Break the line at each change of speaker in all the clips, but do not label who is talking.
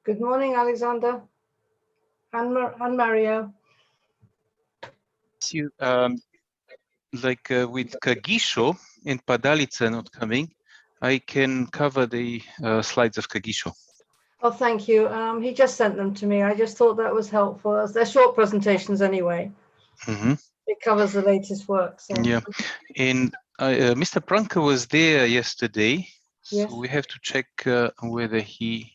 Good morning, Alexander and Mario.
You, with Kagisho and Padalica not coming, I can cover the slides of Kagisho.
Oh, thank you. He just sent them to me. I just thought that was helpful. They're short presentations anyway.
Mm-hmm.
It covers the latest work. So.
Yeah, and Mr. Pranka was there yesterday, so
yes.
we have to check whether he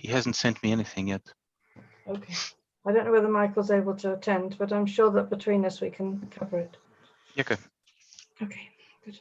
hasn't sent me anything yet.
Okay. I don't know whether Michael's able to attend, but I'm sure that between us we can cover it.
Okay.
Okay, good.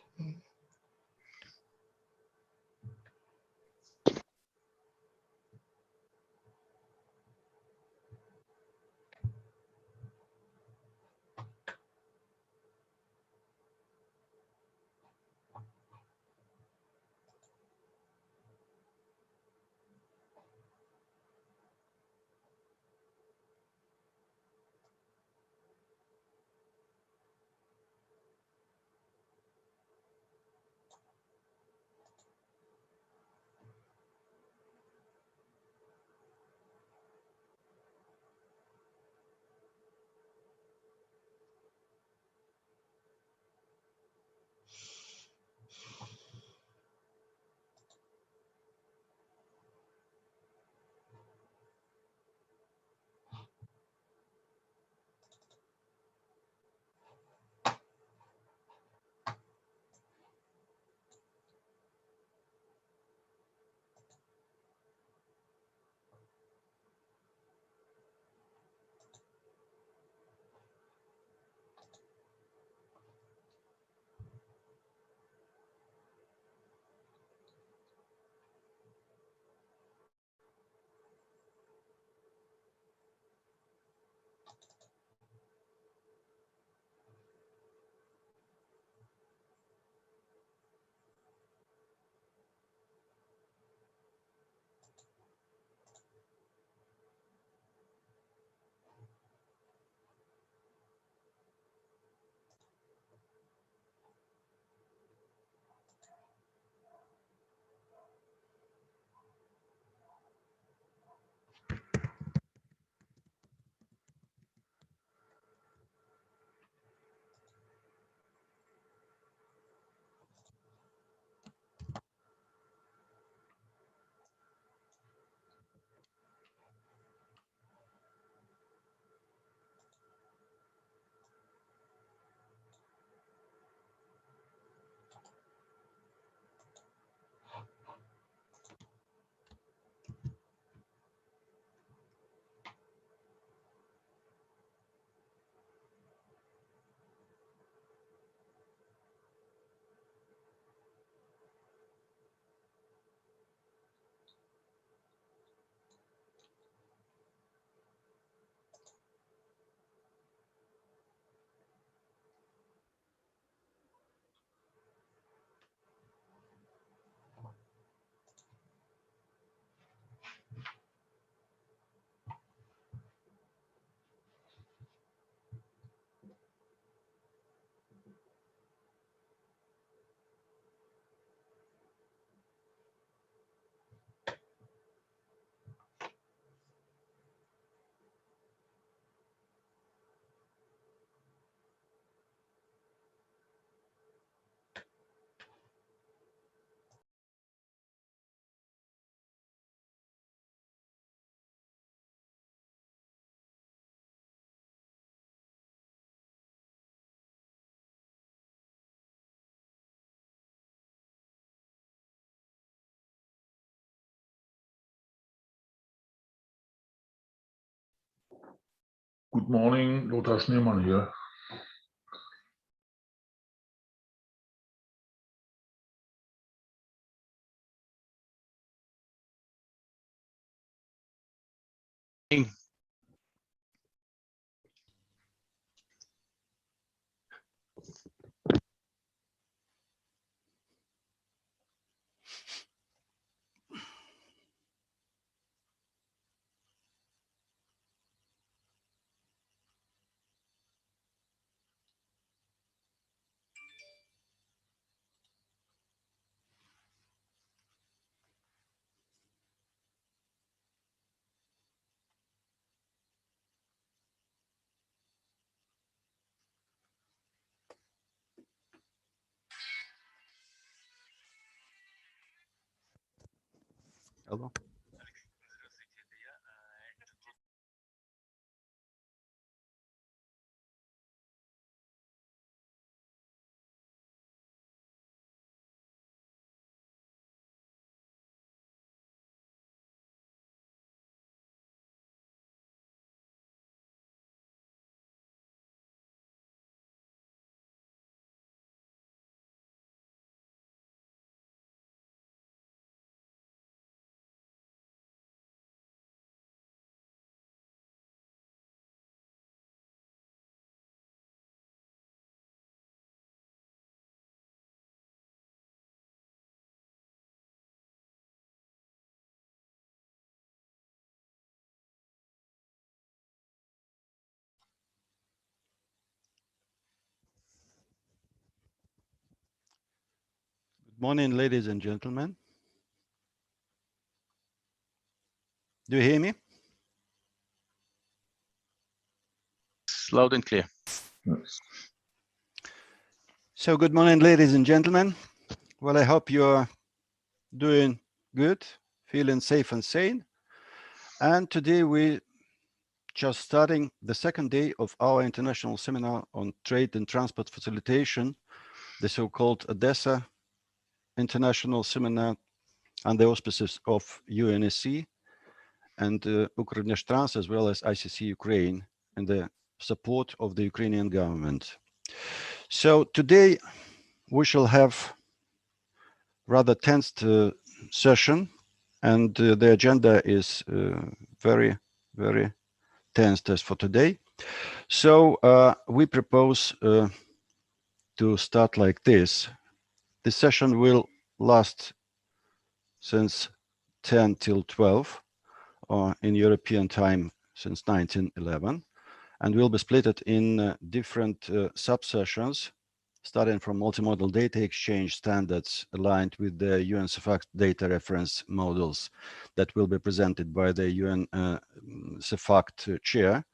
Good morning, Lothar Schneemann here.
Hello. Good morning, ladies and gentlemen. Do you hear me?
It's loud and clear.
Yes.
So good morning, ladies and gentlemen. Well, I hope you're doing good, feeling safe and sane. And today we just starting the second day of our international seminar on trade and transport facilitation, the so-called Odessa International Seminar under the auspices of UNECE and Ukredneshtrans, as well as ICC Ukraine, and the support of the Ukrainian government. So today we shall have rather tense session, and the agenda is very, very tense as for today. So we propose to start like this. This session will last since 10 till 12 in European time since 1911, and will be split in different sub-sessions, starting from multimodal data exchange standards aligned with the UN CEFAC data reference models that will be presented by the UN CEFAC chair,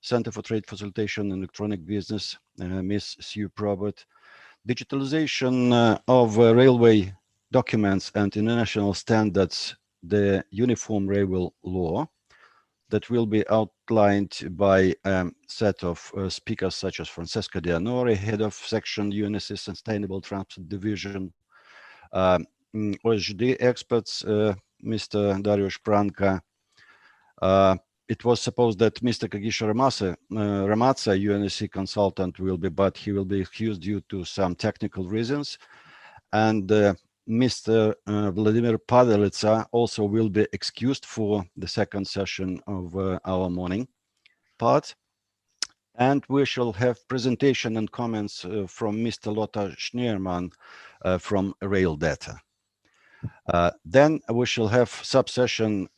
Center for Trade Facilitation and Electronic Business, Ms. Sue Probert, digitalization of railway documents and international standards, the Uniform Railway Law, that will be outlined by a set of speakers such as Francesca Dianori, head of section UNECE Sustainable Transport Division, OSD experts, Mr. Dariusz Pranka. It was supposed that Mr. Kagisho Ramatsa, UNECE consultant, will be, but he will be excused due to some technical reasons. And Mr. Vladimir Padelitsa also will be excused for the second session of our morning part. And we shall have presentation and comments from Mr. Lothar Schneermann from Rail Data. Then we shall have sub-session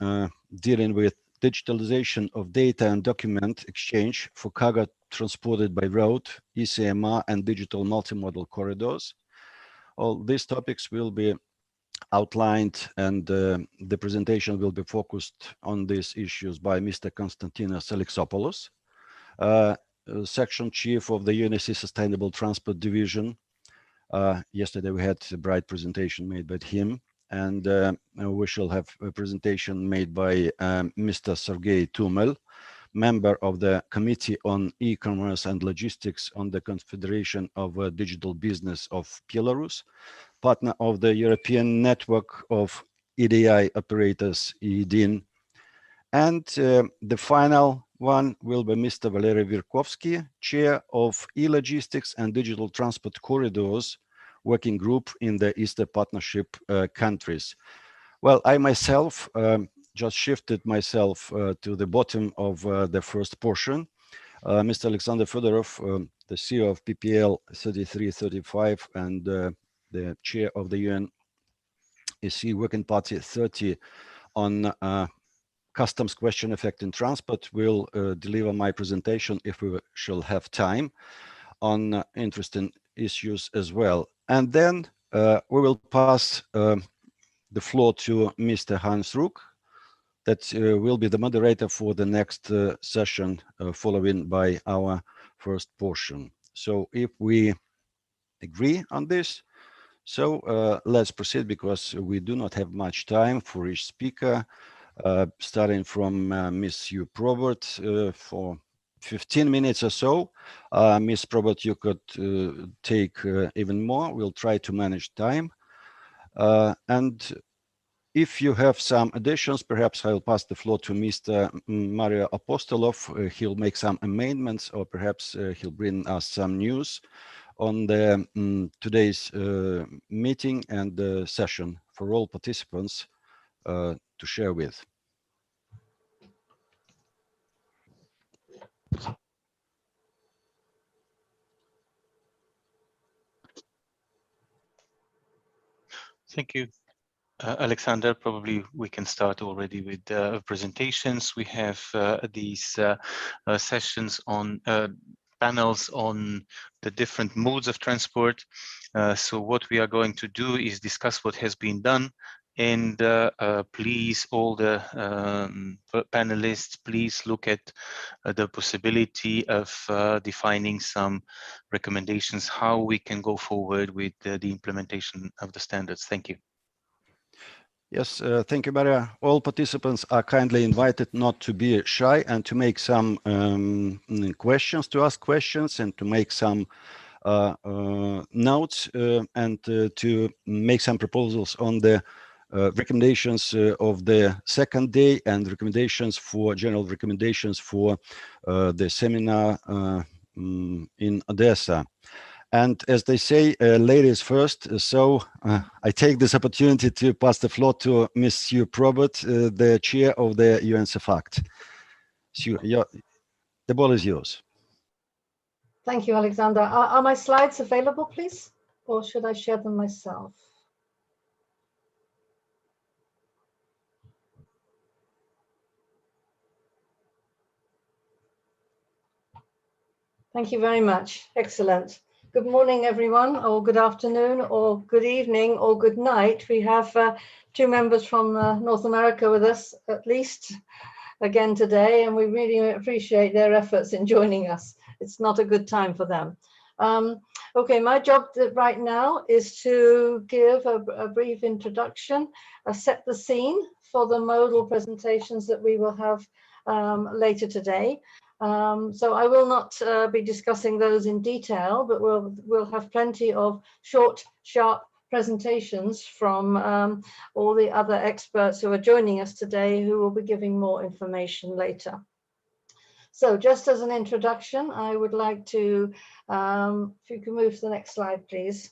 dealing with digitalization of data and document exchange for cargo transported by road, ECMR, and digital multimodal corridors. All these topics will be outlined, and the presentation will be focused on these issues by Mr. Konstantinos Alexopoulos, section chief of the UNECE Sustainable Transport Division. Yesterday we had a bright presentation made by him, and we shall have a presentation made by Mr. Sergei Tumel, member of the Committee on E-Commerce and Logistics on the Confederation of Digital Business of Belarus, partner of the European Network of EDI Operators, EDIN. And the final one will be Mr. Valery Virkovsky, chair of E-Logistics and Digital Transport Corridors Working Group in the Eastern Partnership countries. Well, I myself just shifted myself to the bottom of the first portion. Mr. Alexander Fedorov, the CEO of PPL 3335 and the chair of the UNECE Working Party 30 on customs question effect in transport, will deliver my presentation if we shall have time on interesting issues as well. And then we will pass the floor to Mr. Hans Ruck, that will be the moderator for the next session, following by our first portion. So if we agree on this, So let's proceed because we do not have much time for each speaker. Starting from Ms. Hugh Probert for 15 minutes or so. Ms. Probert, you could take even more. We'll try to manage time. And if you have some additions, perhaps I'll pass the floor to Mr. Mario Apostolov. He'll make some amendments, or perhaps he'll bring us some news on the today's meeting and the session for all participants to share with.
Thank you, Alexander. Probably we can start already with presentations. We have these sessions on panels on the different modes of transport. So what we are going to do is discuss what has been done, and please, all the panelists, please look at the possibility of defining some recommendations how we can go forward with the implementation of the standards. Thank you.
Yes, thank you, Maria. All participants are kindly invited not to be shy and to make some questions, to ask questions and to make some notes and to make some proposals on the recommendations of the second day and recommendations for general recommendations for the seminar in Odessa. And as they say, ladies first. So I take this opportunity to pass the floor to Ms. Hugh Probert, the chair of the UNECE FACT. Sue, the ball is yours.
Thank you, Alexander. Are my slides available, please? Or should I share them myself? Thank you very much. Excellent. Good morning, everyone, or good afternoon, or good evening, or good night. We have two members from North America with us, at least, again today, and we really appreciate their efforts in joining us. It's not a good time for them. Okay, my job right now is to give a brief introduction, set the scene for the modal presentations that we will have later today. So I will not be discussing those in detail, but we'll have plenty of short, sharp presentations from all the other experts who are joining us today, who will be giving more information later. So just as an introduction, I would like to, if you can move to the next slide, please.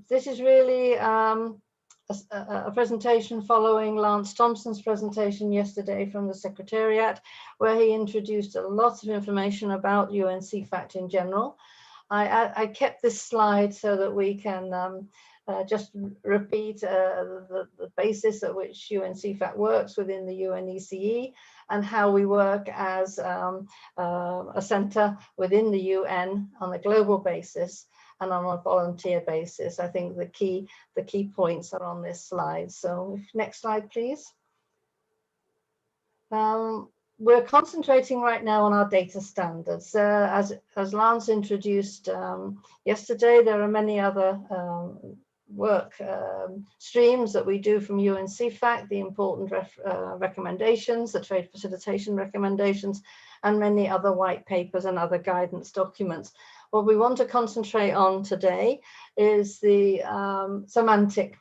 This is really a presentation following Lance Thompson's presentation yesterday from the Secretariat, where he introduced a lot of information about UNECE FACT in general. I kept this slide so that we can just repeat the basis at which UNECE FACT works within the UNECE and how we work as a center within the UN on a global basis and on a volunteer basis. I think the key points are on this slide. So next slide, please. We're concentrating right now on our data standards. As Lance introduced yesterday, there are many other work streams that we do from UNECE FACT, the important recommendations, the trade facilitation recommendations, and many other white papers and other guidance documents. What we want to concentrate on today is the semantic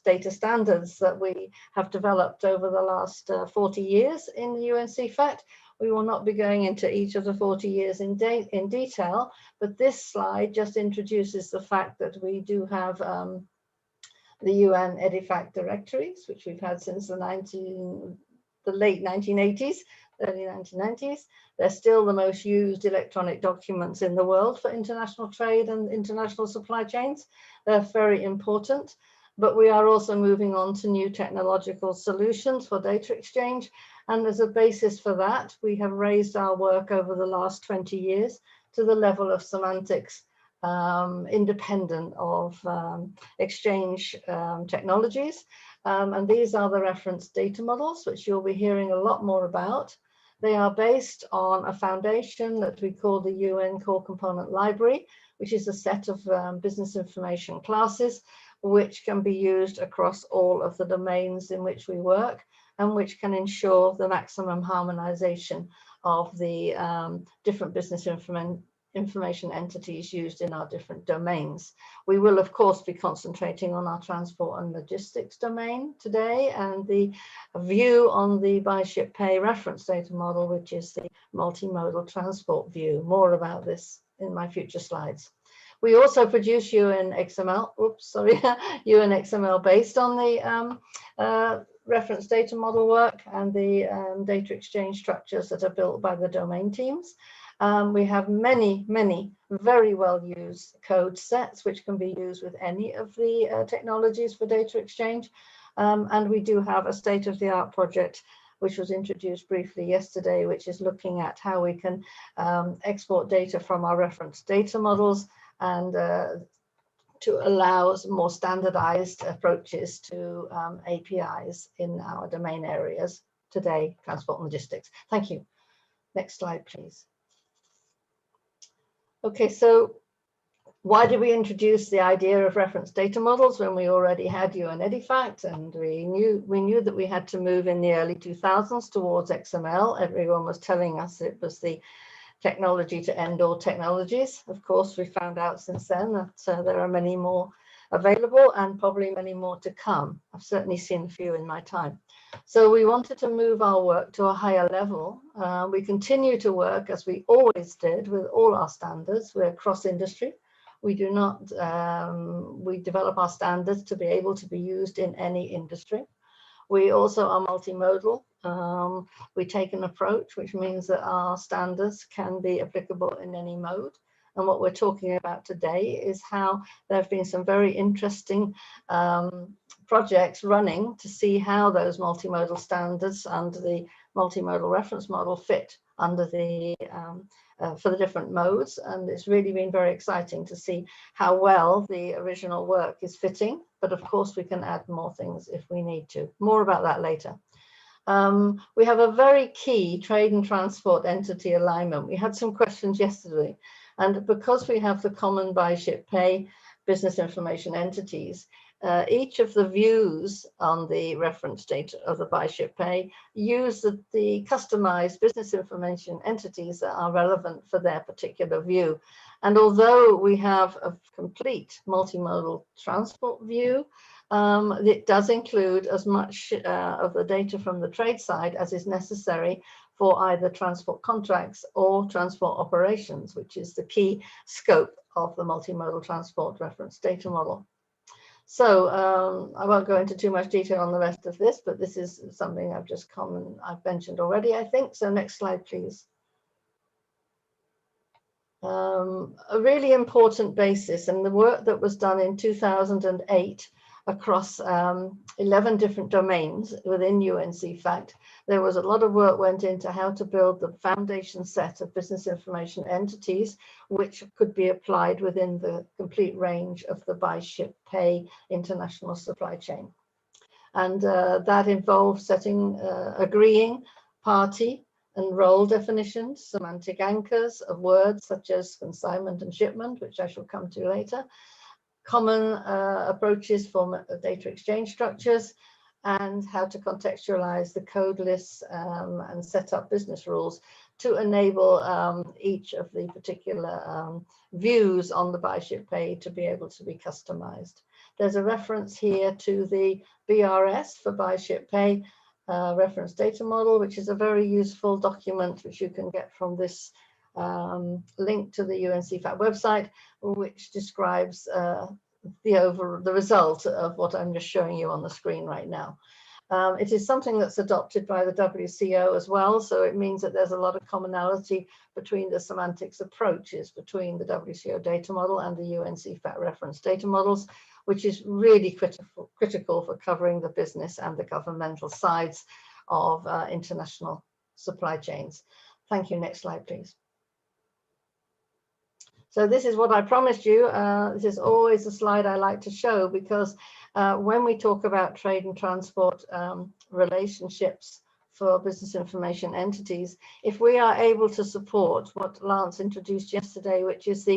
data standards that we have developed over the last 40 years in UNECE FACT. We will not be going into each of the 40 years in detail, but this slide just introduces the fact that we do have the UN EDIFACT directories, which we've had since the late 1980s, early 1990s. They're still the most used electronic documents in the world for international trade and international supply chains. They're very important, but we are also moving on to new technological solutions for data exchange. And as a basis for that, we have raised our work over the last 20 years to the level of semantics independent of exchange technologies. And these are the reference data models, which you'll be hearing a lot more about. They are based on a foundation that we call the UN Core Component Library, which is a set of business information classes, which can be used across all of the domains in which we work, and which can ensure the maximum harmonization of the different business information entities used in our different domains. We will, of course, be concentrating on our transport and logistics domain today, and the view on the by ship pay reference data model, which is the multimodal transport view. More about this in my future slides. We also produce UNXML, UNXML based on the reference data model work and the data exchange structures that are built by the domain teams. We have many very well used code sets which can be used with any of the technologies for data exchange. And we do have a state-of-the-art project which was introduced briefly yesterday, which is looking at how we can export data from our reference data models and to allow more standardized approaches to APIs in our domain areas today, transport and logistics. Thank you. Next slide, please. Okay, so why did we introduce the idea of reference data models when we already had UNEDIFACT, and we knew that we had to move in the early 2000s towards XML. Everyone was telling us it was the technology to end all technologies. Of course, we found out since then that there are many more available and probably many more to come. I've certainly seen a few in my time. So we wanted to move our work to a higher level. We continue to work as we always did with all our standards. We're cross-industry. We do not, we develop our standards to be able to be used in any industry. We also are multimodal. We take an approach, which means that our standards can be applicable in any mode. And what we're talking about today is how there have been some very interesting projects running to see how those multimodal standards under the multimodal reference model fit under the for the different modes. And it's really been very exciting to see how well the original work is fitting. But of course, we can add more things if we need to. More about that later. We have a very key trade and transport entity alignment. We had some questions yesterday. And because we have the common by ship pay business information entities, each of the views on the reference data of the by ship pay use the customized business information entities that are relevant for their particular view. And although we have a complete multimodal transport view, it does include as much of the data from the trade side as is necessary for either transport contracts or transport operations, which is the key scope of the multimodal transport reference data model. So I won't go into too much detail on the rest of this, but this is something I've mentioned already, I think. So next slide, please. A really important basis, and the work that was done in 2008 across 11 different domains within UNECE. There was a lot of work went into how to build the foundation set of business information entities, which could be applied within the complete range of the by ship pay international supply chain. And that involved agreeing party and role definitions, semantic anchors of words such as consignment and shipment, which I shall come to later, common approaches for data exchange structures, and how to contextualize the code lists and set up business rules to enable each of the particular views on the by ship pay to be able to be customized. There's a reference here to the BRS for by ship pay reference data model, which is a very useful document which you can get from this link to the UNECE website, which describes the result of what I'm just showing you on the screen right now. It is something that's adopted by the WCO as well, so it means that there's a lot of commonality between the semantics approaches between the WCO data model and the UNECE reference data models, which is really critical for covering the business and the governmental sides of international supply chains. Thank you. Next slide, please. So this is what I promised you. This is always a slide I like to show because when we talk about trade and transport relationships for business information entities, if we are able to support what Lance introduced yesterday, which is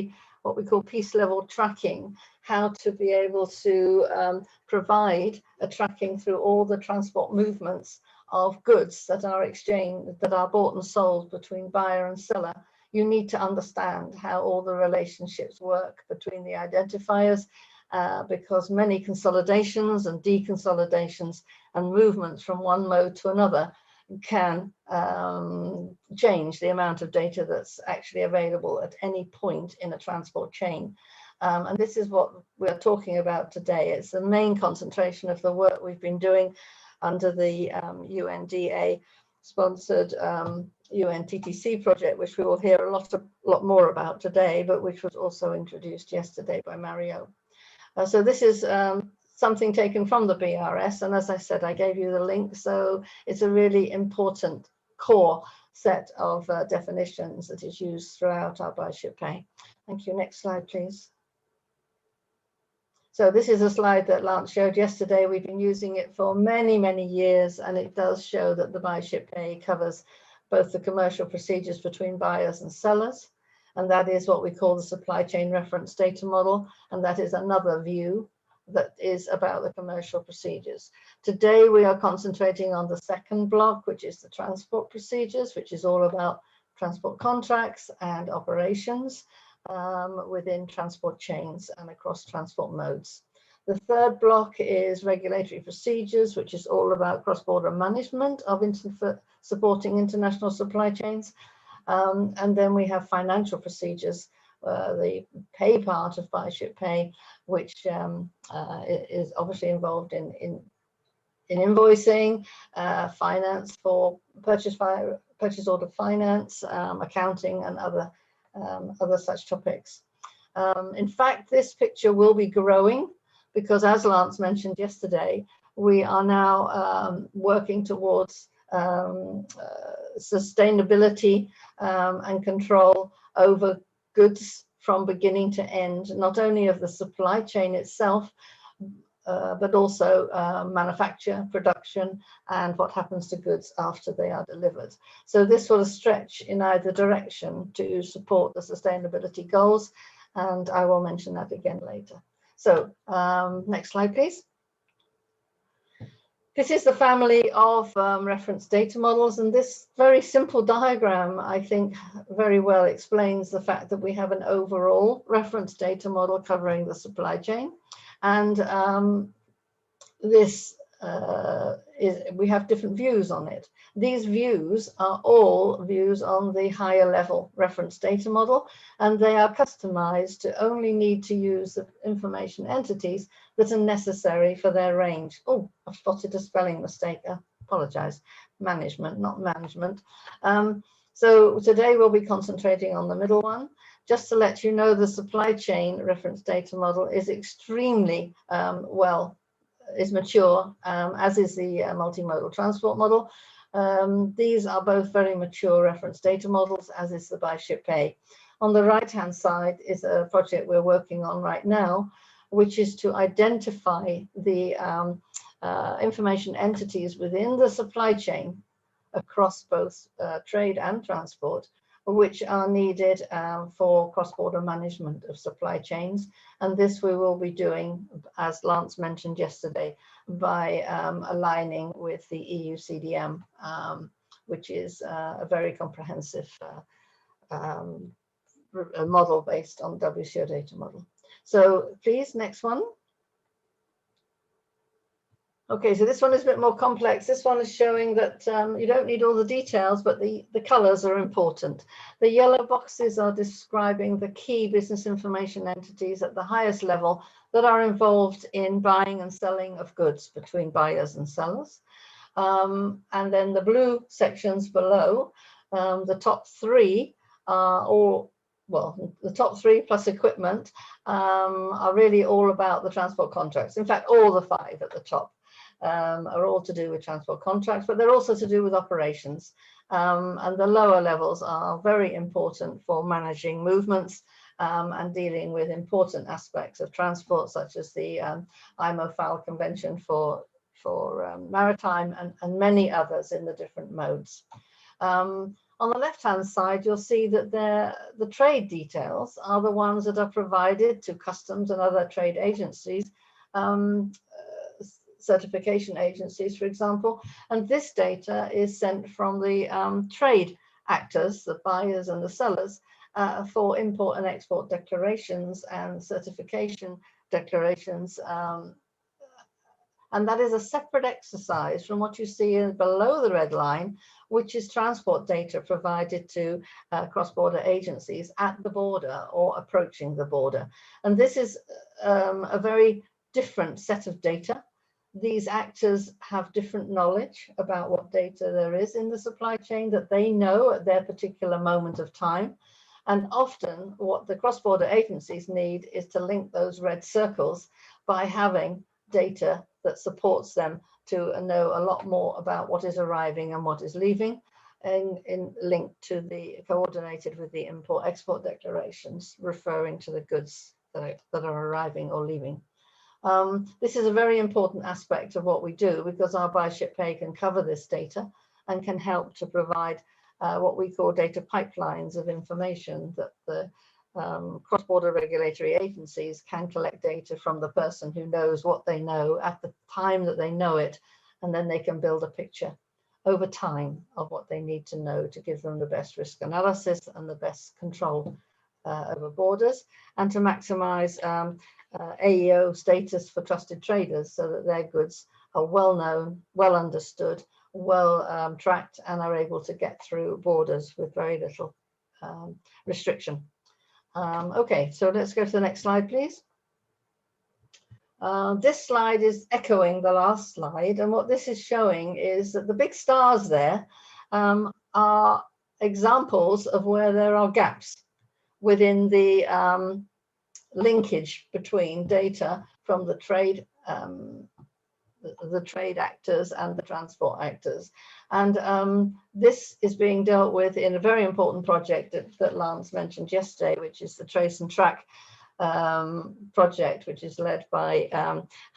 what we call piece level tracking, how to be able to provide a tracking through all the transport movements of goods that are exchanged, that are bought and sold between buyer and seller. You need to understand how all the relationships work between the identifiers, because many consolidations and deconsolidations and movements from one mode to another can change the amount of data that's actually available at any point in a transport chain. And this is what we're talking about today. It's the main concentration of the work we've been doing under the UNDA sponsored UNTTC project, which we will hear a lot more about today, but which was also introduced yesterday by Mario. So this is something taken from the BRS, and as I said, I gave you the link, so it's a really important core set of definitions that is used throughout our by-ship pay. Thank you. Next slide, please. So this is a slide that Lance showed yesterday. We've been using it for many, many years, and it does show that the by-ship pay covers both the commercial procedures between buyers and sellers, and that is what we call the supply chain reference data model, and that is another view that is about the commercial procedures. Today we are concentrating on the second block, which is the transport procedures, which is all about transport contracts and operations within transport chains and across transport modes. The third block is regulatory procedures, which is all about cross-border management of supporting international supply chains. And then we have financial procedures, the pay part of by-ship pay, which is obviously involved in invoicing, finance for purchase order finance, accounting, and other such topics. In fact, this picture will be growing because, as Lance mentioned yesterday, we are now working towards sustainability and control over goods from beginning to end, not only of the supply chain itself, but also manufacture, production, and what happens to goods after they are delivered. So this will stretch in either direction to support the sustainability goals, and I will mention that again later. So next slide, please. This is the family of reference data models, and this very simple diagram, I think, very well explains the fact that we have an overall reference data model covering the supply chain. And we have different views on it. These views are all views on the higher level reference data model, and they are customized to only need to use the information entities that are necessary for their range. Oh, I've spotted a spelling mistake. I apologize. Management, not management. So today we'll be concentrating on the middle one. Just to let you know, the supply chain reference data model is extremely is mature, as is the multimodal transport model. These are both very mature reference data models, as is the by-ship pay. On the right-hand side is a project we're working on right now, which is to identify the information entities within the supply chain across both trade and transport, which are needed for cross-border management of supply chains. And this we will be doing, as Lance mentioned yesterday, by aligning with the EU CDM, which is a very comprehensive model based on the WCO data model. So please, next one. Okay, so this one is a bit more complex. This one is showing that you don't need all the details, but the colors are important. The yellow boxes are describing the key business information entities at the highest level that are involved in buying and selling of goods between buyers and sellers. And then the blue sections below, the top three are all, well, the top three plus equipment are really all about the transport contracts. In fact, all the five at the top are all to do with transport contracts, but they're also to do with operations. And the lower levels are very important for managing movements and dealing with important aspects of transport, such as the IMO FAL Convention for maritime, and many others in the different modes. On the left-hand side, you'll see that the trade details are the ones that are provided to customs and other trade agencies, certification agencies, for example. And this data is sent from the trade actors, the buyers and the sellers, for import and export declarations and certification declarations. And that is a separate exercise from what you see below the red line, which is transport data provided to cross-border agencies at the border or approaching the border. And this is a very different set of data. These actors have different knowledge about what data there is in the supply chain that they know at their particular moment of time. And often what the cross-border agencies need is to link those red circles by having data that supports them to know a lot more about what is arriving and what is leaving, in linked to the coordinated with the import-export declarations referring to the goods that are arriving or leaving. This is a very important aspect of what we do, because our Buy Ship Pay can cover this data and can help to provide what we call data pipelines of information that the cross-border regulatory agencies can collect data from the person who knows what they know at the time that they know it, and then they can build a picture over time of what they need to know to give them the best risk analysis and the best control over borders, and to maximize AEO status for trusted traders so that their goods are well known, well understood, well tracked, and are able to get through borders with very little restriction. Okay, so let's go to the next slide, please. This slide is echoing the last slide, and what this is showing is that the big stars there are examples of where there are gaps within the linkage between data from the trade actors and the transport actors. And this is being dealt with in a very important project that Lance mentioned yesterday, which is the Trace and Track project, which is led by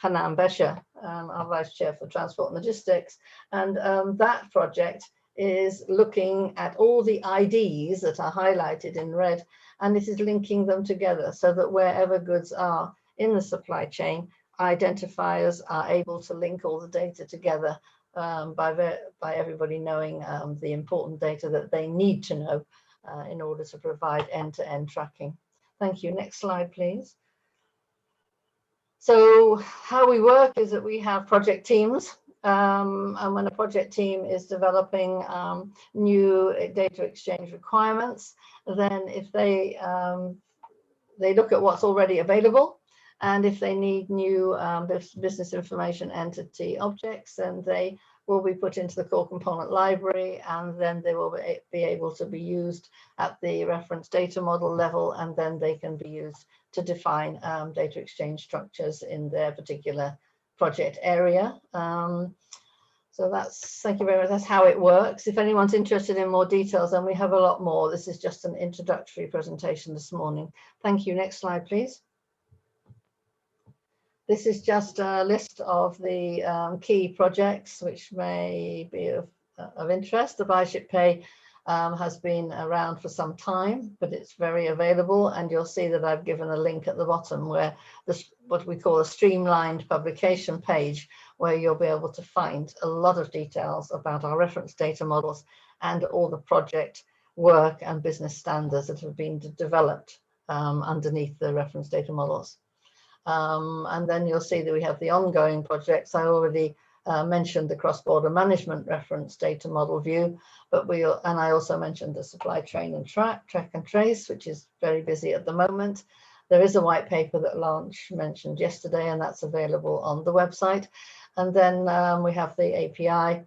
Hanan Besher, our Vice Chair for Transport and Logistics. And that project is looking at all the IDs that are highlighted in red, and it is linking them together so that wherever goods are in the supply chain, identifiers are able to link all the data together by everybody knowing the important data that they need to know in order to provide end-to-end tracking. Thank you. Next slide, please. So how we work is that we have project teams, and when a project team is developing new data exchange requirements, then if they look at what's already available, and if they need new business information entity objects, then they will be put into the core component library, and then they will be able to be used at the reference data model level, and then they can be used to define data exchange structures in their particular project area. So thank you very much. That's how it works. If anyone's interested in more details, then we have a lot more. This is just an introductory presentation this morning. Thank you. Next slide, please. This is just a list of the key projects which may be of interest. The Buy Ship Pay has been around for some time, but it's very available, and you'll see that I've given a link at the bottom where what we call a streamlined publication page, where you'll be able to find a lot of details about our reference data models and all the project work and business standards that have been developed underneath the reference data models. And then you'll see that we have the ongoing projects. I already mentioned the cross-border management reference data model view, and I also mentioned the supply chain and track and trace, which is very busy at the moment. There is a white paper that Lance mentioned yesterday, and that's available on the website. And then we have the API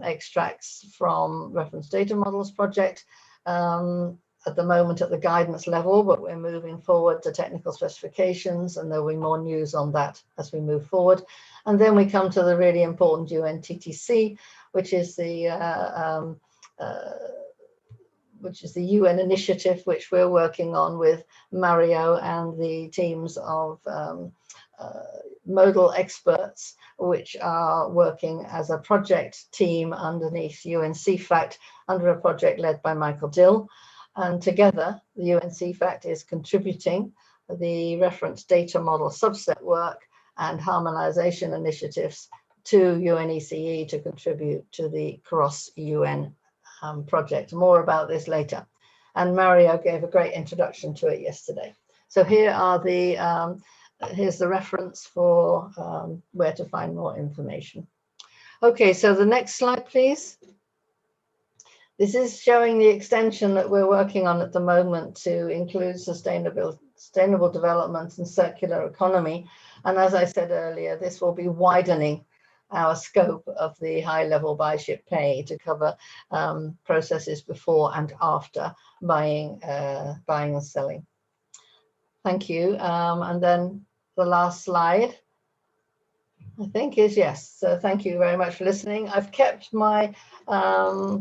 extracts from reference data models project. At the moment at the guidance level, but we're moving forward to technical specifications, and there'll be more news on that as we move forward. And then we come to the really important UNTTC, which is the UN initiative, which we're working on with Mario and the teams of modal experts, which are working as a project team underneath UNCFACT under a project led by Michael Dill. And together, the UNCFACT is contributing the reference data model subset work and harmonization initiatives to UNECE to contribute to the cross-UN project. More about this later. And Mario gave a great introduction to it yesterday. So here are the, here's the reference for where to find more information. Okay, so the next slide, please. This is showing the extension that we're working on at the moment to include sustainable development and circular economy. And as I said earlier, this will be widening our scope of the high-level buy-ship pay to cover processes before and after buying and selling. Thank you. And then the last slide, I think, is yes. So thank you very much for listening. I've kept my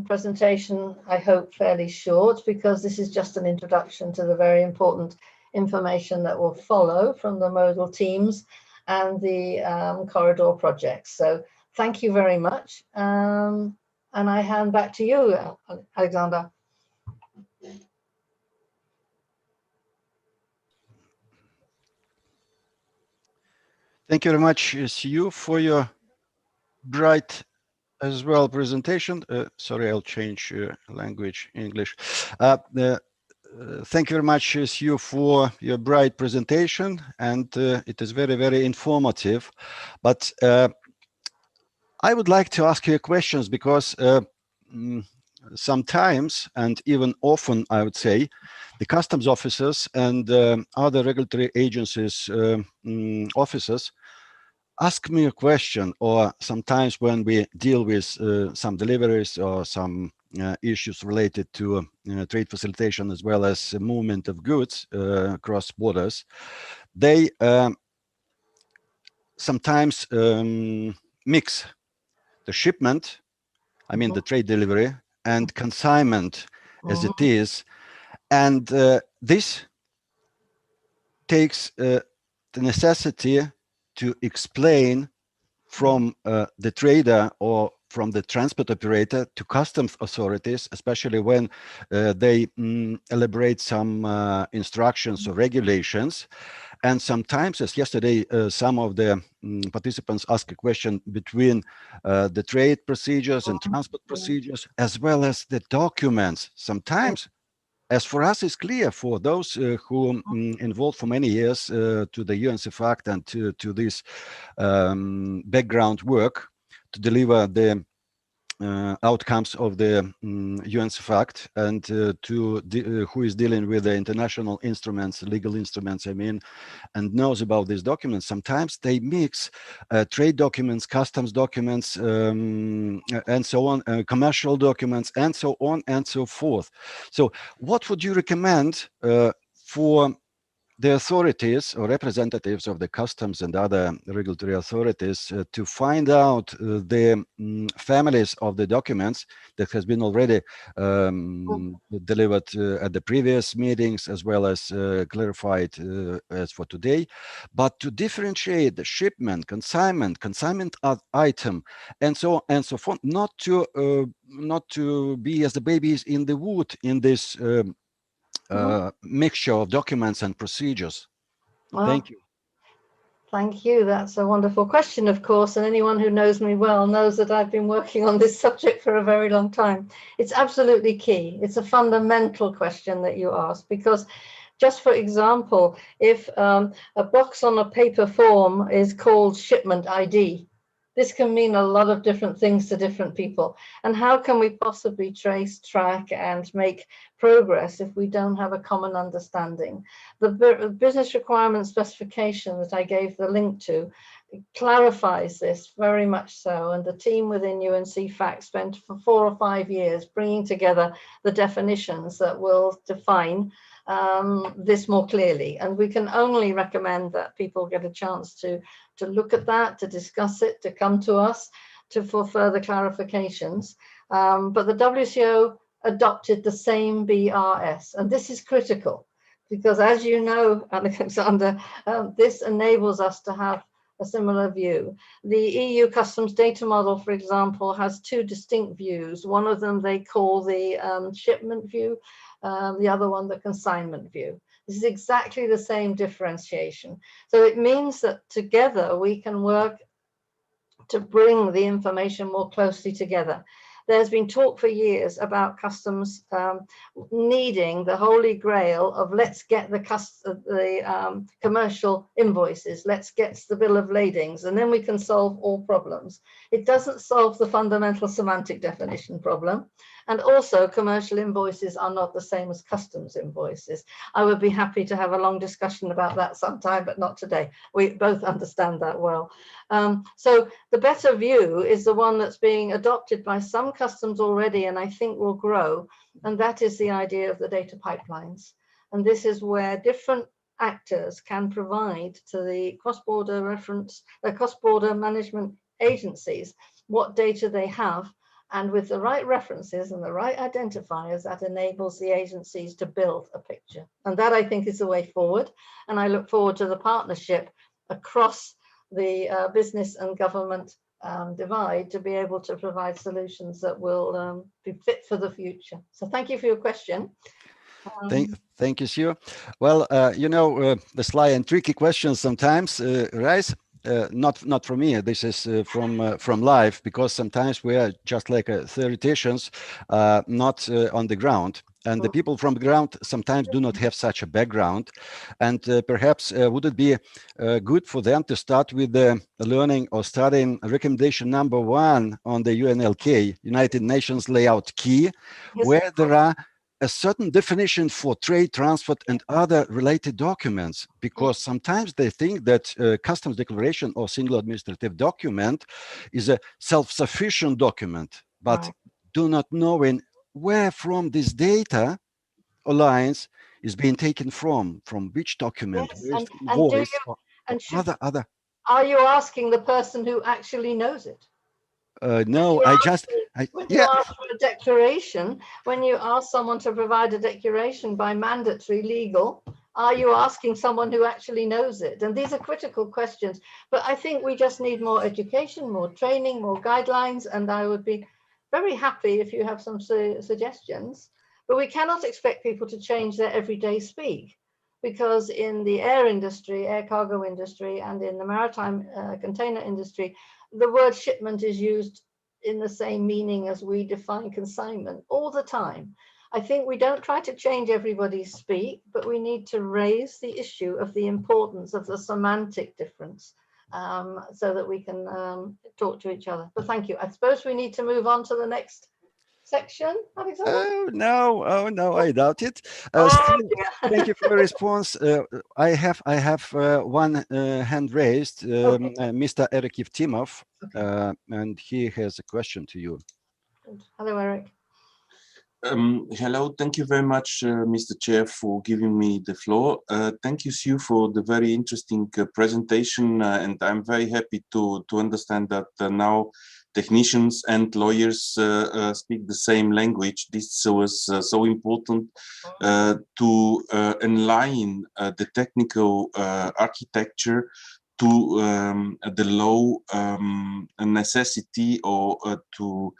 presentation, I hope, fairly short because this is just an introduction to the very important information that will follow from the modal teams and the corridor projects. So thank you very much. And I hand back to you, Alexander.
Thank you very much, Sue, for your bright as well presentation. Sorry, I'll change language, English. Thank you very much, Sue, for your bright presentation, and it is very, very informative. But I would like to ask you questions because sometimes, and even often, I would say, the customs officers and other regulatory agencies officers ask me a question, or sometimes when we deal with some deliveries or some issues related to trade facilitation as well as movement of goods across borders, they sometimes mix the shipment, I mean the trade delivery, and consignment as it is. And this takes the necessity to explain from the trader or from the transport operator to customs authorities, especially when they elaborate some instructions or regulations. And sometimes, as yesterday, some of the participants asked a question between the trade procedures and transport procedures, as well as the documents. Sometimes, as for us, it's clear for those who involved for many years to the UNCFACT and to this background work to deliver the outcomes of the UNCFACT and who is dealing with the international instruments, legal instruments, I mean, and knows about these documents. Sometimes they mix trade documents, customs documents, and so on, commercial documents, and so on and so forth. So what would you recommend for the authorities or representatives of the customs and other regulatory authorities to find out the families of the documents that has been already delivered at the previous meetings, as well as clarified as for today, but to differentiate the shipment, consignment item, and so on and so forth, not to be as the babies in the wood in this mixture of documents and procedures. Well, thank you.
Thank you. That's a wonderful question, of course, and anyone who knows me well knows that I've been working on this subject for a very long time. It's absolutely key. It's a fundamental question that you ask, because just for example, if a box on a paper form is called shipment ID, this can mean a lot of different things to different people. And how can we possibly trace, track, and make progress if we don't have a common understanding? The business requirement specification that I gave the link to clarifies this very much so. And the team within UNCFACT spent for 4 or 5 years bringing together the definitions that will define this more clearly. And we can only recommend that people get a chance to look at that, to discuss it, to come to us for further clarifications. But the WCO adopted the same BRS, and this is critical because, as you know, Alexander, this enables us to have a similar view. The EU customs data model, for example, has two distinct views. One of them they call the shipment view, the other one the consignment view. This is exactly the same differentiation. So it means that together we can work to bring the information more closely together. There's been talk for years about customs needing the holy grail of let's get the commercial invoices, let's get the bill of ladings, and then we can solve all problems. It doesn't solve the fundamental semantic definition problem. And also commercial invoices are not the same as customs invoices. I would be happy to have a long discussion about that sometime, but not today. We both understand that well. So the better view is the one that's being adopted by some customs already, and I think will grow. And that is the idea of the data pipelines. And this is where different actors can provide to the cross-border cross-border management agencies what data they have. And with the right references and the right identifiers, that enables the agencies to build a picture. And that, I think, is the way forward. And I look forward to the partnership across the business and government divide to be able to provide solutions that will be fit for the future. So thank you for your question.
Thank you, Sue. Well, you know, the sly and tricky questions sometimes rise. Not from me. This is from life, because sometimes we are just like theoreticians, not on the ground. And the people from the ground sometimes do not have such a background. And perhaps would it be good for them to start with learning or studying recommendation number 1 on the UNLK, United Nations Layout Key,
Yes.
where there are a certain definition for trade, transport, and other related documents, because sometimes they think that customs declaration or single administrative document is a self-sufficient document, but do not knowing where from this data or lines is being taken from which document,
Yes,
voice, or other.
Are you asking the person who actually knows it?
No,
when you ask for a declaration, when you ask someone to provide a declaration by mandatory legal, are you asking someone who actually knows it? And these are critical questions. But I think we just need more education, more training, more guidelines. And I would be very happy if you have some suggestions. But we cannot expect people to change their everyday speak, because in the air industry, air cargo industry, and in the maritime container industry, the word shipment is used in the same meaning as we define consignment all the time. I think we don't try to change everybody's speak, but we need to raise the issue of the importance of the semantic difference so that we can talk to each other. But thank you. I suppose we need to move on to the next section, Alexander?
Oh no, I doubt it. Thank you for your response. I have one hand raised, Mr. Eric Yevtimov, and he has a question to you.
Hello, Eric.
Hello, thank you very much, Mr. Chair, for giving me the floor. Thank you, Sue, for the very interesting presentation, and I'm very happy to understand that now technicians and lawyers speak the same language. This was so important to align the technical architecture to the law necessity or to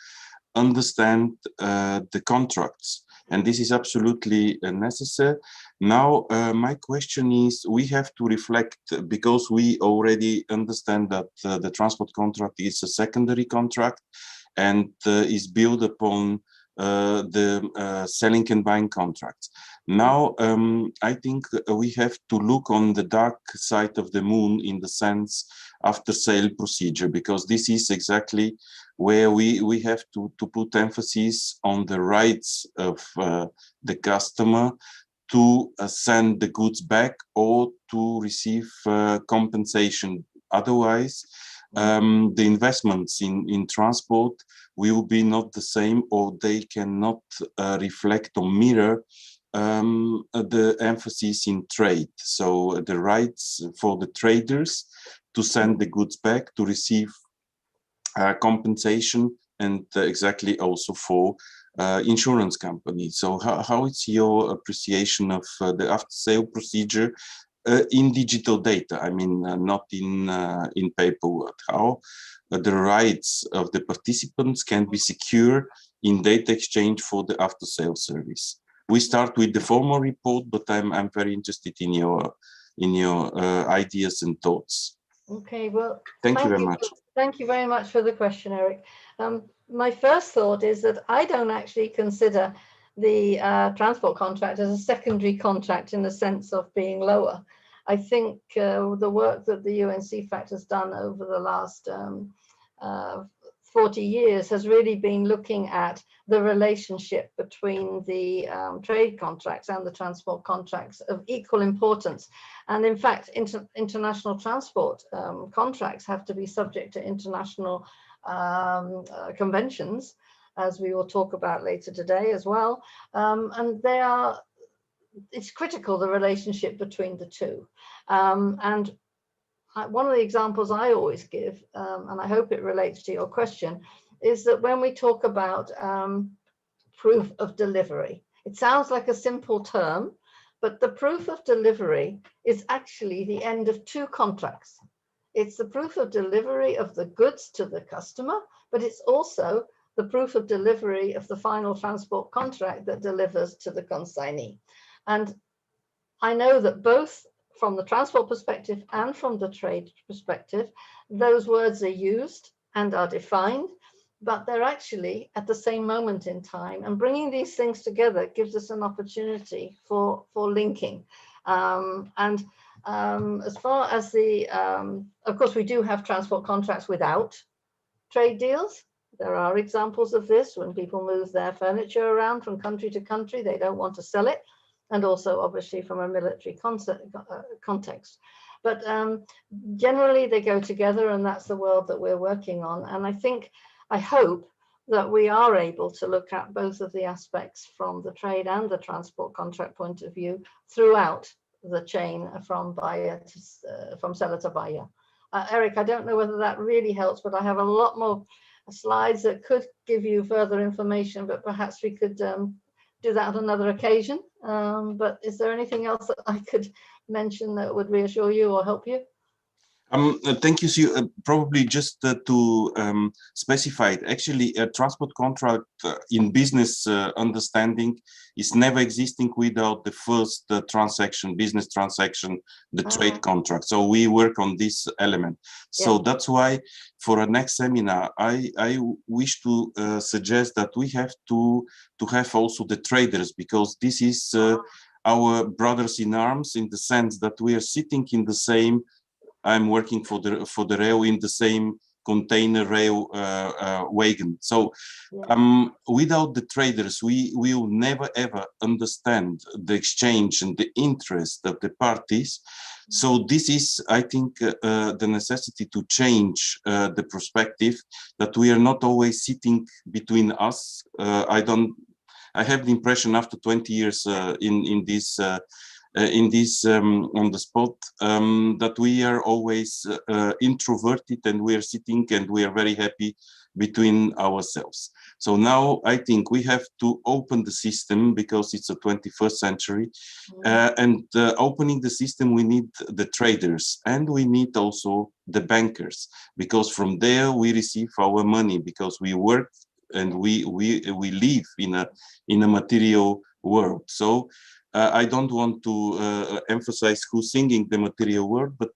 understand the contracts, and this is absolutely necessary. Now, my question is, we have to reflect, because we already understand that the transport contract is a secondary contract and is built upon the selling and buying contracts. Now, I think we have to look on the dark side of the moon in the sense after sale procedure, because this is exactly where we have to put emphasis on the rights of the customer to send the goods back or to receive compensation. Otherwise, the investments in transport will be not the same, or they cannot reflect or mirror the emphasis in trade. So the rights for the traders to send the goods back, to receive compensation, and exactly also for insurance companies. So how is your appreciation of the after-sale procedure in digital data. I mean, not in paperwork. How the rights of the participants can be secure in data exchange for the after-sales service. We start with the formal report, but I'm very interested in your ideas and thoughts.
Okay, well,
thank you very much.
Thank you very much for the question, Eric. My first thought is that I don't actually consider the transport contract as a secondary contract in the sense of being lower. I think the work that the UNECE has done over the last 40 years has really been looking at the relationship between the trade contracts and the transport contracts of equal importance. And in fact, international transport contracts have to be subject to international conventions, as we will talk about later today as well. And it's critical, the relationship between the two. And one of the examples I always give, and I hope it relates to your question, is that when we talk about proof of delivery, it sounds like a simple term, but the proof of delivery is actually the end of two contracts. It's the proof of delivery of the goods to the customer, but it's also the proof of delivery of the final transport contract that delivers to the consignee. And I know that both from the transport perspective and from the trade perspective, those words are used and are defined, but they're actually at the same moment in time. And bringing these things together gives us an opportunity for linking. As far as of course, we do have transport contracts without trade deals. There are examples of this when people move their furniture around from country to country, they don't want to sell it. And also obviously from a military context. But generally they go together, and that's the world that we're working on. And I hope that we are able to look at both of the aspects from the trade and the transport contract point of view throughout the chain from from seller to buyer. Eric, I don't know whether that really helps, but I have a lot more slides that could give you further information, but perhaps we could do that on another occasion. But is there anything else that I could mention that would reassure you or help you?
Thank you, Sue. Probably just to specify it, actually a transport contract in business understanding is never existing without the first business transaction, the trade contract. So we work on this element. So that's why for our next seminar, I wish to suggest that we have to have also the traders, because this is our brothers in arms, in the sense that we are sitting in the same, I'm working for the rail in the same container rail wagon. So without the traders, we will never ever understand the exchange and the interest of the parties. So this is, I think, the necessity to change the perspective, that we are not always sitting between us. I have the impression after 20 years in this on the spot, that we are always introverted, and we are sitting and we are very happy between ourselves. So now I think we have to open the system, because it's a 21st century, and opening the system, we need the traders, and we need also the bankers, because from there we receive our money, because we work and we live in a material world. So I don't want to emphasize who's singing the material world, but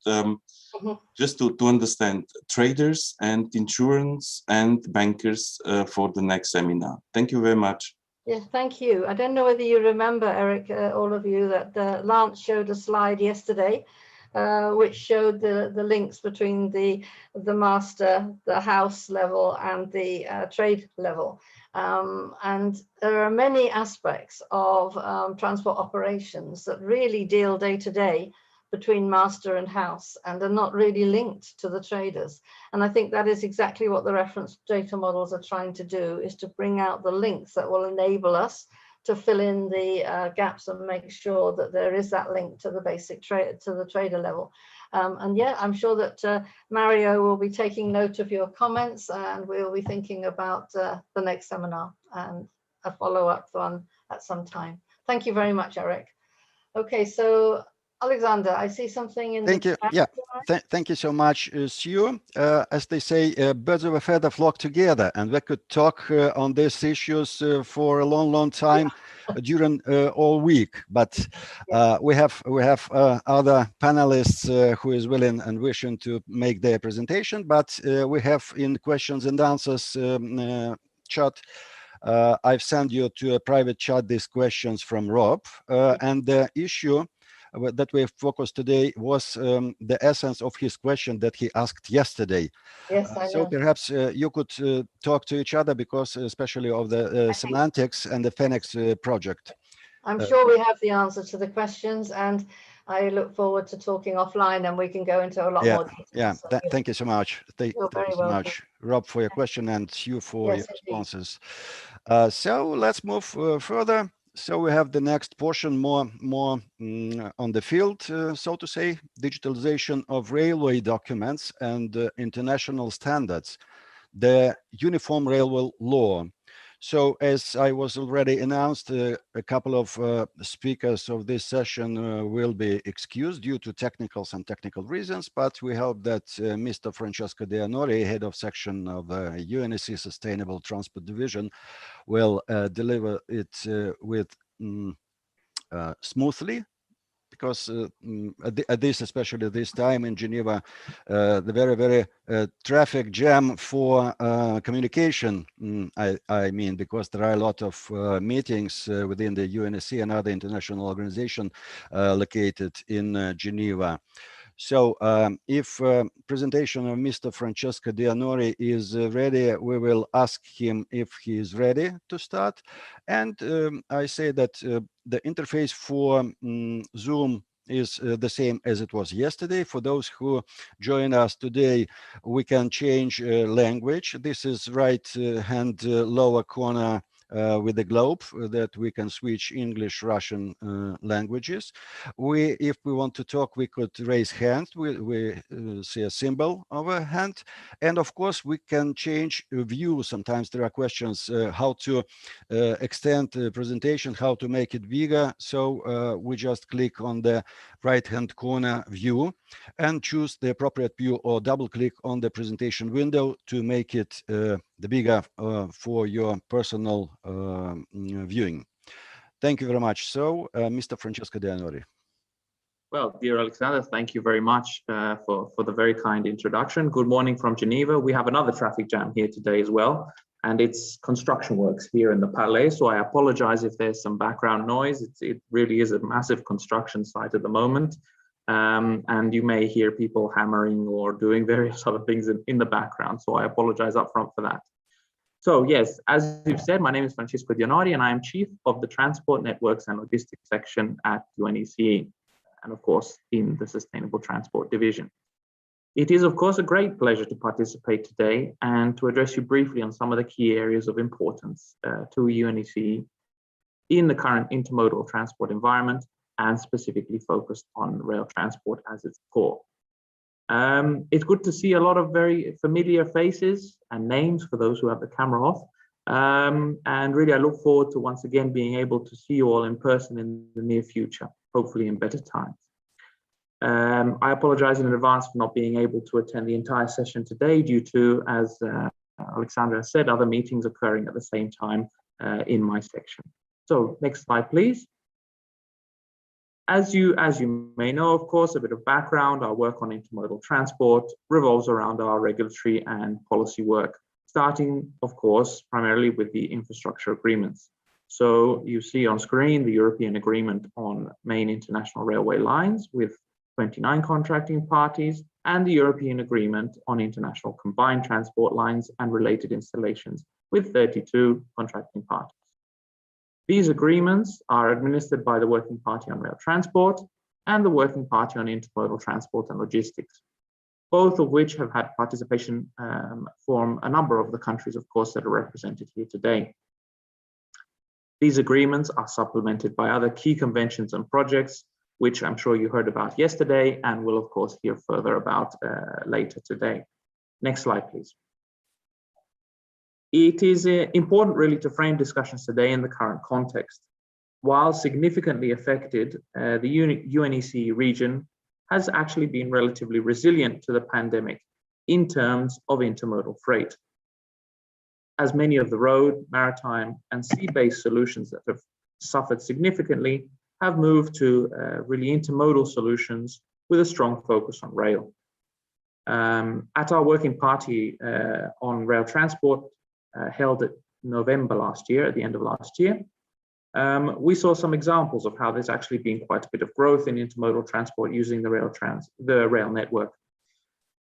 just to understand traders and insurance and bankers for the next seminar. Thank you very much.
Yes, thank you. I don't know whether you remember, Eric, all of you, that Lance showed a slide yesterday which showed the links between the master, the house level, and the trade level. And there are many aspects of transport operations that really deal day to day between master and house, and are not really linked to the traders. And I think that is exactly what the reference data models are trying to do, is to bring out the links that will enable us to fill in the gaps and make sure that there is that link to the basic trade, to the trader level. And yeah, I'm sure that Mario will be taking note of your comments, and we'll be thinking about the next seminar and a follow-up one at some time. Thank you very much, Eric. Okay, so Alexander, I see something in
Thank
the
you.
chat.
Yeah, thank you so much, Sue. As they say, birds of a feather flock together, and we could talk on these issues for a long time during all week. But we have other panelists who is willing and wishing to make their presentation. But we have in questions and answers chat. I've sent you to a private chat these questions from Rob, and the issue that we focused today was the essence of his question that he asked yesterday.
Yes, I know.
So perhaps you could talk to each other because especially of the semantics and the Phoenix project.
I'm sure we have the answer to the questions, and I look forward to talking offline, and we can go into a lot more detail.
Yeah,
so
thank you so much. Thank you so much, Rob, for your question, and you for your responses. So let's move further. So we have the next portion more on the field, so to say, digitalization of railway documents and international standards, the Uniform Railway Law. So as I was already announced, a couple of speakers of this session will be excused due to technical reasons, but we hope that Mr. Francesco De Onori, head of section of UNECE Sustainable Transport Division, will deliver it with smoothly, because at this, especially this time in Geneva, the very traffic jam for communication, I mean, because there are a lot of meetings within the UNECE and other international organizations located in Geneva. So if presentation of Mr. Francesco De Onori is ready, we will ask him if he is ready to start. And I say that the interface for Zoom is the same as it was yesterday. For those who join us today, we can change language. This is right hand lower corner with the globe that we can switch English, Russian languages. If we want to talk, we could raise hands. We see a symbol of a hand. And of course, we can change view. Sometimes there are questions how to extend the presentation, how to make it bigger. So we just click on the right-hand corner view and choose the appropriate view, or double click on the presentation window to make it the bigger for your personal viewing. Thank you very much. So Mr. Francesco De Onori.
Well, dear Alexander, thank you very much for the very kind introduction. Good morning from Geneva. We have another traffic jam here today as well, and it's construction works here in the Palais. So I apologize if there's some background noise. It really is a massive construction site at the moment. And you may hear people hammering or doing various other things in the background. So I apologize upfront for that. So yes, as you've said, my name is Francesco De Onori, and I am Chief of the Transport Networks and Logistics section at UNECE, and of course in the Sustainable Transport Division. It is of course a great pleasure to participate today and to address you briefly on some of the key areas of importance to UNECE in the current intermodal transport environment, and specifically focused on rail transport as its core. It's good to see a lot of very familiar faces and names for those who have the camera off. And really, I look forward to once again being able to see you all in person in the near future, hopefully in better times. I apologize in advance for not being able to attend the entire session today due to, as Alexandra said, other meetings occurring at the same time in my section. So next slide, please. As you may know, of course, a bit of background, our work on intermodal transport revolves around our regulatory and policy work, starting, of course, primarily with the infrastructure agreements. So you see on screen the European Agreement on Main International Railway Lines with 29 contracting parties, and the European Agreement on International Combined Transport Lines and related installations with 32 contracting parties. These agreements are administered by the Working Party on Rail Transport and the Working Party on Intermodal Transport and Logistics, both of which have had participation from a number of the countries, of course, that are represented here today. These agreements are supplemented by other key conventions and projects, which I'm sure you heard about yesterday and will, of course, hear further about later today. Next slide, please. It is important really to frame discussions today in the current context. while significantly affected, the UNECE region has actually been relatively resilient to the pandemic in terms of intermodal freight, as many of the road, maritime, and sea-based solutions that have suffered significantly have moved to really intermodal solutions with a strong focus on rail. At our working party on rail transport held at November last year, at the end of last year, we saw some examples of how there's actually been quite a bit of growth in intermodal transport using the rail network.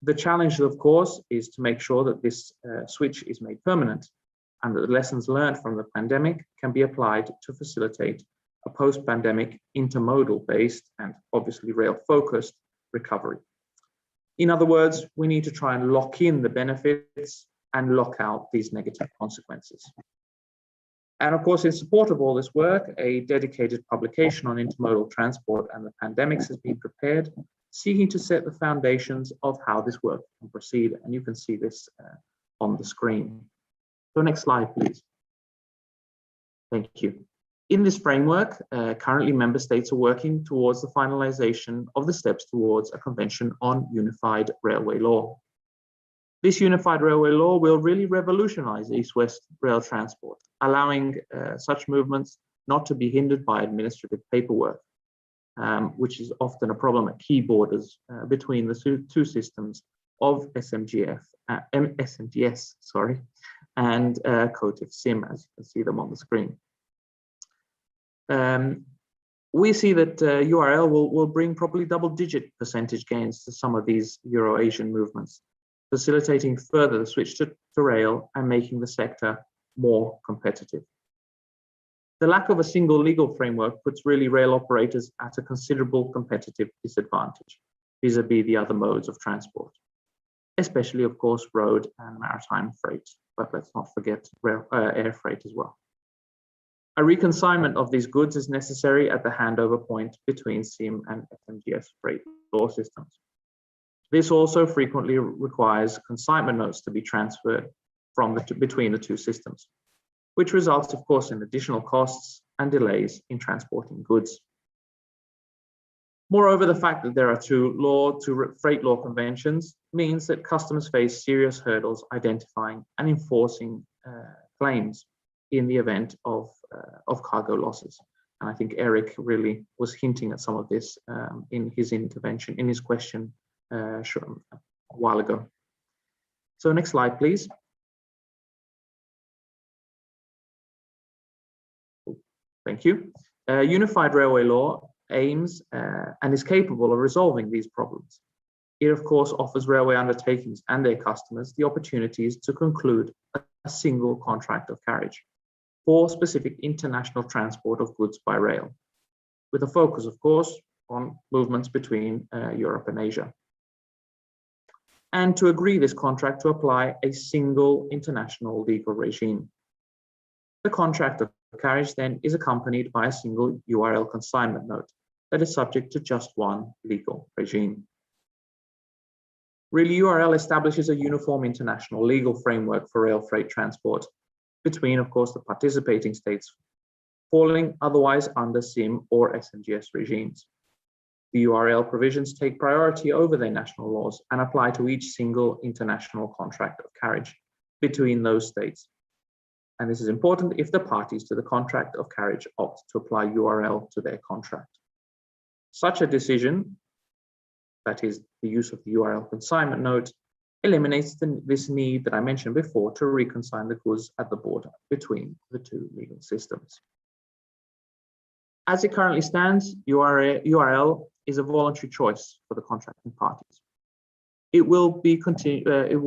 The challenge, of course, is to make sure that this switch is made permanent and that the lessons learned from the pandemic can be applied to facilitate a post-pandemic intermodal-based and obviously rail-focused recovery. In other words, we need to try and lock in the benefits and lock out these negative consequences. And of course, in support of all this work, a dedicated publication on intermodal transport and the pandemics has been prepared, seeking to set the foundations of how this work can proceed. And you can see this on the screen. So next slide, please. Thank you. In this framework, currently member states are working towards the finalization of the steps towards a convention on unified railway law. This unified railway law will really revolutionize East-West rail transport, allowing such movements not to be hindered by administrative paperwork, which is often a problem at key borders between the two systems of SMGS, and COTIF SIM, as you can see them on the screen. We see that URL will bring probably double-digit percentage gains to some of these Euro-Asian movements, facilitating further the switch to rail and making the sector more competitive. The lack of a single legal framework puts really rail operators at a considerable competitive disadvantage vis-a-vis the other modes of transport, especially, of course, road and maritime freight, but let's not forget air freight as well. A reconsignment of these goods is necessary at the handover point between SIM and SMGS freight law systems. This also frequently requires consignment notes to be transferred between the two systems, which results, of course, in additional costs and delays in transporting goods. Moreover, the fact that there are two freight law conventions means that customers face serious hurdles identifying and enforcing claims in the event of cargo losses. And I think Eric really was hinting at some of this in his intervention, in his question a while ago. So next slide, please. Thank you. Unified railway law aims and is capable of resolving these problems. It, of course, offers railway undertakings and their customers the opportunities to conclude a single contract of carriage for specific international transport of goods by rail, with a focus, of course, on movements between Europe and Asia. And to agree this contract to apply a single international legal regime. The contract of carriage then is accompanied by a single URL consignment note that is subject to just one legal regime. Really, URL establishes a uniform international legal framework for rail freight transport between, of course, the participating states, falling otherwise under SIM or SMGS regimes. The URL provisions take priority over their national laws and apply to each single international contract of carriage between those states. And this is important if the parties to the contract of carriage opt to apply URL to their contract. Such a decision, that is the use of the URL consignment note, eliminates this need that I mentioned before to reconsign the goods at the border between the two legal systems. As it currently stands, URL is a voluntary choice for the contracting parties. It will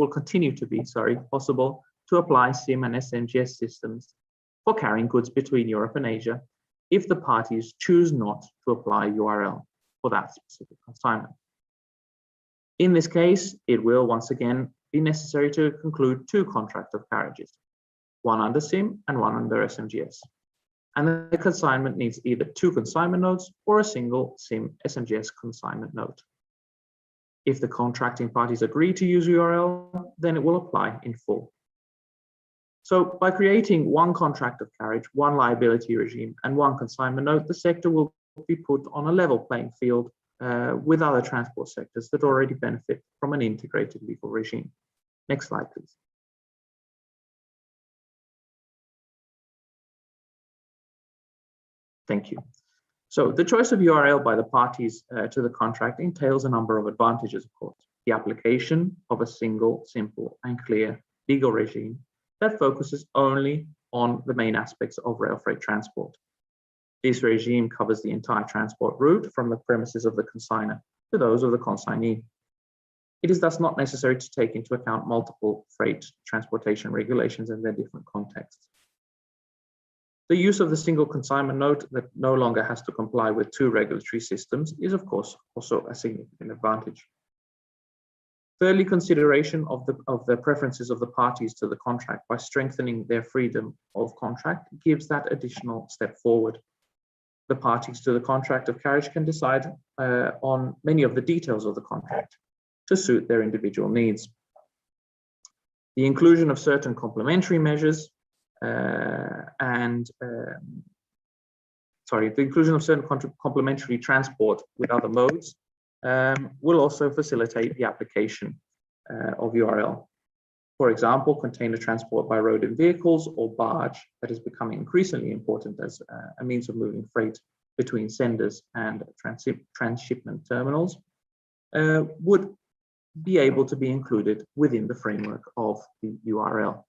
continue to be possible to apply SIM and SMGS systems for carrying goods between Europe and Asia if the parties choose not to apply URL for that specific consignment. In this case, it will once again be necessary to conclude two contracts of carriages, one under SIM and one under SMGS. And the consignment needs either two consignment notes or a single SIM SMGS consignment note. If the contracting parties agree to use URL, then it will apply in full. So by creating one contract of carriage, one liability regime, and one consignment note, the sector will be put on a level playing field with other transport sectors that already benefit from an integrated legal regime. Next slide, please. Thank you. So the choice of URL by the parties to the contract entails a number of advantages, of course. The application of a single, simple, and clear legal regime that focuses only on the main aspects of rail freight transport. This regime covers the entire transport route from the premises of the consignor to those of the consignee. It is thus not necessary to take into account multiple freight transportation regulations and their different contexts. The use of the single consignment note that no longer has to comply with two regulatory systems is, of course, also a significant advantage. Thirdly, consideration of the preferences of the parties to the contract by strengthening their freedom of contract gives that additional step forward. The parties to the contract of carriage can decide on many of the details of the contract to suit their individual needs. The inclusion of certain complementary measures the inclusion of certain complementary transport with other modes will also facilitate the application of URL. For example, container transport by road and vehicles or barge that is becoming increasingly important as a means of moving freight between senders and transshipment terminals would be able to be included within the framework of the URL.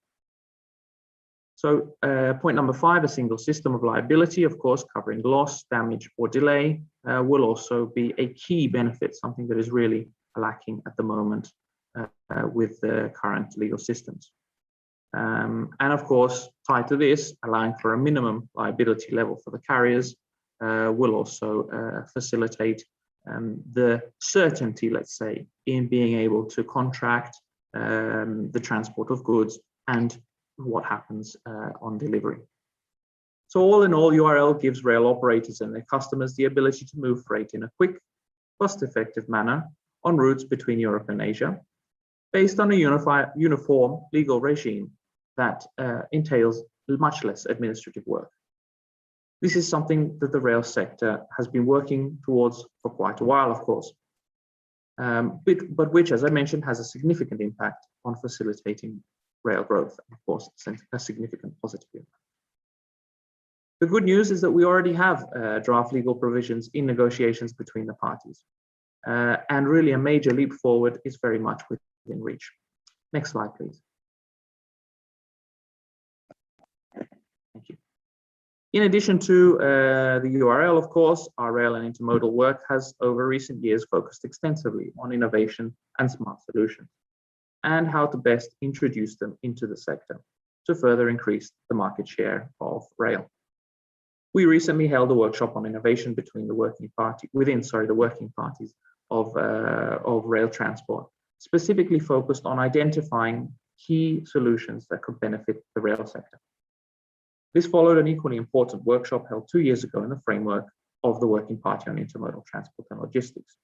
So point number 5, a single system of liability, of course, covering loss, damage, or delay will also be a key benefit, something that is really lacking at the moment with the current legal systems. And of course, tied to this, allowing for a minimum liability level for the carriers will also facilitate the certainty, let's say, in being able to contract the transport of goods and what happens on delivery. So all in all, URL gives rail operators and their customers the ability to move freight in a quick, cost-effective manner on routes between Europe and Asia, based on a uniform legal regime that entails much less administrative work. This is something that the rail sector has been working towards for quite a while, of course, but which, as I mentioned, has a significant impact on facilitating rail growth, and of course, a significant positive impact. The good news is that we already have draft legal provisions in negotiations between the parties, and really a major leap forward is very much within reach. Next slide, please. Thank you. In addition to the URL, of course, our rail and intermodal work has over recent years focused extensively on innovation and smart solutions, and how to best introduce them into the sector to further increase the market share of rail. We recently held a workshop on innovation between the working parties of rail transport, specifically focused on identifying key solutions that could benefit the rail sector. This followed an equally important workshop held 2 years ago in the framework of the Working Party on Intermodal Transport and Logistics.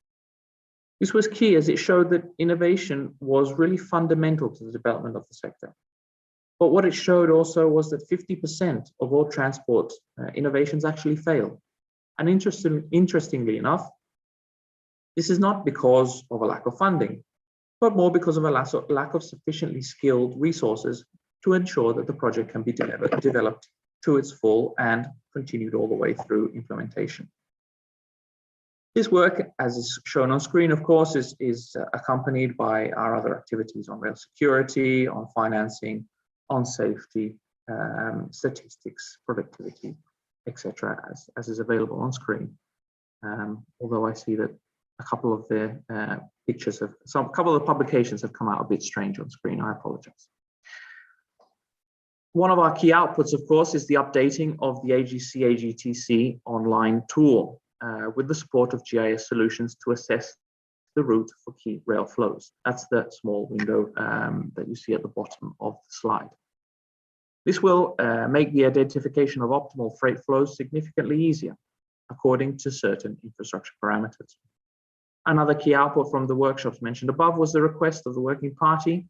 This was key as it showed that innovation was really fundamental to the development of the sector. But what it showed also was that 50% of all transport innovations actually fail. And interestingly enough, this is not because of a lack of funding, but more because of a lack of sufficiently skilled resources to ensure that the project can be developed to its full and continued all the way through implementation. This work, as is shown on screen, of course, is accompanied by our other activities on rail security, on financing, on safety, statistics, productivity, etc., as is available on screen. Although I see that a couple of the couple of publications have come out a bit strange on screen, I apologize. One of our key outputs, of course, is the updating of the AGC-AGTC online tool with the support of GIS solutions to assess the route for key rail flows. That's the small window that you see at the bottom of the slide. This will make the identification of optimal freight flows significantly easier, according to certain infrastructure parameters. Another key output from the workshops mentioned above was the request of the Working Party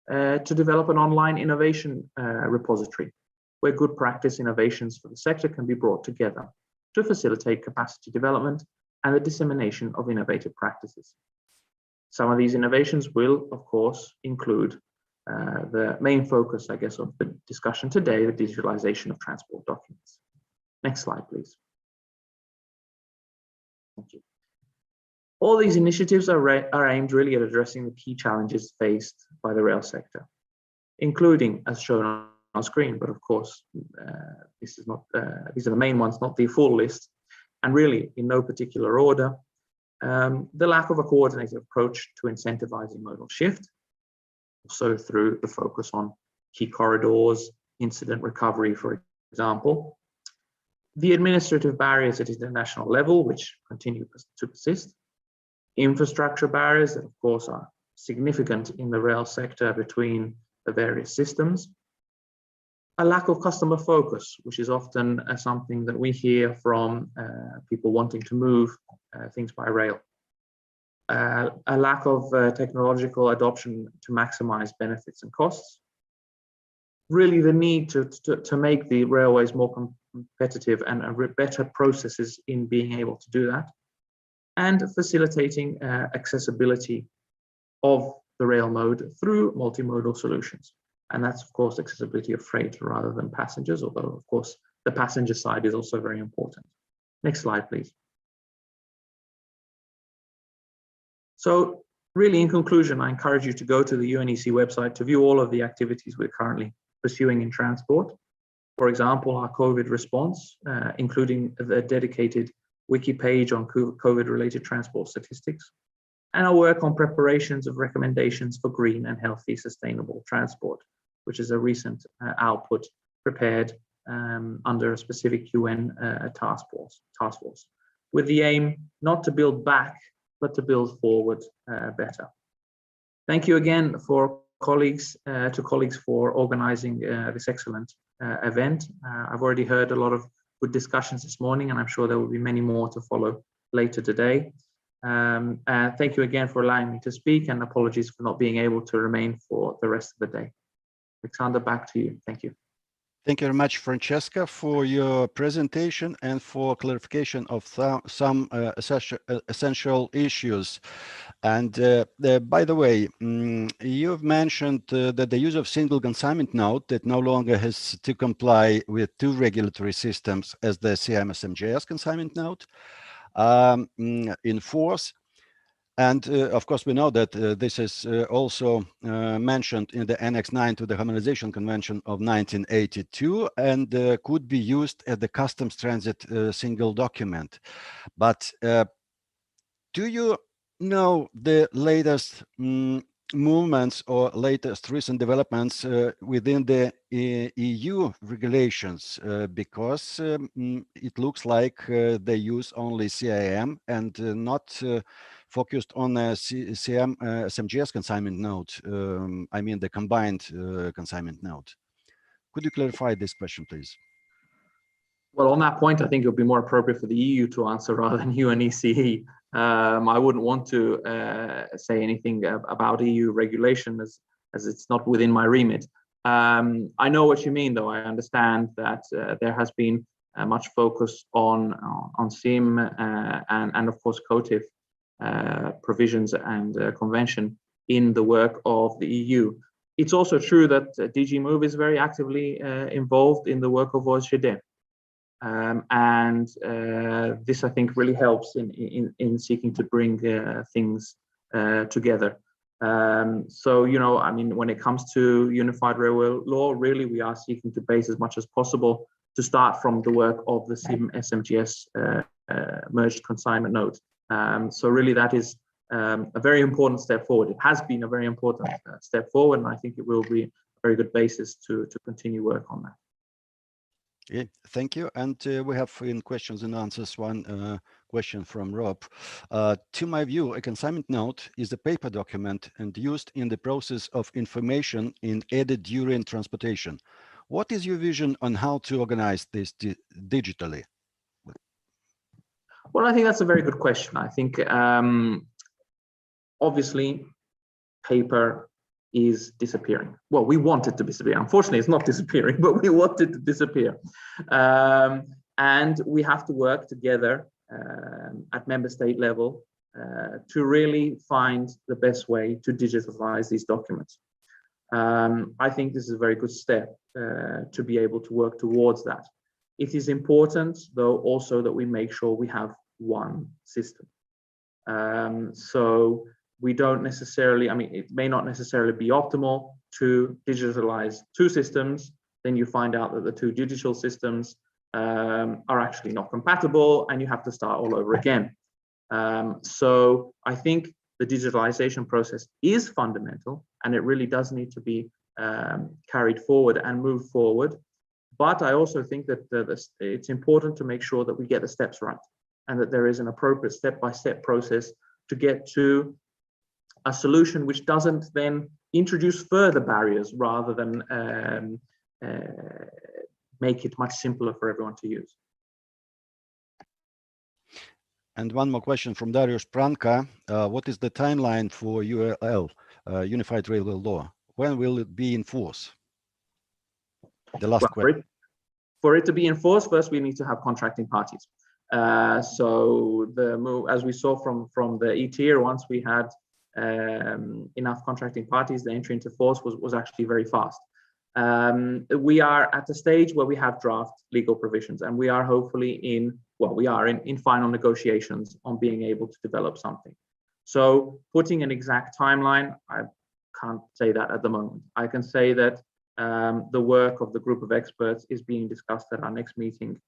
to develop an online innovation repository where good practice innovations for the sector can be brought together to facilitate capacity development and the dissemination of innovative practices. Some of these innovations will, of course, include the main focus, I guess, of the discussion today, the digitalization of transport documents. Next slide, please. Thank you. All these initiatives are aimed really at addressing the key challenges faced by the rail sector, including, as shown on screen, but of course, this is not, these are the main ones, not the full list, and really in no particular order. The lack of a coordinated approach to incentivizing modal shift, also through the focus on key corridors, incident recovery, for example. The administrative barriers at international level, which continue to persist. Infrastructure barriers that, of course, are significant in the rail sector between the various systems. A lack of customer focus, which is often something that we hear from people wanting to move things by rail. A lack of technological adoption to maximize benefits and costs. Really the need to make the railways more competitive and better processes in being able to do that. And facilitating accessibility of the rail mode through multimodal solutions. And that's, of course, accessibility of freight rather than passengers, although, of course, the passenger side is also very important. Next slide, please. So really, in conclusion, I encourage you to go to the UNECE website to view all of the activities we're currently pursuing in transport. For example, our COVID response, including the dedicated wiki page on COVID-related transport statistics, and our work on preparations of recommendations for green and healthy sustainable transport, which is a recent output prepared under a specific UN task force, with the aim not to build back, but to build forward better. Thank you again for colleagues for organizing this excellent event. I've already heard a lot of good discussions this morning, and I'm sure there will be many more to follow later today. Thank you again for allowing me to speak, and apologies for not being able to remain for the rest of the day. Alexander, back to you. Thank you.
Thank you very much, Francesca, for your presentation and for clarification of some essential issues. And by the way, you've mentioned that the use of single consignment note that no longer has to comply with two regulatory systems as the CM-SMGS consignment note in force. And of course, we know that this is also mentioned in the Annex 9 to the Harmonization Convention of 1982 and could be used as the customs transit single document. But do you know the latest movements or latest recent developments within the EU regulations? Because it looks like they use only CIM and not focused on CM SMGS consignment note. I mean the combined consignment note. Could you clarify this question, please?
Well, on that point, I think it would be more appropriate for the EU to answer rather than UNECE. I wouldn't want to say anything about EU regulation as it's not within my remit. I know what you mean, though. I understand that there has been much focus on SIM and of course COTIF provisions and convention in the work of the EU. It's also true that DG Move is very actively involved in the work of OSCE. This, I think, really helps in seeking to bring things together. So, you know, I mean, when it comes to unified railway law, really, we are seeking to base as much as possible to start from the work of the SIM SMGS merged consignment note. So really, that is a very important step forward. It has been a very important step forward, and I think it will be a very good basis to continue work on that.
Okay, thank you. And we have in questions and answers one question from Rob. To my view, a consignment note is a paper document and used in the process of information added during transportation. What is your vision on how to organize this digitally?
Well, I think that's a very good question. I think obviously paper is disappearing. Well, we want it to disappear. Unfortunately, it's not disappearing, but we want it to disappear. And we have to work together at member state level to really find the best way to digitalize these documents. I think this is a very good step to be able to work towards that. It is important, though, also that we make sure we have one system. So we don't necessarily, I mean, it may not necessarily be optimal to digitalize two systems. Then you find out that the two digital systems are actually not compatible and you have to start all over again. So I think the digitalization process is fundamental and it really does need to be carried forward and moved forward. But I also think that it's important to make sure that we get the steps right and that there is an appropriate step-by-step process to get to a solution which doesn't then introduce further barriers rather than make it much simpler for everyone to use.
And one more question from Dariusz Pranka. What is the timeline for URL, Unified Railway Law? When will it be in force? The last question.
For it to be enforced, first we need to have contracting parties. So the move, as we saw from the ETIR, once we had enough contracting parties, the entry into force was actually very fast. We are at the stage where we have draft legal provisions, and we are hopefully in final negotiations on being able to develop something. So putting an exact timeline, I can't say that at the moment. I can say that the work of the group of experts is being discussed at our next meeting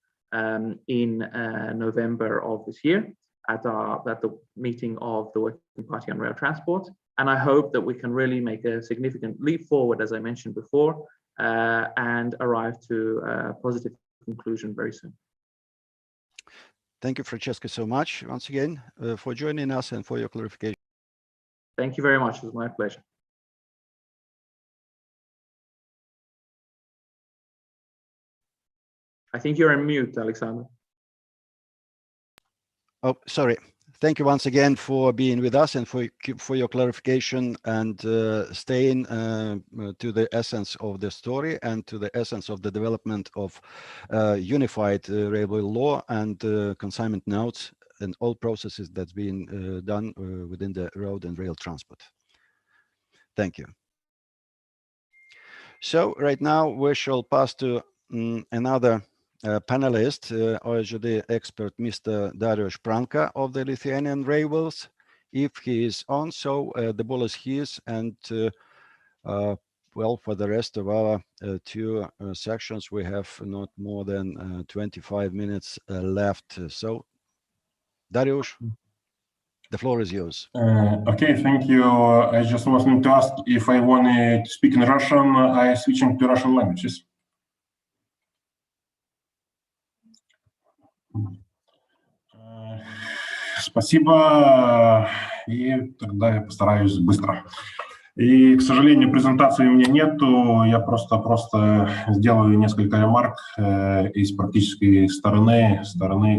in November of this year at the meeting of the Working Party on Rail Transport. And I hope that we can really make a significant leap forward, as I mentioned before, and arrive to a positive conclusion very soon.
Thank you, Francesca, so much once again for joining us and for your clarification.
Thank you very much. It was my pleasure. I think you're on mute, Alexander.
Oh, sorry. Thank you once again for being with us and for your clarification and staying to the essence of the story and to the essence of the development of unified railway law and consignment notes and all processes that's been done within the road and rail transport. Thank you. So right now we shall pass to another panelist, OECD expert, Mr. Dariusz Pranka of the Lithuanian Railways, if he is on. So the ball is his, and well, for the rest of our two sections, we have not more than 25 minutes left. So, Dariusz, the floor is yours.
Okay, thank you. I just wanted to ask if I want to speak in Russian. I switching to Russian languages. Спасибо, и тогда я постараюсь быстро. И, к сожалению, презентации у меня нету, я просто сделаю несколько ремарк из практической стороны,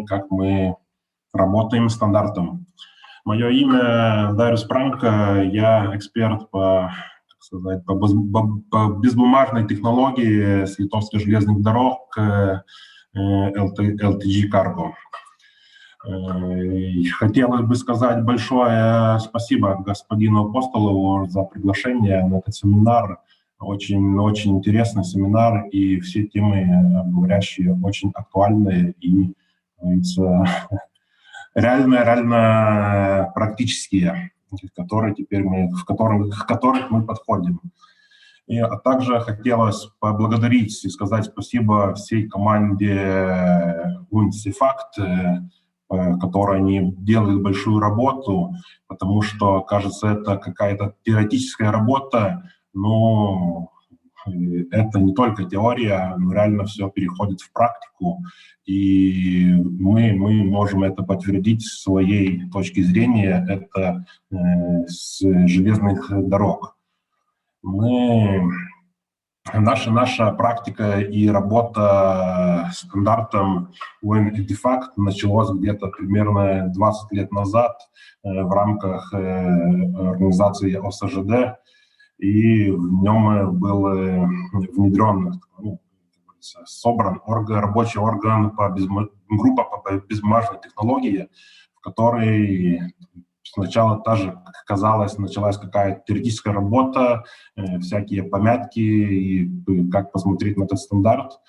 как мы работаем стандартом. Мое имя Дariusz Pranka, я эксперт по безбумажной технологии с литовских железных дорог LTG Cargo. Хотелось бы сказать большое спасибо господину Апостолову за приглашение на этот семинар. Очень интересный семинар, и все темы, говорящие, очень актуальные и, реально практические, в которых мы подходим. А также хотелось поблагодарить и сказать спасибо всей команде UNECE которые они делают большую работу, потому что, кажется, это какая-то теоретическая работа, но это не только теория, но реально все переходит в практику, и мы можем это подтвердить с своей точки зрения, это с железных дорог. Наша практика и работа стандартом UNECE началась где-то примерно 20 лет назад в рамках организации ОСЖД. и в нем был внедрен, собран рабочий орган группа по безбумажной технологии, в которой сначала тоже, как казалось, началась какая-то теоретическая работа, всякие помятки, и как посмотреть на этот стандарт.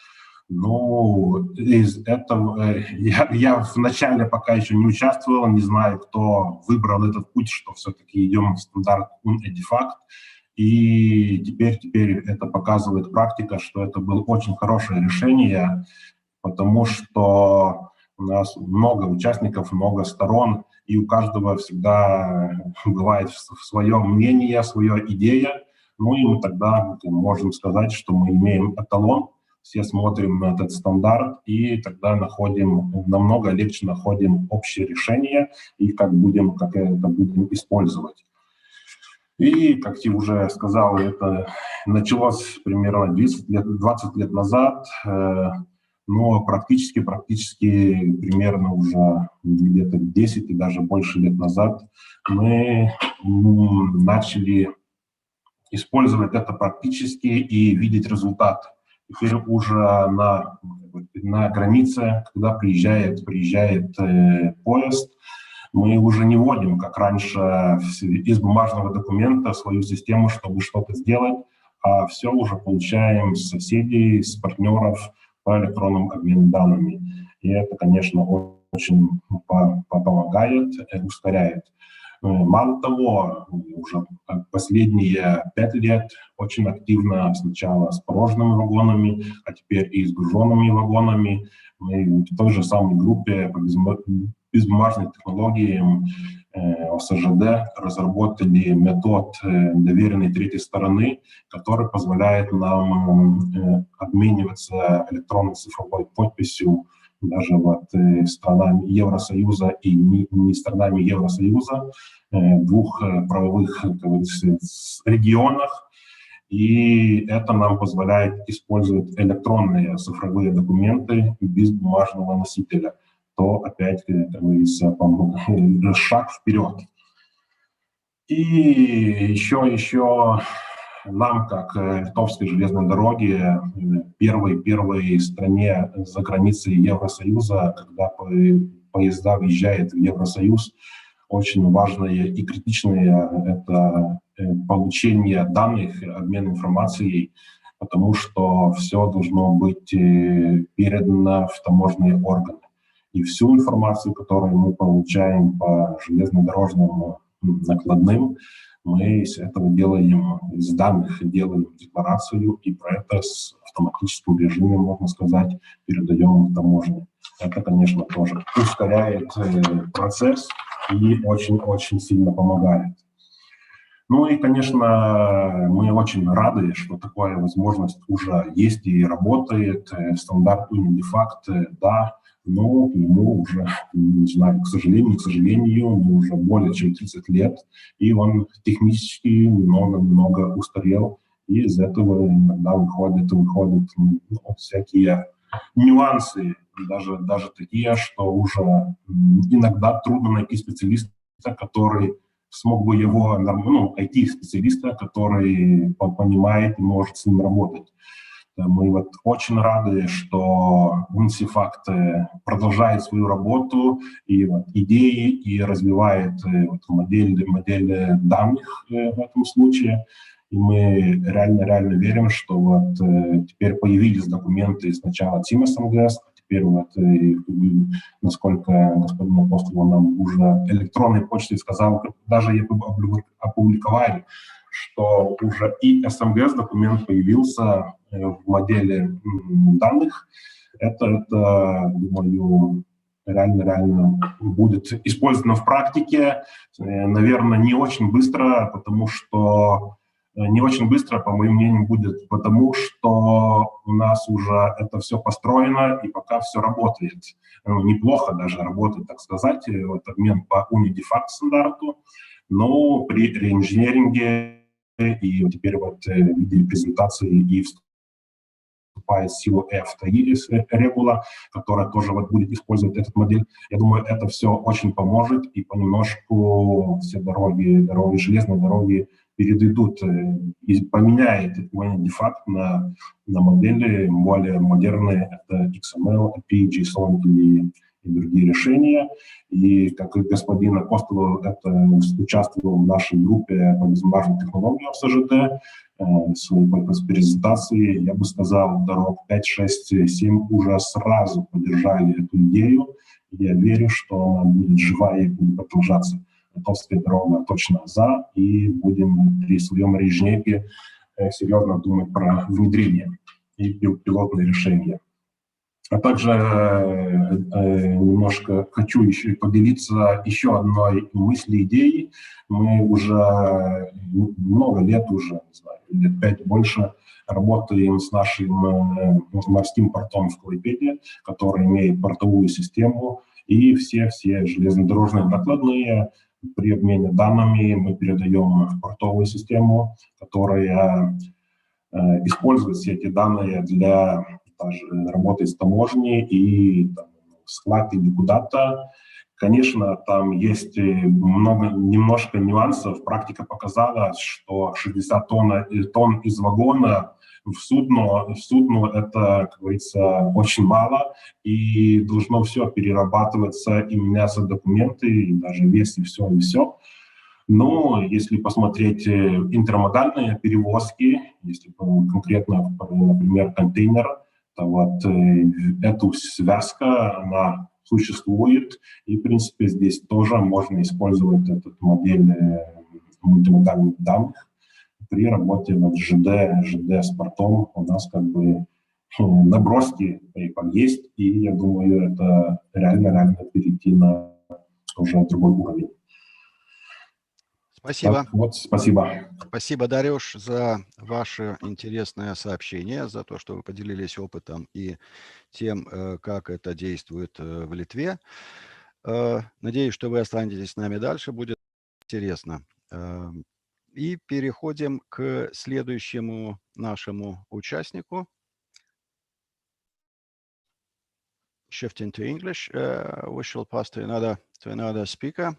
Ну, из этого я вначале пока еще не участвовал, не знаю, кто выбрал этот путь, что все-таки идем в стандарт UNECE. И теперь это показывает практика, что это было очень хорошее решение, потому что у нас много участников, много сторон, и у каждого всегда бывает свое мнение, своя идея. Ну и мы тогда можем сказать, что мы имеем эталон, все смотрим на этот стандарт, и тогда намного легче находим общее решение, и как это будем использовать. И, как я уже сказал, это началось примерно 20 лет назад, но практически примерно уже где-то 10 и даже больше лет назад мы начали использовать это практически и видеть результат. Теперь уже на границе, когда приезжает поезд, мы уже не вводим, как раньше, из бумажного документа свою систему, чтобы что-то сделать, а все уже получаем с соседей, с партнеров по электронному обмену данными. И это, конечно, очень помогает, ускоряет. Мало того, уже последние 5 лет очень активно сначала с порожними вагонами, а теперь и с груженными вагонами. Мы в той же самой группе по безбумажным технологиям ОСЖД разработали метод доверенной третьей стороны, который позволяет нам обмениваться электронной цифровой подписью даже странами Евросоюза и не странами Евросоюза, двух правовых, как говорится, регионах. И это нам позволяет использовать электронные цифровые документы без бумажного носителя. То опять, как говорится, шаг вперед. И еще нам, как Литовской железной дороге, первой стране за границей Евросоюза, когда поезда въезжают в Евросоюз, очень важное и критичное это получение данных, обмен информацией, потому что все должно быть передано в таможенные органы. И всю информацию, которую мы получаем по железнодорожным накладным, мы из этого из данных делаем декларацию, и про это в автоматическом режиме, можно сказать, передаем в таможню. Это, конечно, тоже ускоряет процесс и очень-очень сильно помогает. Ну и, конечно, мы очень рады, что такая возможность уже есть и работает. Стандарт UNECE, да, но ему уже, не знаю, к сожалению, ему уже более чем 30 лет, и он технически немного устарел, и из этого иногда выходят всякие нюансы, даже такие, что уже иногда трудно найти специалиста, который смог бы его, IT-специалиста, который понимает и может с ним работать. Мы очень рады, что UNECE продолжает свою работу и идеи, и развивает модель данных в этом случае. И мы реально верим, что теперь появились документы сначала Team СМГС, а теперь насколько господин Апостол нам уже электронной почтой сказал, даже опубликовали, что уже и СМГС документ появился в модели данных. Это, думаю, реально будет использовано в практике. Наверное, не очень быстро, по моему мнению, будет, потому что у нас уже это все построено, и пока все работает. Неплохо даже работает, так сказать, обмен по UNECE стандарту, но при реинженеринге и теперь в виде презентации и вступает в силу FTI регула, которая тоже будет использовать эту модель. Я думаю, это все очень поможет, и понемножку все железные дороги передадут и поменяет де-факт на модели более модерные, это XML, API, JSON и другие решения. И как и господин Апостолов участвовал в нашей группе по безбумажным технологиям с АЖД, своей презентации, я бы сказал, дорог 5, 6, 7 уже сразу поддержали эту идею. Я верю, что она будет жива и будет продолжаться. Литовская дорога точно за, и будем при своем режиме серьезно думать про внедрение и пилотные решения. А также немножко хочу еще поделиться еще одной мыслью, идеей. Мы уже много лет, уже, не знаю, лет 5 больше, работаем с нашим морским портом в Клайпеде, который имеет портовую систему, и все железнодорожные накладные при обмене данными мы передаем в портовую систему, которая использует все эти данные для даже работы с таможней и склад или куда-то. Конечно, там есть немножко нюансов. Практика показала, что 60 тонн из вагона в судно это, как говорится, очень мало, и должно все перерабатываться и меняться документы, и даже вес, и все, и все. Но если посмотреть интермодальные перевозки, если конкретно, например, контейнер, то вот эта связка, она существует, и, в принципе, здесь тоже можно использовать этот модель мультимодальных данных при работе вот ЖД с портом. У нас как бы наброски есть, и я думаю, это реально перейти на уже другой уровень.
Спасибо.
Так, вот, спасибо.
Спасибо, Дарюш, за ваше интересное сообщение, за то, что вы поделились опытом и тем, как это действует в Литве. Надеюсь, что вы останетесь с нами дальше, будет интересно. И переходим к следующему нашему участнику. Shifting to English, we shall pass to another speaker.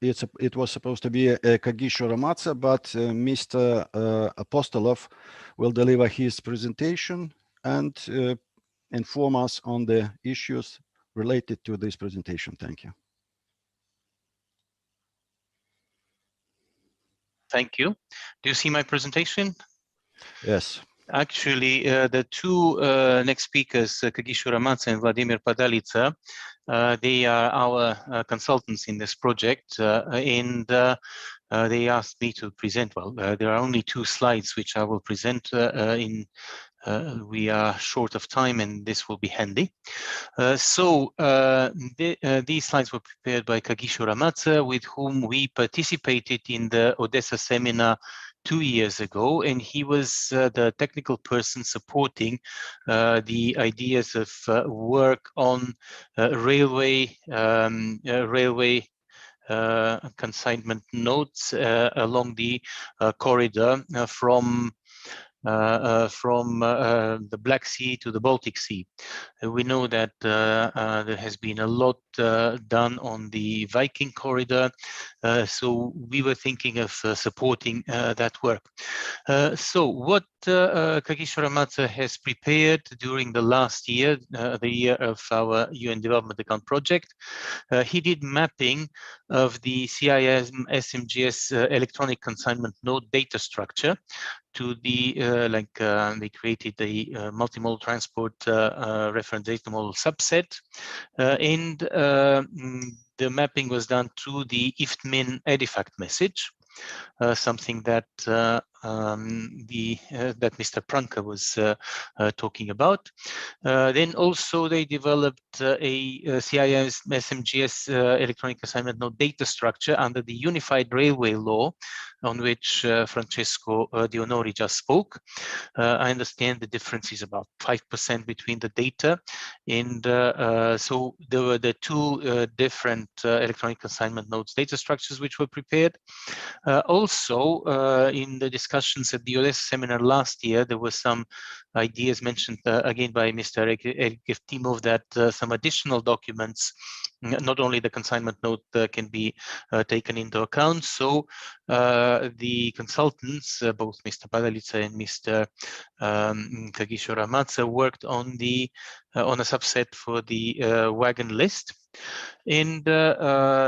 It was supposed to be Kagisho Ramatsa, but Mr. Apostolov will deliver his presentation and inform us on the issues related to this presentation. Thank you.
Thank you. Do you see my presentation?
Yes.
Actually, the two next speakers, Kagisho Ramatsa and Vladimir Padalica, they are our consultants in this project, and they asked me to present. Well, there are only 2 slides which I will present we are short of time, and this will be handy. These slides were prepared by Kagisho Ramatsa, with whom we participated in the Odessa seminar 2 years ago, and he was the technical person supporting the ideas of work on railway consignment nodes along the corridor from the Black Sea to the Baltic Sea. We know that there has been a lot done on the Viking corridor, so we were thinking of supporting that work. So what Kagisho Ramatsa has prepared during the last year, the year of our UN Development Account project, he did mapping of the CIS SMGS electronic consignment node data structure to the they created the multimodal transport reference data model subset, and the mapping was done through the IFTMIN EDIFACT message, something that that Mr. Pranka was talking about. Then also they developed a CIS SMGS electronic assignment node data structure under the Unified Railway Law, on which Francesco Dionori just spoke. I understand the difference is about 5% between the data, and so there were the 2 different electronic consignment nodes data structures which were prepared. Also, in the discussions at the Odessa seminar last year, there were some ideas mentioned again by Mr. Evtimov that some additional documents not only the consignment note can be taken into account. So the consultants, both Mr. Padalica and Mr. Kagisho-Ramadze, worked on a subset for the wagon list. And they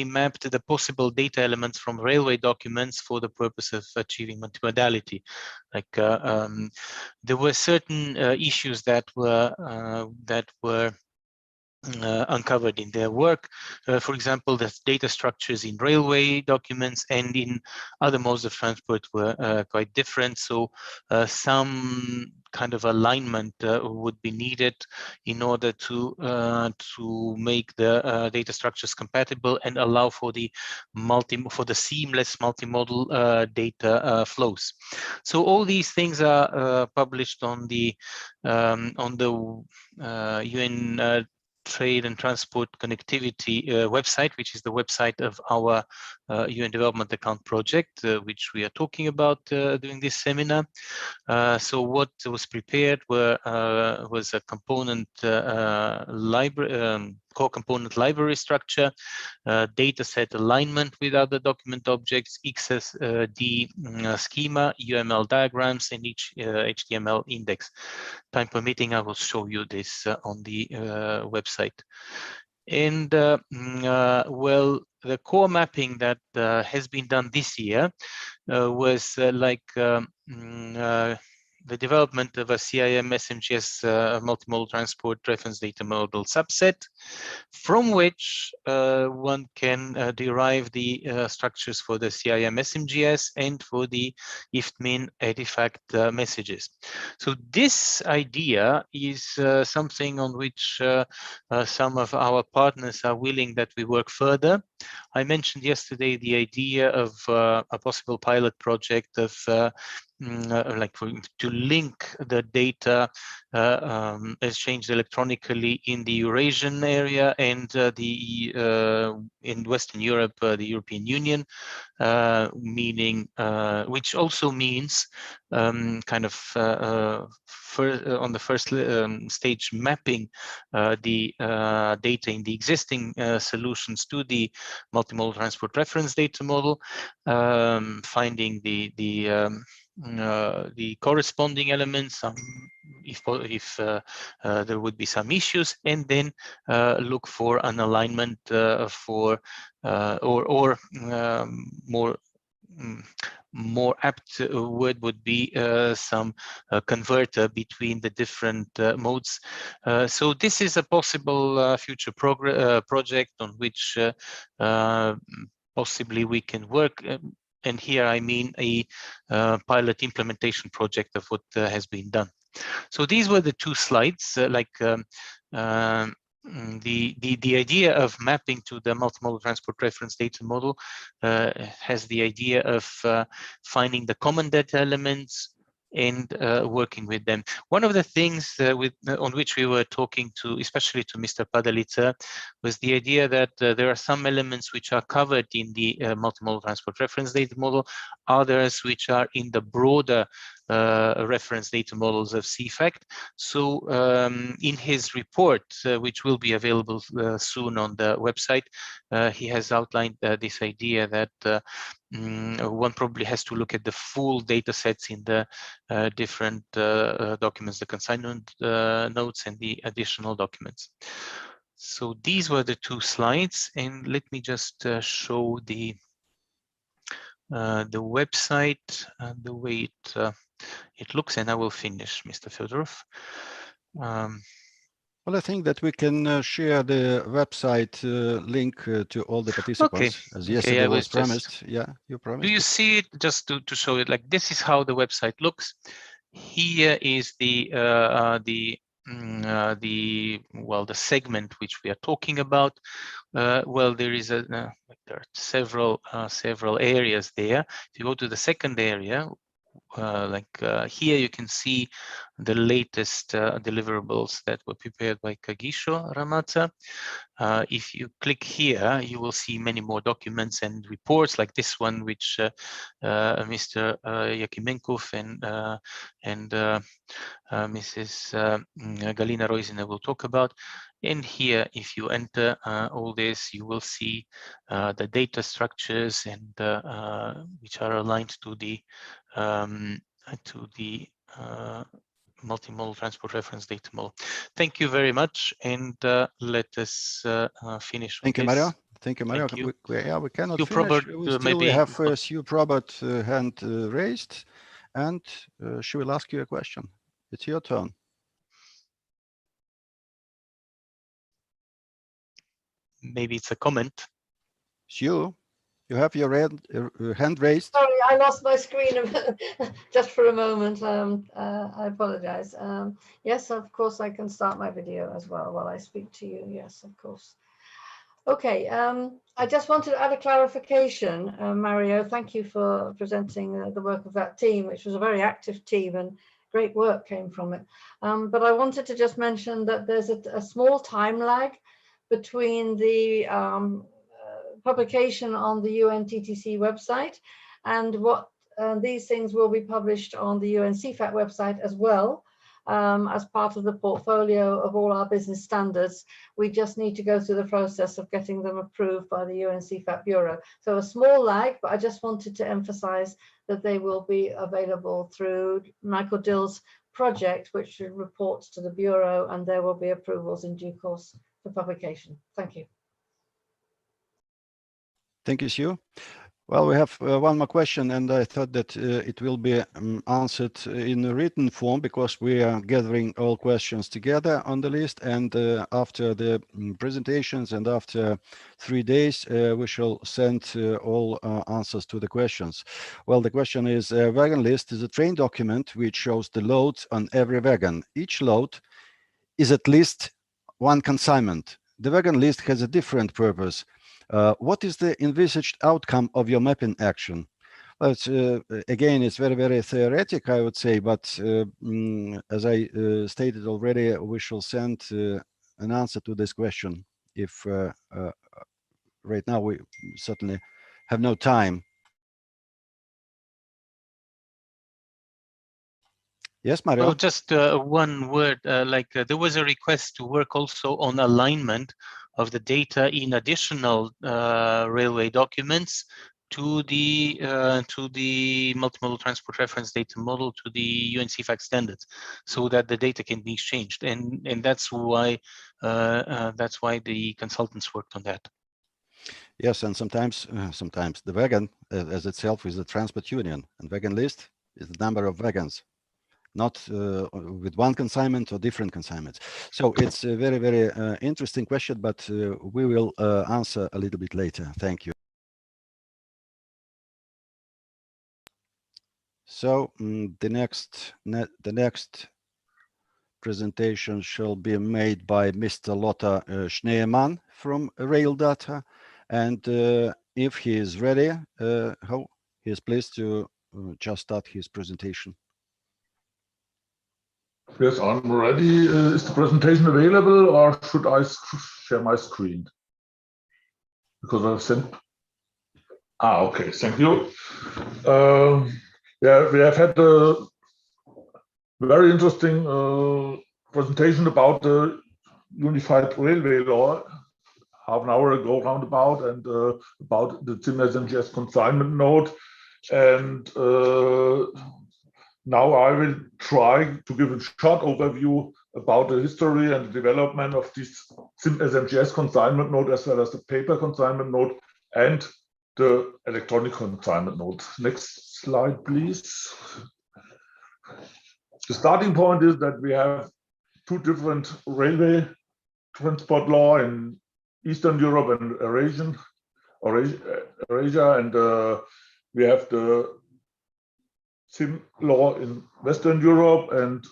mapped the possible data elements from railway documents for the purpose of achieving multimodality. Like there were certain issues that were uncovered in their work. For example, the data structures in railway documents and in other modes of transport were quite different. So some kind of alignment would be needed in order to make the data structures compatible and allow for the seamless multimodal data flows. So all these things are published on the UN Trade and Transport Connectivity website, which is the website of our UN Development Account project, which we are talking about during this seminar. So what was prepared was a component library, core component library structure, data set alignment with other document objects, XSD schema, UML diagrams, and each HTML index. Time permitting, I will show you this on the website. And well, the core mapping that has been done this year was the development of a CIM SMGS multimodal transport reference data model subset, from which one can derive the structures for the CIM SMGS and for the IFTMIN EDIFACT messages. So this idea is something on which some of our partners are willing that we work further. I mentioned yesterday the idea of a possible pilot project of to link the data exchanged electronically in the Eurasian area and in Western Europe, the European Union, which also means kind of on the first stage mapping the data in the existing solutions to the multimodal transport reference data model, finding the corresponding elements, if there would be some issues, and then look for an alignment more apt word would be some converter between the different modes. So this is a possible future project on which possibly we can work. And here I mean a pilot implementation project of what has been done. So these were the two slides, the idea of mapping to the multimodal transport reference data model has the idea of finding the common data elements and working with them. One of the things on which we were talking to, especially to Mr. Padalica, was the idea that there are some elements which are covered in the multimodal transport reference data model, others which are in the broader reference data models of CFACT. So in his report, which will be available soon on the website, he has outlined this idea that one probably has to look at the full data sets in the different documents, the consignment notes and the additional documents. So these were the two slides, and let me just show the website and the way it looks, and I will finish, Mr. Fedorov.
Well, I think that we can share the website link to all the participants, as yesterday was promised. Yeah, you promised.
Do you see it? Just to show it, like this is how the website looks. Here is the segment which we are talking about. Well, there is there are several areas there. If you go to the second area, here you can see the latest deliverables that were prepared by Kagisho Ramata. If you click here, you will see many more documents and reports like this one, which Mr. Yakimenkov and Mrs. Galina Roizina will talk about. And here, if you enter all this, you will see the data structures and which are aligned to the multimodal transport reference data model. Thank you very much, and let us finish.
Thank you, Mario. Thank you, Mario.
Thank you.
We cannot
Hugh
finish.
Probert,
We still have Hugh Probert hand raised, and she will ask you a question. It's your turn.
Maybe it's a comment.
Hugh, you have your hand raised.
Sorry, I lost my screen just for a moment. I apologize. Yes, of course, I can start my video as well while I speak to you. Yes, of course. Okay, I just wanted to add a clarification, Mario. Thank you for presenting the work of that team, which was a very active team and great work came from it. But I wanted to just mention that there's a small time lag between the publication on the UNTTC website and what these things will be published on the UNCFAT website as well. As part of the portfolio of all our business standards, we just need to go through the process of getting them approved by the UNCFAT Bureau. So a small lag, but I just wanted to emphasize that they will be available through Michael Dill's project, which reports to the Bureau, and there will be approvals in due course for publication. Thank you.
Thank you, Sue. Well, we have one more question, and I thought that it will be answered in a written form because we are gathering all questions together on the list. And after the presentations and after 3 days, we shall send all answers to the questions. Well, the question is, wagon list is a train document which shows the loads on every wagon. Each load is at least one consignment. The wagon list has a different purpose. What is the envisaged outcome of your mapping action? Well, again, it's very, very theoretic, I would say, but as I stated already, we shall send an answer to this question if right now we certainly have no time. Yes, Mario?
Well, just one word, there was a request to work also on alignment of the data in additional railway documents to the multimodal transport reference data model, to the UNCFAT standards, so that the data can be exchanged, and that's why the consultants worked on that.
Yes, and sometimes the wagon as itself is a transport union, and wagon list is the number of wagons, not with one consignment or different consignments. So it's a very, very interesting question, but we will answer a little bit later. Thank you. So the next presentation shall be made by Mr. Lothar Schneemann from Rail Data, and if he is ready, he is pleased to just start his presentation.
Yes, I'm ready. Is the presentation available, or should I share my screen? Because I've sent. Okay, thank you. Yeah, we have had a very interesting presentation about the Unified Railway Law half an hour ago, roundabout, and about the SIM-SNGS consignment node. And now I will try to give a short overview about the history and the development of this SIM-SNGS consignment node, as well as the paper consignment node and the electronic consignment node. Next slide, please. The starting point is that we have two different railway transport law in Eastern Europe and Eurasia, and we have the SIM law in Western Europe, and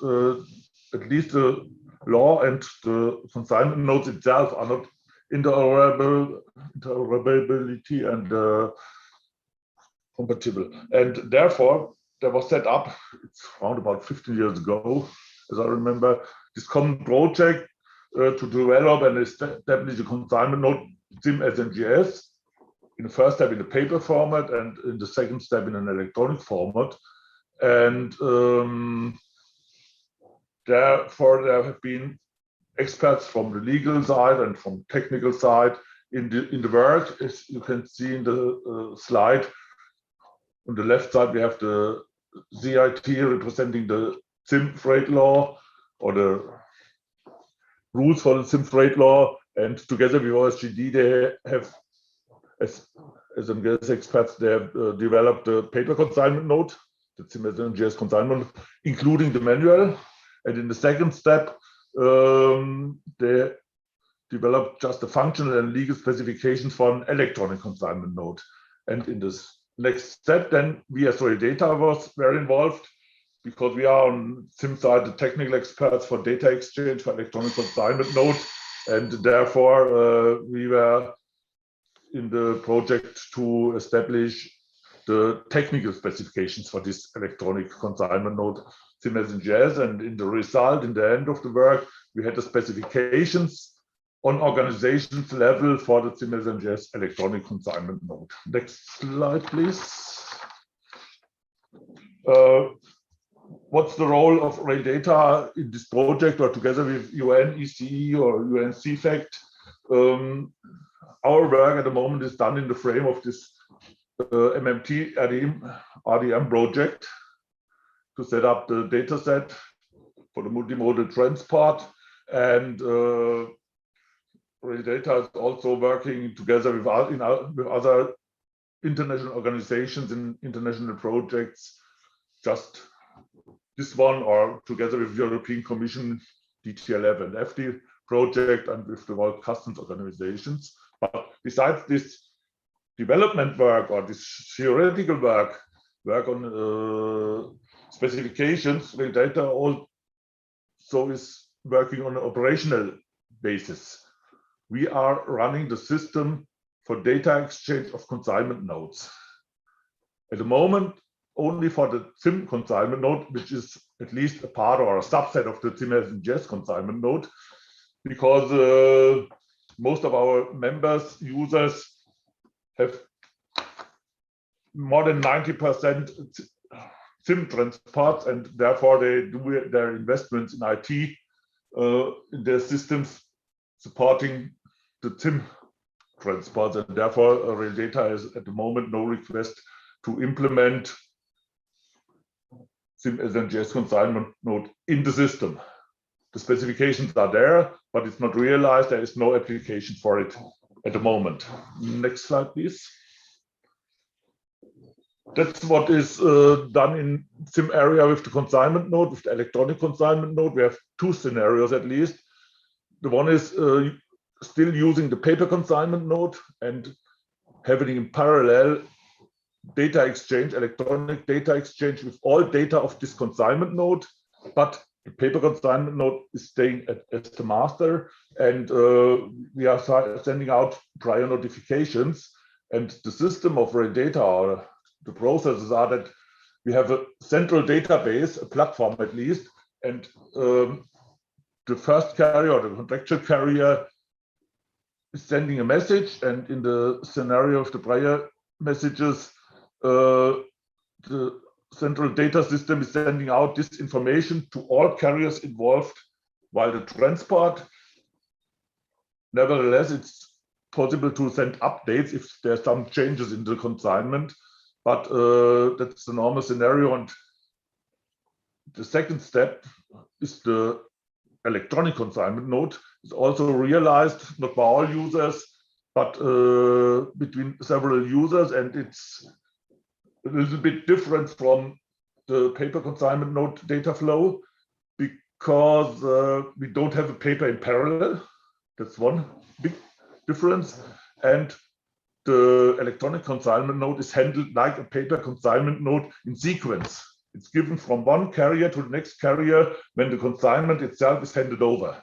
at least the law and the consignment nodes itself are not interoperability and compatible. And therefore, there was set up, it's around about 15 years ago, as I remember, this common project to develop and establish a consignment node SIM SNGS. In the first step in the paper format and in the second step in an electronic format. And therefore there have been experts from the legal side and from technical side in the work. As you can see in the slide, on the left side we have the CIT representing the SIM freight law or the rules for the SIM freight law, and together with OSGD they have, as experts, they have developed the paper consignment node, the SIM SNGS consignment, including the manual. And in the second step, they developed just the functional and legal specifications for an electronic consignment node. And in this next step, then we as RailData was very involved, because we are on SIM side the technical experts for data exchange for electronic consignment node, and therefore we were in the project to establish the technical specifications for this electronic consignment node SIM SNGS. And in the result, in the end of the work, we had the specifications on organizations level for the SIM SNGS electronic consignment node. Next slide, please. What's the role of RailData in this project, or together with UNECE or UNCFACT? Our work at the moment is done in the frame of this MMT RDM project to set up the data set for the multimodal transport. And RailData is also working together with other international organizations in international projects, just this one, or together with European Commission, DTLF and FD project, and with the World Customs organizations. But besides this development work or this theoretical work on specifications, RailData also is working on an operational basis. We are running the system for data exchange of consignment nodes. At the moment, only for the SIM consignment node, which is at least a part or a subset of the SIM SNGS consignment node, because most of our members, users, have more than 90% SIM transports, and therefore they do their investments in IT, in their systems supporting the SIM transports, and therefore RailData has at the moment no request to implement SIM SNGS consignment node in the system. The specifications are there, but it's not realized. There is no application for it at the moment. Next slide, please. That's what is done in SIM area with the consignment node, with the electronic consignment node. We have two scenarios at least. The one is still using the paper consignment node and having in parallel data exchange, electronic data exchange with all data of this consignment node, but the paper consignment node is staying as the master, and we are sending out prior notifications. And the system of RailData, or the processes, are that we have a central database, a platform at least, and the first carrier or the contractual carrier is sending a message, and in the scenario of the prior messages, the central data system is sending out this information to all carriers involved while the transport. Nevertheless, it's possible to send updates if there's some changes in the consignment, but that's the normal scenario. And the second step is the electronic consignment node. Is also realized not by all users, but between several users, and it's a little bit different from the paper consignment node data flow, because we don't have a paper in parallel. That's one big difference. And the electronic consignment node is handled like a paper consignment node in sequence. It's given from one carrier to the next carrier when the consignment itself is handed over.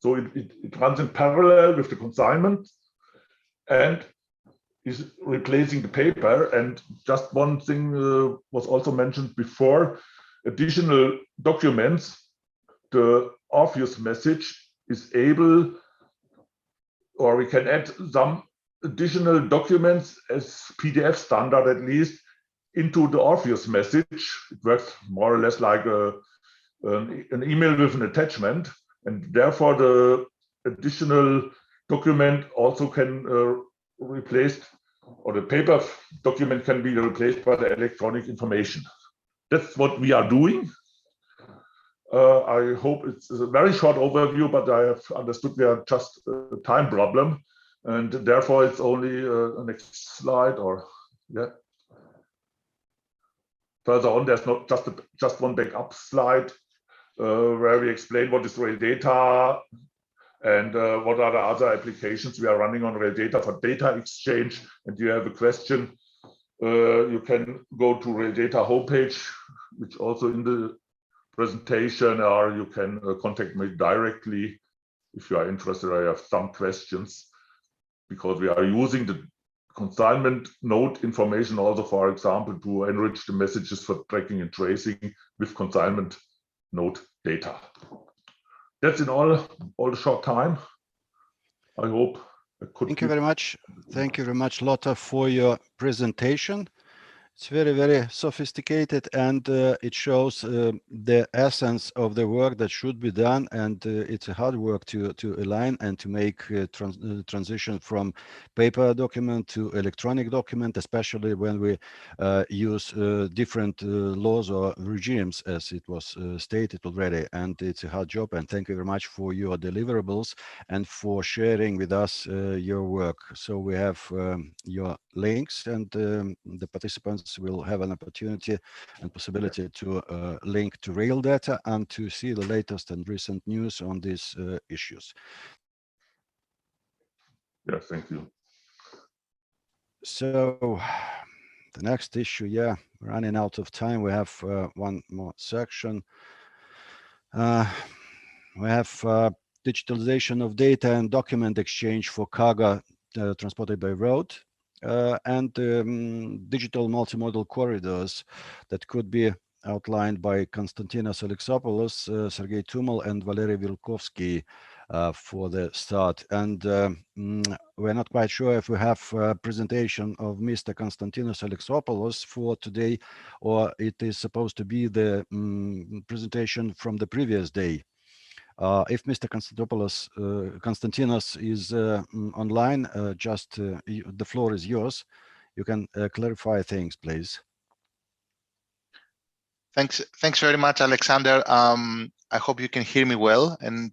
So it runs in parallel with the consignment, and is replacing the paper. And just one thing was also mentioned before, additional documents, the obvious message is able, or we can add some additional documents as PDF standard at least into the Orpheus message. It works more or less like an email with an attachment, and therefore the additional document also can replace, or the paper document can be replaced by the electronic information. That's what we are doing. I hope it's a very short overview, but I have understood we are just a time problem, and therefore it's only a next slide, or yeah. Further on, there's not just one backup slide where we explain what is rail data and what are the other applications we are running on rail data for data exchange. And you have a question, you can go to rail data homepage, which also in the presentation, or you can contact me directly if you are interested. I have some questions because we are using the consignment note information also, for example, to enrich the messages for tracking and tracing with consignment note data. That's in all the short time. I hope I could.
Thank you very much. Thank you very much, Lotta, for your presentation. It's very, very sophisticated, and it shows the essence of the work that should be done, and it's a hard work to align and to make transition from paper document to electronic document, especially when we use different laws or regimes, as it was stated already. And it's a hard job, and thank you very much for your deliverables and for sharing with us your work. So we have your links, and the participants will have an opportunity and possibility to link to rail data and to see the latest and recent news on these issues.
Yes, thank you.
So the next issue, yeah, running out of time. We have one more section. We have digitalization of data and document exchange for cargo transported by road. And digital multimodal corridors that could be outlined by Konstantinos Alexopoulos, Sergei Tumal, and Valery Vilkovsky for the start. And we're not quite sure if we have a presentation of Mr. Konstantinos Alexopoulos for today, or it is supposed to be the presentation from the previous day. If Mr. Konstantinos is online, the floor is yours. You can clarify things, please.
Thanks very much, Alexander. I hope you can hear me well, and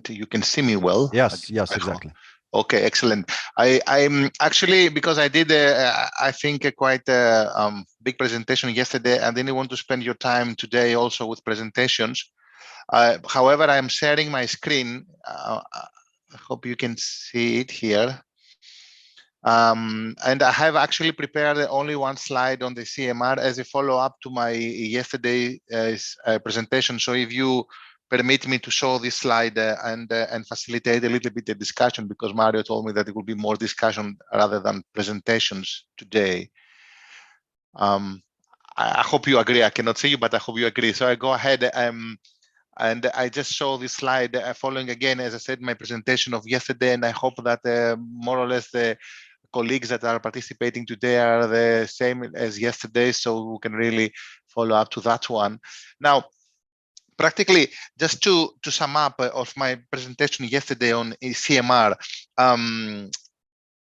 you can see me well.
Yes, exactly.
Okay, excellent. I'm actually, because I did, I think, a quite big presentation yesterday, and didn't want to spend your time today also with presentations. However, I'm sharing my screen. I hope you can see it here. And I have actually prepared only one slide on the CMR as a follow-up to my yesterday's presentation. So if you permit me to show this slide and facilitate a little bit the discussion, because Mario told me that it will be more discussion rather than presentations today. I hope you agree. I cannot see you, but I hope you agree. So I go ahead. And I just show this slide following again, as I said, my presentation of yesterday, and I hope that more or less the colleagues that are participating today are the same as yesterday, so we can really follow up to that one. Now, practically, just to sum up of my presentation yesterday on CMR,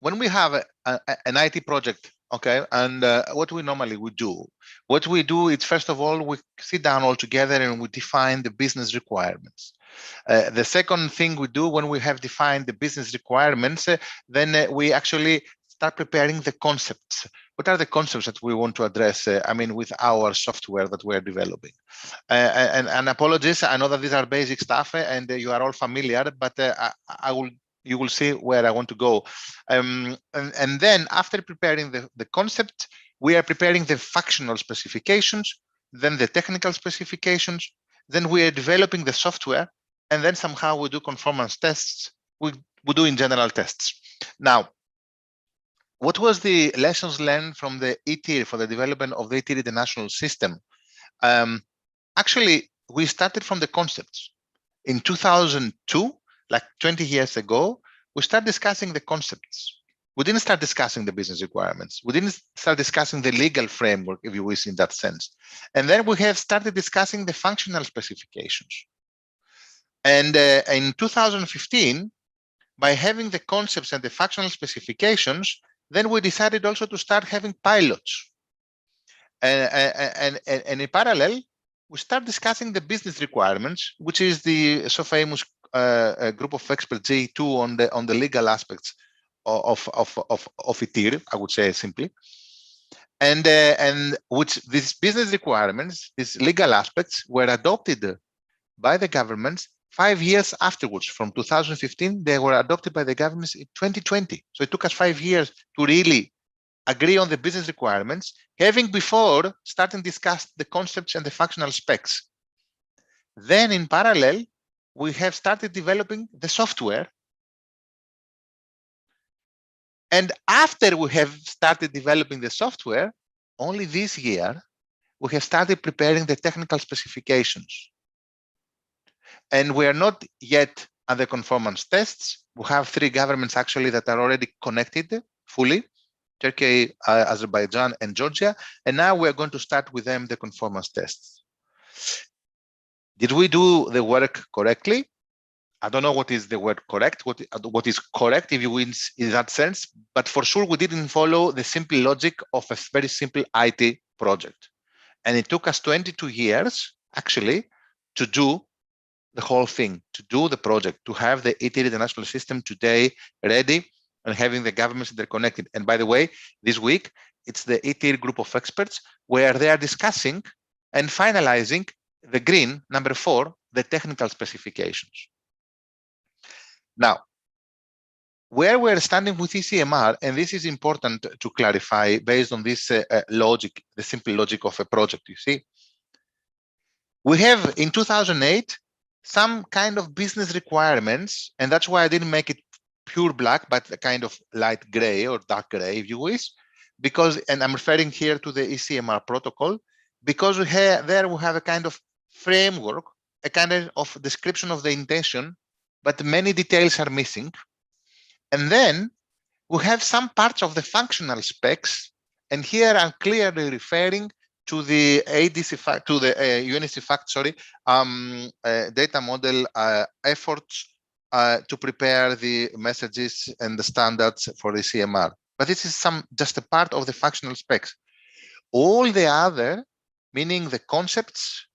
when we have an IT project, okay, and what we normally would do, is first of all, we sit down all together and we define the business requirements. The second thing we do when we have defined the business requirements, then we actually start preparing the concepts. What are the concepts that we want to address, with our software that we're developing? And apologies, I know that these are basic stuff and you are all familiar, but you will see where I want to go. And then after preparing the concept, we are preparing the functional specifications, then the technical specifications, then we are developing the software, and then somehow we do conformance tests. We do in general tests. Now, what was the lessons learned from the ETIR for the development of the ETIR international system? Actually, we started from the concepts. In 2002, like 20 years ago, we started discussing the concepts. We didn't start discussing the business requirements. We didn't start discussing the legal framework, if you wish, in that sense. And then we have started discussing the functional specifications. And in 2015, by having the concepts and the functional specifications, then we decided also to start having pilots. And in parallel, we start discussing the business requirements, which is the so famous group of experts J2 on the legal aspects of ETIR, I would say simply. And which these business requirements, these legal aspects, were adopted by the governments 5 years afterwards. From 2015, they were adopted by the governments in 2020. So it took us 5 years to really agree on the business requirements, having before starting discuss the concepts and the functional specs. Then in parallel, we have started developing the software. And after we have started developing the software, only this year, we have started preparing the technical specifications. And we are not yet at the conformance tests. We have 3 governments actually that are already connected fully: Turkey, Azerbaijan, and Georgia. And now we're going to start with them the conformance tests. Did we do the work correctly? I don't know what is the word correct, what is correct, if you will, in that sense, but for sure we didn't follow the simple logic of a very simple IT project. And it took us 22 years, actually, to do the whole thing, to do the project, to have the ETIR international system today ready and having the governments interconnected. And by the way, this week, it's the ETIR group of experts where they are discussing and finalizing the green, number 4, the technical specifications. Now, where we're standing with ECMR, and this is important to clarify based on this logic, the simple logic of a project, you see. We have, in 2008, some kind of business requirements, and that's why I didn't make it pure black, but a kind of light gray or dark gray, if you wish, because, and I'm referring here to the ECMR protocol, because there we have a kind of framework, a kind of description of the intention, but many details are missing. And then we have some parts of the functional specs, and here I'm clearly referring to the ADC to the UNECE data model efforts to prepare the messages and the standards for the CMR. But this is just a part of the functional specs. All the other, meaning the concepts,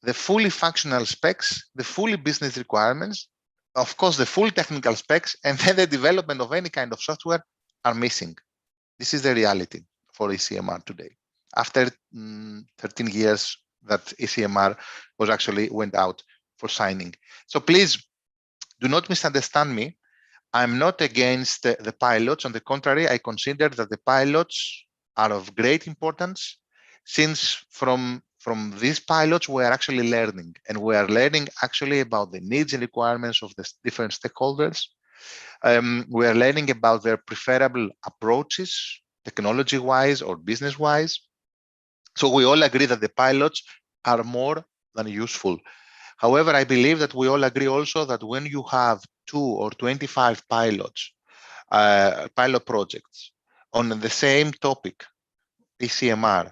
the fully functional specs, the fully business requirements, of course, the full technical specs, and then the development of any kind of software are missing. This is the reality for ECMR today. After 13 years that ECMR was actually went out for signing. So please do not misunderstand me. I'm not against the pilots. On the contrary, I consider that the pilots are of great importance, since from these pilots, we are actually learning, and we are learning actually about the needs and requirements of the different stakeholders. We are learning about their preferable approaches, technology-wise or business-wise. So we all agree that the pilots are more than useful. However, I believe that we all agree also that when you have 2 or 25 pilots, pilot projects on the same topic, ECMR,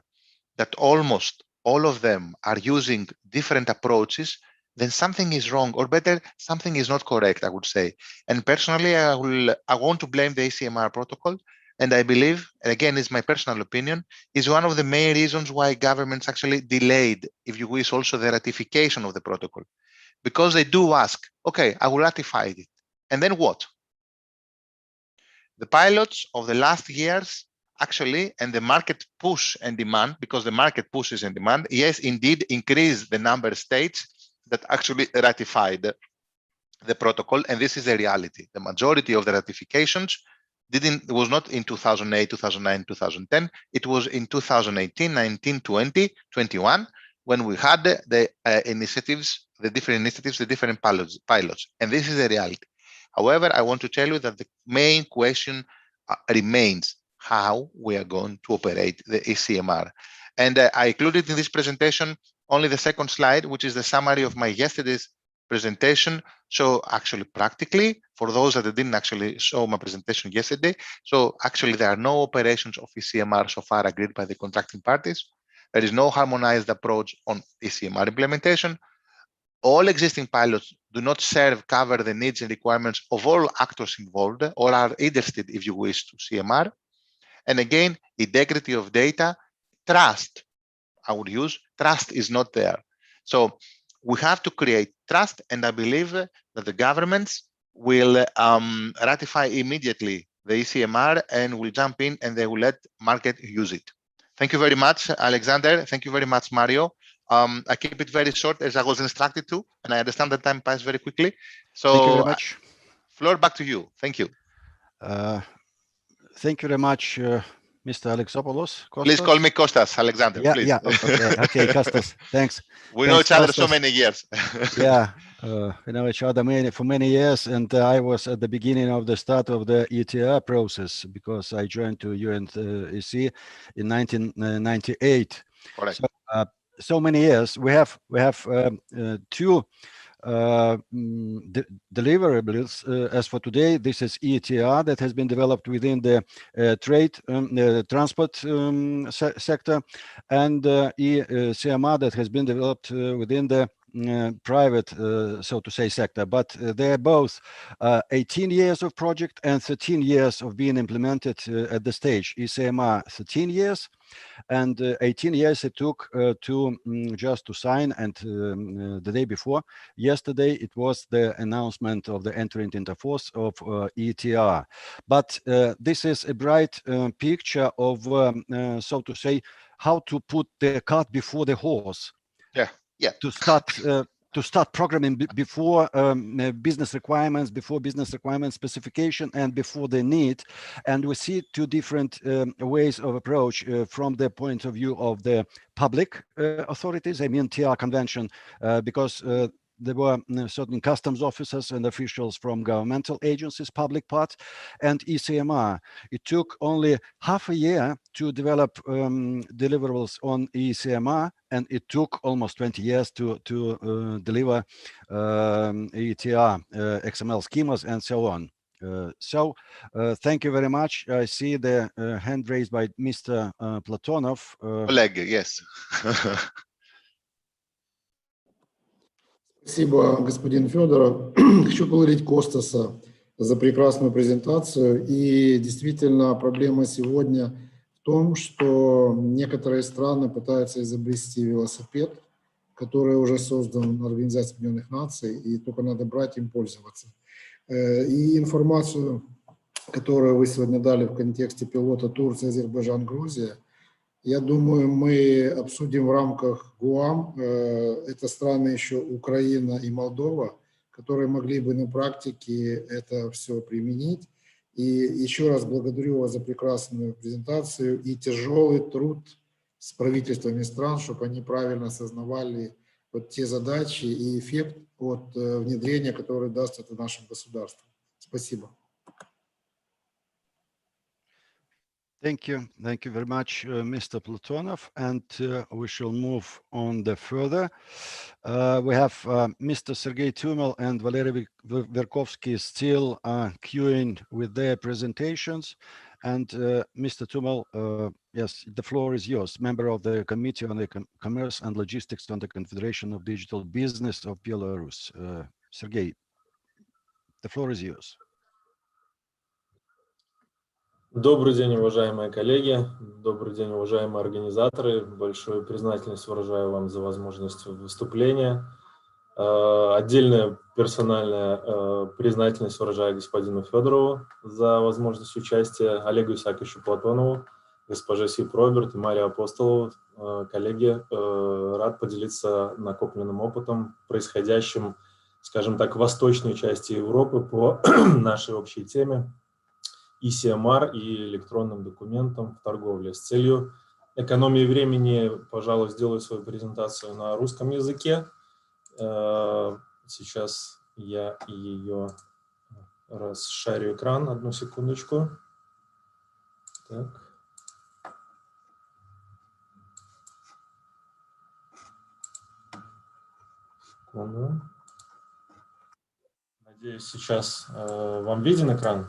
that almost all of them are using different approaches, then something is wrong, or better, something is not correct, I would say. And personally, I want to blame the ECMR protocol. And I believe, and again, it's my personal opinion, is one of the main reasons why governments actually delayed, if you wish, also the ratification of the protocol. Because they do ask, okay, I will ratify it. And then what? The pilots of the last years actually, and the market push and demand, because the market pushes and demand, yes, indeed, increase the number of states that actually ratified the protocol. And this is the reality. The majority of the ratifications it was not in 2008, 2009, 2010. It was in 2018, 19, 20, 21, when we had the initiatives, the different initiatives, the different pilots. And this is the reality. However, I want to tell you that the main question remains, how we are going to operate the ECMR. And I included in this presentation only the second slide, which is the summary of my yesterday's presentation. So actually, practically, for those that didn't actually show my presentation yesterday, so actually there are no operations of ECMR so far agreed by the contracting parties. There is no harmonized approach on ECMR implementation. All existing pilots do not cover the needs and requirements of all actors involved or are interested, if you wish, to CMR. And again, integrity of data, trust, I would use, trust is not there. So we have to create trust, and I believe that the governments will ratify immediately the ECMR and will jump in and they will let market use it. Thank you very much, Alexander. Thank you very much, Mario. I keep it very short as I was instructed to, and I understand that time passed very quickly. So
thank you very much.
Floor back to you. Thank you.
Thank you very much, Mr. Alexopoulos. Kostas.
Please call me Kostas, Alexander,
yeah,
please.
Yeah, okay, Kostas, thanks.
We know each other so many years.
Yeah, we know each other for many years, and I was at the beginning of the start of the ETR process because I joined to UNECE in 1998.
Correct.
So many years. We have two deliverables. As for today, this is ETR that has been developed within the trade transport sector, and ECMR that has been developed within the private, so to say, sector. But they're both 18 years of project and 13 years of being implemented at the stage. ECMR 13 years. And 18 years it took just to sign, and the day before, yesterday, it was the announcement of the entering into force of ETR. But this is a bright picture of, so to say, how to put the cart before the horse.
Yeah.
To start programming before business requirements, specification, and before the need. And we see two different ways of approach from the point of view of the public authorities. I mean, TR convention, because there were certain customs officers and officials from governmental agencies, public part, and ECMR. It took only half a year to develop deliverables on ECMR, and it took almost 20 years to deliver ETR, XML schemas, and so on. Thank you very much. I see the hand raised by Mr. Platonov.
Oleg, yes.
Спасибо, господин Федоров. Хочу поблагодарить Костаса за прекрасную презентацию. И действительно, проблема сегодня в том, что некоторые страны пытаются изобрести велосипед, который уже создан Организацией Объединенных Наций, и только надо брать им пользоваться. И информацию, которую вы сегодня дали в контексте пилота Турция, Азербайджан, Грузия, я думаю, мы обсудим в рамках ГУАМ. Это страны еще Украина и Молдова, которые могли бы на практике это все применить. И еще раз благодарю вас за прекрасную презентацию и тяжелый труд с правительствами стран, чтобы они правильно осознавали вот те задачи и эффект от внедрения, который даст это нашим государствам. Спасибо.
Thank you very much, Mr. Platonov, and we shall move on further. We have Mr. Sergei Tumel and Valery Verkovsky still queuing with their presentations. And Mr. Tumel, yes, the floor is yours, member of the Committee on the Commerce and Logistics on the Confederation of Digital Business of Belarus. Sergei, the floor is yours.
Добрый день, уважаемые коллеги, добрый день, уважаемые организаторы. Большую признательность выражаю вам за возможность выступления. Отдельная персональная признательность выражаю господину Федорову за возможность участия, Олегу Исааковичу Платонову, госпоже Сип Роберт и Марии Апостолову. Коллеги, рад поделиться накопленным опытом, происходящим, скажем так, в восточной части Европы по нашей общей теме ECMR и электронным документам в торговле. С целью экономии времени, пожалуй, сделаю свою презентацию на русском языке. Сейчас я ее расшарю экран, одну секундочку. Так. Надеюсь, сейчас вам виден экран?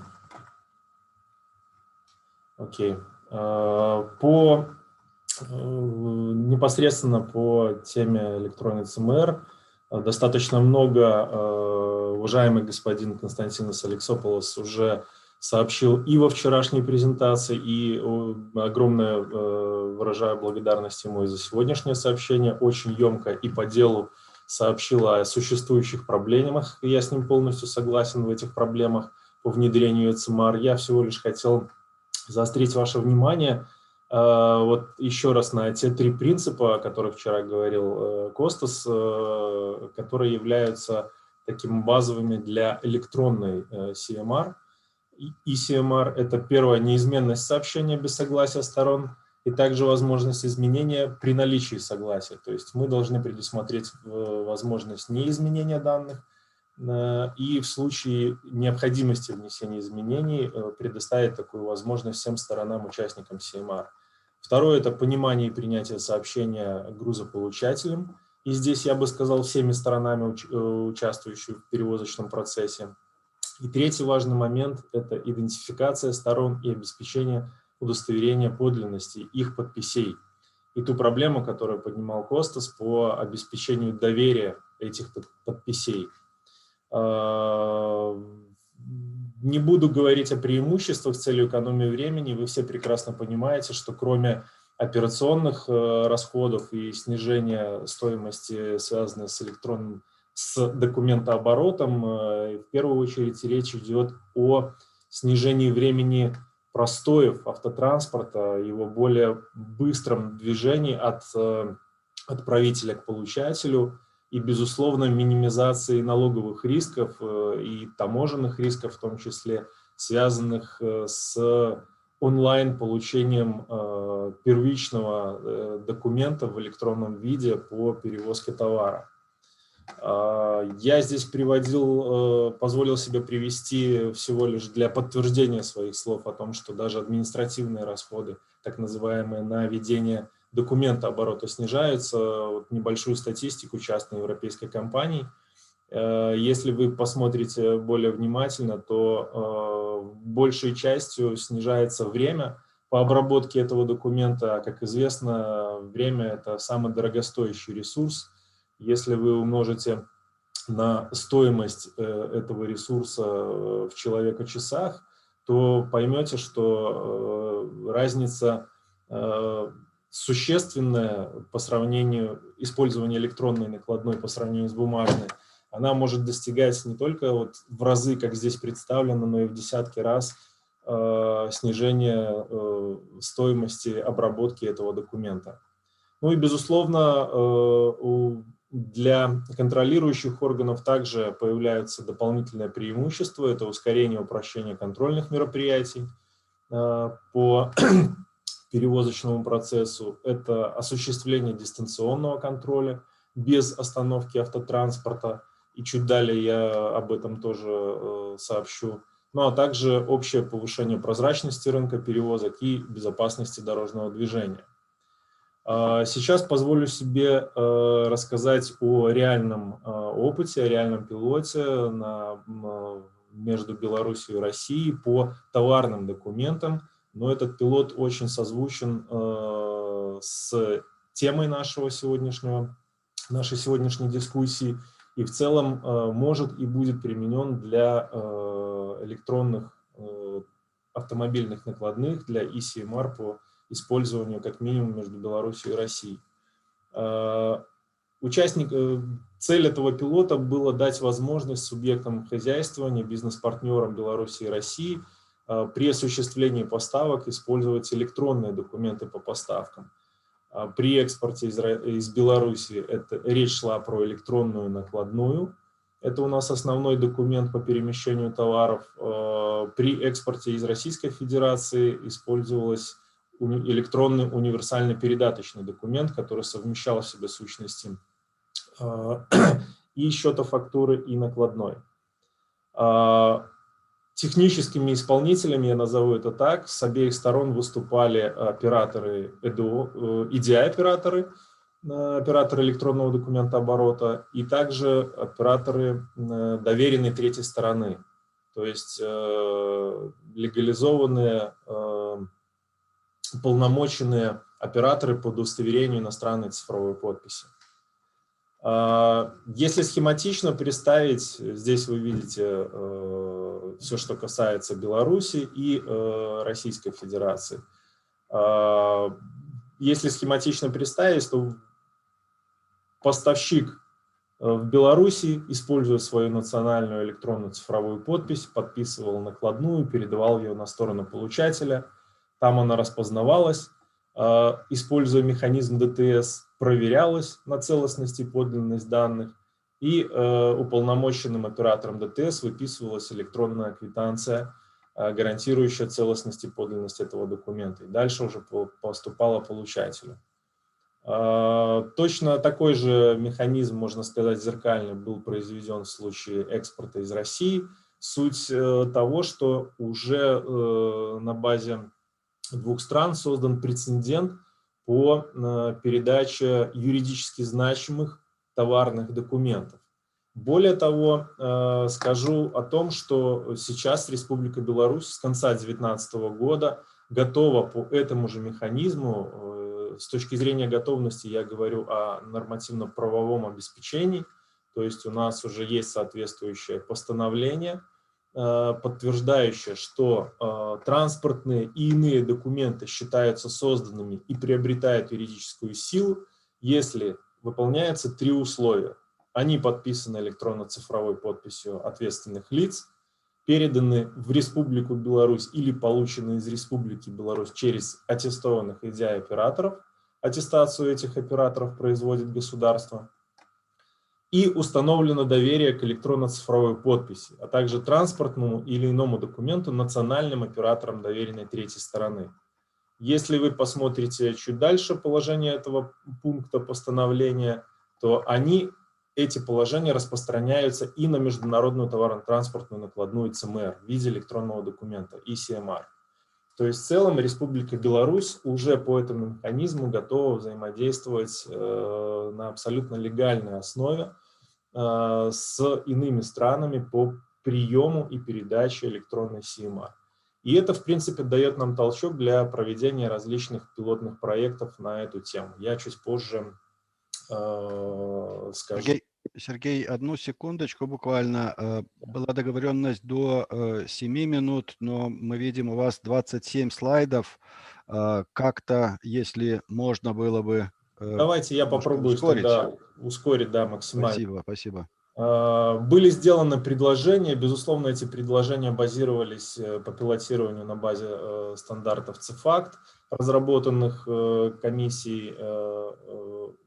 Окей. Непосредственно по теме электронной ЦМР достаточно много уважаемый господин Константинос Алексополос уже сообщил и во вчерашней презентации, и огромное выражаю благодарность ему и за сегодняшнее сообщение, очень емко и по делу сообщил о существующих проблемах, и я с ним полностью согласен в этих проблемах по внедрению ЦМР. Я всего лишь хотел заострить ваше внимание вот еще раз на те 3 принципа, о которых вчера говорил Костас, которые являются такими базовыми для электронной CMR. И CMR – это первое, неизменность сообщения без согласия сторон, и также возможность изменения при наличии согласия. То есть мы должны предусмотреть возможность неизменения данных и в случае необходимости внесения изменений предоставить такую возможность всем сторонам, участникам CMR. Второе – это понимание и принятие сообщения грузополучателем. И здесь я бы сказал всеми сторонами, участвующими в перевозочном процессе. И третий важный момент – это идентификация сторон и обеспечение удостоверения подлинности их подписей. И ту проблему, которую поднимал Костас по обеспечению доверия этих подписей. Не буду говорить о преимуществах с целью экономии времени. Вы все прекрасно понимаете, что кроме операционных расходов и снижения стоимости, связанной с электронным, с документооборотом, в первую очередь речь идет о снижении времени простоев автотранспорта, его более быстром движении от отправителя к получателю и, безусловно, минимизации налоговых рисков и таможенных рисков, в том числе связанных с онлайн-получением первичного документа в электронном виде по перевозке товара. Я здесь позволил себе привести всего лишь для подтверждения своих слов о том, что даже административные расходы, так называемые, на ведение документа оборота снижаются. Вот небольшую статистику частной европейской компании. Если вы посмотрите более внимательно, то большей частью снижается время по обработке этого документа. А, как известно, время – это самый дорогостоящий ресурс. Если вы умножите на стоимость этого ресурса в человека-часах, то поймете, что разница существенная по сравнению использования электронной накладной по сравнению с бумажной. Она может достигать не только вот в разы, как здесь представлено, но и в десятки раз снижения стоимости обработки этого документа. Ну и, безусловно, для контролирующих органов также появляются дополнительные преимущества. Это ускорение и упрощение контрольных мероприятий по перевозочному процессу. Это осуществление дистанционного контроля без остановки автотранспорта. И чуть далее я об этом тоже сообщу. Ну а также общее повышение прозрачности рынка перевозок и безопасности дорожного движения. Сейчас позволю себе рассказать о реальном опыте, о реальном пилоте между Беларусью и Россией по товарным документам. Но этот пилот очень созвучен с темой нашей сегодняшней дискуссии и в целом может и будет применен для электронных автомобильных накладных, для ECMR по использованию как минимум между Беларусью и Россией. Цель этого пилота была дать возможность субъектам хозяйствования, бизнес-партнерам Беларуси и России при осуществлении поставок использовать электронные документы по поставкам. При экспорте из Беларуси речь шла про электронную накладную. Это у нас основной документ по перемещению товаров. При экспорте из Российской Федерации использовалась электронный универсальный передаточный документ, который совмещал в себе сущности и счета фактуры, и накладной. техническими исполнителями, я назову это так, с обеих сторон выступали операторы EDI-операторы, операторы электронного документа оборота, и также операторы доверенной третьей стороны, то есть легализованные, уполномоченные операторы по удостоверению иностранной цифровой подписи. Если схематично представить, здесь вы видите все, что касается Беларуси и Российской Федерации. Если схематично представить, то поставщик в Беларуси, используя свою национальную электронную цифровую подпись, подписывал накладную, передавал ее на сторону получателя. Там она распознавалась, используя механизм ДТС, проверялась на целостность и подлинность данных, и уполномоченным оператором ДТС выписывалась электронная квитанция, гарантирующая целостность и подлинность этого документа. И дальше уже поступала получателю. Точно такой же механизм, можно сказать, зеркальный, был произведен в случае экспорта из России. Суть того, что уже на базе двух стран создан прецедент по передаче юридически значимых товарных документов. Более того, скажу о том, что сейчас Республика Беларусь с конца 2019 года готова по этому же механизму. С точки зрения готовности я говорю о нормативно-правовом обеспечении, то есть у нас уже есть соответствующее постановление, подтверждающее, что транспортные и иные документы считаются созданными и приобретают юридическую силу, если выполняются три условия. Они подписаны электронно-цифровой подписью ответственных лиц, переданы в Республику Беларусь или получены из Республики Беларусь через аттестованных EDI-операторов, аттестацию этих операторов производит государство, и установлено доверие к электронно-цифровой подписи, а также транспортному или иному документу национальным операторам доверенной третьей стороны. Если вы посмотрите чуть дальше положение этого пункта постановления, то эти положения распространяются и на международную товарно-транспортную накладную ЦМР в виде электронного документа ИСМР. То есть в целом Республика Беларусь уже по этому механизму готова взаимодействовать на абсолютно легальной основе с иными странами по приему и передаче электронной СИМА. И это, в принципе, дает нам толчок для проведения различных пилотных проектов на эту тему. Я чуть позже скажу.
Сергей, одну секундочку буквально. Была договоренность до 7 минут, но мы видим, у вас 27 слайдов. Как-то, если можно было бы...
Давайте я попробую тогда ускорить, да, максимально.
Спасибо, спасибо.
Были сделаны предложения, безусловно, эти предложения базировались по пилотированию на базе стандартов ЦИФАКТ, разработанных комиссией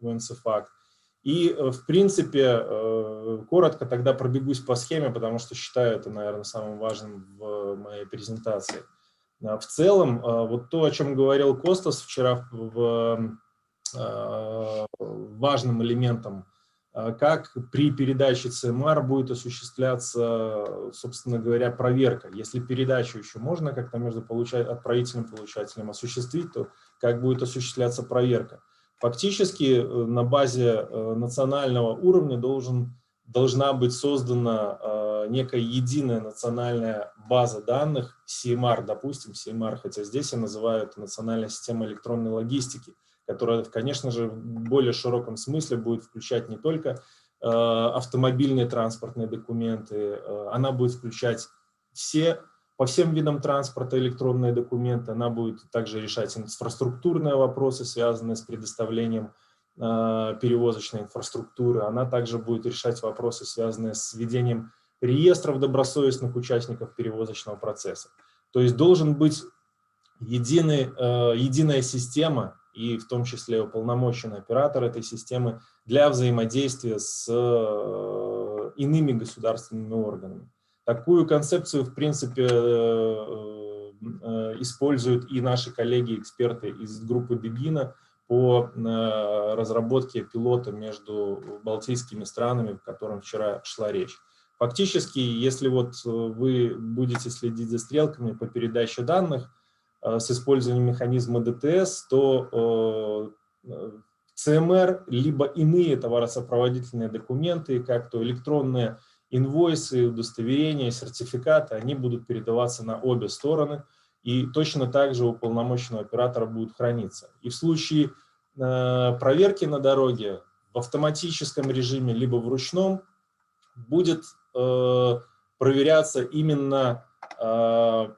УНЦФАКТ. И, в принципе, коротко тогда пробегусь по схеме, потому что считаю это, наверное, самым важным в моей презентации. В целом, вот то, о чем говорил Костас вчера, важным элементом, как при передаче ЦМР будет осуществляться, собственно говоря, проверка. Если передачу еще можно как-то между отправителем и получателем осуществить, то как будет осуществляться проверка? Фактически на базе национального уровня должна быть создана некая единая национальная база данных, CMR, допустим, CMR, хотя здесь я называю это национальная система электронной логистики, которая, конечно же, в более широком смысле будет включать не только автомобильные транспортные документы, она будет включать по всем видам транспорта электронные документы, она будет также решать инфраструктурные вопросы, связанные с предоставлением перевозочной инфраструктуры, она также будет решать вопросы, связанные с ведением реестров добросовестных участников перевозочного процесса. То есть должен быть единая система, и в том числе уполномоченный оператор этой системы для взаимодействия с иными государственными органами. Такую концепцию, в принципе, используют и наши коллеги-эксперты из группы Бегина по разработке пилота между балтийскими странами, о котором вчера шла речь. Фактически, если вот вы будете следить за стрелками по передаче данных с использованием механизма ДТС, то ЦМР, либо иные товаросопроводительные документы, как то электронные инвойсы, удостоверения, сертификаты, они будут передаваться на обе стороны, и точно так же у полномочного оператора будут храниться. И в случае проверки на дороге в автоматическом режиме, либо в ручном, будет проверяться именно в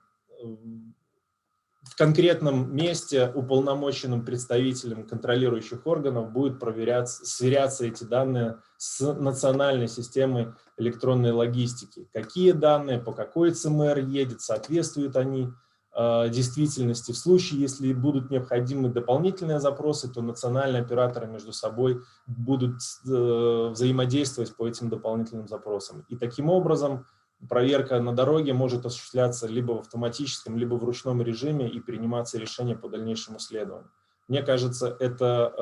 конкретном месте уполномоченным представителем контролирующих органов будет сверяться эти данные с национальной системой электронной логистики. Какие данные, по какой ЦМР едет, соответствуют они действительности. В случае, если будут необходимы дополнительные запросы, то национальные операторы между собой будут взаимодействовать по этим дополнительным запросам. И таким образом проверка на дороге может осуществляться либо в автоматическом, либо в ручном режиме и приниматься решение по дальнейшему следованию. Мне кажется, это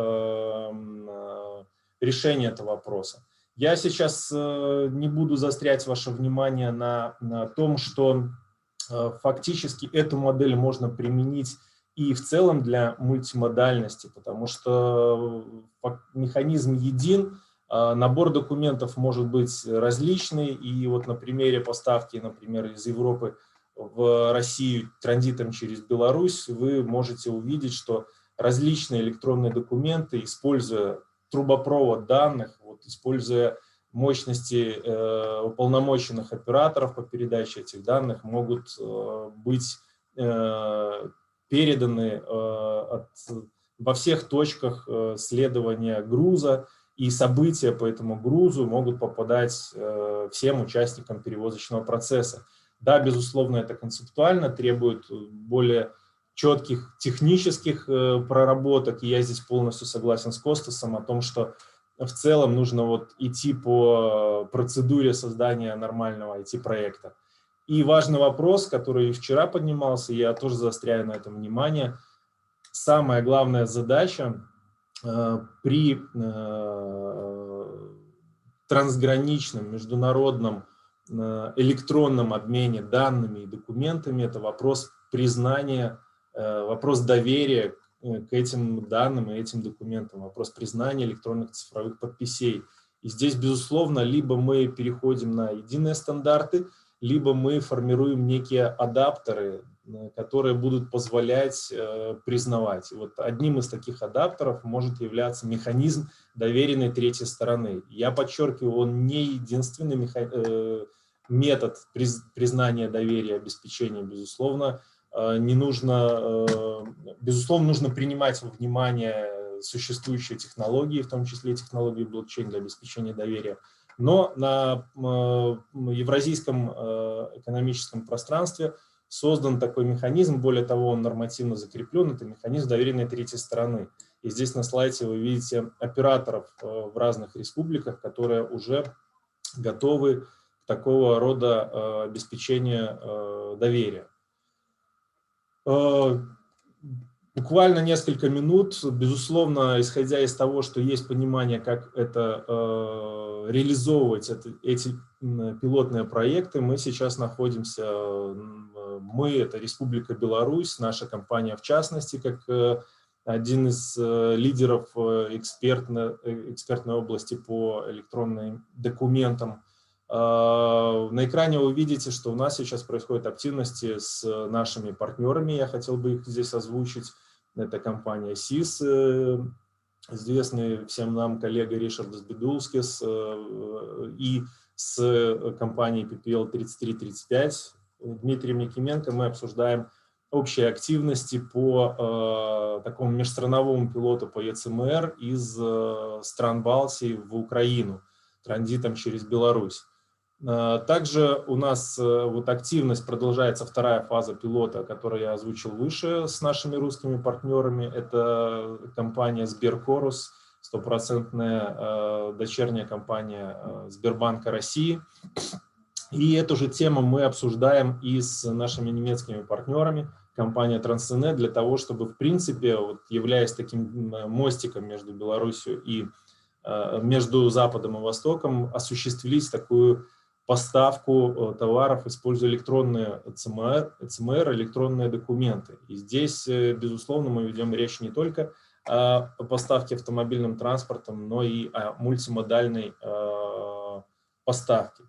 решение этого вопроса. Я сейчас не буду заострять ваше внимание на том, что фактически эту модель можно применить и в целом для мультимодальности, потому что механизм един, набор документов может быть различный, и вот на примере поставки, например, из Европы в Россию транзитом через Беларусь вы можете увидеть, что различные электронные документы, используя трубопровод данных, вот, используя мощности уполномоченных операторов по передаче этих данных, могут быть переданы во всех точках следования груза, и события по этому грузу могут попадать всем участникам перевозочного процесса. Да, безусловно, это концептуально, требует более четких технических проработок, и я здесь полностью согласен с Костасом о том, что в целом нужно вот идти по процедуре создания нормального IT-проекта. И важный вопрос, который вчера поднимался, я тоже заостряю на этом внимание. Самая главная задача при трансграничном международном электронном обмене данными и документами — это вопрос признания, вопрос доверия к этим данным и этим документам, вопрос признания электронных цифровых подписей. И здесь, безусловно, либо мы переходим на единые стандарты, либо мы формируем некие адаптеры, которые будут позволять признавать. И вот одним из таких адаптеров может являться механизм доверенной третьей стороны. Я подчеркиваю, он не единственный метод признания доверия, обеспечения, безусловно. Безусловно, нужно принимать во внимание существующие технологии, в том числе технологии блокчейн для обеспечения доверия. Но на евразийском экономическом пространстве создан такой механизм, более того, он нормативно закреплен, это механизм доверенной третьей стороны. И здесь на слайде вы видите операторов в разных республиках, которые уже готовы к такого рода обеспечению доверия. Буквально несколько минут, безусловно, исходя из того, что есть понимание, как это реализовывать эти пилотные проекты, мы сейчас находимся, это Республика Беларусь, наша компания в частности, как один из лидеров экспертной области по электронным документам. На экране вы видите, что у нас сейчас происходят активности с нашими партнерами. Я хотел бы их здесь озвучить. Это компания СИС, известный всем нам коллега Ришардас Бедулскис, и с компанией PPL 3335 Дмитрием Якименко мы обсуждаем общие активности по такому межстрановому пилоту по ЕЦМР из стран Балтии в Украину, транзитом через Беларусь. Также у нас вот активность продолжается, вторая фаза пилота, которую я озвучил выше с нашими русскими партнерами. Это компания Сберкорус, стопроцентная дочерняя компания Сбербанка России. И эту же тему мы обсуждаем и с нашими немецкими партнерами, компания Transnet, для того, чтобы, в принципе, вот, являясь таким мостиком между Беларусью и между Западом и Востоком, осуществить такую поставку товаров, используя электронные ЦМР, электронные документы. И здесь, безусловно, мы ведем речь не только о поставке автомобильным транспортом, но и о мультимодальной поставке.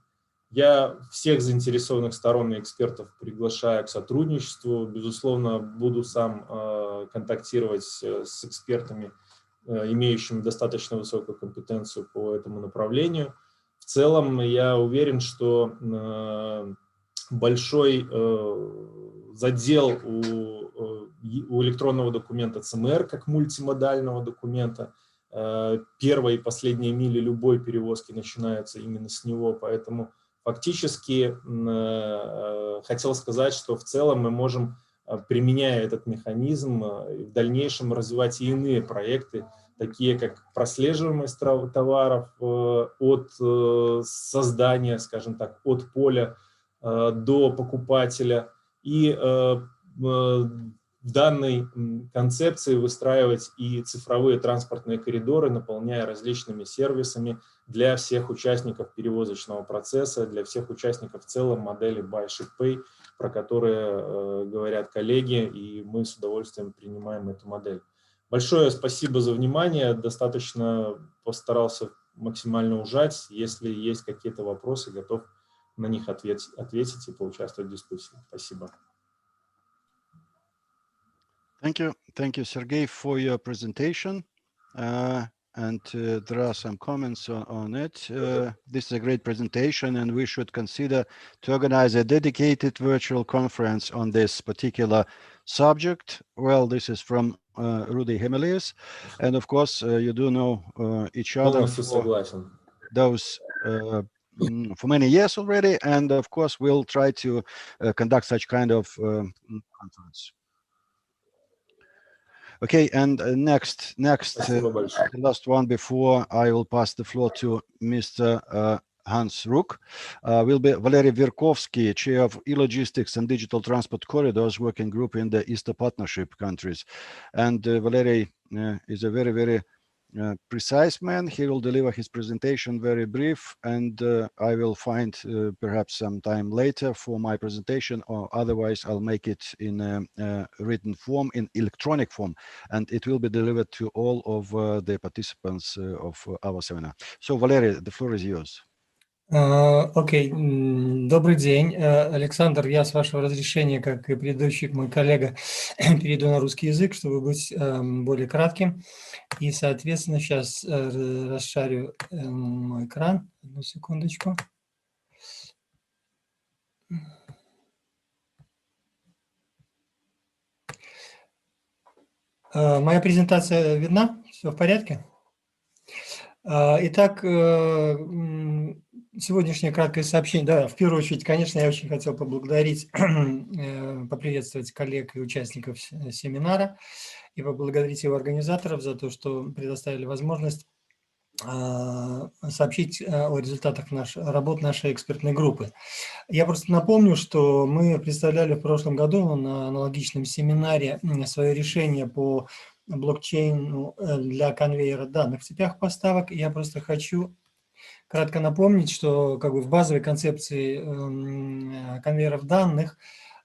Я всех заинтересованных сторон и экспертов приглашаю к сотрудничеству. Безусловно, буду сам контактировать с экспертами, имеющими достаточно высокую компетенцию по этому направлению. В целом, я уверен, что большой задел у электронного документа ЦМР как мультимодального документа. Первая и последняя мили любой перевозки начинаются именно с него, поэтому фактически хотел сказать, что в целом мы можем, применяя этот механизм, в дальнейшем развивать и иные проекты, такие как прослеживаемость товаров от создания, скажем так, от поля до покупателя, и в данной концепции выстраивать и цифровые транспортные коридоры, наполняя различными сервисами для всех участников перевозочного процесса, для всех участников в целом модели Buy, Ship, Pay, про которые говорят коллеги, и мы с удовольствием принимаем эту модель. Большое спасибо за внимание, достаточно постарался максимально ужать. Если есть какие-то вопросы, готов на них ответить и поучаствовать в дискуссии. Спасибо.
Thank you, Sergey, for your presentation. There are some comments on it. This is a great presentation, and we should consider to organize a dedicated virtual conference on this particular subject. Well, this is from Rudy Hemelius, and of course, you do know each other for those for many years already, and of course, we'll try to conduct such kind of conference. Okay, and next, the last one before I will pass the floor to Mr. Hans Ruck, will be Valery Verkovsky, Chair of E-Logistics and Digital Transport Corridors Working Group in the Eastern Partnership countries. And Valery is a very, very precise man. He will deliver his presentation very brief, and I will find perhaps some time later for my presentation, or otherwise I'll make it in a written form, in electronic form, and it will be delivered to all of the participants of our seminar. So, Valery, the floor is yours.
Окей, добрый день, Александр. Я, с вашего разрешения, как и предыдущий мой коллега, перейду на русский язык, чтобы быть более кратким. И, соответственно, сейчас расшарю мой экран. Одну секундочку. Моя презентация видна? Все в порядке? Итак, сегодняшнее краткое сообщение. Да, в первую очередь, конечно, я очень хотел поблагодарить, поприветствовать коллег и участников семинара и поблагодарить его организаторов за то, что предоставили возможность сообщить о результатах работ нашей экспертной группы. Я просто напомню, что мы представляли в прошлом году на аналогичном семинаре свое решение по блокчейну для конвейера данных в цепях поставок. Я просто хочу кратко напомнить, что как бы в базовой концепции конвейеров данных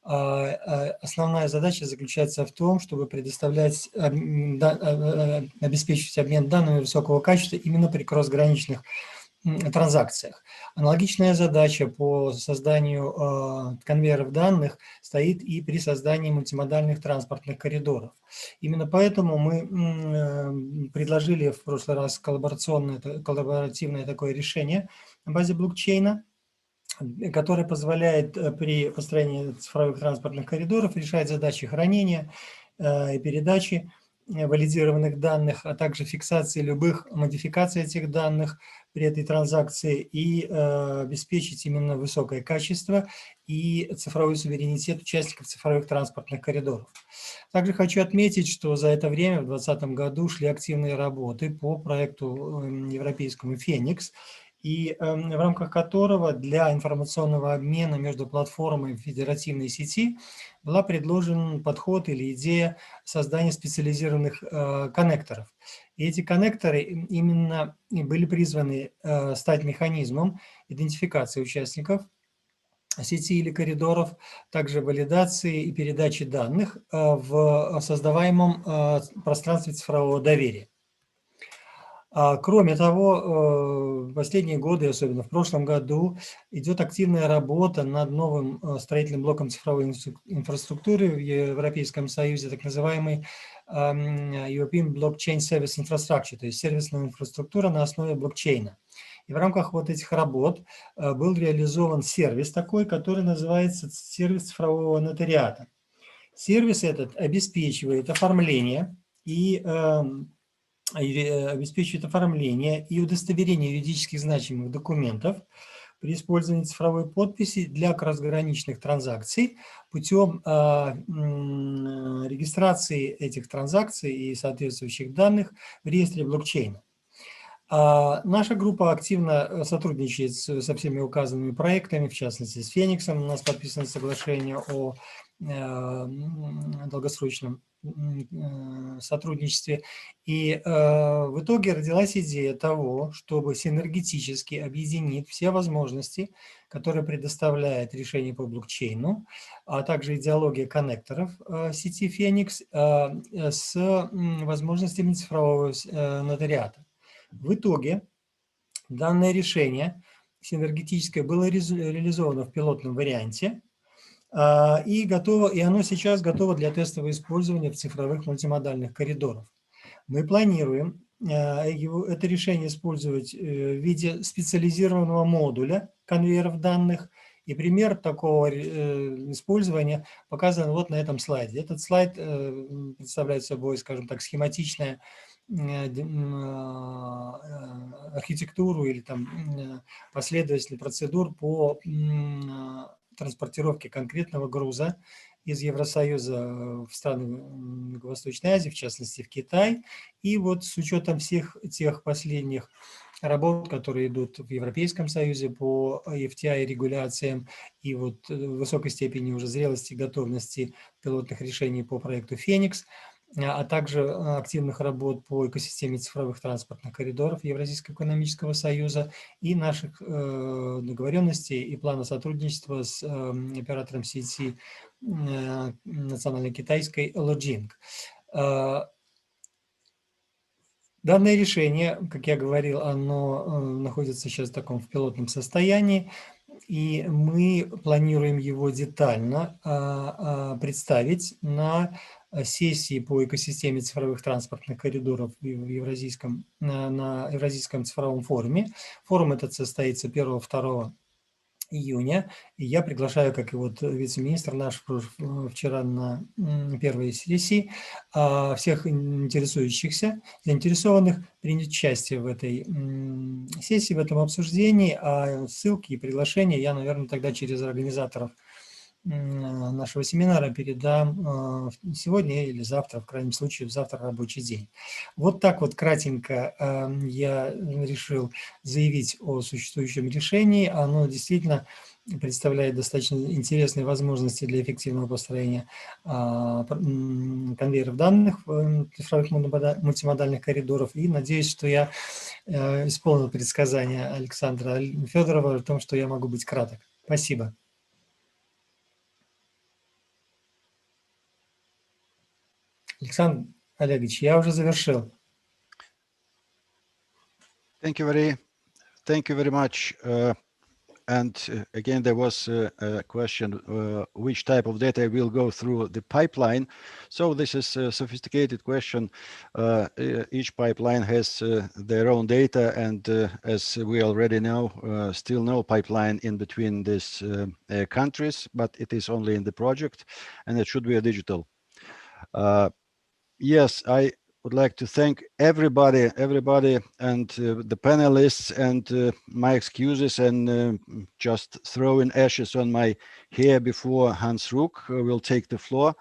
основная задача заключается в том, чтобы предоставлять, обеспечивать обмен данными высокого качества именно при кроссграничных транзакциях. Аналогичная задача по созданию конвейеров данных стоит и при создании мультимодальных транспортных коридоров. Именно поэтому мы предложили в прошлый раз коллаборативное такое решение на базе блокчейна, которое позволяет при построении цифровых транспортных коридоров решать задачи хранения и передачи валидированных данных, а также фиксации любых модификаций этих данных при этой транзакции и обеспечить именно высокое качество и цифровой суверенитет участников цифровых транспортных коридоров. Также хочу отметить, что за это время, в 2020 году, шли активные работы по проекту европейскому «Феникс», и в рамках которого для информационного обмена между платформой федеративной сети была предложен подход или идея создания специализированных коннекторов. И эти коннекторы именно были призваны стать механизмом идентификации участников сети или коридоров, также валидации и передачи данных в создаваемом пространстве цифрового доверия. Кроме того, в последние годы, особенно в прошлом году, идет активная работа над новым строительным блоком цифровой инфраструктуры в Европейском Союзе, так называемый European Blockchain Service Infrastructure, то есть сервисная инфраструктура на основе блокчейна. И в рамках вот этих работ был реализован сервис такой, который называется сервис цифрового нотариата. Сервис этот обеспечивает оформление и удостоверение юридически значимых документов при использовании цифровой подписи для кросграничных транзакций путем регистрации этих транзакций и соответствующих данных в реестре блокчейна. Наша группа активно сотрудничает со всеми указанными проектами, в частности с Фениксом. У нас подписано соглашение о долгосрочном сотрудничестве. И в итоге родилась идея того, чтобы синергетически объединить все возможности, которые предоставляет решение по блокчейну, а также идеология коннекторов сети Феникс с возможностями цифрового нотариата. В итоге данное решение синергетическое было реализовано в пилотном варианте, и оно сейчас готово для тестового использования в цифровых мультимодальных коридорах. Мы планируем это решение использовать в виде специализированного модуля конвейеров данных, и пример такого использования показан вот на этом слайде. Этот слайд представляет собой, скажем так, схематичное архитектуру или там последовательность процедур по транспортировке конкретного груза из Евросоюза в страны Юго-Восточной Азии, в частности в Китай. И вот с учетом всех тех последних работ, которые идут в Европейском Союзе по FTI регуляциям и вот высокой степени уже зрелости и готовности пилотных решений по проекту «Феникс», а также активных работ по экосистеме цифровых транспортных коридоров Евразийского экономического союза и наших договоренностей и плана сотрудничества с оператором сети национальной китайской Logink. Данное решение, как я говорил, оно находится сейчас в таком пилотном состоянии, и мы планируем его детально представить на сессии по экосистеме цифровых транспортных коридоров на Евразийском цифровом форуме. Форум этот состоится 1-2 июня. И я приглашаю, как и вот вице-министр наш вчера на первой сессии, всех заинтересованных принять участие в этой сессии, в этом обсуждении. А ссылки и приглашения я, наверное, тогда через организаторов нашего семинара передам сегодня или завтра, в крайнем случае, завтра рабочий день. Вот так вот кратенько я решил заявить о существующем решении. Оно действительно представляет достаточно интересные возможности для эффективного построения конвейеров данных цифровых мультимодальных коридоров. И надеюсь, что я исполнил предсказание Александра Федорова о том, что я могу быть краток. Спасибо. Александр Олегович, я уже завершил.
Thank you very much. And again, there was a question, which type of data will go through the pipeline? So this is a sophisticated question. Each pipeline has their own data, and as we already know, still no pipeline in between these countries, but it is only in the project, and it should be a digital. Yes, I would like to thank everybody and the panelists, and my excuses and just throwing ashes on my hair before Hans Ruck will take the floor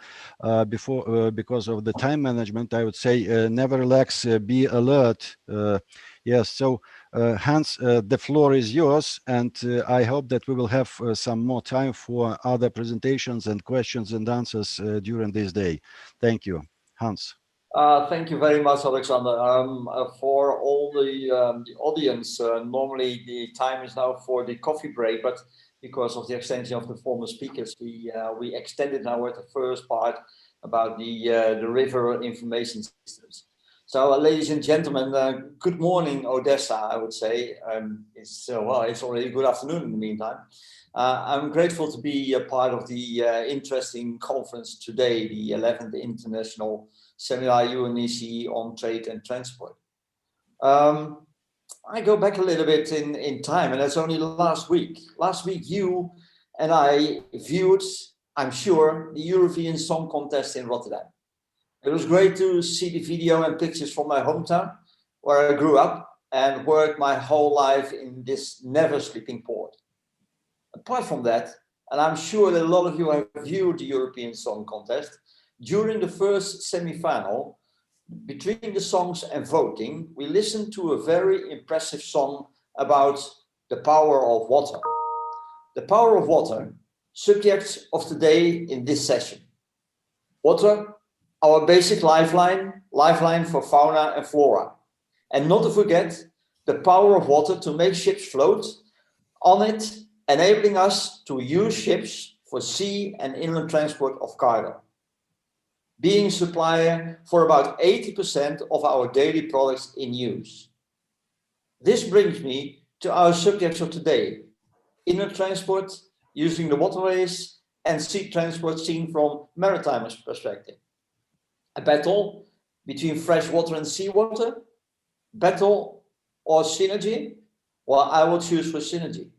because of the time management. I would say never relax, be alert. Yes, so Hans, the floor is yours, and I hope that we will have some more time for other presentations and questions and answers during this day. Thank you. Hans.
Thank you very much, Alexander. For all the audience, normally the time is now for the coffee break, but because of the extension of the former speakers, we extended now at the first part about the river information systems. So, ladies and gentlemen, good morning, Odessa. I would say it's already good afternoon in the meantime. I'm grateful to be a part of the interesting conference today, the 11th International Seminar UNECE on Trade and Transport. I go back a little bit in time, and that's only last week. Last week, you and I viewed, I'm sure, the European Song Contest in Rotterdam. It was great to see the video and pictures from my hometown, where I grew up and worked my whole life in this never sleeping port. Apart from that, and I'm sure that a lot of you have viewed the European Song Contest, during the first semi-final, between the songs and voting, we listened to a very impressive song about the power of water. The power of water, subject of today in this session. Water, our basic lifeline for fauna and flora. And not to forget, the power of water to make ships float on it, enabling us to use ships for sea and inland transport of cargo, being a supplier for about 80% of our daily products in use. This brings me to our subjects of today, inland transport using the waterways and sea transport seen from maritime perspective. A battle between fresh water and seawater, battle or synergy? Well, I will choose for synergy.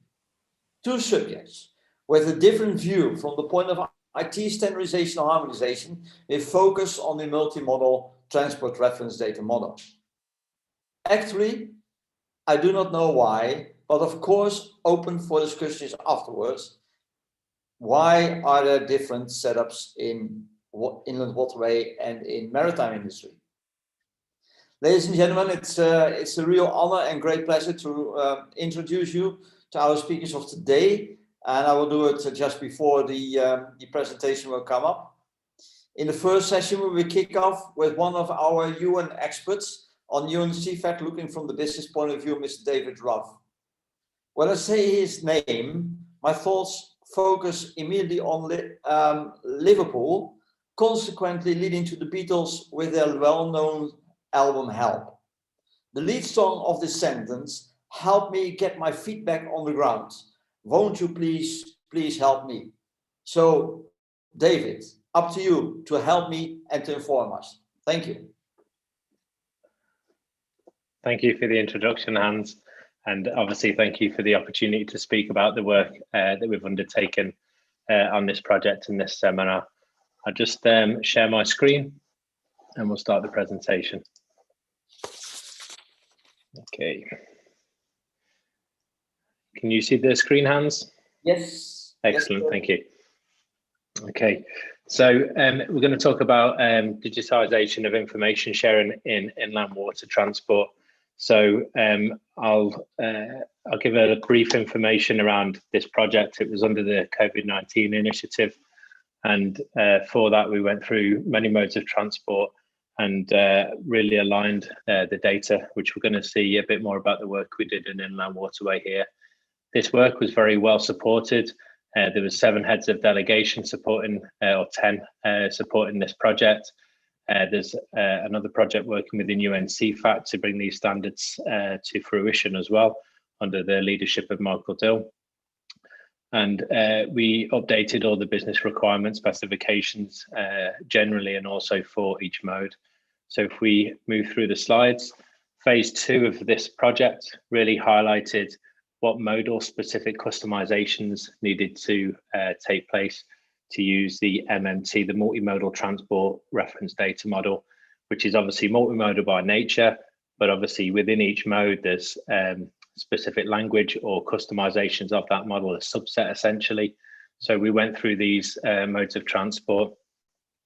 Two subjects with a different view from the point of IT standardization or harmonization, they focus on the multimodal transport reference data model. Actually, I do not know why, but of course, open for discussions afterwards. Why are there different setups in inland waterway and in maritime industry? Ladies and gentlemen, it's a real honor and great pleasure to introduce you to our speakers of today. And I will do it just before the presentation will come up. In the first session, we will kick off with one of our UN experts on UNCFAC, looking from the business point of view, Mr. David Ruff. When I say his name, my thoughts focus immediately on Liverpool, consequently leading to the Beatles with their well-known album Help. The lead song of this sentence helped me get my feet back on the ground. Won't you please help me? So, David, up to you to help me and to inform us. Thank you.
Thank you for the introduction, Hans. And obviously, thank you for the opportunity to speak about the work that we've undertaken on this project and this seminar. I'll just share my screen and we'll start the presentation. Okay. Can you see the screen, Hans?
Yes.
Excellent,
yes,
thank you. Okay, so we're going to talk about digitization of information sharing in inland water transport. So I'll give a brief information around this project. It was under the COVID-19 initiative, and for that we went through many modes of transport and really aligned the data, which we're going to see a bit more about the work we did in inland waterway here. This work was very well supported. There were 7 heads of delegation supporting, or 10 supporting this project. There's another project working within UNCFAC to bring these standards to fruition as well, under the leadership of Michael Dill. And we updated all the business requirements, specifications generally, and also for each mode. So if we move through the slides, phase 2 of this project really highlighted what modal specific customizations needed to take place to use the MMT, the multimodal transport reference data model, which is obviously multimodal by nature, but obviously within each mode there's specific language or customizations of that model, a subset essentially. So we went through these modes of transport.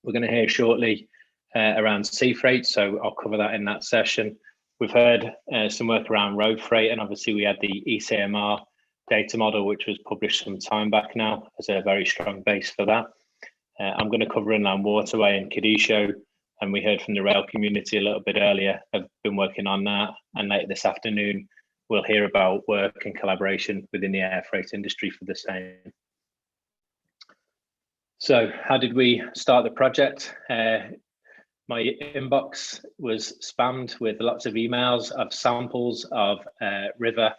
We're going to hear shortly around sea freight, so I'll cover that in that session. We've heard some work around road freight, and obviously we had the ECMR data model, which was published some time back now as a very strong base for that. I'm going to cover inland waterway and Kadisho, and we heard from the rail community a little bit earlier, have been working on that, and later this afternoon we'll hear about work and collaboration within the air freight industry for the same. So how did we start the project? My inbox was spammed with lots of emails of samples of river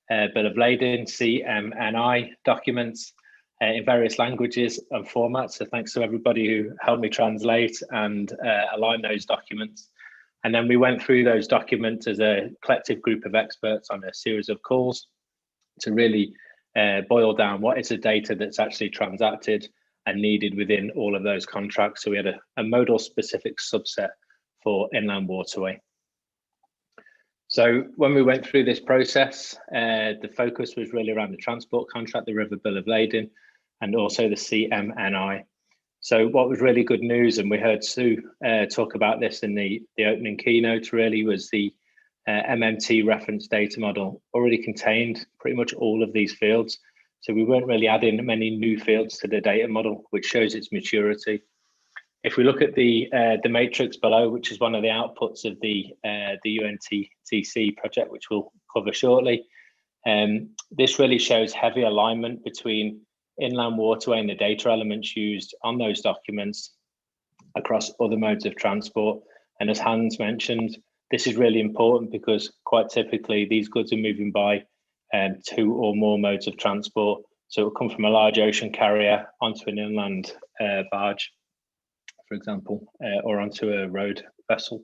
bill of lading, CMNI documents in various languages and formats. So thanks to everybody who helped me translate and align those documents. And then we went through those documents as a collective group of experts on a series of calls to really boil down what is the data that's actually transacted and needed within all of those contracts. So we had a modal specific subset for inland waterway. So when we went through this process, the focus was really around the transport contract, the river bill of lading, and also the CMNI. So what was really good news, and we heard Sue talk about this in the opening keynote, really was the MMT reference data model already contained pretty much all of these fields. So we weren't really adding many new fields to the data model, which shows its maturity. If we look at the matrix below, which is one of the outputs of the UNTTC project, which we'll cover shortly, this really shows heavy alignment between inland waterway and the data elements used on those documents across other modes of transport. And as Hans mentioned, this is really important because quite typically these goods are moving by 2 or more modes of transport. So it will come from a large ocean carrier onto an inland barge, for example, or onto a road vessel.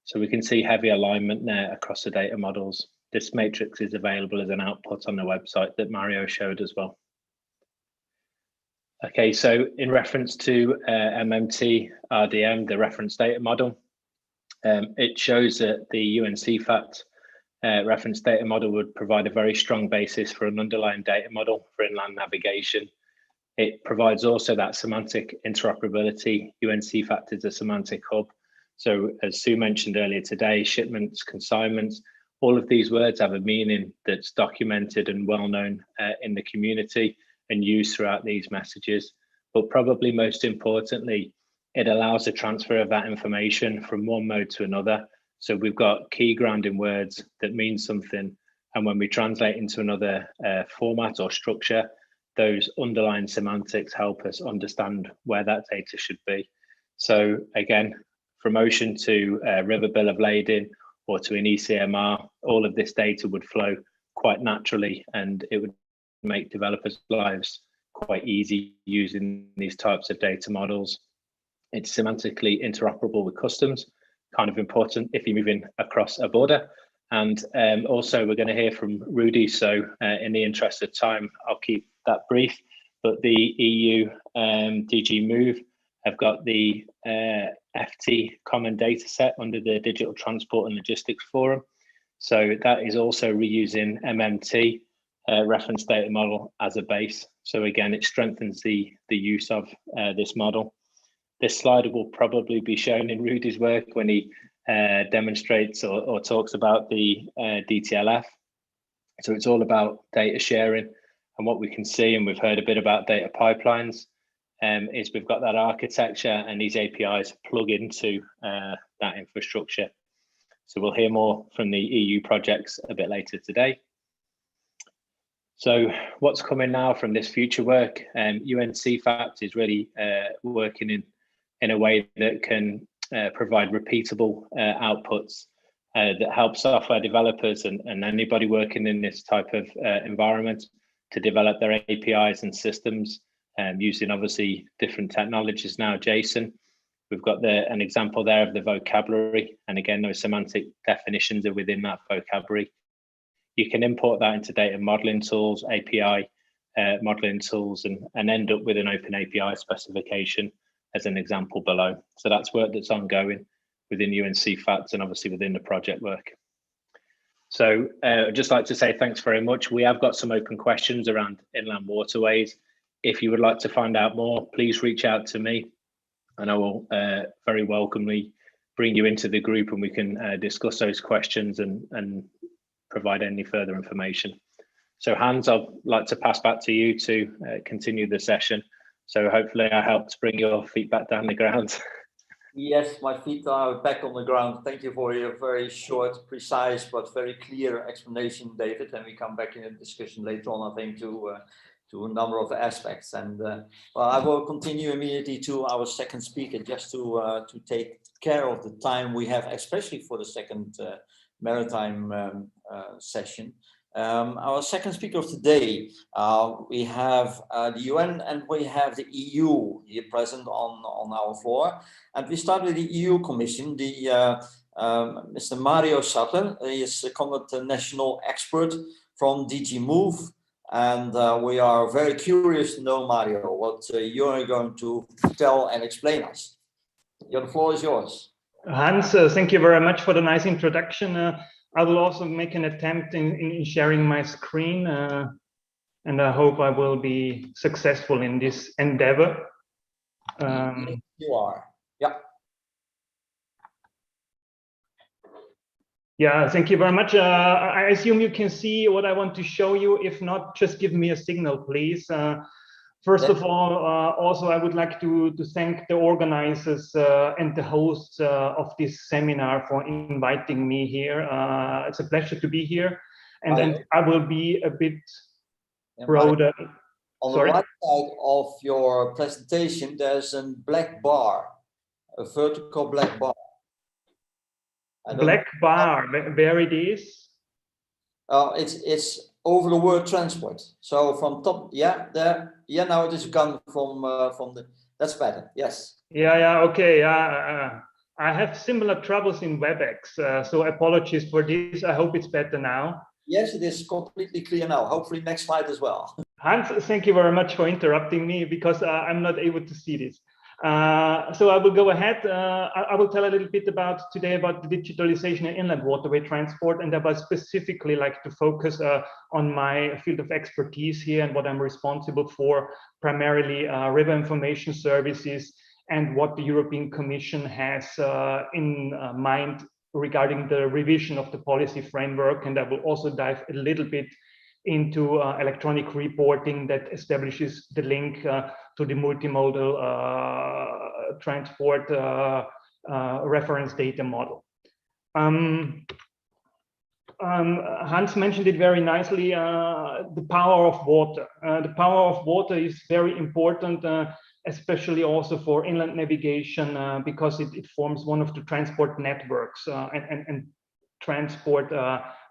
So we can see heavy alignment there across the data models. This matrix is available as an output on the website that Mario showed as well. Okay, so in reference to MMT RDM, the reference data model, it shows that the UNCFAT reference data model would provide a very strong basis for an underlying data model for inland navigation. It provides also that semantic interoperability. UNCFAT is a semantic hub. So as Sue mentioned earlier today, shipments, consignments, all of these words have a meaning that's documented and well known in the community and used throughout these messages. But probably most importantly, it allows the transfer of that information from one mode to another. So we've got key grounding words that mean something. And when we translate into another format or structure, those underlying semantics help us understand where that data should be. So again, from ocean to river bill of lading or to an ECMR, all of this data would flow quite naturally, and it would make developers' lives quite easy using these types of data models. It's semantically interoperable with customs, kind of important if you're moving across a border. And also we're going to hear from Rudy, so in the interest of time, I'll keep that brief. But the EU DG Move have got the FT common data set under the Digital Transport and Logistics Forum. So that is also reusing MMT reference data model as a base. So again, it strengthens the use of this model. This slide will probably be shown in Rudy's work when he demonstrates or talks about the DTLF. So it's all about data sharing, and what we can see, and we've heard a bit about data pipelines, is we've got that architecture and these APIs plug into that infrastructure. So we'll hear more from the EU projects a bit later today. So what's coming now from this future work? UNCFAT is really working in a way that can provide repeatable outputs that help software developers and anybody working in this type of environment to develop their APIs and systems using obviously different technologies now. JSON, we've got an example there of the vocabulary, and again, those semantic definitions are within that vocabulary. You can import that into data modeling tools, API modeling tools, and end up with an open API specification as an example below. So that's work that's ongoing within UNCFAT and obviously within the project work. So I'd just like to say thanks very much. We have got some open questions around inland waterways. If you would like to find out more, please reach out to me and I will very welcomely bring you into the group and we can discuss those questions and provide any further information. So Hans, I'd like to pass back to you to continue the session. So hopefully I helped bring your feet back down the ground.
Yes, my feet are back on the ground. Thank you for your very short, precise, but very clear explanation, David. And we come back in a discussion later on, I think, to a number of aspects. And well, I will continue immediately to our second speaker, just to take care of the time we have, especially for the second maritime session. Our second speaker of today, we have the UN and we have the EU here present on our floor. And we start with the EU Commission, Mr. Mario Sutter. He is a conduct national expert from DG Move. And we are very curious to know, Mario, what you are going to tell and explain us. The floor is yours.
Hans, thank you very much for the nice introduction. I will also make an attempt in sharing my screen, and I hope I will be successful in this endeavor.
You are, yeah.
Yeah, thank you very much. I assume you can see what I want to show you. If not, just give me a signal, please. First of all, also I would like to thank the organizers and the hosts of this seminar for inviting me here. It's a pleasure to be here, and I will be a bit broader.
On the right side of your presentation, there's a black bar, a vertical black bar.
Black bar, where it is?
It's over the word transport. So from top, yeah, there, yeah. Now it is gone from the. That's better. Yes.
Yeah. Okay. I have similar troubles in WebEx, so apologies for this. I hope it's better now.
Yes, it is completely clear now. Hopefully, next slide as well.
Hans, thank you very much for interrupting me because I'm not able to see this. So I will go ahead. I will tell a little bit today about the digitalization in inland waterway transport, and I would specifically like to focus on my field of expertise here and what I'm responsible for, primarily river information services and what the European Commission has in mind regarding the revision of the policy framework. And I will also dive a little bit into electronic reporting that establishes the link to the multimodal transport reference data model. Hans mentioned it very nicely, the power of water. The power of water is very important, especially also for inland navigation, because it forms one of the transport networks and transport,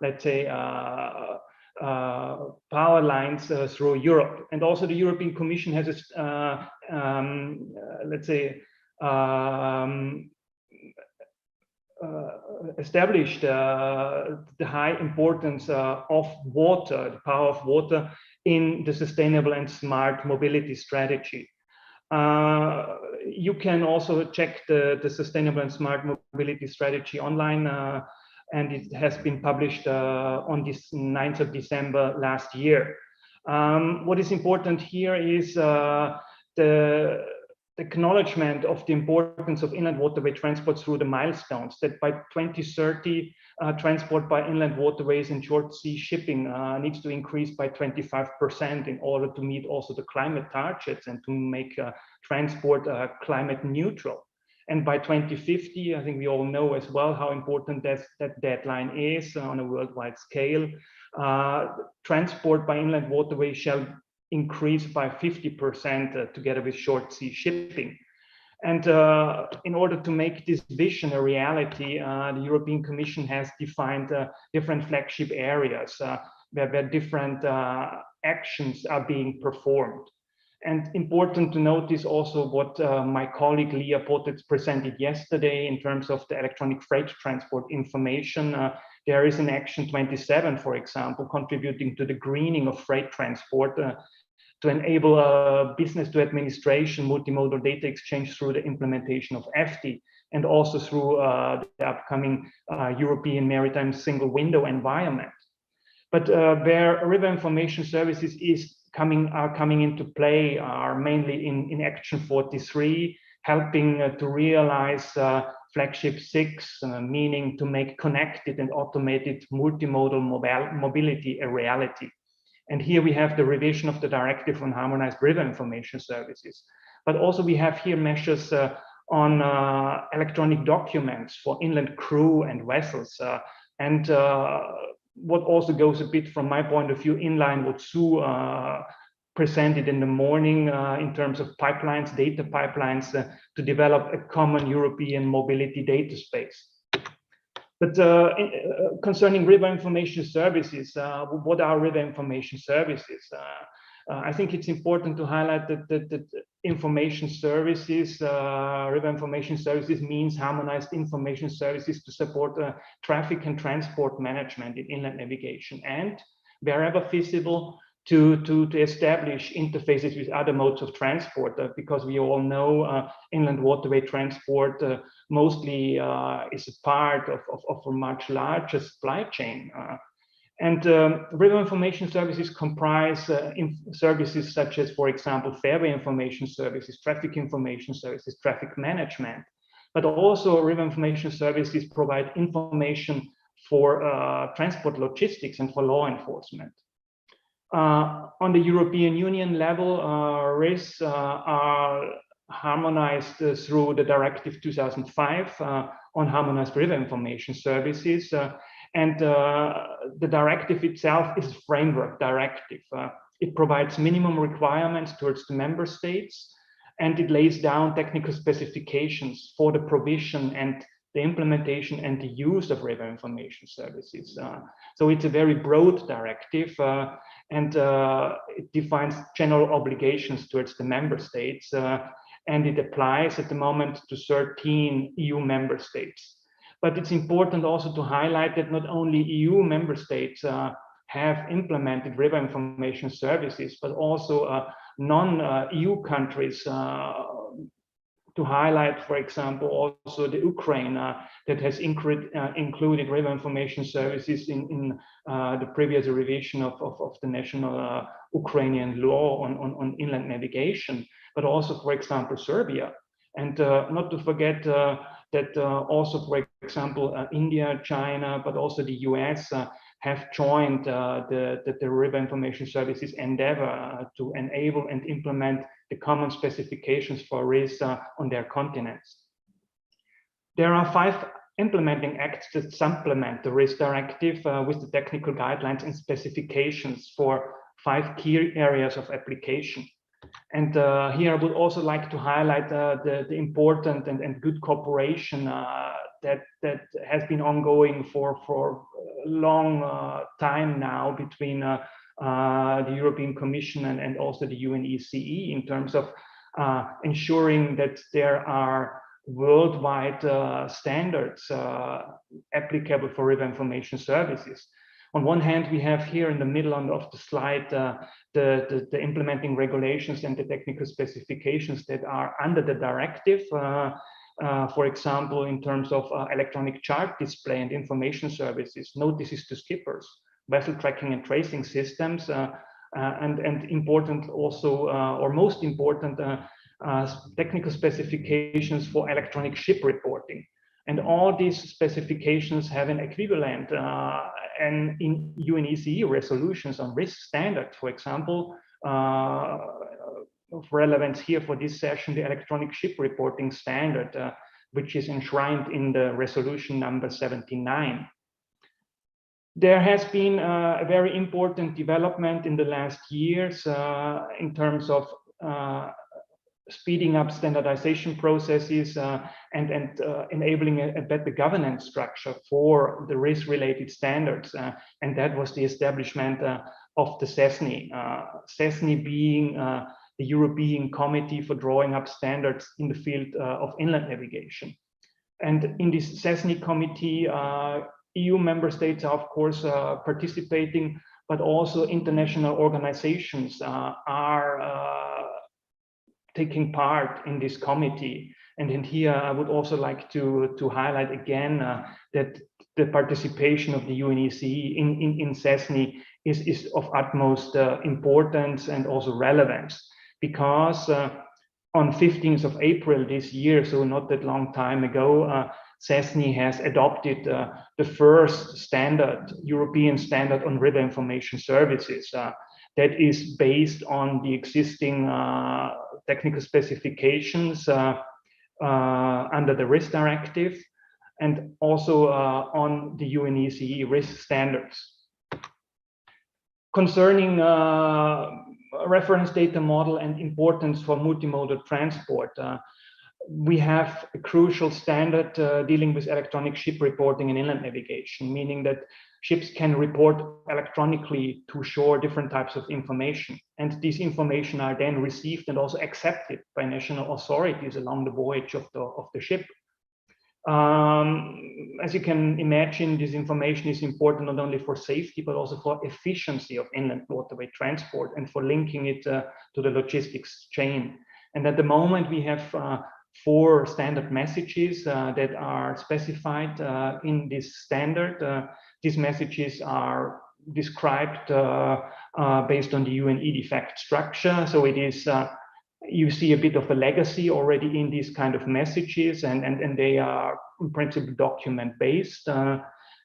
let's say, power lines through Europe. And also the European Commission has, let's say, established the high importance of water, the power of water in the sustainable and smart mobility strategy. You can also check the sustainable and smart mobility strategy online, and it has been published on this 9th of December last year. What is important here is the acknowledgement of the importance of inland waterway transport through the milestones that by 2030, transport by inland waterways and short sea shipping needs to increase by 25% in order to meet also the climate targets and to make transport climate neutral. And by 2050, I think we all know as well how important that deadline is on a worldwide scale. Transport by inland waterways shall increase by 50% together with short sea shipping. And in order to make this vision a reality, the European Commission has defined different flagship areas where different actions are being performed. And important to notice also what my colleague Leah Potets presented yesterday in terms of the electronic freight transport information. There is an Action 27, for example, contributing to the greening of freight transport to enable business to administration multimodal data exchange through the implementation of FT and also through the upcoming European Maritime Single Window environment. But where river information services are coming into play are mainly in Action 43, helping to realize Flagship 6, meaning to make connected and automated multimodal mobility a reality. And here we have the revision of the Directive on Harmonized River Information Services. But also we have here measures on electronic documents for inland crew and vessels. And what also goes a bit from my point of view in line what Sue presented in the morning in terms of pipelines, data pipelines, to develop a common European mobility data space. But concerning river information services, what are river information services? I think it's important to highlight that information services, river information services means harmonized information services to support traffic and transport management in inland navigation, and wherever feasible, to establish interfaces with other modes of transport, because we all know inland waterway transport mostly is a part of a much larger supply chain. And river information services comprise services such as, for example, fairway information services, traffic information services, traffic management, but also river information services provide information for transport logistics and for law enforcement. On the European Union level, risks are harmonized through the Directive 2005 on harmonized river information services. And the directive itself is a framework directive. It provides minimum requirements towards the member states, and it lays down technical specifications for the provision and the implementation and the use of river information services. So it's a very broad directive, and it defines general obligations towards the member states, and it applies at the moment to 13 EU member states. But it's important also to highlight that not only EU member states have implemented river information services, but also non-EU countries, to highlight, for example, also the Ukraine that has included river information services in the previous revision of the national Ukrainian law on inland navigation, but also, for example, Serbia. And not to forget that also, for example, India, China, but also the US have joined the river information services endeavor to enable and implement the common specifications for RIS on their continents. There are 5 implementing acts that supplement the RIS directive with the technical guidelines and specifications for 5 key areas of application. And here I would also like to highlight the important and good cooperation that has been ongoing for a long time now between the European Commission and also the UNECE in terms of ensuring that there are worldwide standards applicable for river information services. On one hand, we have here in the middle of the slide the implementing regulations and the technical specifications that are under the directive. For example, in terms of electronic chart display and information services, notices to skippers, vessel tracking and tracing systems, and important also, or most important, technical specifications for electronic ship reporting. And all these specifications have an equivalent and in UNECE resolutions on risk standards, for example, of relevance here for this session, the electronic ship reporting standard, which is enshrined in the resolution number 79. There has been a very important development in the last years in terms of speeding up standardization processes and enabling a better governance structure for the risk-related standards. And that was the establishment of the CESNI. CESNI being the European Committee for drawing up standards in the field of inland navigation. And in this CESNI committee, EU member states are, of course, participating, but also international organizations are taking part in this committee. And in here, I would also like to highlight again that the participation of the UNECE in CESNI is of utmost importance and also relevance, because on 15th of April this year, so not that long time ago, CESNI has adopted the first standard, European standard on river information services that is based on the existing technical specifications under the risk directive, and also on the UNECE risk standards. Concerning reference data model and importance for multimodal transport, we have a crucial standard dealing with electronic ship reporting and inland navigation, meaning that ships can report electronically to shore different types of information. And these information are then received and also accepted by national authorities along the voyage of the ship. As you can imagine, this information is important not only for safety, but also for efficiency of inland waterway transport and for linking it to the logistics chain. And at the moment, we have 4 standard messages that are specified in this standard. These messages are described based on the UN EDIFACT structure. So it is you see a bit of a legacy already in these kind of messages, and they are in principle document based.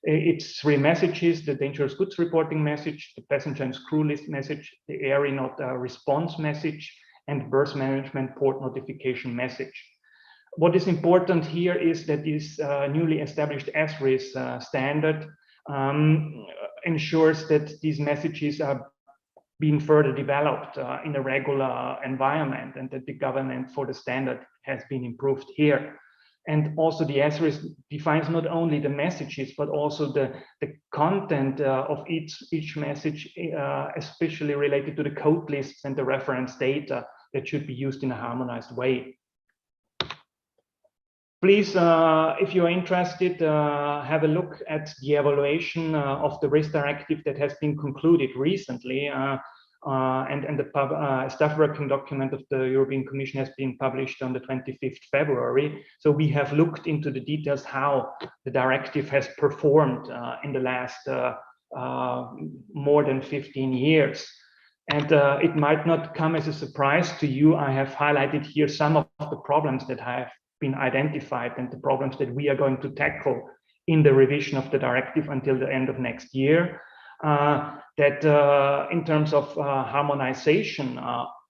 It's 3 messages: the dangerous goods reporting message, the passenger and crew list message, the area not response message, and berth management port notification message. What is important here is that this newly established ASRIS standard ensures that these messages are being further developed in a regular environment, and that the governance for the standard has been improved here. And also the ASRIS defines not only the messages, but also the content of each message, especially related to the code lists and the reference data that should be used in a harmonized way. Please, if you are interested, have a look at the evaluation of the risk directive that has been concluded recently, and the staff working document of the European Commission has been published on the 25th February. So we have looked into the details how the directive has performed in the last more than 15 years. And it might not come as a surprise to you. I have highlighted here some of the problems that have been identified and the problems that we are going to tackle in the revision of the directive until the end of next year. That in terms of harmonization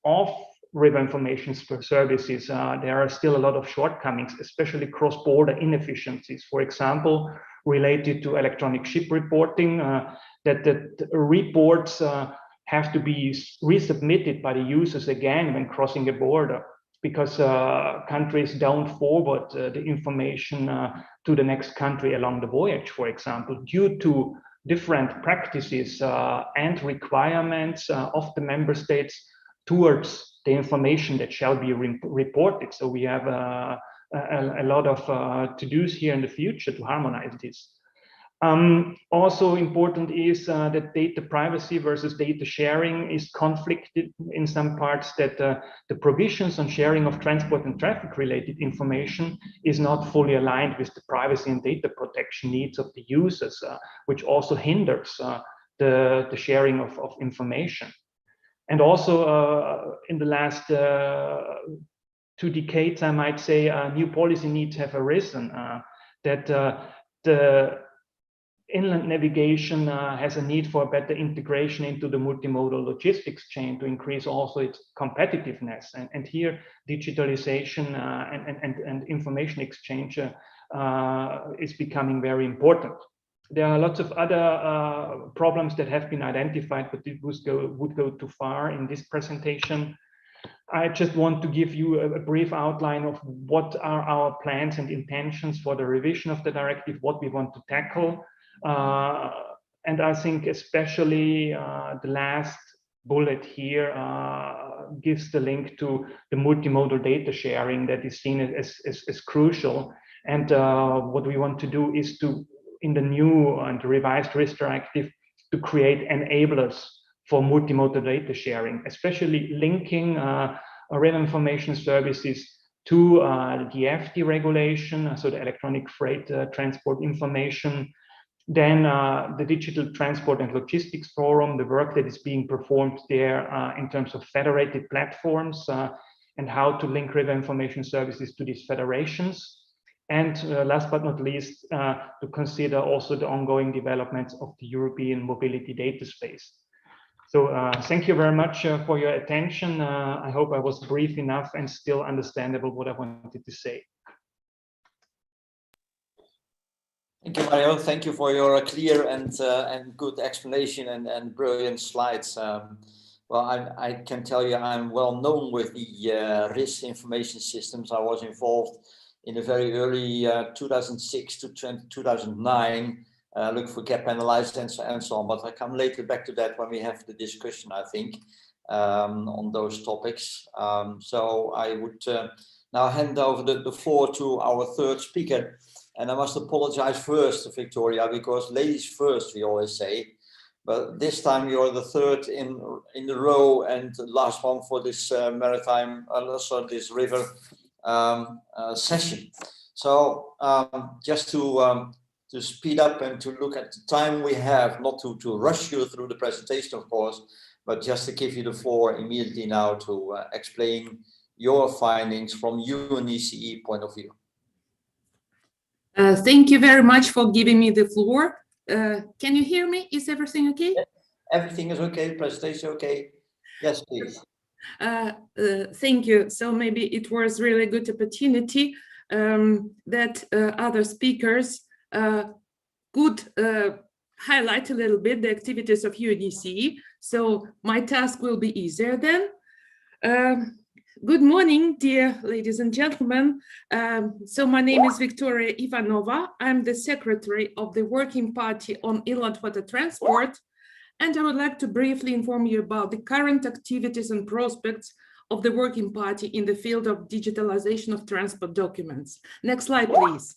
of river information services, there are still a lot of shortcomings, especially cross-border inefficiencies. For example, related to electronic ship reporting, that the reports have to be resubmitted by the users again when crossing a border, because countries don't forward the information to the next country along the voyage, for example, due to different practices and requirements of the member states towards the information that shall be reported. So we have a lot of to-dos here in the future to harmonize this. Also important is that data privacy versus data sharing is conflicted in some parts, that the provisions on sharing of transport and traffic related information is not fully aligned with the privacy and data protection needs of the users, which also hinders the sharing of information. And also in the last 2 decades, I might say, new policy needs have arisen, that the inland navigation has a need for better integration into the multimodal logistics chain to increase also its competitiveness. And here, digitalization and information exchange is becoming very important. There are lots of other problems that have been identified, but it would go too far in this presentation. I just want to give you a brief outline of what are our plans and intentions for the revision of the directive, what we want to tackle. And I think especially the last bullet here gives the link to the multimodal data sharing that is seen as crucial. And what we want to do is to, in the new and revised risk directive, to create enablers for multimodal data sharing, especially linking rail information services to the FT regulation, so the electronic freight transport information. Then the Digital Transport and Logistics Forum, the work that is being performed there in terms of federated platforms and how to link river information services to these federations. And last but not least, to consider also the ongoing developments of the European mobility data space. So thank you very much for your attention. I hope I was brief enough and still understandable what I wanted to say.
Thank you, Mario. Thank you for your clear and good explanation and brilliant slides. Well, I can tell you I'm well known with the risk information systems. I was involved in the very early 2006 to 2009. Look for gap analysis and so on, but I come later back to that when we have the discussion, I think, on those topics. So I would now hand over the floor to our third speaker. And I must apologize first, Victoria, because ladies first, we always say. But this time you're the third in the row and the last one for this maritime, also this river session. So just to speed up and to look at the time we have, not to rush you through the presentation, of course, but just to give you the floor immediately now to explain your findings from UNECE point of view.
Thank you very much for giving me the floor. Can you hear me? Is everything okay?
Everything is okay, presentation okay? Yes, please.
Thank you. So maybe it was really good opportunity that other speakers could highlight a little bit the activities of UNECE. So my task will be easier then. Good morning, dear ladies and gentlemen. So my name is Victoria Ivanova. I'm the secretary of the Working Party on Inland Water Transport, and I would like to briefly inform you about the current activities and prospects of the Working Party in the field of digitalization of transport documents. Next slide, please.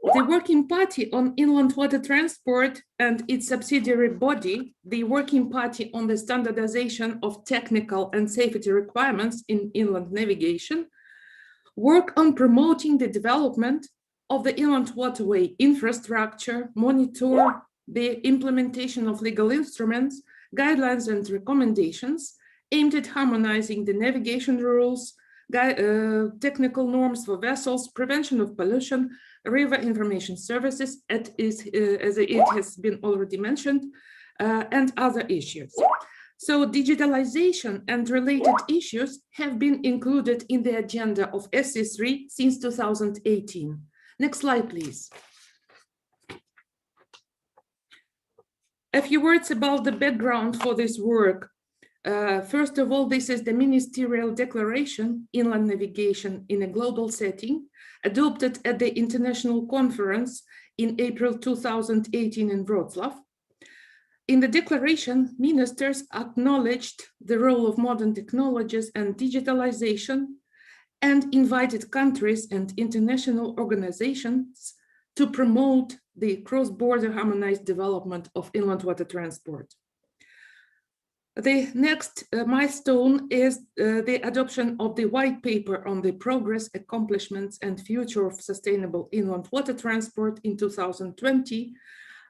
The Working Party on Inland Water Transport and its subsidiary body, the Working Party on the Standardization of Technical and Safety Requirements in Inland Navigation, work on promoting the development of the inland waterway infrastructure, monitor the implementation of legal instruments, guidelines and recommendations aimed at harmonizing the navigation rules, technical norms for vessels, prevention of pollution, river information services, as it has been already mentioned, and other issues. So digitalization and related issues have been included in the agenda of SC3 since 2018. Next slide, please. A few words about the background for this work. First of all, this is the Ministerial Declaration, Inland Navigation in a Global Setting, adopted at the International Conference in April 2018 in Wrocław. In the declaration, ministers acknowledged the role of modern technologies and digitalization and invited countries and international organizations to promote the cross-border harmonized development of inland water transport. The next milestone is the adoption of the white paper on the progress, accomplishments, and future of sustainable inland water transport in 2020,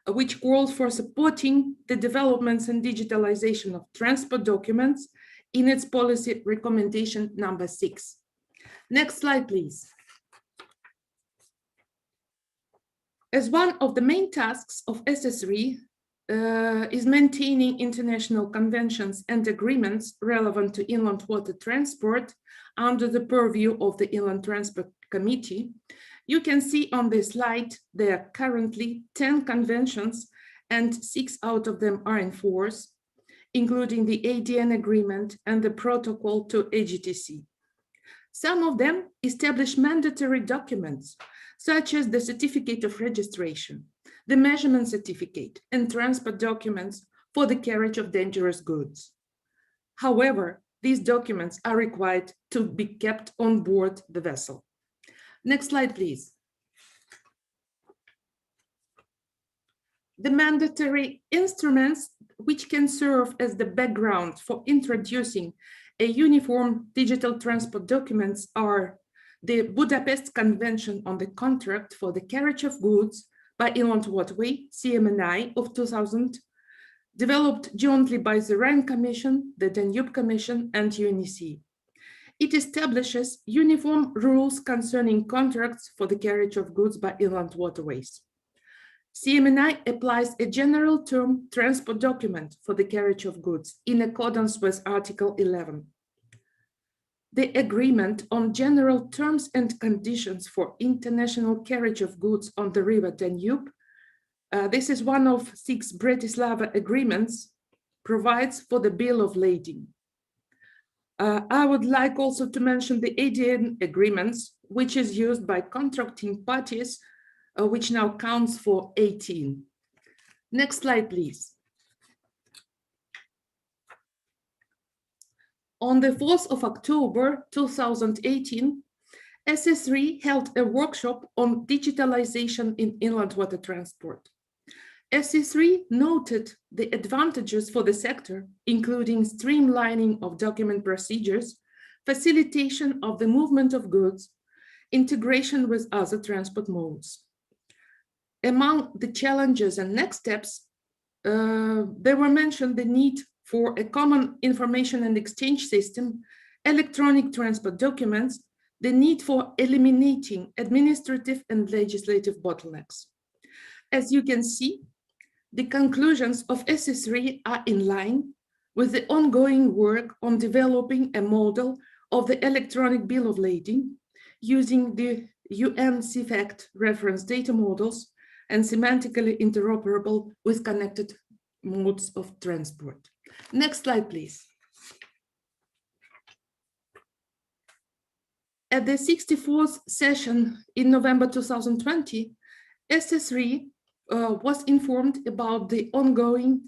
which called for supporting the developments and digitalization of transport documents in its policy recommendation number 6. Next slide, please. As one of the main tasks of SC3 is maintaining international conventions and agreements relevant to inland water transport under the purview of the Inland Transport Committee. You can see on this slide there are currently 10 conventions and 6 out of them are in force, including the ADN agreement and the protocol to AGTC. Some of them establish mandatory documents, such as the certificate of registration, the measurement certificate, and transport documents for the carriage of dangerous goods. However, these documents are required to be kept on board the vessel. Next slide, please. The mandatory instruments which can serve as the background for introducing a uniform digital transport documents are the Budapest Convention on the Contract for the Carriage of Goods by Inland Waterway, CMNI of 2000, developed jointly by the Rhine Commission, the Danube Commission, and UNECE. It establishes uniform rules concerning contracts for the carriage of goods by inland waterways. CMNI applies a general term transport document for the carriage of goods in accordance with Article 11. The agreement on general terms and conditions for international carriage of goods on the river Danube, this is one of 6 Bratislava agreements, provides for the bill of lading. I would like also to mention the ADN agreements, which is used by contracting parties, which now counts for 18. Next slide, please. On the 4th of October 2018, SS3 held a workshop on digitalization in inland water transport. SS3 noted the advantages for the sector, including streamlining of document procedures, facilitation of the movement of goods, integration with other transport modes. Among the challenges and next steps, they were mentioned the need for a common information and exchange system, electronic transport documents, the need for eliminating administrative and legislative bottlenecks. As you can see, the conclusions of SS3 are in line with the ongoing work on developing a model of the electronic bill of lading using the UNECE reference data models and semantically interoperable with connected modes of transport. Next slide, please. At the 64th session in November 2020, SS3 was informed about the ongoing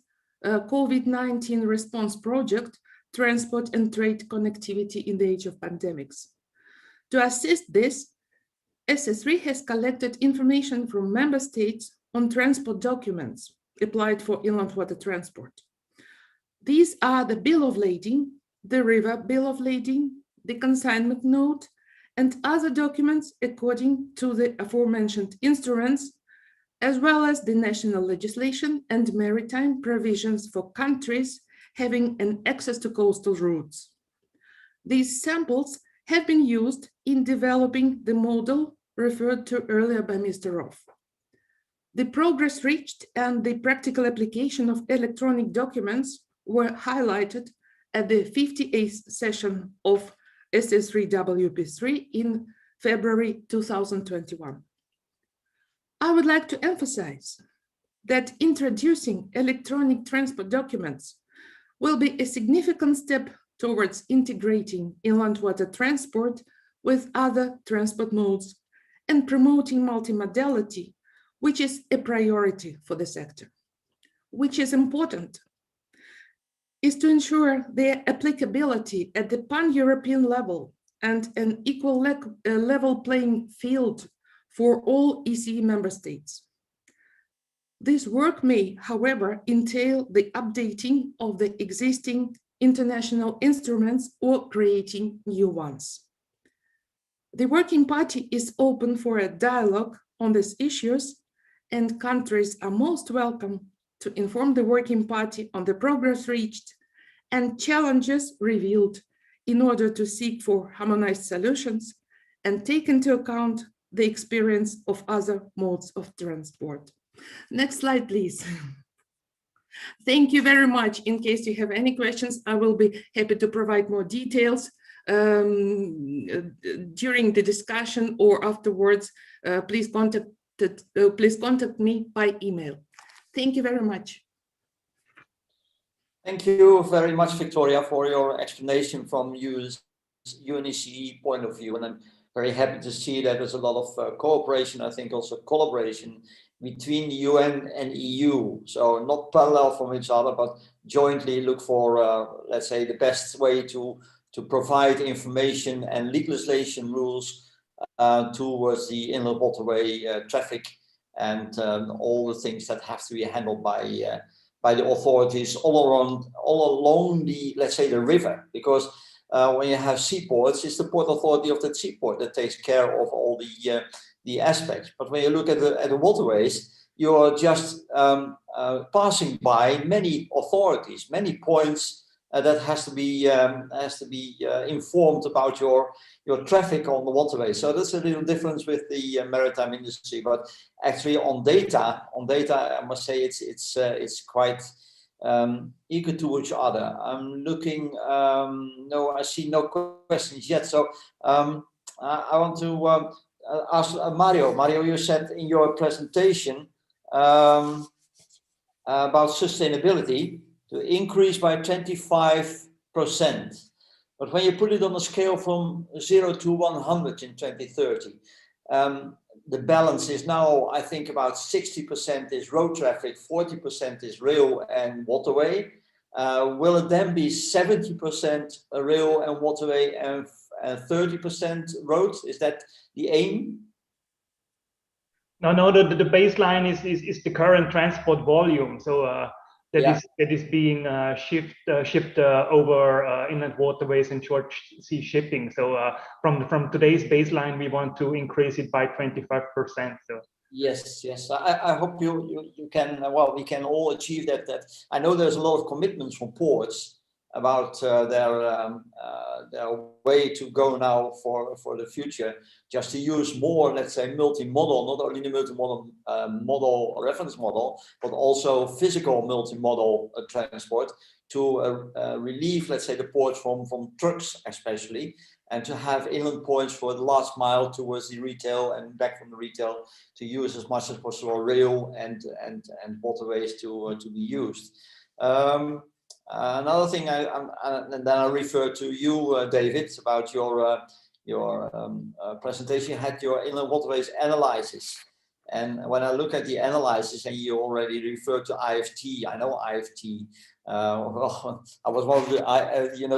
COVID-19 response project, Transport and Trade Connectivity in the Age of Pandemics. To assist this, SS3 has collected information from member states on transport documents applied for inland water transport. These are the bill of lading, the river bill of lading, the consignment note, and other documents according to the aforementioned instruments, as well as the national legislation and maritime provisions for countries having an access to coastal routes. These samples have been used in developing the model referred to earlier by Mr. Roth. The progress reached and the practical application of electronic documents were highlighted at the 58th session of SS3WP3 in February 2021. I would like to emphasize that introducing electronic transport documents will be a significant step towards integrating inland water transport with other transport modes and promoting multimodality, which is a priority for the sector. Which is important is to ensure their applicability at the pan-European level and an equal level playing field for all ECE member states. This work may, however, entail the updating of the existing international instruments or creating new ones. The Working Party is open for a dialogue on these issues, and countries are most welcome to inform the Working Party on the progress reached and challenges revealed in order to seek for harmonized solutions and take into account the experience of other modes of transport. Next slide, please. Thank you very much. In case you have any questions, I will be happy to provide more details during the discussion or afterwards. Please contact me by email. Thank you very much.
Thank you very much, Victoria, for your explanation from UNECE point of view. And I'm very happy to see that there's a lot of cooperation, I think also collaboration between the UN and EU. So not parallel from each other, but jointly look for, let's say, the best way to provide information and legislation rules towards the inland waterway traffic and all the things that have to be handled by the authorities all along the, let's say, the river, because when you have seaports, it's the port authority of the seaport that takes care of all the aspects. But when you look at the waterways, you're just passing by many authorities, many points that has to be informed about your traffic on the waterway. So that's a little difference with the maritime industry. But actually, on data, I must say it's quite equal to each other. I'm looking. No, I see no questions yet. So I want to ask Mario. Mario, you said in your presentation about sustainability to increase by 25%. But when you put it on a scale from 0 to 100 in 2030, the balance is now, I think, about 60% is road traffic, 40% is rail and waterway. Will it then be 70% rail and waterway and 30% road? Is that the aim?
No, the baseline is the current transport volume. So that is being shipped over inland waterways and short sea shipping. So from today's baseline, we want to increase it by 25%. So.
Yes. I hope you can. Well, we can all achieve that. That I know there's a lot of commitments from ports about their way to go now for the future, just to use more, let's say, multimodal, not only the multimodal model reference model, but also physical multimodal transport to relieve, let's say, the ports from trucks especially, and to have inland points for the last mile towards the retail and back from the retail to use as much as possible rail and waterways to be used. Another thing, and then I refer to you, David, about your presentation. You had your inland waterways analysis, and when I look at the analysis, and you already referred to IFT, I know IFT. Well, I was one of the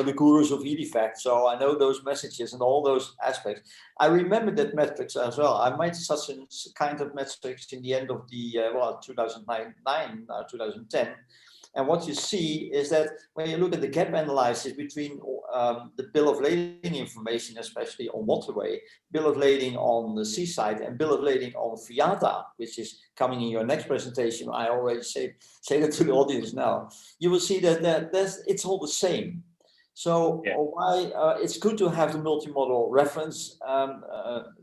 the gurus of EDIFACT, so I know those messages and all those aspects. I remember that metrics as well. I made such a kind of metrics in the end of the 2010. And what you see is that when you look at the gap analysis between the bill of lading information, especially on waterway, bill of lading on the seaside, and bill of lading on FIATA, which is coming in your next presentation, I already say that to the audience now, you will see that it's all the same. So why it's good to have the multimodal reference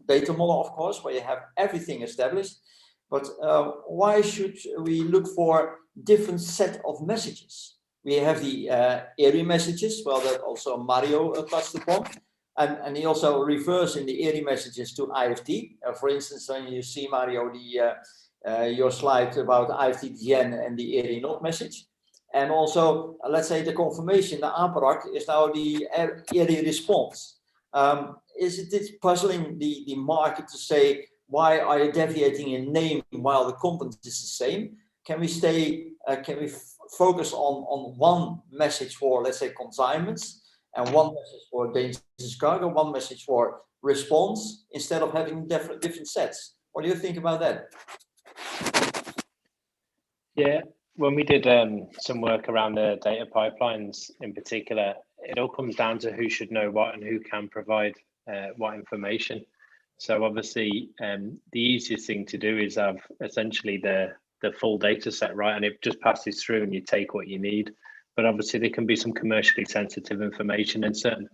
data model, of course, where you have everything established. But why should we look for different set of messages? We have the ERI messages, well, that also Mario touched upon, and he also refers in the ERI messages to IFT. For instance, when you see, Mario, your slide about IFT-DN and the ERI not message, and also, let's say, the confirmation, the APRAC is now the ERI response. Is it puzzling the market to say, why are you deviating in name while the content is the same? Can we focus on one message for, let's say, consignments, and one message for dangerous cargo, one message for response, instead of having different sets? What do you think about that?
Yeah, when we did some work around the data pipelines in particular, it all comes down to who should know what and who can provide what information. So obviously, the easiest thing to do is have essentially the full data set, right? And it just passes through and you take what you need. But obviously there can be some commercially sensitive information, and certain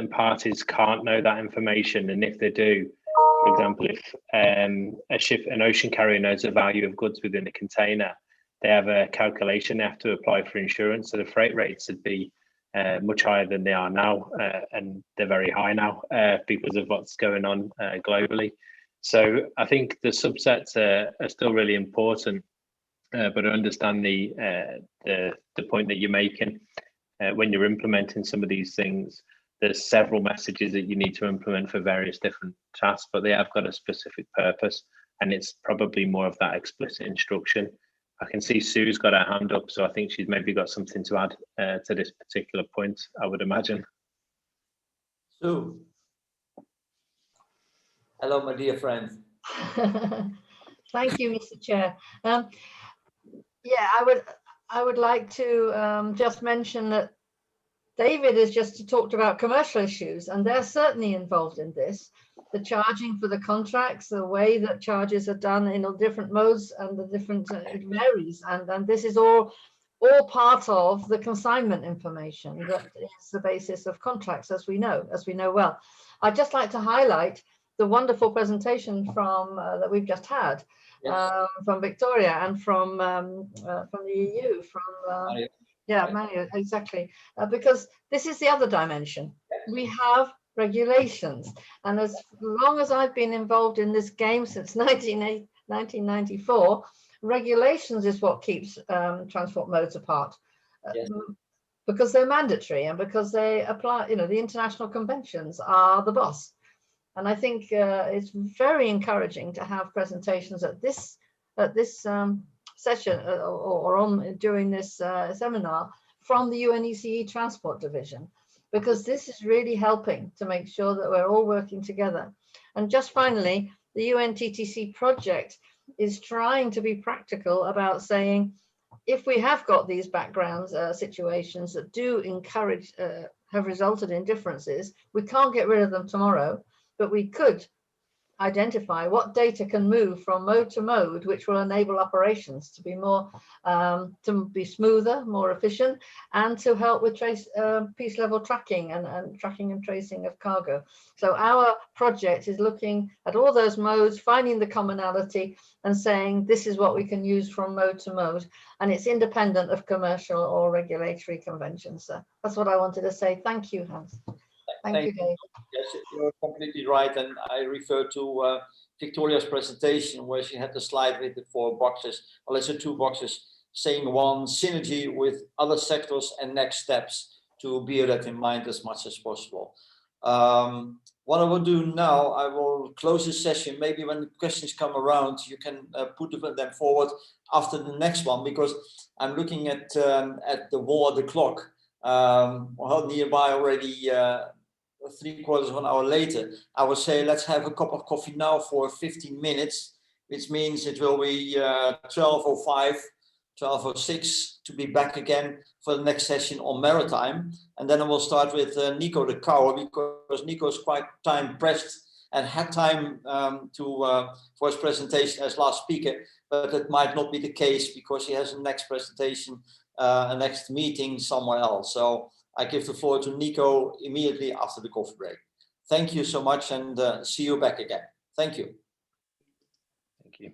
parties can't know that information. And if they do, for example, if an ocean carrier knows the value of goods within a container, they have a calculation they have to apply for insurance. So the freight rates would be much higher than they are now, and they're very high now because of what's going on globally. So I think the subsets are still really important, but I understand the point that you're making. When you're implementing some of these things, there's several messages that you need to implement for various different tasks, but they have got a specific purpose, and it's probably more of that explicit instruction. I can see Sue's got her hand up, so I think she's maybe got something to add to this particular point, I would imagine.
Sue. Hello, my dear friend.
Thank you, Mr. Chair. Yeah, I would like to just mention that David has just talked about commercial issues, and they're certainly involved in this. The charging for the contracts, the way that charges are done in all different modes, and the different it varies, and this is all all part of the consignment information that is the basis of contracts, as we know well. I'd just like to highlight the wonderful presentation from that we've just had, yes, from Victoria and from the EU, from yeah, Mario, exactly, because this is the other dimension. We have regulations, and as long as I've been involved in this game since 1994, regulations is what keeps transport modes apart, yes, because they're mandatory and because they apply, you know, the international conventions are the boss. And I think it's very encouraging to have presentations at this session or on during this seminar from the UNECE Transport Division, because this is really helping to make sure that we're all working together. And just finally, the UNTTC project is trying to be practical about saying, if we have got these background situations that do encourage, have resulted in differences, we can't get rid of them tomorrow, but we could identify what data can move from mode to mode, which will enable operations to be more, to be smoother, more efficient, and to help with piece level tracking and tracking and tracing of cargo. So our project is looking at all those modes, finding the commonality and saying, this is what we can use from mode to mode. And it's independent of commercial or regulatory conventions. So that's what I wanted to say. Thank you, Hans. Thank you, Dave.
Yes, you're completely right. And I refer to Victoria's presentation where she had the slide with the 4 boxes, or let's say 2 boxes, saying one, synergy with other sectors and next steps, to bear that in mind as much as possible. What I will do now, I will close this session. Maybe when the questions come around, you can put them forward after the next one, because I'm looking at the wall, the clock, well, nearby already 3/4 of an hour later. I would say let's have a cup of coffee now for 15 minutes, which means it will be 12:05, 12:06 to be back again for the next session on maritime. And then I will start with Nico de Cauwer, because Nico is quite time pressed and had time for his presentation as last speaker, but it might not be the case because he has a next presentation, a next meeting somewhere else. So I give the floor to Nico immediately after the coffee break. Thank you so much, and see you back again. Thank you.
Thank you.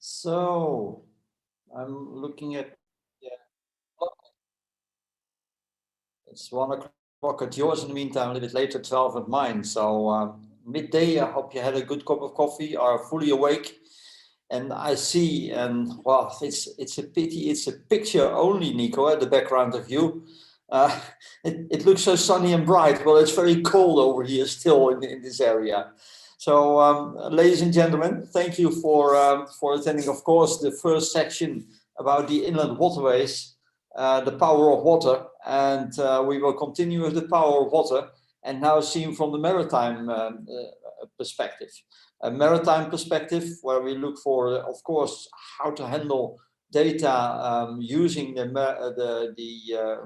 So I'm looking at, yeah, it's 1 o'clock at yours in the meantime, a little bit later, 12 at mine. So midday, I hope you had a good cup of coffee, are fully awake. And I see, and well, it's a pity, it's a picture only, Nico, at the background of you. It looks so sunny and bright. Well, it's very cold over here still in this area. So, ladies and gentlemen, thank you for attending, of course, the first section about the inland waterways, the power of water, and we will continue with the power of water, and now seen from the maritime perspective. A maritime perspective where we look for, of course, how to handle data using the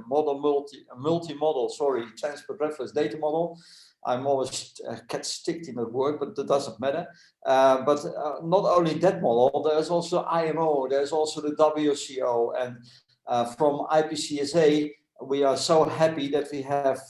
multi-model, transport reference data model. I'm always get sticked in that word, but that doesn't matter. But not only that model, there's also IMO, there's also the WCO, and from IPCSA, we are so happy that we have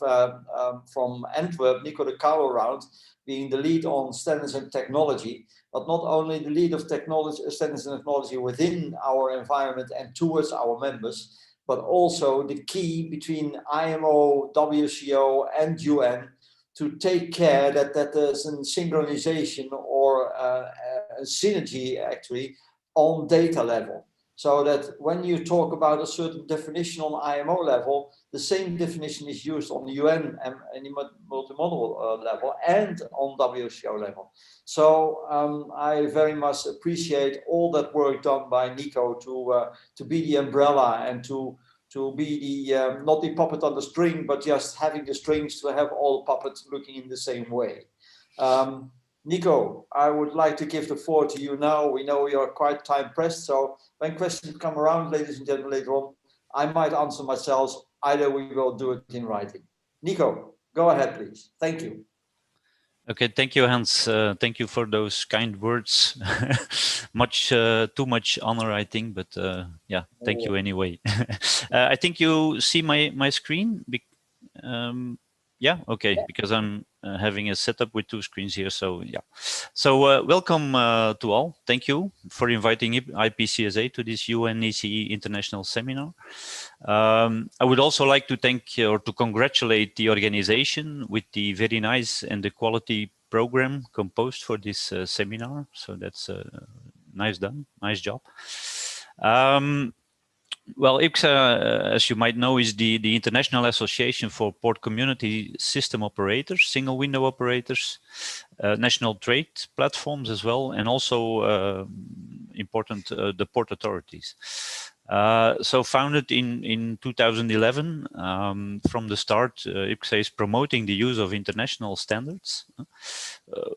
from Antwerp, Nico de Cauw around, being the lead on standards and technology, but not only the lead of technology, standards and technology within our environment and towards our members, but also the key between IMO, WCO, and UN to take care that there's a synchronization or a synergy actually on data level. So that when you talk about a certain definition on IMO level, the same definition is used on the UN and multimodal level and on WCO level. So I very much appreciate all that work done by Nico to be the umbrella and to be the not the puppet on the string, but just having the strings to have all puppets looking in the same way. Nico, I would like to give the floor to you now. We know you are quite time pressed, so when questions come around, ladies and gentlemen, later on, I might answer myself. Either we will do it in writing. Nico, go ahead, please. Thank you.
Okay, thank you, Hans. Thank you for those kind words. Too much honor, I think, but yeah, thank you anyway. I think you see my screen. Yeah, okay, because I'm having a setup with 2 screens here, so yeah. So welcome to all. Thank you for inviting IPCSA to this UNECE International Seminar. I would also like to thank or to congratulate the organization with the very nice and the quality program composed for this seminar. So that's nice done, nice job. Well, IPCSA, as you might know, is the International Association for Port Community System Operators, single window operators, national trade platforms as well, and also important, the port authorities. So founded in 2011, from the start, IPCSA is promoting the use of international standards.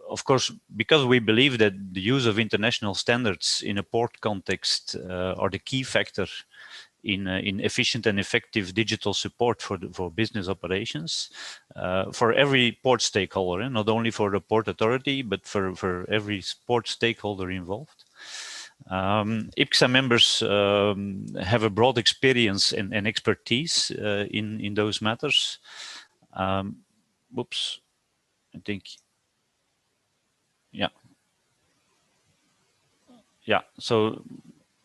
Of course, because we believe that the use of international standards in a port context are the key factor in efficient and effective digital support for business operations for every port stakeholder, not only for the port authority, but for every port stakeholder involved. IPCSA members have a broad experience and expertise in those matters. Whoops, I think, yeah. Yeah, so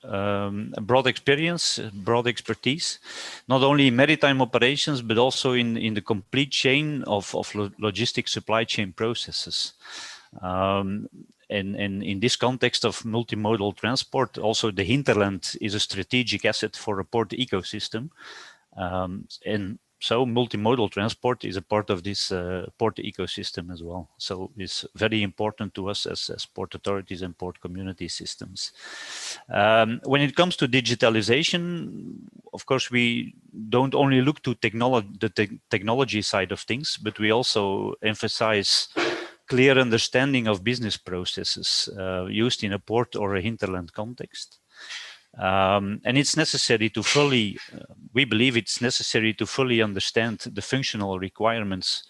a broad experience, broad expertise, not only in maritime operations, but also in the complete chain of logistic supply chain processes. And in this context of multimodal transport, also the hinterland is a strategic asset for a port ecosystem. And so multimodal transport is a part of this port ecosystem as well. So it's very important to us as port authorities and port community systems. When it comes to digitalization, of course, we don't only look to the technology side of things, but we also emphasize clear understanding of business processes used in a port or a hinterland context. And it's necessary to fully, we believe it's necessary to fully understand the functional requirements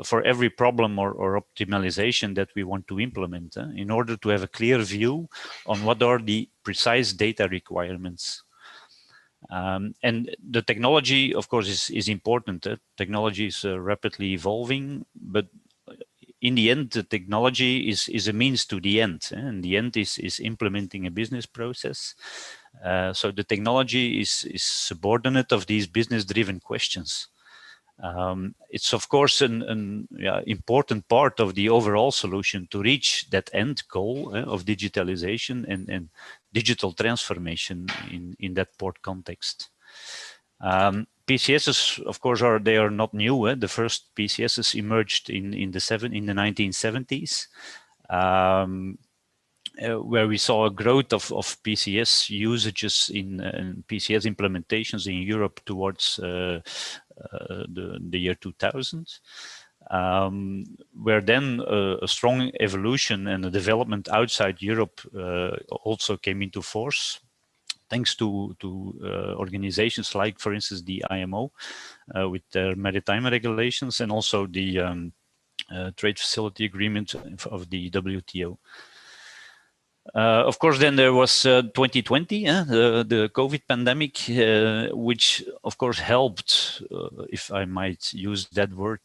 for every problem or optimization that we want to implement in order to have a clear view on what are the precise data requirements. And the technology, of course, is important. Technology is rapidly evolving, but in the end, the technology is a means to the end, and the end is implementing a business process. So the technology is subordinate of these business-driven questions. It's of course an important part of the overall solution to reach that end goal of digitalization and digital transformation in that port context. PCSs, of course, are not new. The first PCSs emerged in the 1970s, where we saw a growth of PCS usages in PCS implementations in Europe towards the year 2000, where then a strong evolution and a development outside Europe also came into force, thanks to organizations like, for instance, the IMO with their maritime regulations, and also the trade facility agreement of the WTO. Of course, then there was 2020, the COVID pandemic, which of course helped, if I might use that word,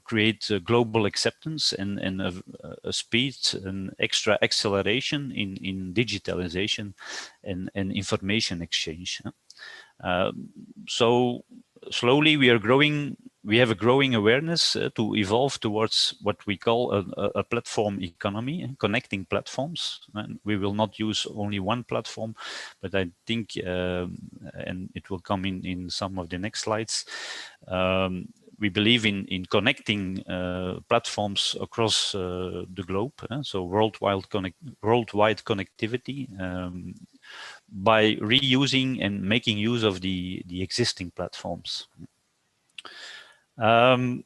create global acceptance and a speed and extra acceleration in digitalization and information exchange. So slowly we are growing. We have a growing awareness to evolve towards what we call a platform economy, connecting platforms. And we will not use only one platform, but I think, and it will come in some of the next slides, we believe in connecting platforms across the globe, so worldwide connectivity, by reusing and making use of the existing platforms. Due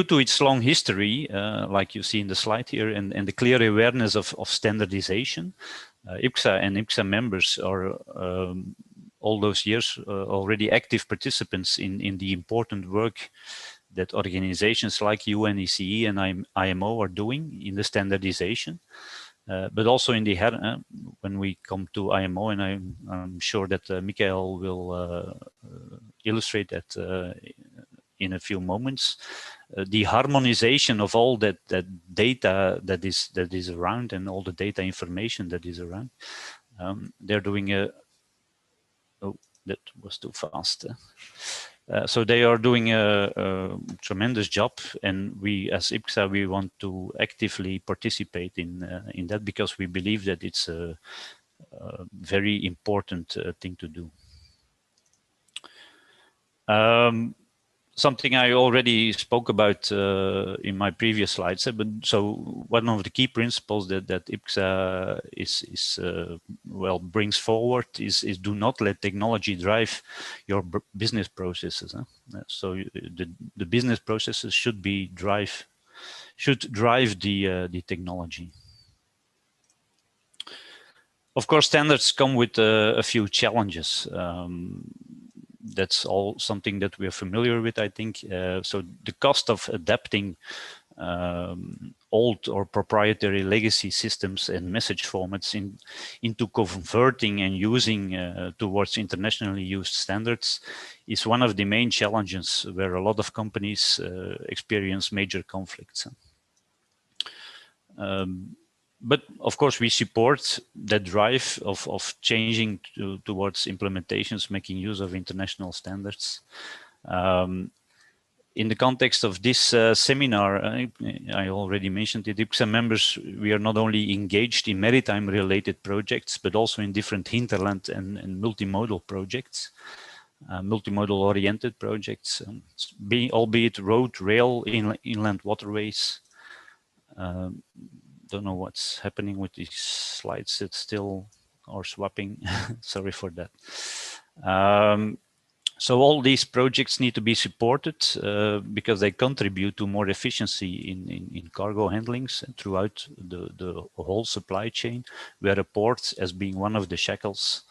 to its long history, like you see in the slide here, and the clear awareness of standardization, IPXA and IPXA members are all those years already active participants in the important work that organizations like UNECE and IMO are doing in the standardization. But also in the when we come to IMO, and I'm sure that Michael will illustrate that in a few moments, the harmonization of all that data that is around, and all the data information that is around. They're doing oh, that was too fast. So they are doing a tremendous job, and we, as IPXA, we want to actively participate in that, because we believe that it's a very important thing to do. Something I already spoke about in my previous slides, but so one of the key principles that IPXA brings forward is do not let technology drive your business processes. So the business processes should drive the technology. Of course, standards come with a few challenges. That's all something that we're familiar with, I think. So the cost of adapting old or proprietary legacy systems and message formats into converting and using towards internationally used standards is one of the main challenges where a lot of companies experience major conflicts. But of course, we support that drive of changing towards implementations, making use of international standards. In the context of this seminar, I already mentioned it, IPXA members, we are not only engaged in maritime-related projects, but also in different hinterland and multimodal projects, multimodal-oriented projects, albeit road, rail, inland waterways. Don't know what's happening with these slides. It's still are swapping. Sorry for that. So all these projects need to be supported because they contribute to more efficiency in cargo handlings throughout the whole supply chain, where a port, as being one of the shackles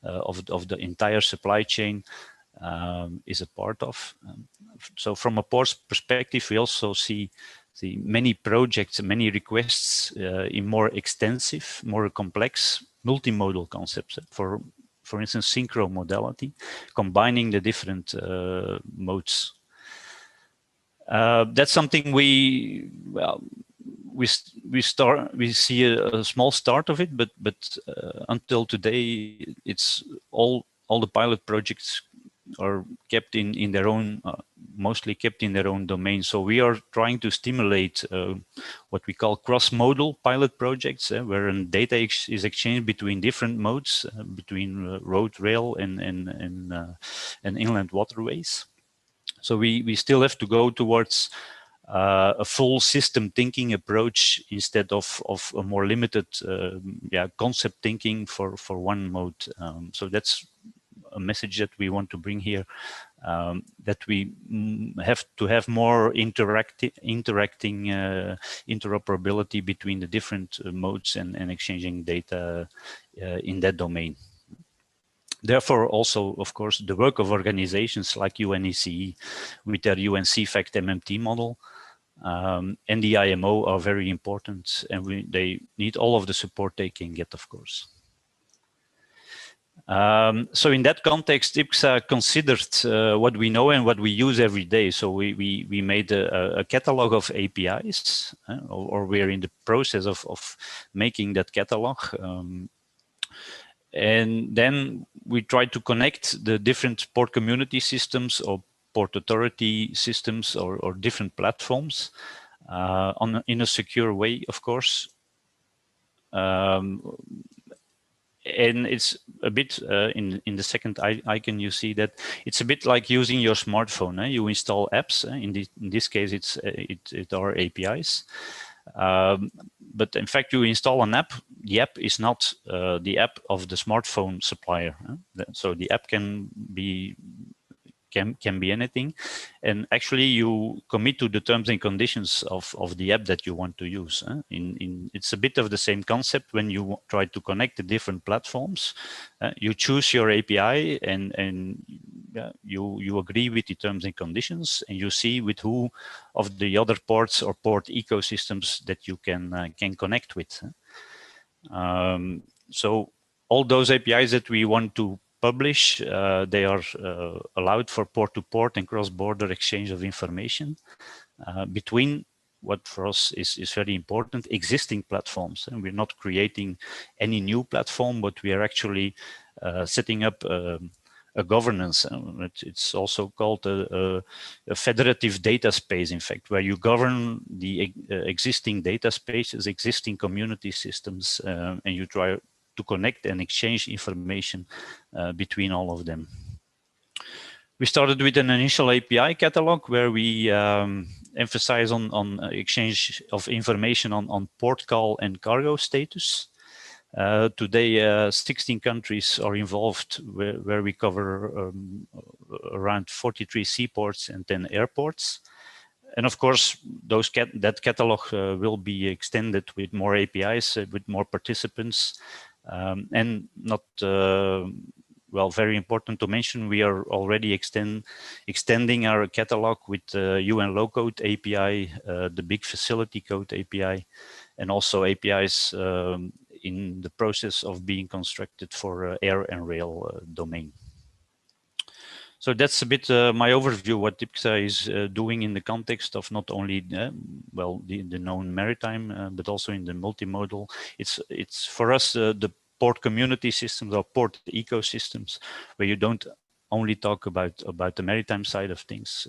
of the entire supply chain, is a part of. So from a port's perspective, we also see many projects, many requests in more extensive, more complex multimodal concepts. For instance, synchro modality, combining the different modes. That's something we see a small start of it, but until today, it's all the pilot projects are kept in their own, mostly kept in their own domain. So we are trying to stimulate what we call cross-modal pilot projects, where data is exchanged between different modes, between road, rail, and inland waterways. So we still have to go towards a full system thinking approach instead of a more limited concept thinking for one mode. So that's a message that we want to bring here, that we have to have more interacting interoperability between the different modes and exchanging data in that domain. Therefore, also, of course, the work of organizations like UNECE with their UN-CFACT MMT model and the IMO are very important, and they need all of the support they can get, of course. So in that context, IPXA considered what we know and what we use every day. So we made a catalog of APIs, or we're in the process of making that catalog. And then we try to connect the different port community systems or port authority systems or different platforms in a secure way, of course. And it's a bit in the second icon, you see that it's a bit like using your smartphone. You install apps. In this case, it are APIs. But in fact, you install an app. The app is not the app of the smartphone supplier. So the app can be anything, and actually you commit to the terms and conditions of the app that you want to use. It's a bit of the same concept when you try to connect the different platforms. You choose your API and you agree with the terms and conditions, and you see with who of the other ports or port ecosystems that you can connect with. So all those APIs that we want to publish, they are allowed for port-to-port and cross-border exchange of information between what for us is very important, existing platforms. And we're not creating any new platform, but we are actually setting up a governance. It's also called a federative data space, in fact, where you govern the existing data spaces, existing community systems, and you try to connect and exchange information between all of them. We started with an initial API catalog where we emphasize on exchange of information on port call and cargo status. Today, 16 countries are involved where we cover around 43 seaports and 10 airports. And of course, that catalog will be extended with more APIs, with more participants. And not, well, very important to mention, we are already extending our catalog with UN Low Code API, the Big Facility Code API, and also APIs in the process of being constructed for air and rail domain. So that's a bit my overview what IPXA is doing in the context of not only well the known maritime, but also in the multimodal. It's for us the port community systems or port ecosystems, where you don't only talk about the maritime side of things,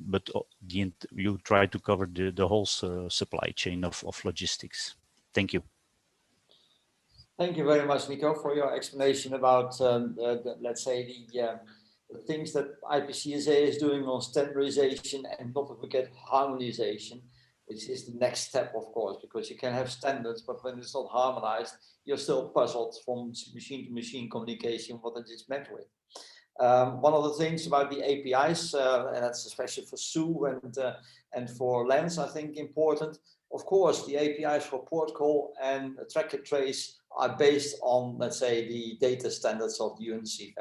but you try to cover the whole supply chain of logistics. Thank you.
Thank you very much, Nico, for your explanation about let's say the things that IPCSA is doing on standardization and not to forget harmonization, which is the next step, of course, because you can have standards, but when it's not harmonized, you're still puzzled from machine-to-machine communication what it is meant with. One of the things about the APIs, and that's especially for SU and for LENS, I think important. Of course, the APIs for port call and track and trace are based on, let's say, the data standards of the UNECE.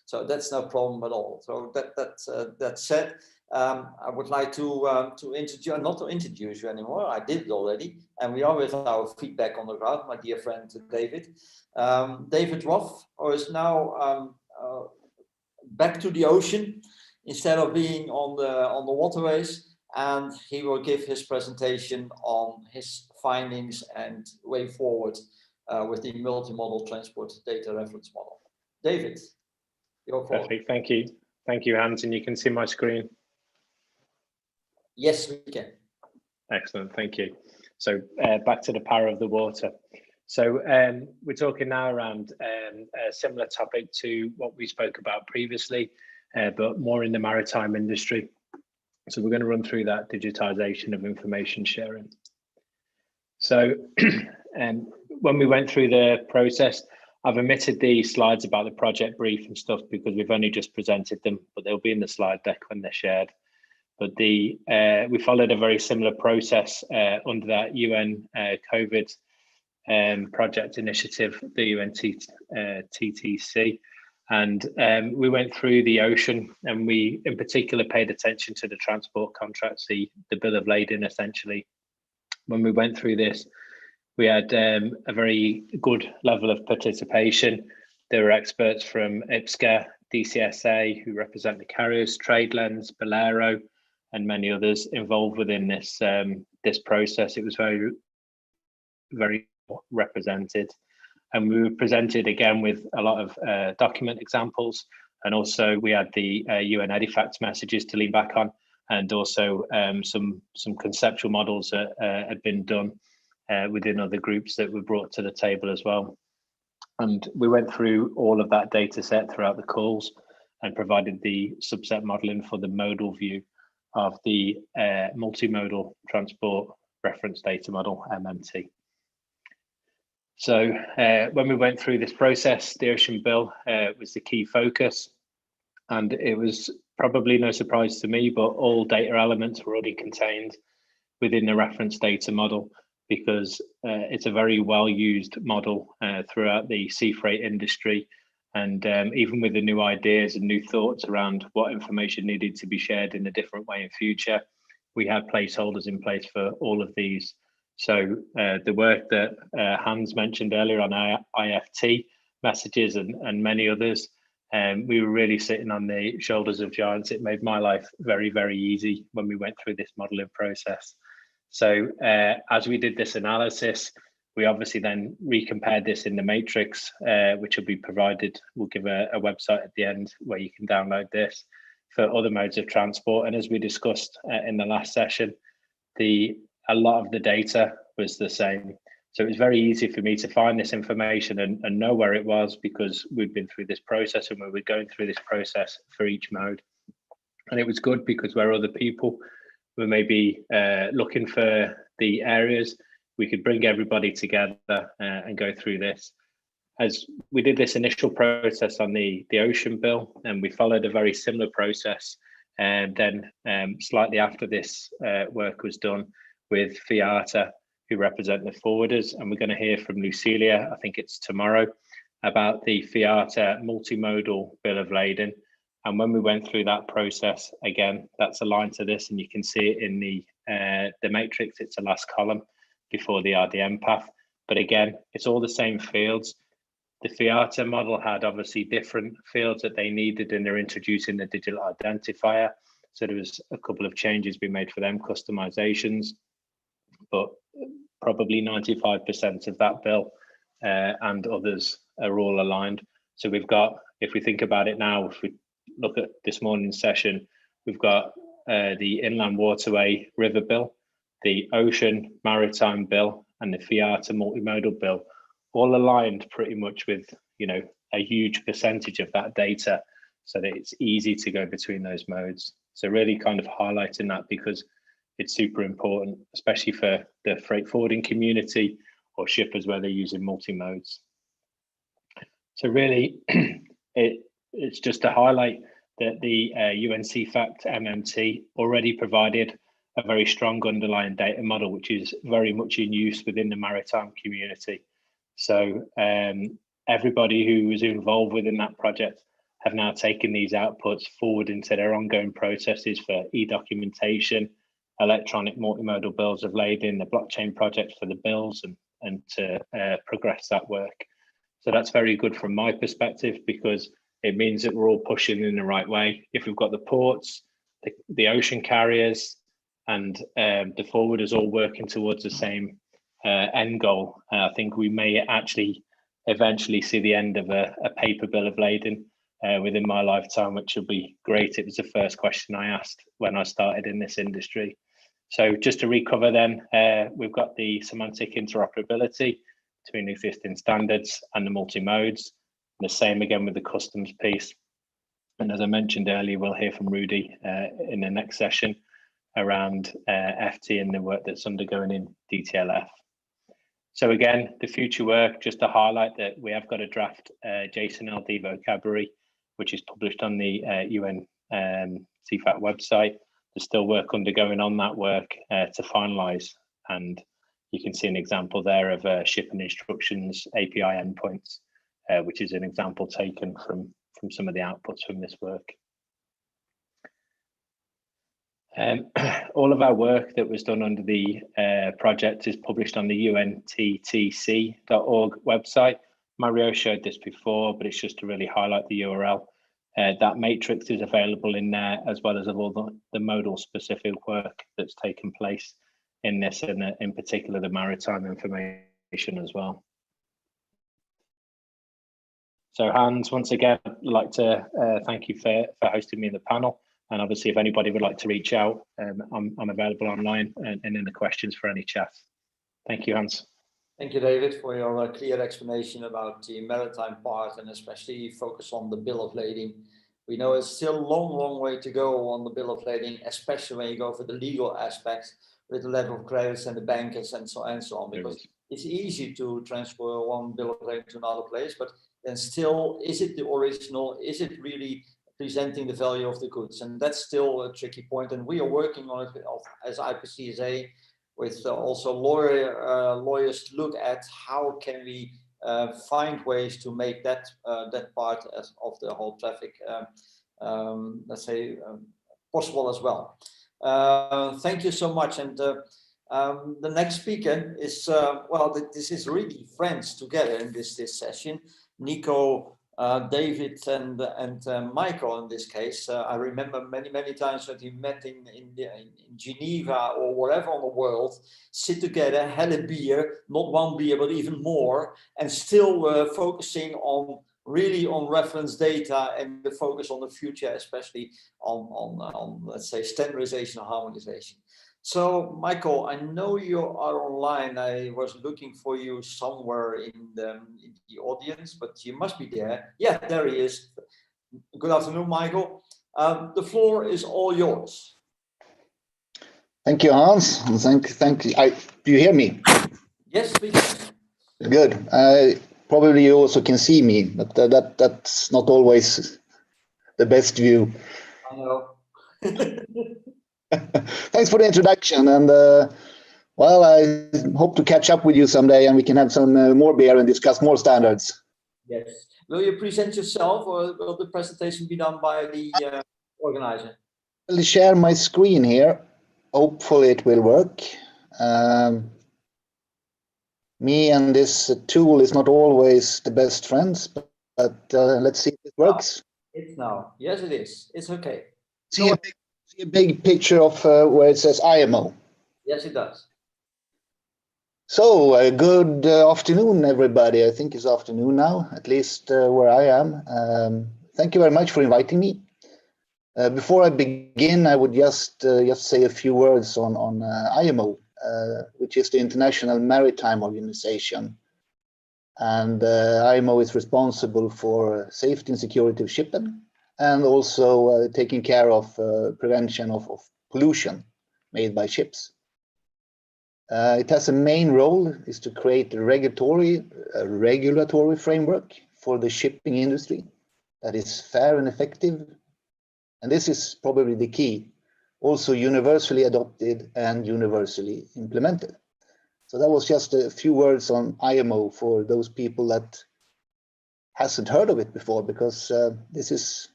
So that's no problem at all. So that said, I would like to introduce, not to introduce you anymore, I did it already, and we are with our feedback on the ground, my dear friend David. David Roth is now back to the ocean instead of being on the waterways. and he will give his presentation on his findings and way forward with the multimodal transport data reference model. David, your call.
Perfect, thank you. Thank you, Hans, and you can see my screen.
Yes, we can.
Excellent, thank you. So back to the power of the water. So we're talking now around a similar topic to what we spoke about previously, but more in the maritime industry. So we're going to run through that digitization of information sharing. So when we went through the process, I've omitted the slides about the project brief and stuff because we've only just presented them, but they'll be in the slide deck when they're shared. But we followed a very similar process under that UN COVID project initiative, the UNTTC. And we went through the ocean, and we in particular paid attention to the transport contracts, the bill of lading essentially. When we went through this, we had a very good level of participation. There were experts from IPSCA, DCSA, who represent the carriers, TradeLens, Bolero, and many others involved within this this process. It was very, very represented. And we were presented again with a lot of document examples. And also we had the UN EDIFACT messages to lean back on, and also some conceptual models that had been done within other groups that were brought to the table as well. And we went through all of that data set throughout the calls and provided the subset modeling for the modal view of the multimodal transport reference data model, MMT. So when we went through this process, the Ocean Bill was the key focus, and it was probably no surprise to me, but all data elements were already contained within the reference data model, because it's a very well used model throughout the sea freight industry. And even with the new ideas and new thoughts around what information needed to be shared in a different way in future, we had placeholders in place for all of these. So the work that Hans mentioned earlier on IFT messages and many others, we were really sitting on the shoulders of giants. It made my life very, very easy when we went through this modeling process. So as we did this analysis, we obviously then recompared this in the matrix, which will be provided. We'll give a website at the end where you can download this for other modes of transport. And as we discussed in the last session, a lot of the data was the same. So it was very easy for me to find this information and know where it was, because we'd been through this process and we were going through this process for each mode. And it was good because where other people were maybe looking for the areas, we could bring everybody together and go through this. As we did this initial process on the Ocean Bill, and we followed a very similar process. And then slightly after this work was done with FIATA, who represent the forwarders, and we're going to hear from Lucilia, I think it's tomorrow, about the FIATA multimodal bill of lading. And when we went through that process, again, that's aligned to this, and you can see it in the matrix. It's the last column before the RDM path. But again, it's all the same fields. The FIATA model had obviously different fields that they needed, and they're introducing the digital identifier. So there was a couple of changes we made for them, customizations, but probably 95% of that bill and others are all aligned. So we've got, if we think about it now, if we look at this morning's session, we've got the inland waterway river bill, the ocean maritime bill, and the FIATA multimodal bill, all aligned pretty much with, you know, a huge percentage of that data, so that it's easy to go between those modes. So really kind of highlighting that, because it's super important, especially for the freight forwarding community or shippers where they're using multi-modes. So really, it's just to highlight that the UNECE MMT already provided a very strong underlying data model, which is very much in use within the maritime community. So everybody who was involved within that project have now taken these outputs forward into their ongoing processes for e-documentation, electronic multimodal bills of lading, the blockchain project for the bills, and to progress that work. So that's very good from my perspective, because it means that we're all pushing in the right way. If we've got the ports, the ocean carriers, and the forwarders all working towards the same end goal. I think we may actually eventually see the end of a paper bill of lading within my lifetime, which will be great. It was the first question I asked when I started in this industry. So just to recover then, we've got the semantic interoperability between existing standards and the multi-modes. The same again with the customs piece. And as I mentioned earlier, we'll hear from Rudy in the next session around FT and the work that's undergoing in DTLF. So again, the future work, just to highlight that we have got a draft JSON-LD vocabulary, which is published on the UN CFAT website. There's still work undergoing on that work to finalize. And you can see an example there of shipping instructions, API endpoints, which is an example taken from some of the outputs from this work. All of our work that was done under the project is published on the unttc.org website. Mario showed this before, but it's just to really highlight the URL. That matrix is available in there, as well as of all the modal specific work that's taken place in this, and in particular the maritime information as well. So Hans, once again, I'd like to thank you for hosting me in the panel. And obviously, if anybody would like to reach out, I'm available online and in the questions for any chat. Thank you, Hans.
Thank you, David, for your clear explanation about the maritime part, and especially focus on the bill of lading. We know it's still a long way to go on the bill of lading, especially when you go for the legal aspects with the letter of credits and the bankers and so on, because it's easy to transfer one bill of lading to another place, but then still, is it the original? Is it really presenting the value of the goods? And that's still a tricky point, and we are working on it as IPCSA with also lawyers to look at how can we find ways to make that that part of the whole traffic, let's say, possible as well. Thank you so much. And the next speaker is, well, this is really friends together in this session. Nico, David and Michael in this case. I remember many times that we met in Geneva or wherever on the world, sit together, had a beer, not one beer, but even more, and still focusing on really on reference data and the focus on the future, especially on let's say standardization and harmonization. So, Michael, I know you are online. I was looking for you somewhere in the audience, but you must be there. Yeah, there he is. Good afternoon, Michael. The floor is all yours.
Thank you, Hans. Thank you. Do you hear me?
Yes, please.
Good. Probably you also can see me, but that's not always the best view.
I know.
Thanks for the introduction, and well, I hope to catch up with you someday, and we can have some more beer and discuss more standards.
Yes. Will you present yourself, or will the presentation be done by the organizer?
I'll share my screen here. Hopefully it will work. Me and this tool is not always the best friends, but let's see if it works.
It's now. Yes, it is. It's okay.
See a big picture of where it says IMO.
Yes, it does.
So good afternoon, everybody. I think it's afternoon now, at least where I am. Thank you very much for inviting me. Before I begin, I would just say a few words on IMO, which is the International Maritime Organization. And IMO is responsible for safety and security of shipping, and also taking care of prevention of pollution made by ships. It has a main role is to create a regulatory framework for the shipping industry that is fair and effective. And this is probably the key, also universally adopted and universally implemented. So that was just a few words on IMO for those people that hasn't heard of it before, because this is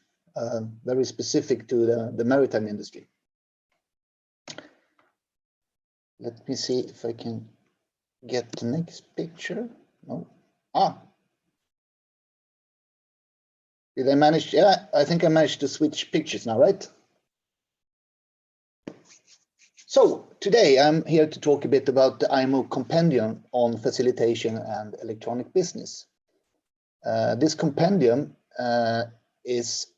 very specific to the maritime industry. Let me see if I can get the next picture. No. Did I manage? Yeah, I think I managed to switch pictures now, right? So today I'm here to talk a bit about the IMO compendium on facilitation and electronic business. This compendium is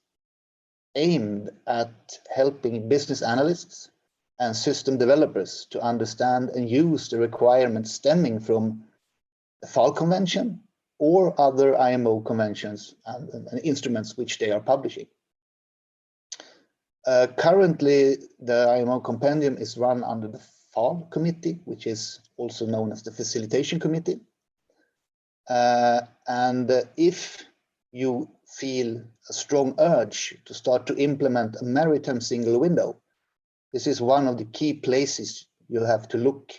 aimed at helping business analysts and system developers to understand and use the requirements stemming from the FAL convention or other IMO conventions and instruments which they are publishing. Currently, the IMO compendium is run under the FAL committee, which is also known as the Facilitation Committee. And if you feel a strong urge to start to implement a maritime single window, this is one of the key places you have to look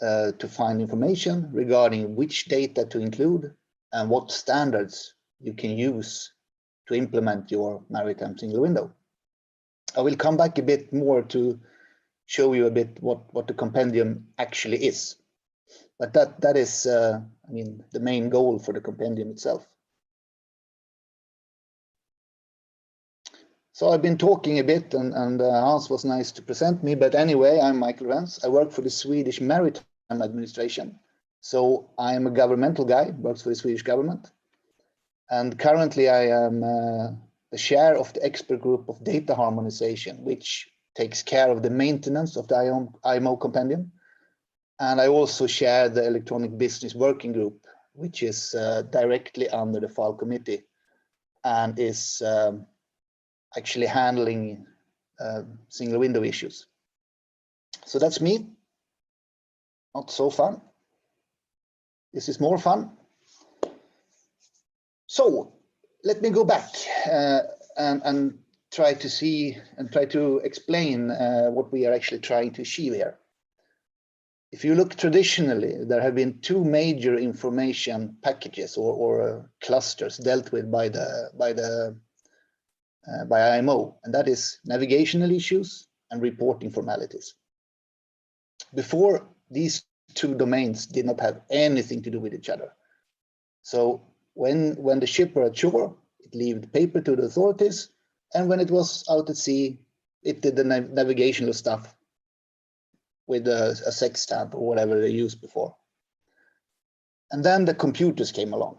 to find information regarding which data to include and what standards you can use to implement your maritime single window. I will come back a bit more to show you a bit what the compendium actually is. But that is, I mean, the main goal for the compendium itself. So I've been talking a bit, and Hans was nice to present me. But anyway, I'm Michael Rens. I work for the Swedish Maritime Administration. So I'm a governmental guy, works for the Swedish government. And currently I am the chair of the expert group of data harmonization, which takes care of the maintenance of the IMO compendium. And I also share the electronic business working group, which is directly under the FAL committee and is actually handling single window issues. So that's me. Not so fun. This is more fun. So let me go back and try to see and try to explain what we are actually trying to achieve here. If you look traditionally, there have been two major information packages or clusters dealt with by IMO, and that is navigational issues and reporting formalities. Before, these two domains did not have anything to do with each other. So when the ship were at shore, it leaved paper to the authorities, and when it was out at sea, it did the navigational stuff with a sextant or whatever they used before. And then the computers came along.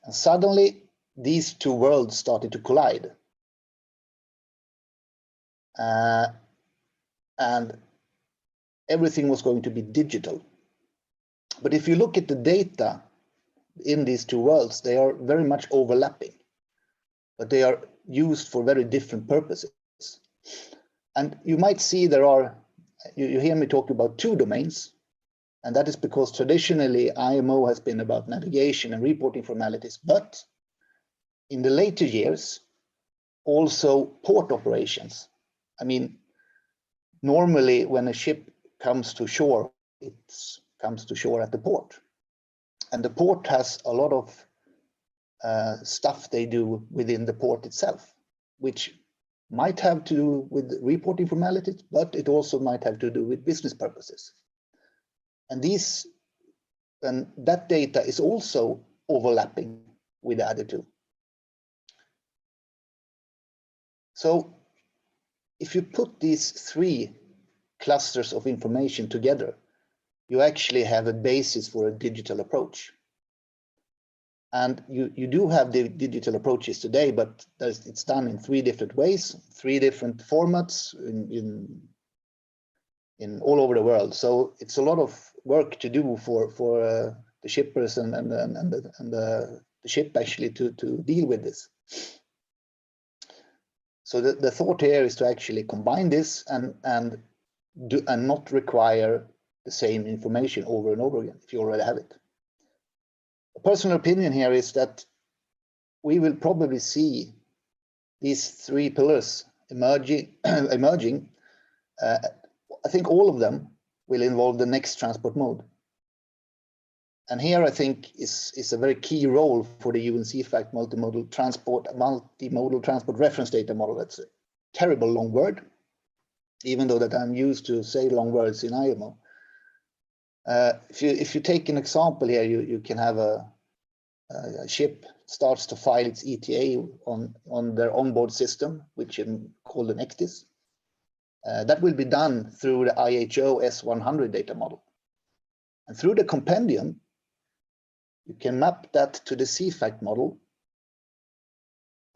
And suddenly, these two worlds started to collide. And everything was going to be digital. But if you look at the data in these two worlds, they are very much overlapping, but they are used for very different purposes. And you might see there are, you hear me talk about two domains, and that is because traditionally IMO has been about navigation and reporting formalities, but in the later years, also port operations. I mean, normally when a ship comes to shore, it comes to shore at the port. And the port has a lot of stuff they do within the port itself, which might have to do with reporting formalities, but it also might have to do with business purposes. And that data is also overlapping with the other two. So if you put these three clusters of information together, you actually have a basis for a digital approach. And you do have the digital approaches today, but it's done in three different ways, three different formats in all over the world. So it's a lot of work to do for the shippers and the ship actually to deal with this. So the thought here is to actually combine this and not require the same information over and over again if you already have it. A personal opinion here is that we will probably see these three pillars emerging. I think all of them will involve the next transport mode. And here I think is a very key role for the UNECE multimodal transport reference data model. That's a terrible long word, even though that I'm used to say long words in IMO. If you take an example here, you can have a ship starts to file its ETA on their onboard system, which is called an ECTIS. That will be done through the IHO S100 data model. And through the compendium, you can map that to the CFACT model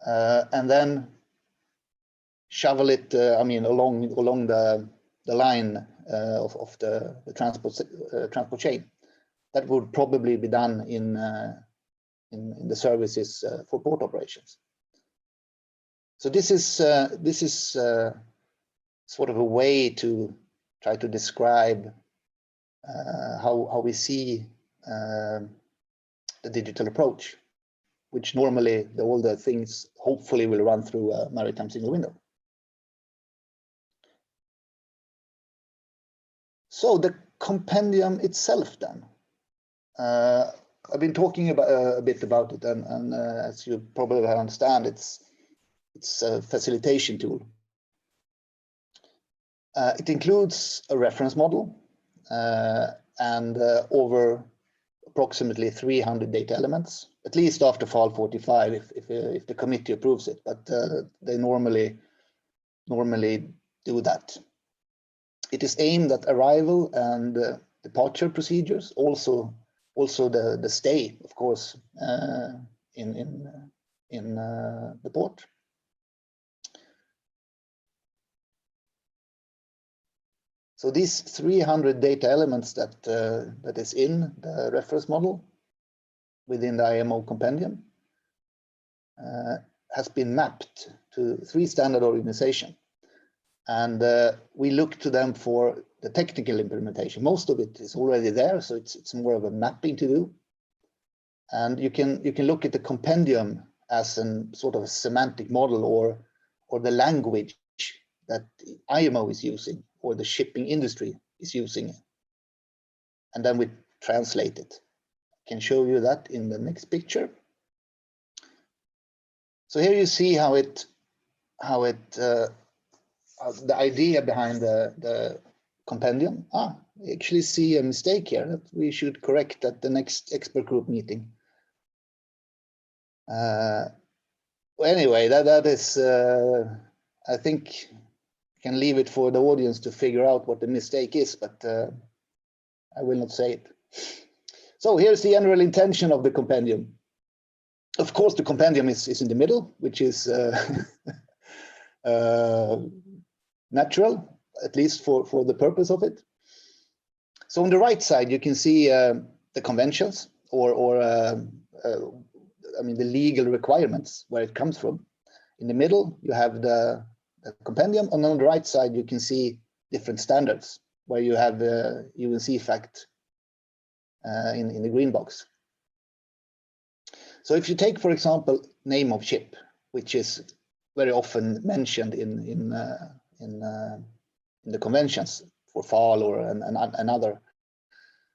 and then shovel it, along the line of the transport chain. That would probably be done in the services for port operations. So this is sort of a way to try to describe how we see the digital approach, which normally all the things hopefully will run through a maritime single window. So the compendium itself then. I've been talking about a bit about it, and as you probably understand, it's a facilitation tool. It includes a reference model and over approximately 300 data elements, at least after FAL 45 if the committee approves it, but they normally do that. It is aimed at arrival and departure procedures, also the stay, of course, in the port. So these 300 data elements that is in the reference model within the IMO compendium has been mapped to 3 standard organizations. And we look to them for the technical implementation. Most of it is already there, so it's more of a mapping to do. And you can look at the compendium as a sort of a semantic model or the language that IMO is using or the shipping industry is using. And then we translate it. I can show you that in the next picture. So here you see how the idea behind the compendium. I actually see a mistake here that we should correct at the next expert group meeting. Well, anyway, that is, I think I can leave it for the audience to figure out what the mistake is, but I will not say it. So here's the general intention of the compendium. Of course, the compendium is in the middle, which is natural, at least for the purpose of it. So on the right side, you can see the conventions or the legal requirements, where it comes from. In the middle, you have the compendium, and on the right side, you can see different standards, where you have the UNECE in the green box. So if you take, for example, name of ship, which is very often mentioned in the conventions for FAL or another,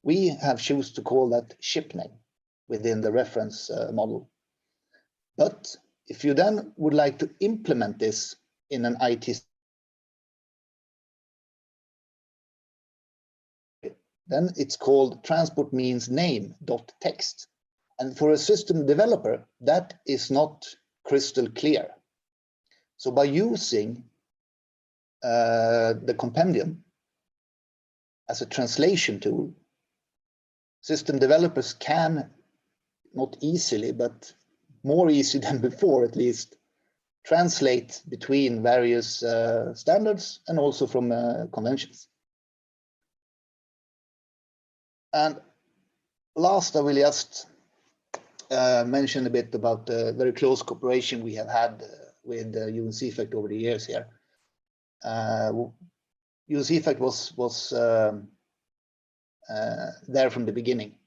we have chosen to call that ship name within the reference model. But if you then would like to implement this in an IT, then it's called transport means name.text. And for a system developer, that is not crystal clear. So by using the compendium as a translation tool, system developers can, not easily, but more easy than before at least, translate between various standards and also from conventions. And last, I will just mention a bit about the very close cooperation we have had with UNECE over the years here. UNECE was there from the beginning,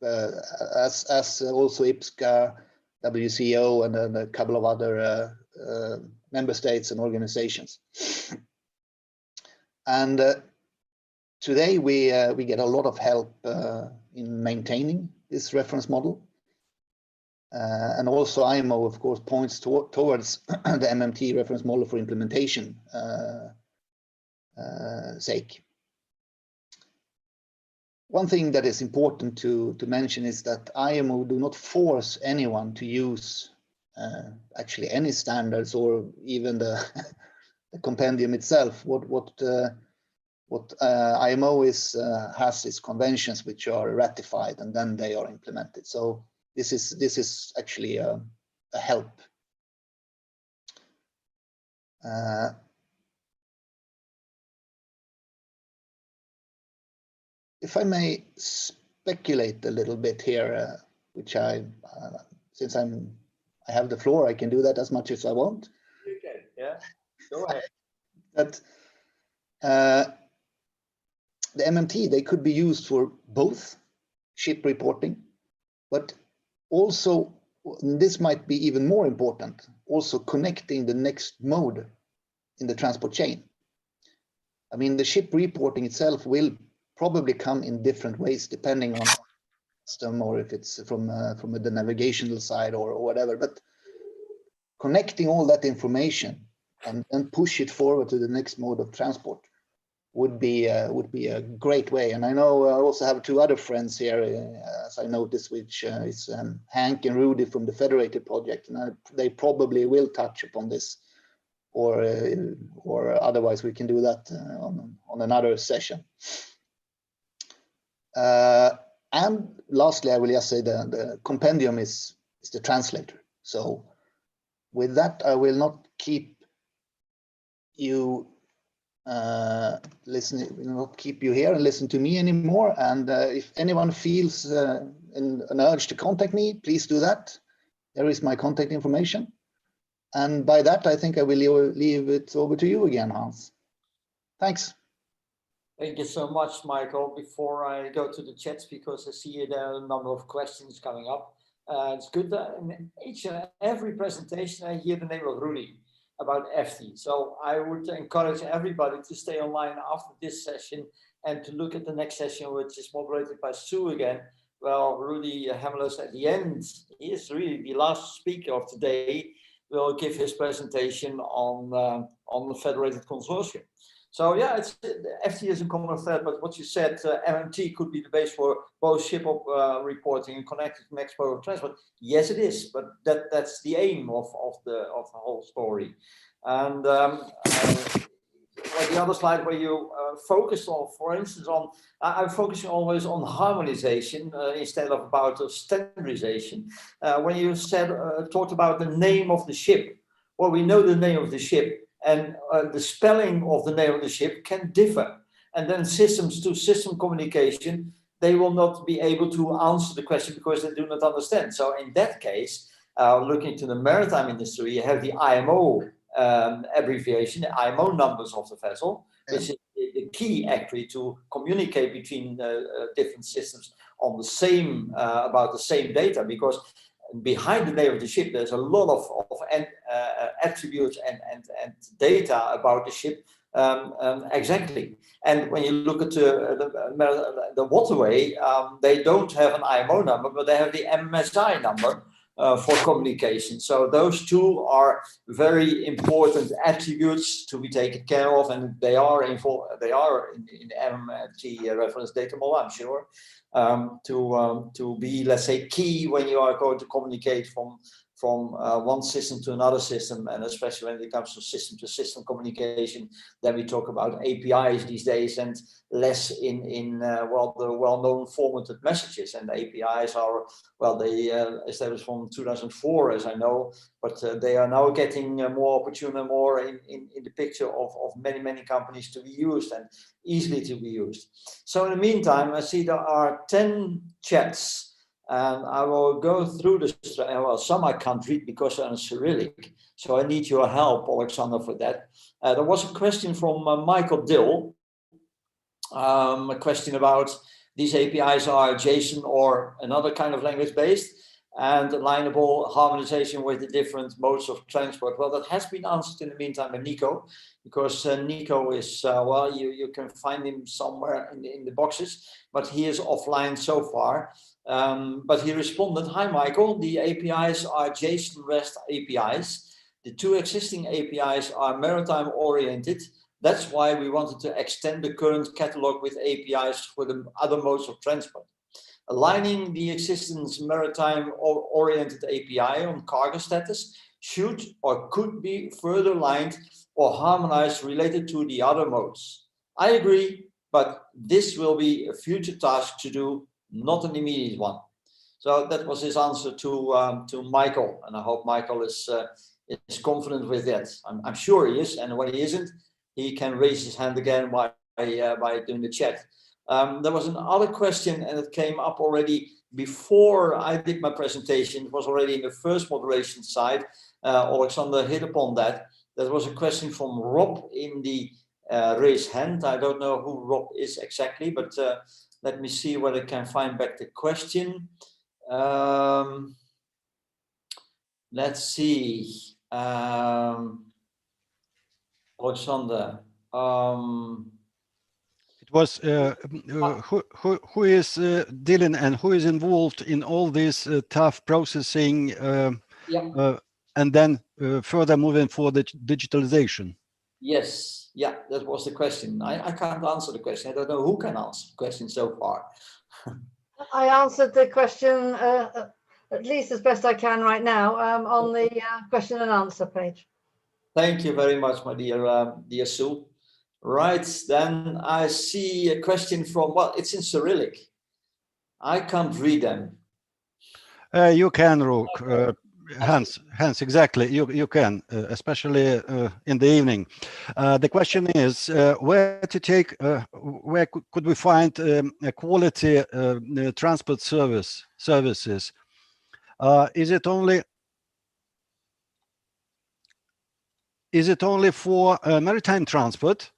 as also IPSCA, WCO, and a couple of other member states and organizations. And today we get a lot of help in maintaining this reference model. And also IMO, of course, points towards the MMT reference model for implementation sake. One thing that is important to mention is that IMO do not force anyone to use actually any standards or even the compendium itself. What IMO has is conventions which are ratified and then they are implemented. So this is actually a help. If I may speculate a little bit here, which since I have the floor, I can do that as much as I want.
You can, yeah. Go ahead.
That the MMT, they could be used for both ship reporting, but also, this might be even more important, also connecting the next mode in the transport chain. I mean, the ship reporting itself will probably come in different ways depending on system, or if it's from the navigational side or whatever, but connecting all that information and push it forward to the next mode of transport would be a great way. And I know I also have two other friends here, as I noticed, which is Hank and Rudy from the Federated Project, and they probably will touch upon this, or otherwise we can do that on another session. And lastly, I will just say the compendium is the translator. So with that, I will not keep you not keep you here and listen to me anymore. And if anyone feels an urge to contact me, please do that. There is my contact information. And by that, I think I will leave it over to you again, Hans. Thanks.
Thank you so much, Michael. Before I go to the chats, because I see there are a number of questions coming up. It's good that in each and every presentation, I hear the name of Rudy about FT. So I would encourage everybody to stay online after this session and to look at the next session, which is moderated by Sue again. Well, Rudy Hemelos at the end, he is really the last speaker of today, will give his presentation on the Federated Consortium. So yeah, FT is a common thread, but what you said, MMT could be the base for both ship reporting and connected to next mode of transport. Yes, it is, but that's the aim of the whole story. And the other slide where you focused on, for instance, on I'm focusing always on harmonization instead of about standardization. When you talked about the name of the ship, well, we know the name of the ship. And the spelling of the name of the ship can differ. And then systems to system communication, they will not be able to answer the question because they do not understand. So in that case, looking to the maritime industry, you have the IMO abbreviation, the IMO numbers of the vessel, which is the key actually to communicate between different systems on the same, about the same data, because behind the name of the ship, there's a lot of attributes and data about the ship exactly. And when you look at the waterway, they don't have an IMO number, but they have the MSI number for communication. So those two are very important attributes to be taken care of, and they are involved. They are in MMT reference data model, I'm sure. To be, let's say, key when you are going to communicate from one system to another system, and especially when it comes to system communication, then we talk about APIs these days and less in the well-known formatted messages. And the APIs are, well, they established from 2004, as I know, but they are now getting more opportune and more in the picture of many companies to be used and easily to be used. So in the meantime, I see there are 10 chats. And I will go through this. Well, some I can't read because they're in Cyrillic, so I need your help, Alexander, for that. There was a question from Michael Dill, a question about these APIs are JSON or another kind of language based, and alignable harmonization with the different modes of transport. Well, that has been answered in the meantime by Nico, because Nico is, well, you can find him somewhere in the boxes, but he is offline so far. But he responded, hi, Michael, the APIs are JSON REST APIs. The two existing APIs are maritime oriented. That's why we wanted to extend the current catalog with APIs for the other modes of transport. Aligning the existing maritime oriented API on cargo status should or could be further aligned or harmonized related to the other modes. I agree, but this will be a future task to do, not an immediate one. So that was his answer to Michael, and I hope Michael is confident with that. I'm sure he is, and when he isn't, he can raise his hand again by doing the chat. There was another question, and it came up already before I did my presentation. It was already in the first moderation side. Alexander hit upon that. There was a question from Rob in the raised hand. I don't know who Rob is exactly, but let me see whether I can find back the question. Let's see. Alexander.
It was who is dealing and who is involved in all this tough processing and then further moving for the digitalization.
Yes, yeah, that was the question. I can't answer the question. I don't know who can answer the question so far.
I answered the question at least as best I can right now on the question and answer page.
Thank you very much, my dear Sue. Right, then I see a question from, well, it's in Cyrillic. I can't read them.
You can, Rook. Hans, exactly. You can, especially in the evening. The question is where to take, where could we find a quality transport services? Is it only for maritime transport?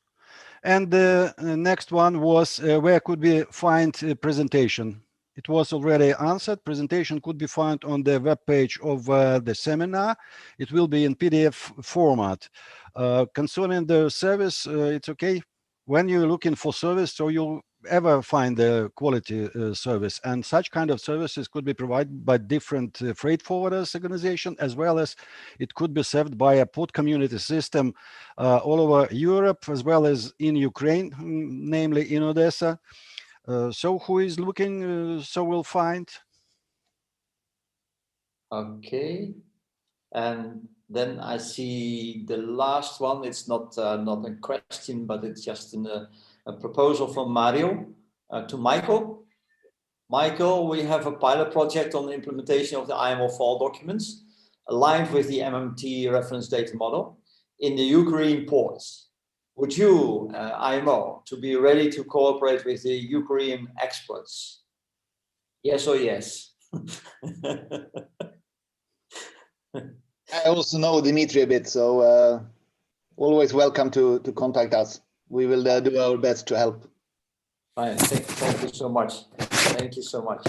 And the next one was where could we find presentation? It was already answered. Presentation could be found on the web page of the seminar. It will be in PDF format. Concerning the service, it's okay. When you're looking for service, so you'll ever find the quality service, and such kind of services could be provided by different freight forwarders organization, as well as it could be served by a port community system all over Europe, as well as in Ukraine, namely in Odessa. So who is looking, so will find.
Okay, and then I see the last one. It's not a question, but it's just a proposal from Mario to Michael. Michael, we have a pilot project on the implementation of the IMO fall documents aligned with the MMT reference data model in the Ukraine ports. Would you, IMO, to be ready to cooperate with the Ukrainian experts? Yes or yes?
I also know Dimitri a bit, so always welcome to contact us. We will do our best to help.
Fine. Thank you so much. Thank you so much.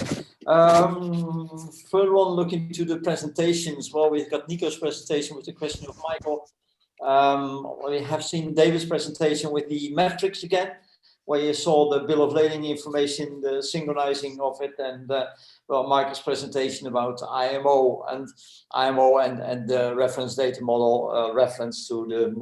Further on, looking to the presentations, well, we've got Nico's presentation with the question of Michael. We have seen David's presentation with the metrics again, where you saw the bill of lading information, the synchronizing of it, and well, Michael's presentation about IMO and the reference data model, reference to the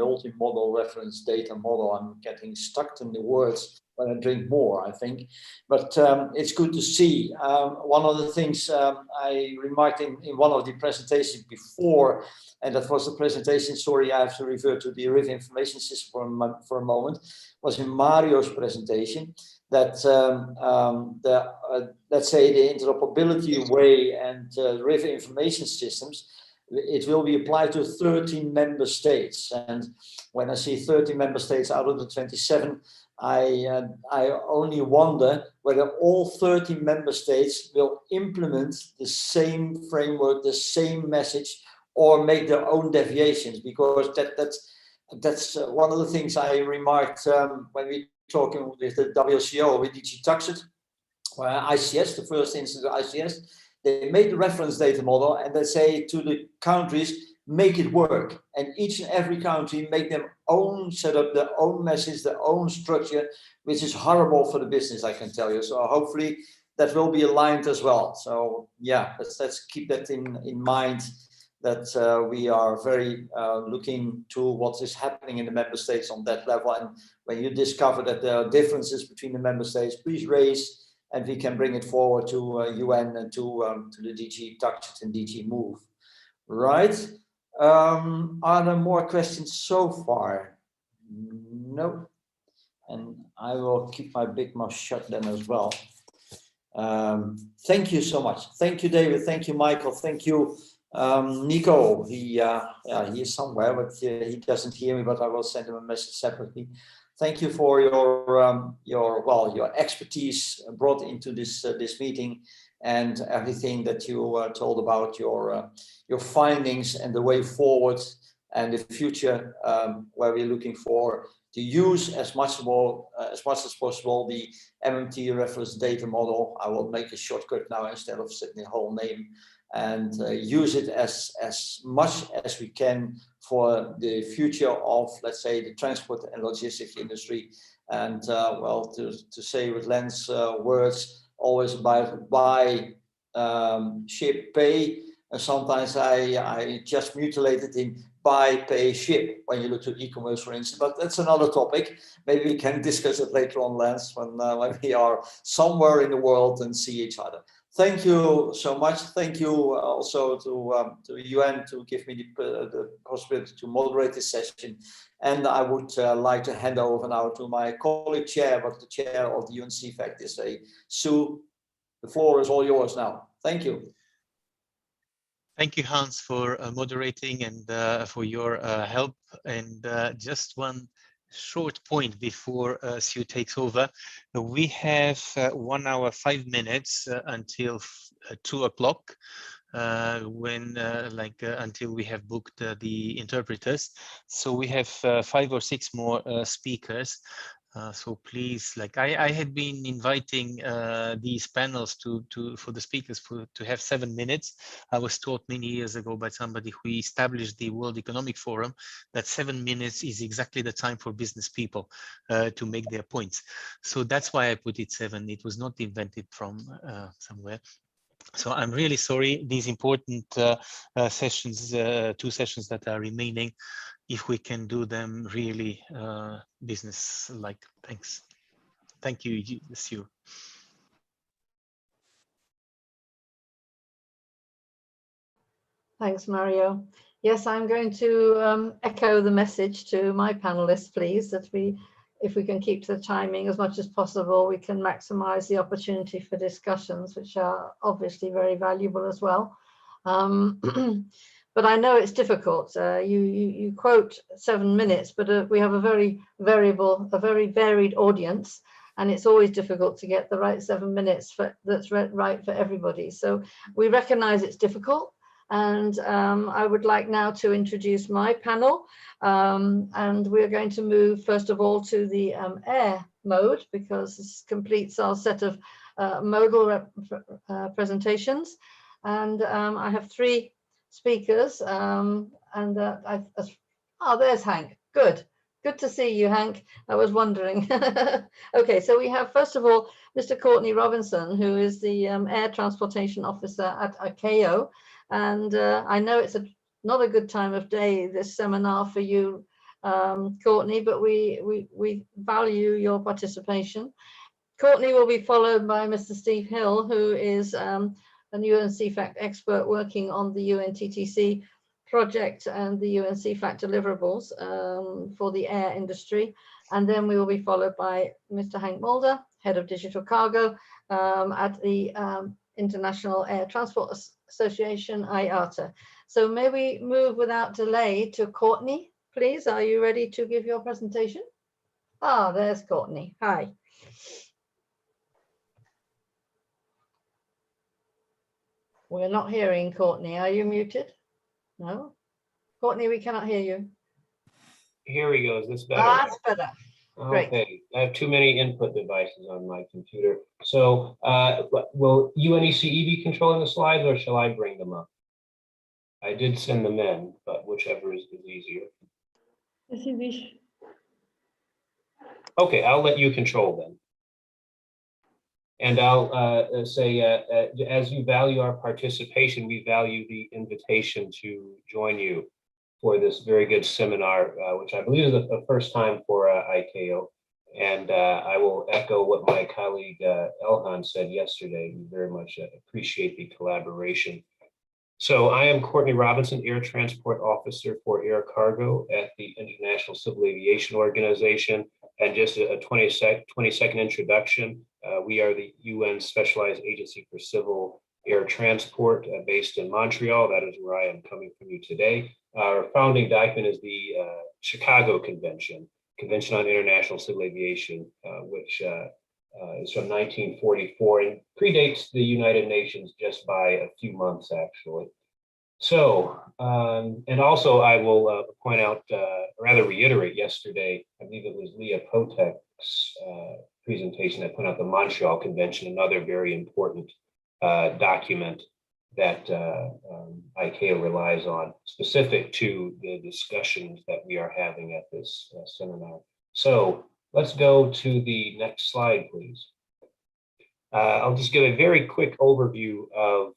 multi-model reference data model. I'm getting stuck in the words when I drink more, I think, but it's good to see. One of the things I remarked in one of the presentations before, and that was the presentation, sorry, I have to refer to the river information system for a moment, was in Mario's presentation, that let's say the interoperability way and river information systems, it will be applied to 13 member states. And when I see 13 member states out of the 27, I only wonder whether all 30 member states will implement the same framework, the same message, or make their own deviations, because that's one of the things I remarked when we talking with the WCO, with DG Tuxet, where ICS, the first instance of ICS, they made the reference data model and they say to the countries, make it work. And each and every country make their own setup, their own message, their own structure, which is horrible for the business, I can tell you. So hopefully that will be aligned as well. So yeah, let's keep that in mind, that we are very looking to what is happening in the member states on that level. And when you discover that there are differences between the member states, please raise, and we can bring it forward to UN and to the DG Tuxet and DG Move. Right. Are there more questions so far? No. And I will keep my big mouth shut then as well. Thank you so much. Thank you, David. Thank you, Michael. Thank you, Nico. He is somewhere, but he doesn't hear me. But I will send him a message separately. Thank you for your expertise brought into this meeting, and everything that you told about your findings and the way forward and the future, where we're looking for to use as much as possible the MMT reference data model. I will make a shortcut now instead of setting the whole name, and use it as much as we can for the future of, let's say, the transport and logistics industry. And well, to say with Len's words, always about buy, ship, pay. And sometimes I just mutilate it in buy, pay, ship when you look to e-commerce, for instance. But that's another topic. Maybe we can discuss it later on, Lance, when we are somewhere in the world and see each other. Thank you so much. Thank you also to UN to give me the possibility to moderate this session. And I would like to hand over now to my colleague chair, but the chair of the UNECE is Sue. The floor is all yours now. Thank you.
Thank you, Hans, for moderating and for your help. And just one short point before Sue takes over. We have 1 hour, 5 minutes until 2 o'clock. Until we have booked the interpreters. So we have 5 or 6 more speakers. So please, I had been inviting these panels for the speakers to have 7 minutes. I was taught many years ago by somebody who established the World Economic Forum that 7 minutes is exactly the time for business people to make their points. So that's why I put it 7. It was not invented from somewhere. So I'm really sorry. These important sessions, 2 sessions that are remaining, if we can do them really business-like. Thanks. Thank you, Sue.
Thanks, Mario. Yes, I'm going to echo the message to my panelists, please, that if we can keep to the timing as much as possible, we can maximize the opportunity for discussions, which are obviously very valuable as well. But I know it's difficult. You quote 7 minutes, but we have a very varied audience, and it's always difficult to get the right 7 minutes that's right for everybody. So we recognize it's difficult. And I would like now to introduce my panel. And we're going to move, first of all, to the air mode, because this completes our set of modal presentations. And I have 3 speakers. There's Hank. Good to see you, Hank. I was wondering. Okay, so we have, first of all, Mr. Courtney Robinson, who is the Air Transportation Officer at ICAO. And I know it's not a good time of day, this seminar for you, Courtney, but we value your participation. Courtney will be followed by Mr. Steve Hill, who is a UNCFAC expert working on the UNTTC project and the UNCFAC deliverables for the air industry. And then we will be followed by Mr. Hank Mulder, Head of Digital Cargo at the International Air Transport Association, IATA. So may we move without delay to Courtney, please? Are you ready to give your presentation? There's Courtney. Hi. We're not hearing Courtney. Are you muted? No? Courtney, we cannot hear you.
Here we go. Is this better?
That's better. Great.
Okay. I have too many input devices on my computer. So will UNECE be controlling the slides, or shall I bring them up? I did send them in, but whichever is easier.
As you wish.
Okay, I'll let you control them. And I'll say, as you value our participation, we value the invitation to join you for this very good seminar, which I believe is the first time for ICAO. And I will echo what my colleague Elhan said yesterday. We very much appreciate the collaboration. So I am Courtney Robinson, Air Transport Officer for Air Cargo at the International Civil Aviation Organization. And just a 20-second introduction, we are the UN Specialized Agency for Civil Air Transport based in Montreal. That is where I am coming from you today. Our founding document is the Chicago Convention on International Civil Aviation, which is from 1944 and predates the United Nations just by a few months, actually. So, and also I will point out, rather reiterate yesterday, I believe it was Leah Potek's presentation that put out the Montreal Convention, another very important document that ICAO relies on, specific to the discussions that we are having at this seminar. So let's go to the next slide, please. I'll just give a very quick overview of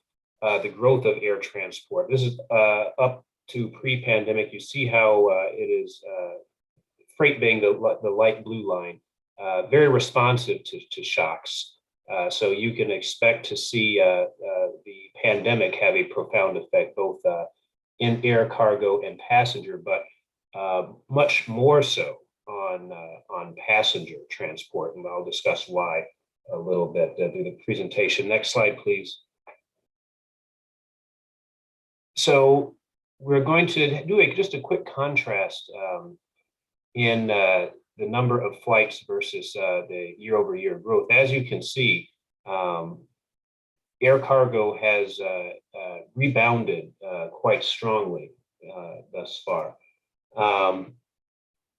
the growth of air transport. This is up to pre-pandemic. You see how it is, freight being the light blue line, very responsive to shocks. So you can expect to see the pandemic have a profound effect, both in air cargo and passenger, but much more so on passenger transport. And I'll discuss why a little bit through the presentation. Next slide, please. So we're going to do just a quick contrast in the number of flights versus the year-over-year growth. As you can see, air cargo has rebounded quite strongly thus far.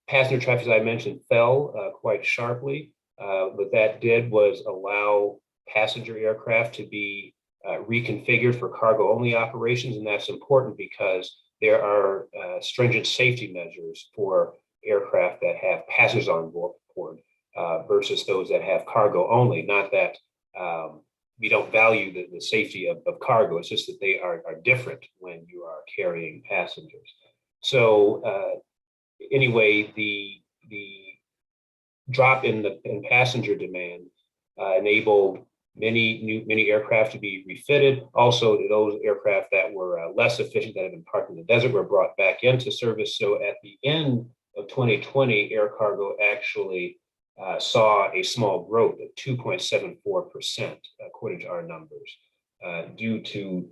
Passenger traffic, as I mentioned, fell quite sharply. What that did was allow passenger aircraft to be reconfigured for cargo-only operations, and that's important because there are stringent safety measures for aircraft that have passengers on board versus those that have cargo only. Not that we don't value the safety of cargo, it's just that they are different when you are carrying passengers. So anyway, the drop in passenger demand enabled many aircraft to be refitted. Also, those aircraft that were less efficient, that had been parked in the desert, were brought back into service. So at the end of 2020, air cargo actually saw a small growth of 2.74%, according to our numbers, due to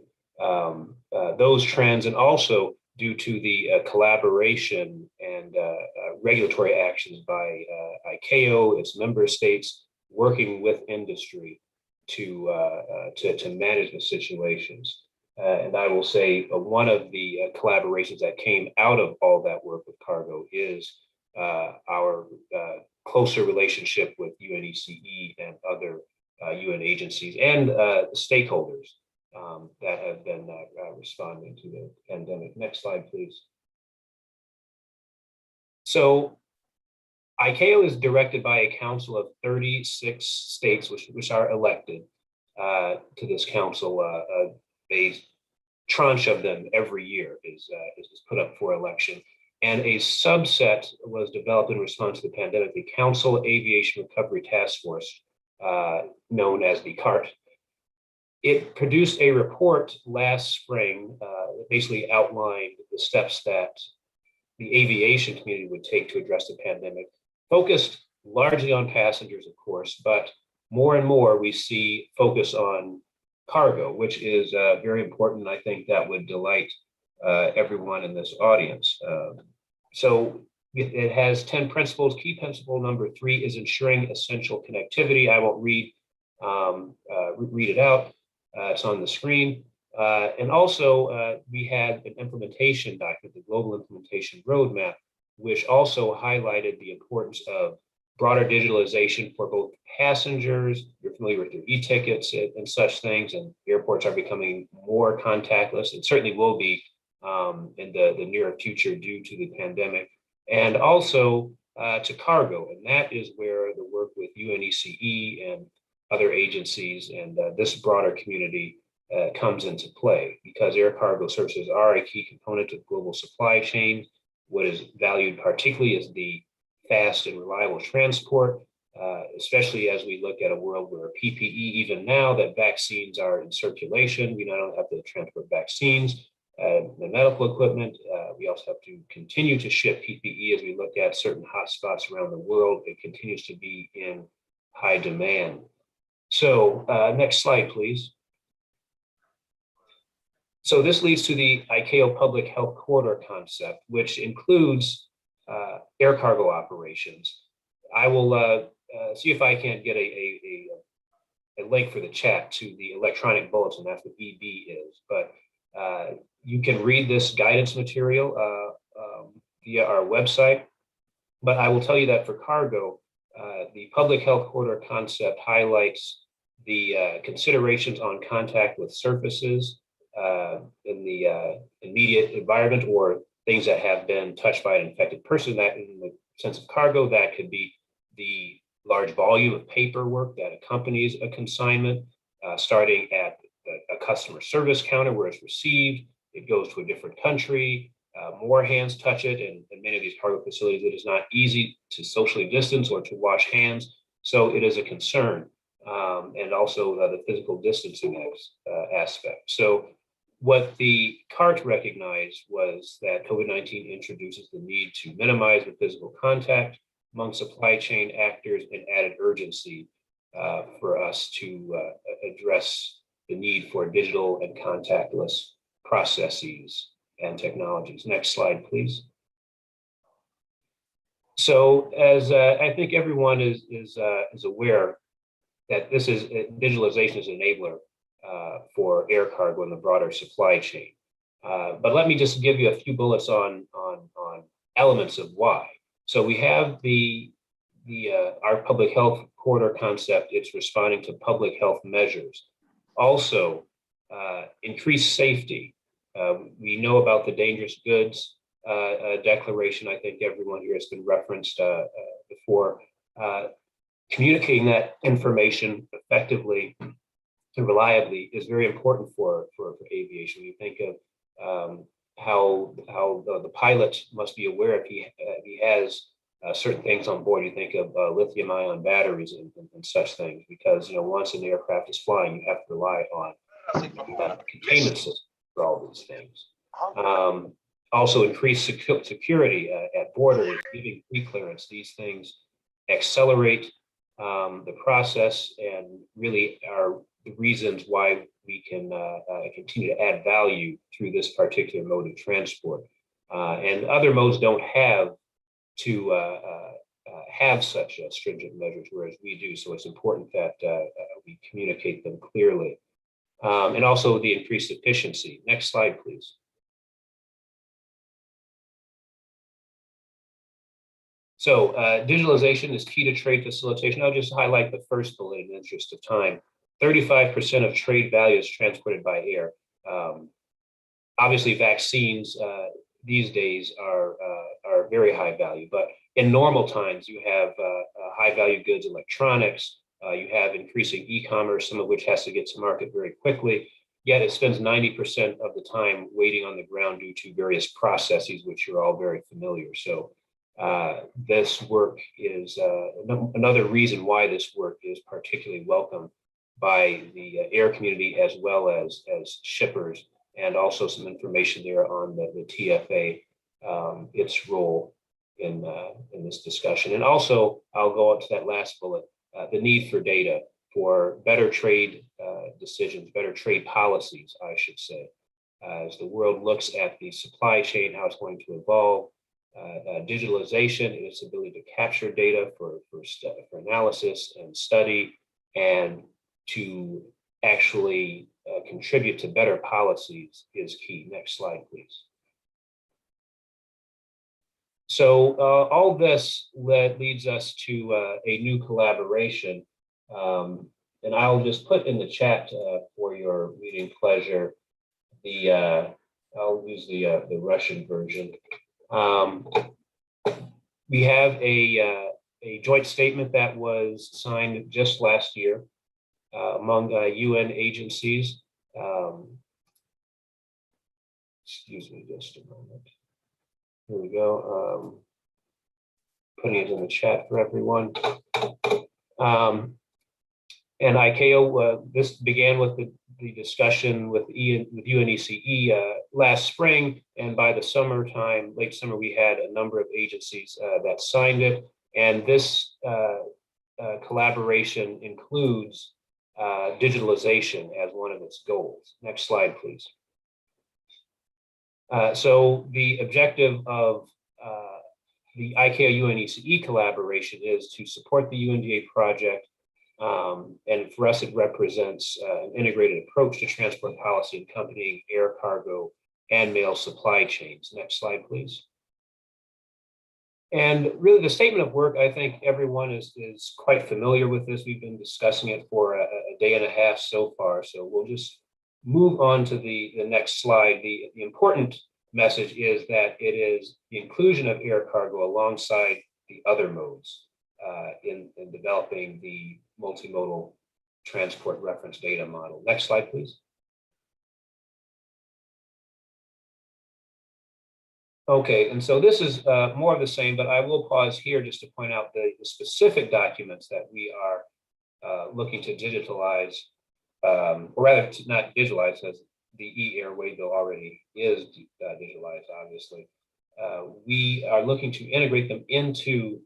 those trends, and also due to the collaboration and regulatory actions by ICAO, its member states, working with industry to manage the situations. And I will say one of the collaborations that came out of all that work with cargo is our closer relationship with UNECE and other UN agencies and stakeholders that have been responding to the pandemic. Next slide, please. So ICAO is directed by a council of 36 states, which are elected to this council. A tranche of them every year is put up for election. And a subset was developed in response to the pandemic, the Council Aviation Recovery Task Force, known as the CART. It produced a report last spring that basically outlined the steps that the aviation community would take to address the pandemic, focused largely on passengers, of course, but more and more we see focus on cargo, which is very important. I think that would delight everyone in this audience. So it has 10 principles. Key principle number 3 is ensuring essential connectivity. I won't read it out. It's on the screen. And also we had an implementation document, the Global Implementation Roadmap, which also highlighted the importance of broader digitalization for both passengers. You're familiar with your e-tickets and such things, and airports are becoming more contactless, and certainly will be in the near future due to the pandemic, and also to cargo. And that is where the work with UNECE and other agencies and this broader community comes into play, because air cargo services are a key component of global supply chain. What is valued particularly is the fast and reliable transport, especially as we look at a world where PPE, even now that vaccines are in circulation, we not only have to transport vaccines, the medical equipment, we also have to continue to ship PPE as we look at certain hotspots around the world. It continues to be in high demand. So next slide, please. So this leads to the ICAO Public Health Corridor concept, which includes air cargo operations. I will see if I can get a link for the chat to the electronic bulletin. That's what EB is. But you can read this guidance material via our website. But I will tell you that for cargo, the public health corridor concept highlights the considerations on contact with surfaces in the immediate environment or things that have been touched by an infected person. That in the sense of cargo, that could be the large volume of paperwork that accompanies a consignment, starting at a customer service counter where it's received, it goes to a different country, more hands touch it, and in many of these cargo facilities, it is not easy to socially distance or to wash hands. So it is a concern, and also the physical distancing aspect. So what the CART recognized was that COVID-19 introduces the need to minimize the physical contact among supply chain actors and added urgency for us to address the need for digital and contactless processes and technologies. Next slide, please. So as I think everyone is aware that this is digitalization is an enabler for air cargo and the broader supply chain. But let me just give you a few bullets on elements of why. So we have our public health corridor concept. It's responding to public health measures. Also, increased safety. We know about the dangerous goods declaration. I think everyone here has been referenced before. Communicating that information effectively and reliably is very important for aviation. You think of how the pilot must be aware if he has certain things on board. You think of lithium-ion batteries and such things, because once an aircraft is flying, you have to rely on containment systems for all these things. Also, increased security at borders, giving pre-clearance. These things accelerate the process and really are the reasons why we can continue to add value through this particular mode of transport. And other modes don't have to have such stringent measures, whereas we do. So it's important that we communicate them clearly. And also the increased efficiency. Next slide, please. So digitalization is key to trade facilitation. I'll just highlight the first bullet in the interest of time. 35% of trade value is transported by air. Obviously, vaccines these days are very high value, but in normal times, you have high value goods, electronics, you have increasing e-commerce, some of which has to get to market very quickly, yet it spends 90% of the time waiting on the ground due to various processes, which you're all very familiar. So this work is another reason why this work is particularly welcome by the air community as well as shippers, and also some information there on the TFA, its role in this discussion. And also, I'll go on to that last bullet, the need for data for better trade decisions, better trade policies, I should say, as the world looks at the supply chain, how it's going to evolve. Digitalization and its ability to capture data for analysis and study, and to actually contribute to better policies is key. Next slide, please. So all this leads us to a new collaboration, and I'll just put in the chat for your reading pleasure. I'll use the Russian version. We have a joint statement that was signed just last year among UN agencies. Excuse me just a moment. Here we go. Putting it in the chat for everyone. And ICAO, this began with the discussion with UNECE last spring, and by the summertime, late summer, we had a number of agencies that signed it. And this collaboration includes digitalization as one of its goals. Next slide, please. So the objective of the ICAO-UNECE collaboration is to support the UNDA project, and for us it represents an integrated approach to transport policy accompanying air cargo and mail supply chains. Next slide, please. And really the statement of work, I think everyone is quite familiar with this. We've been discussing it for a day and a half so far, so we'll just move on to the next slide. The important message is that it is the inclusion of air cargo alongside the other modes in developing the multimodal transport reference data model. Next slide, please. Okay, and so this is more of the same, but I will pause here just to point out the specific documents that we are looking to digitalize, or rather to not digitalize, as the e-air waybill already is digitalized, obviously. We are looking to integrate them into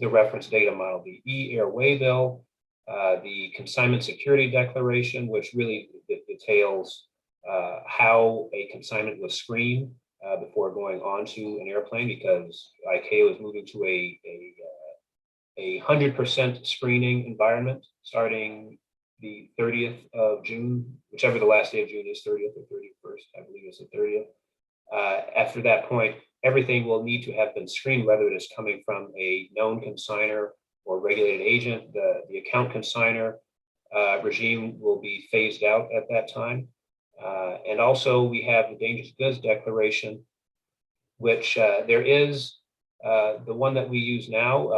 the reference data model, the e-air waybill, the consignment security declaration, which really details how a consignment was screened before going onto an airplane, because ICAO is moving to a 100% screening environment starting the 30th of June, whichever the last day of June is, 30th or 31st, I believe it's the 30th. After that point, everything will need to have been screened, whether it is coming from a known consignor or regulated agent. The account consignor regime will be phased out at that time. And also we have the dangerous goods declaration, which there is the one that we use now,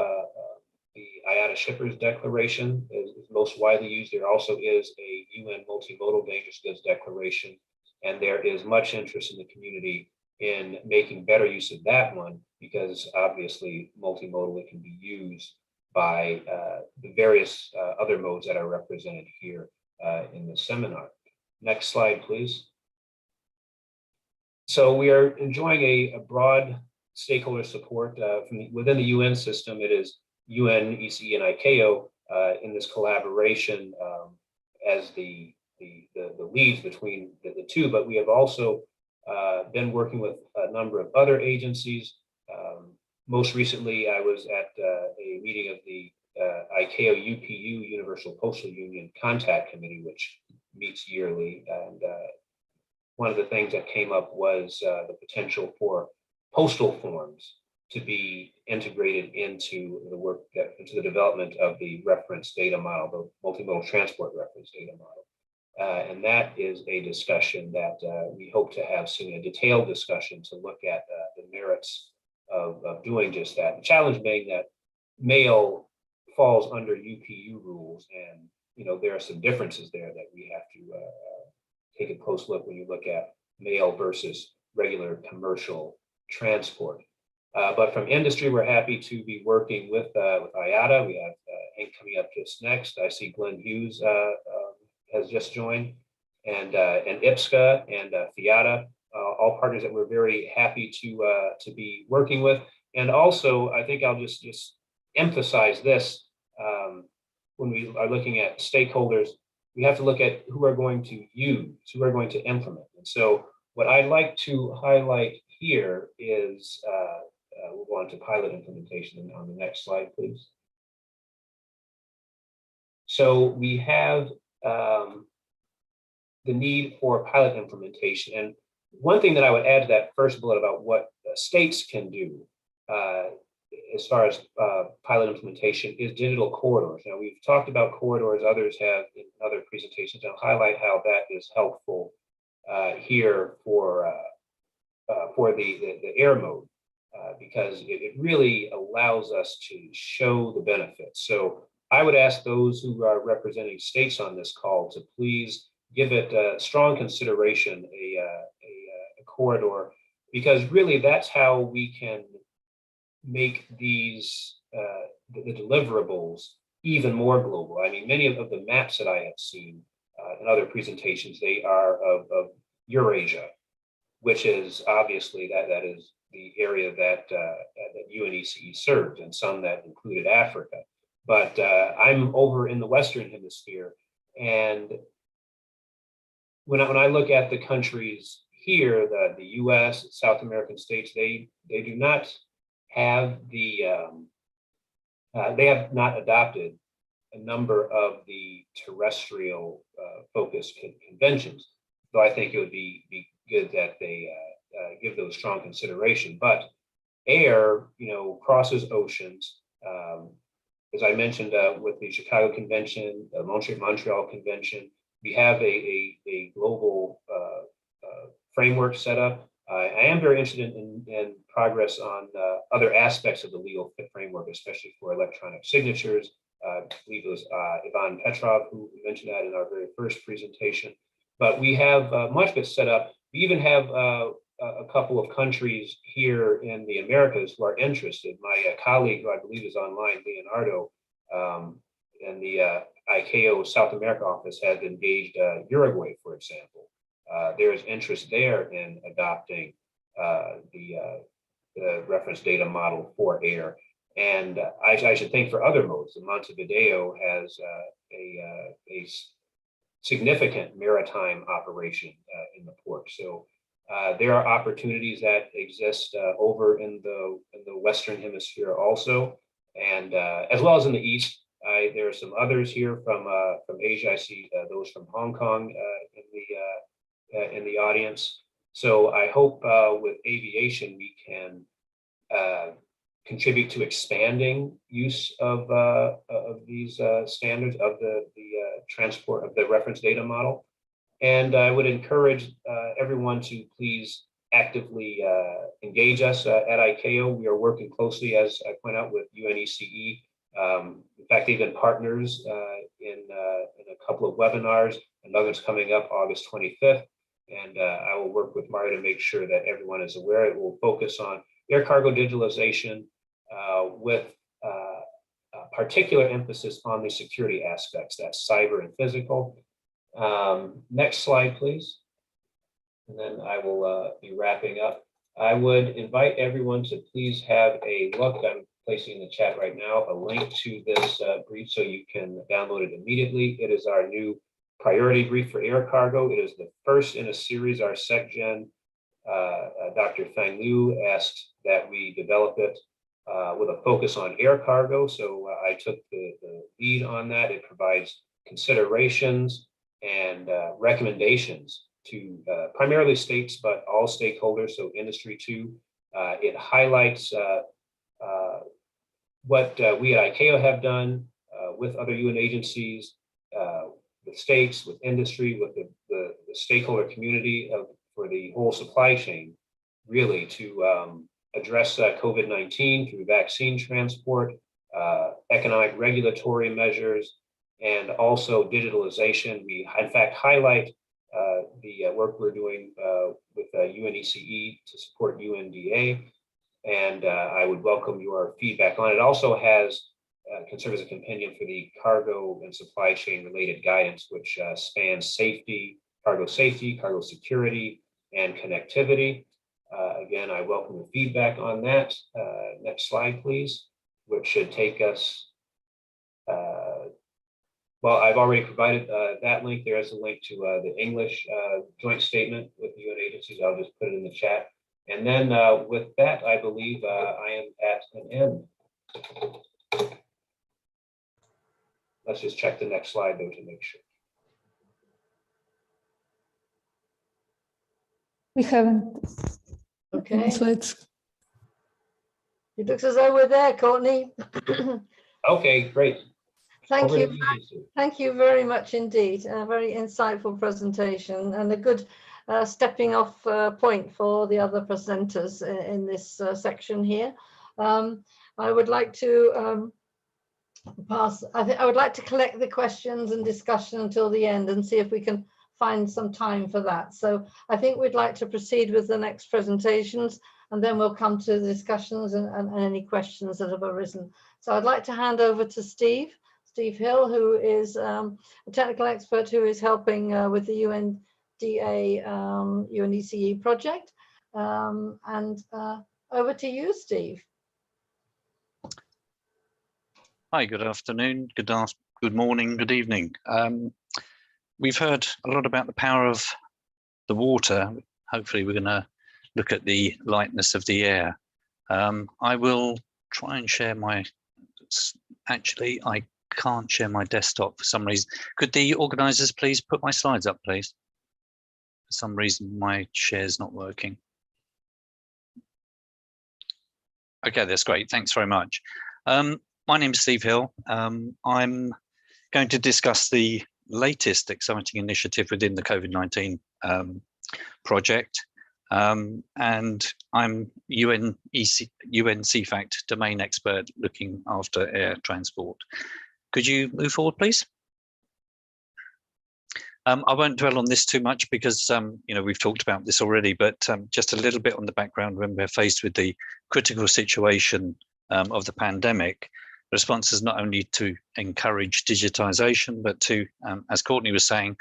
the IATA shippers declaration is most widely used. There also is a UN multimodal dangerous goods declaration, and there is much interest in the community in making better use of that one, because obviously multimodal can be used by the various other modes that are represented here in the seminar. Next slide, please. So we are enjoying a broad stakeholder support from within the UN system. It is UNECE and ICAO in this collaboration as the leads between the two, but we have also been working with a number of other agencies. Most recently, I was at a meeting of the ICAO UPU, Universal Postal Union Contact Committee, which meets yearly. And one of the things that came up was the potential for postal forms to be integrated into the work, into the development of the reference data model, the multimodal transport reference data model. And that is a discussion that we hope to have soon, a detailed discussion to look at the merits of doing just that. The challenge being that mail falls under UPU rules, and there are some differences there that we have to take a close look when you look at mail versus regular commercial transport. But from industry, we're happy to be working with IATA. We have Hank coming up just next. I see Glenn Hughes has just joined, and IPSCA and FIATA, all partners that we're very happy to be working with. And also, I think I'll just emphasize this, when we are looking at stakeholders, we have to look at who are going to use, who are going to implement. And so what I'd like to highlight here is, we'll go on to pilot implementation on the next slide, please. So we have the need for pilot implementation. And one thing that I would add to that first bullet about what states can do as far as pilot implementation is digital corridors. Now, we've talked about corridors, others have in other presentations. I'll highlight how that is helpful here for the air mode, because it really allows us to show the benefits. So I would ask those who are representing states on this call to please give it strong consideration, a corridor, because really that's how we can make these the deliverables even more global. I mean, many of the maps that I have seen in other presentations, they are of Eurasia, which is obviously that is the area that UNECE served, and some that included Africa. But I'm over in the Western Hemisphere, and when I look at the countries here, the U.S., South American states, they do not have the they have not adopted a number of the terrestrial focused conventions. So I think it would be good that they give those strong consideration. But air, crosses oceans. As I mentioned with the Chicago Convention, the Montreal Convention, we have a global framework set up. I am very interested in progress on other aspects of the legal framework, especially for electronic signatures. I believe it was Ivan Petrov who mentioned that in our very first presentation. But we have much of it set up. We even have a couple of countries here in the Americas who are interested. My colleague, who I believe is online, Leonardo, and the ICAO South America office has engaged Uruguay, for example. There is interest there in adopting the reference data model for air. And I should think for other modes, the Montevideo has a significant maritime operation in the port. So there are opportunities that exist over in the Western Hemisphere also, and as well as in the East. There are some others here from Asia. I see those from Hong Kong in the audience. So I hope with aviation we can contribute to expanding use of these standards of the transport of the reference data model. And I would encourage everyone to please actively engage us at ICAO. We are working closely, as I point out, with UNECE. In fact, they've been partners in a couple of webinars. Another's coming up August 25th. And I will work with Mario to make sure that everyone is aware. It will focus on air cargo digitalization with particular emphasis on the security aspects, that's cyber and physical. Next slide, please. And then I will be wrapping up. I would invite everyone to please have a look. I'm placing in the chat right now a link to this brief so you can download it immediately. It is our new priority brief for air cargo. It is the first in a series. Our SecGen, Dr. Fang Liu, asked that we develop it with a focus on air cargo. So I took the lead on that. It provides considerations and recommendations to primarily states, but all stakeholders, so industry too. It highlights what we at ICAO have done with other UN agencies, with states, with industry, with the stakeholder community for the whole supply chain, really to address COVID-19 through vaccine transport, economic regulatory measures, and also digitalization. We, in fact, highlight the work we're doing with UNECE to support UNDA, and I would welcome your feedback on it. It also has can serve as a companion for the cargo and supply chain related guidance, which spans safety, cargo security, and connectivity. Again, I welcome your feedback on that. Next slide, please, which should take us, well, I've already provided that link. There is a link to the English joint statement with the UN agencies. I'll just put it in the chat. And then with that, I believe I am at an end. Let's just check the next slide though to make sure.
We haven't.
Okay.
Slides.
It looks as though we're there, Courtney.
Okay, great.
Thank
Over
you.
to you, Sue.
Thank you very much indeed. A very insightful presentation and a good stepping off point for the other presenters in this section here. I would like to I would like to collect the questions and discussion until the end and see if we can find some time for that. So I think we'd like to proceed with the next presentations, and then we'll come to the discussions and any questions that have arisen. So I'd like to hand over to Steve Steve Hill, who is a technical expert who is helping with the UNDA UNECE project. Over to you, Steve.
Hi, good afternoon, good morning, good evening. We've heard a lot about the power of the water. Hopefully we're going to look at the lightness of the air. I will try and share my, actually I can't share my desktop for some reason. Could the organizers please put my slides up, please? For some reason my share's not working. Okay, that's great, thanks very much. My name is Steve Hill. I'm going to discuss the latest exciting initiative within the COVID-19 project. And I'm UNCFACT domain expert looking after air transport. Could you move forward, please? I won't dwell on this too much because you know, we've talked about this already, but just a little bit on the background. When we're faced with the critical situation of the pandemic, the response is not only to encourage digitization, but to, as Courtney was saying,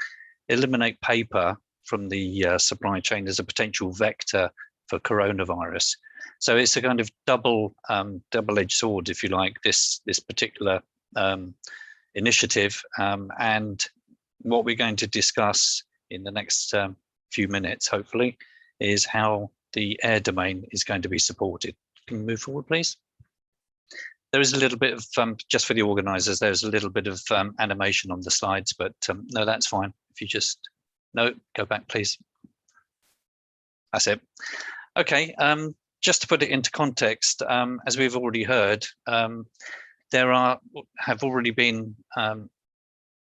eliminate paper from the supply chain as a potential vector for coronavirus. So it's a kind of double-edged sword, if you like, this particular initiative. And what we're going to discuss in the next few minutes, hopefully, is how the air domain is going to be supported. Can you move forward, please? There is a little bit of, just for the organizers, there's a little bit of animation on the slides, but no, that's fine. If you just, no, go back, please. That's it. Okay, just to put it into context, as we've already heard, there have already been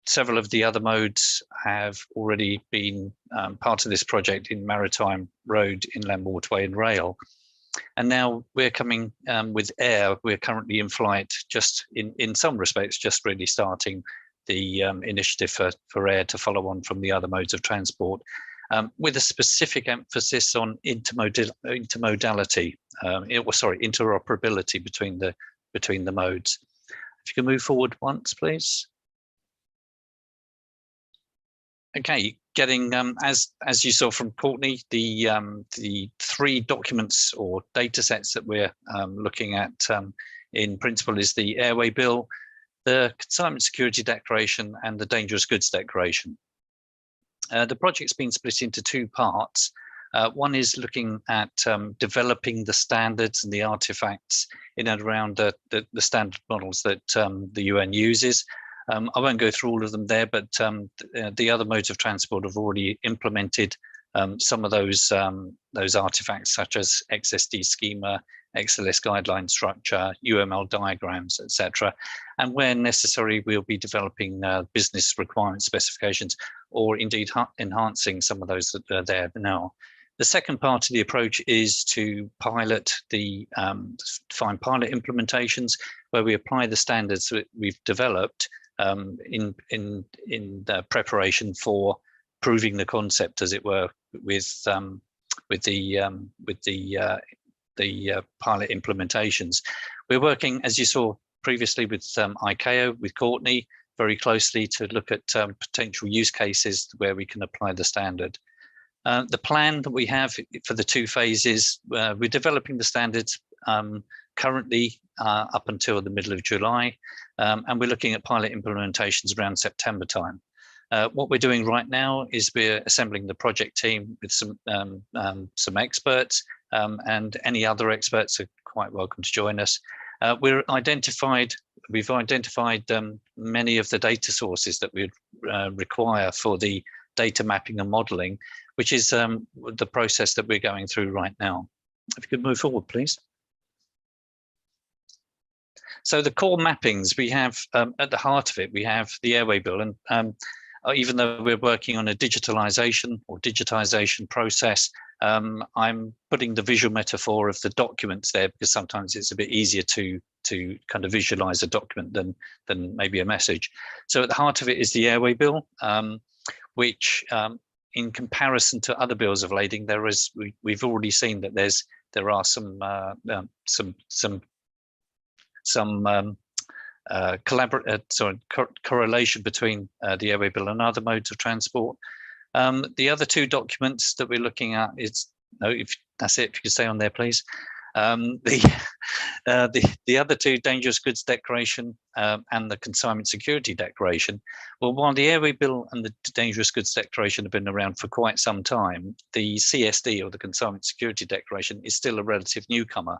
several of the other modes have already been part of this project in maritime, road, inland waterway and rail. And now we're coming with air. We're currently in flight, just in some respects, just really starting the initiative for air to follow on from the other modes of transport, with a specific emphasis on interoperability between the modes. If you can move forward once, please. Okay, getting as you saw from Courtney, the three documents or data sets that we're looking at in principle is the Airway Bill, the Consignment Security Declaration, and the Dangerous Goods Declaration. The project's been split into two parts. One is looking at developing the standards and the artifacts in and around the standard models that the UN uses. I won't go through all of them there, but the other modes of transport have already implemented some of those artifacts, such as XSD schema, XLS guideline structure, UML diagrams, etc. And where necessary, we'll be developing business requirement specifications, or indeed enhancing some of those that are there now. The second part of the approach is to pilot find pilot implementations where we apply the standards that we've developed in the preparation for proving the concept, as it were, with the pilot implementations. We're working, as you saw previously, with ICAO, with Courtney, very closely to look at potential use cases where we can apply the standard. The plan that we have for the two phases, we're developing the standards currently up until the middle of July, and we're looking at pilot implementations around September time. What we're doing right now is we're assembling the project team with some experts, and any other experts are quite welcome to join us. We've identified many of the data sources that we require for the data mapping and modeling, which is the process that we're going through right now. If you could move forward, please. So the core mappings we have at the heart of it, we have the Airway Bill, and even though we're working on a digitalization process, I'm putting the visual metaphor of the documents there because sometimes it's a bit easier to kind of visualize a document than maybe a message. So at the heart of it is the Airway Bill, which in comparison to other bills of lading, we've already seen that there are some correlation between the airway bill and other modes of transport. The other two documents that we're looking at is, no, if that's it, if you could stay on there, please. The other two, dangerous goods declaration and the consignment security declaration. Well, while the airway bill and the dangerous goods declaration have been around for quite some time, the CSD, or the consignment security declaration, is still a relative newcomer.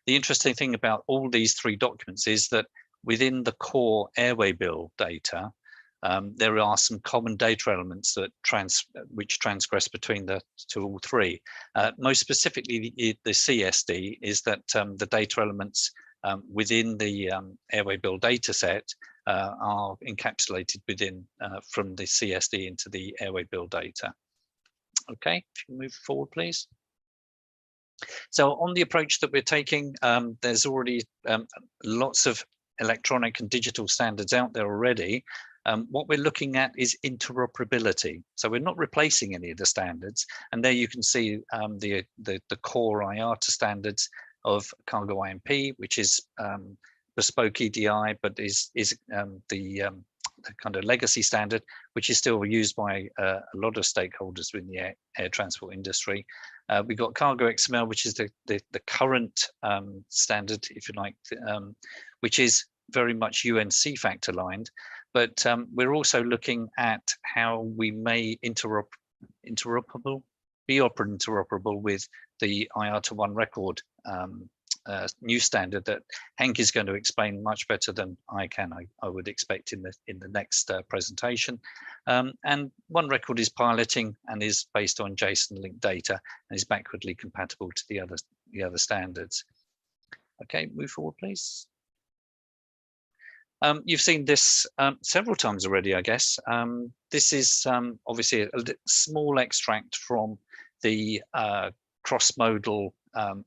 The interesting thing about all these three documents is that within the core airway bill data, there are some common data elements that which transgress between the all three. Most specifically, the CSD is that the data elements within the airway bill data set are encapsulated within from the CSD into the airway bill data. Okay, if you move forward, please. So on the approach that we're taking, there's already lots of electronic and digital standards out there already. What we're looking at is interoperability. So we're not replacing any of the standards. And there you can see the core IATA standards of cargo IMP, which is bespoke EDI, but is the kind of legacy standard, which is still used by a lot of stakeholders within the air transport industry. We've got Cargo XML, which is the current standard, if you like, which is very much UNECE aligned. But we're also looking at how we may be interoperable with the IATA One Record new standard that Henk is going to explain much better than I can. I would expect in the next presentation. And One Record is piloting and is based on JSON linked data and is backwardly compatible to the other standards. Okay, move forward, please. You've seen this several times already, I guess. This is obviously a small extract from the cross-modal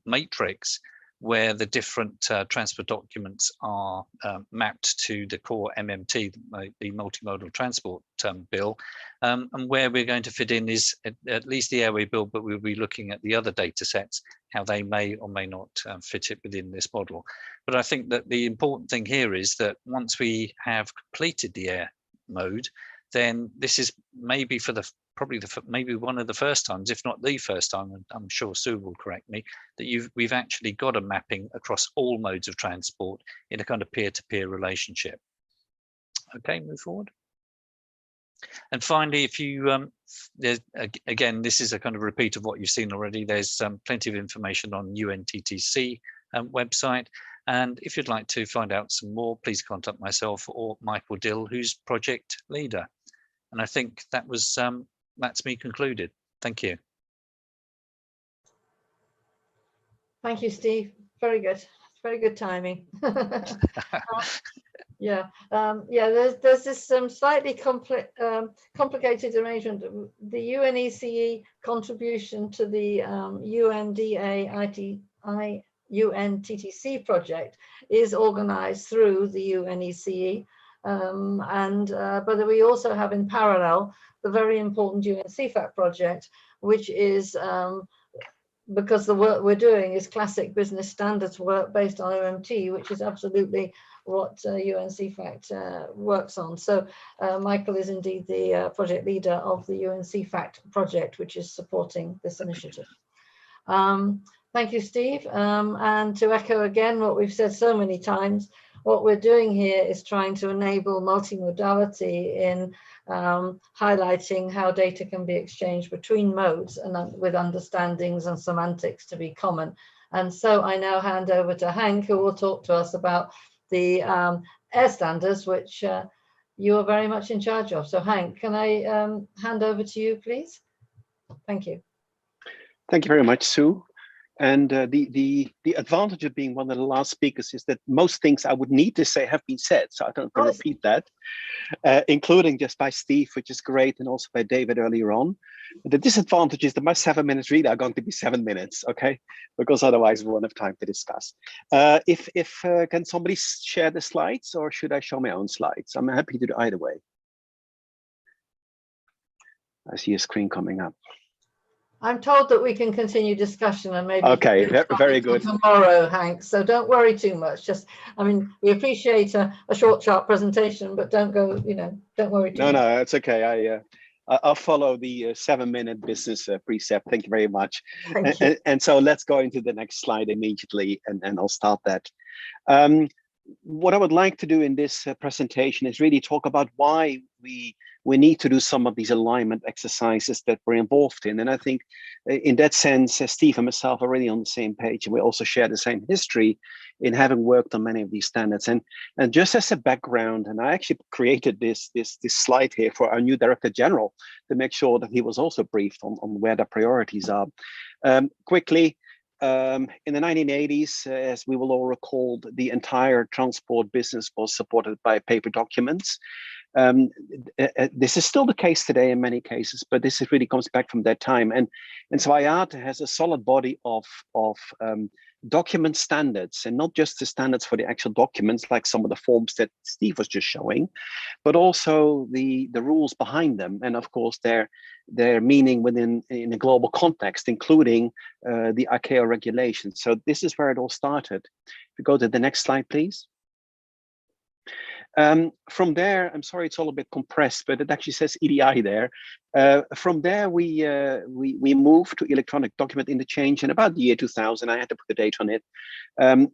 matrix, where the different transport documents are mapped to the core MMT, the multimodal transport bill, and where we're going to fit in is at least the airway bill, but we'll be looking at the other data sets, how they may or may not fit it within this model. But I think that the important thing here is that once we have completed the air mode, then this is maybe maybe one of the first times, if not the first time, and I'm sure Sue will correct me, that we've actually got a mapping across all modes of transport in a kind of peer-to-peer relationship. Okay, move forward. And finally, if you, again, this is a kind of repeat of what you've seen already. There's plenty of information on UNTTC website. And if you'd like to find out some more, please contact myself or Michael Dill, who's project leader. And I think that was that's me concluded. Thank you.
Thank you, Steve. Very good. Very good timing. Yeah, there's this slightly complicated arrangement. The UNECE contribution to the UNTTC project is organized through the UNECE, but we also have in parallel the very important UNCFAT project, which is because the work we're doing is classic business standards work based on OMT, which is absolutely what UNCFAT works on. So Michael is indeed the project leader of the UNCFAT project, which is supporting this initiative. Thank you, Steve. And to echo again what we've said so many times, what we're doing here is trying to enable multimodality in highlighting how data can be exchanged between modes and with understandings and semantics to be common. And so I now hand over to Henk, who will talk to us about the air standards, which you are very much in charge of. So Henk, can I hand over to you, please? Thank you.
Thank you very much, Sue. And the advantage of being one of the last speakers is that most things I would need to say have been said, so I don't have to repeat that, including just by Steve, which is great, and also by David earlier on. The disadvantage is that my 7 minutes really are going to be 7 minutes, okay? Because otherwise we won't have time to discuss. Can somebody share the slides, or should I show my own slides? I'm happy to do either way. I see a screen coming up.
I'm told that we can continue discussion and maybe
Okay, very good.
Tomorrow, Hank. So don't worry too much. Just, I mean, we appreciate a short, sharp presentation, but don't go, don't worry too much.
No, it's okay. I'll follow the 7-minute business precept. Thank you very much.
Thank you.
And so let's go into the next slide immediately, and I'll start that. What I would like to do in this presentation is really talk about why we need to do some of these alignment exercises that we're involved in. And I think in that sense, Steve and myself are really on the same page, and we also share the same history in having worked on many of these standards. And just as a background, and I actually created this slide here for our new Director General to make sure that he was also briefed on where the priorities are. Quickly, in the 1980s, as we will all recall, the entire transport business was supported by paper documents. This is still the case today in many cases, but this really comes back from that time. And so IATA has a solid body of document standards, and not just the standards for the actual documents, like some of the forms that Steve was just showing, but also the rules behind them, and of course their meaning in a global context, including the ICAO regulations. So this is where it all started. If you go to the next slide, please. From there, I'm sorry, it's all a bit compressed, but it actually says EDI there. From there, we moved to electronic document interchange in about the year 2000. I had to put the date on it.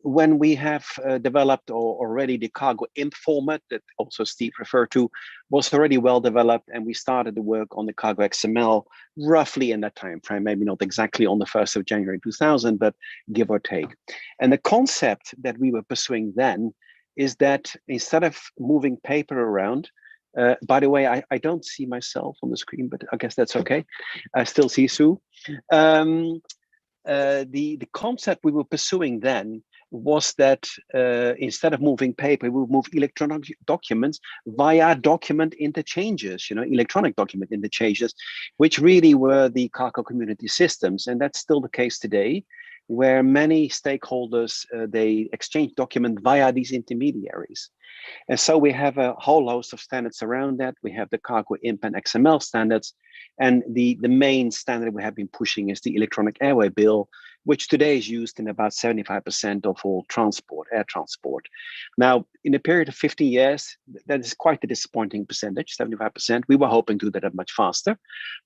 When we have developed already the cargo imp format that also Steve referred to was already well developed, and we started the work on the cargo XML roughly in that time frame, maybe not exactly on the 1st of January 2000, but give or take. And the concept that we were pursuing then is that instead of moving paper around, by the way, I don't see myself on the screen, but I guess that's okay. I still see Sue. The concept we were pursuing then was that instead of moving paper, we would move electronic documents via document interchanges, electronic document interchanges, which really were the cargo community systems. And that's still the case today, where many stakeholders, they exchange document via these intermediaries. And so we have a whole host of standards around that. We have the cargo imp and XML standards. And the main standard we have been pushing is the electronic airway bill, which today is used in about 75% of all transport, air transport. Now, in a period of 50 years, that is quite a disappointing percentage, 75%. We were hoping to do that much faster.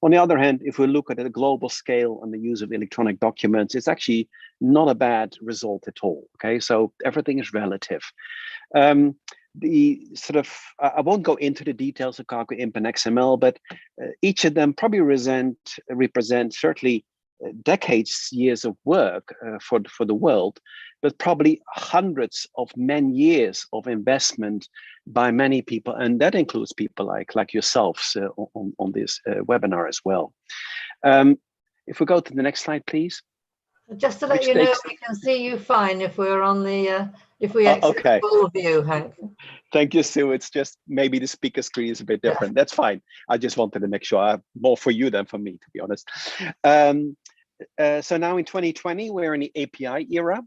On the other hand, if we look at a global scale on the use of electronic documents, it's actually not a bad result at all, okay? So everything is relative. I won't go into the details of cargo imp and XML, but each of them probably represent certainly decades, years of work for the world, but probably hundreds of years of investment by many people, and that includes people like yourselves on this webinar as well. If we go to the next slide, please.
Just to let you know, we can see you fine if we're on the if we exit the full view, Hank.
Thank you, Sue. It's just maybe the speaker screen is a bit different. Yeah. That's fine. I just wanted to make sure, more for you than for me, to be honest. So now in 2020, we're in the API era.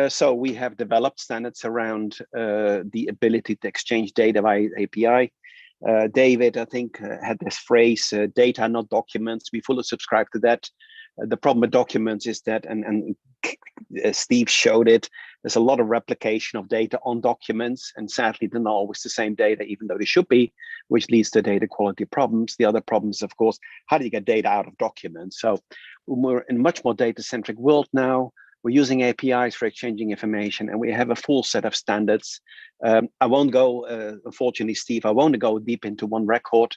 So we have developed standards around the ability to exchange data via API. David, I think, had this phrase, data, not documents. We fully subscribe to that. The problem with documents is that, and Steve showed it, there's a lot of replication of data on documents, and sadly they're not always the same data, even though they should be, which leads to data quality problems. The other problem is, of course, how do you get data out of documents? So we're in a much more data-centric world now. We're using APIs for exchanging information, and we have a full set of standards. I won't go, unfortunately, Steve, I won't go deep into one record,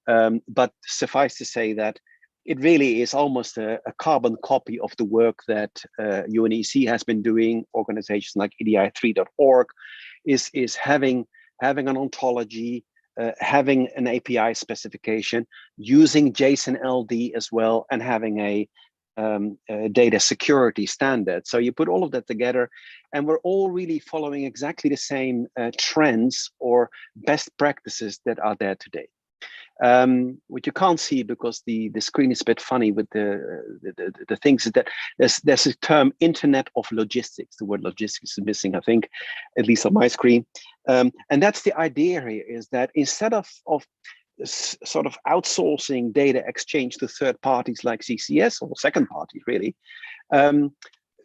but suffice to say that it really is almost a carbon copy of the work that UNECE has been doing. Organizations like EDI3.org is having an ontology, having an API specification, using JSON LD as well, and having a data security standard. So you put all of that together, and we're all really following exactly the same trends or best practices that are there today. What you can't see because the screen is a bit funny with the things is that there's a term Internet of Logistics. The word logistics is missing, I think, at least on my screen. And that's the idea here, is that instead of sort of outsourcing data exchange to third parties like CCS or second parties, really,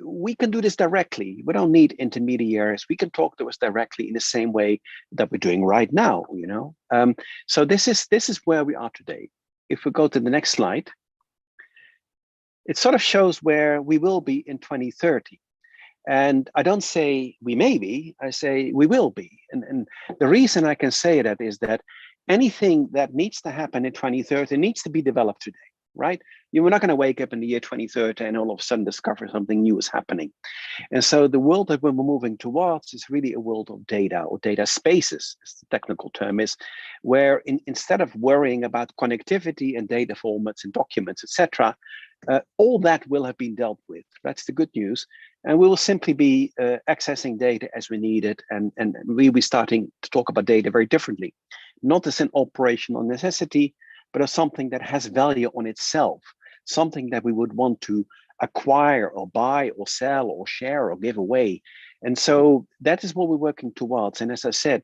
we can do this directly. We don't need intermediaries. We can talk to us directly in the same way that we're doing right now. You know, so this is where we are today. If we go to the next slide, it sort of shows where we will be in 2030. And I don't say we may be, I say we will be. And the reason I can say that is that anything that needs to happen in 2030 needs to be developed today, right? We're not going to wake up in the year 2030 and all of a sudden discover something new is happening. And so the world that we're moving towards is really a world of data, or data spaces, as the technical term is, where instead of worrying about connectivity and data formats and documents, etc., all that will have been dealt with. That's the good news. And we will simply be accessing data as we need it. And we'll be starting to talk about data very differently, not as an operational necessity, but as something that has value on itself, something that we would want to acquire or buy or sell or share or give away. And so that is what we're working towards. And as I said,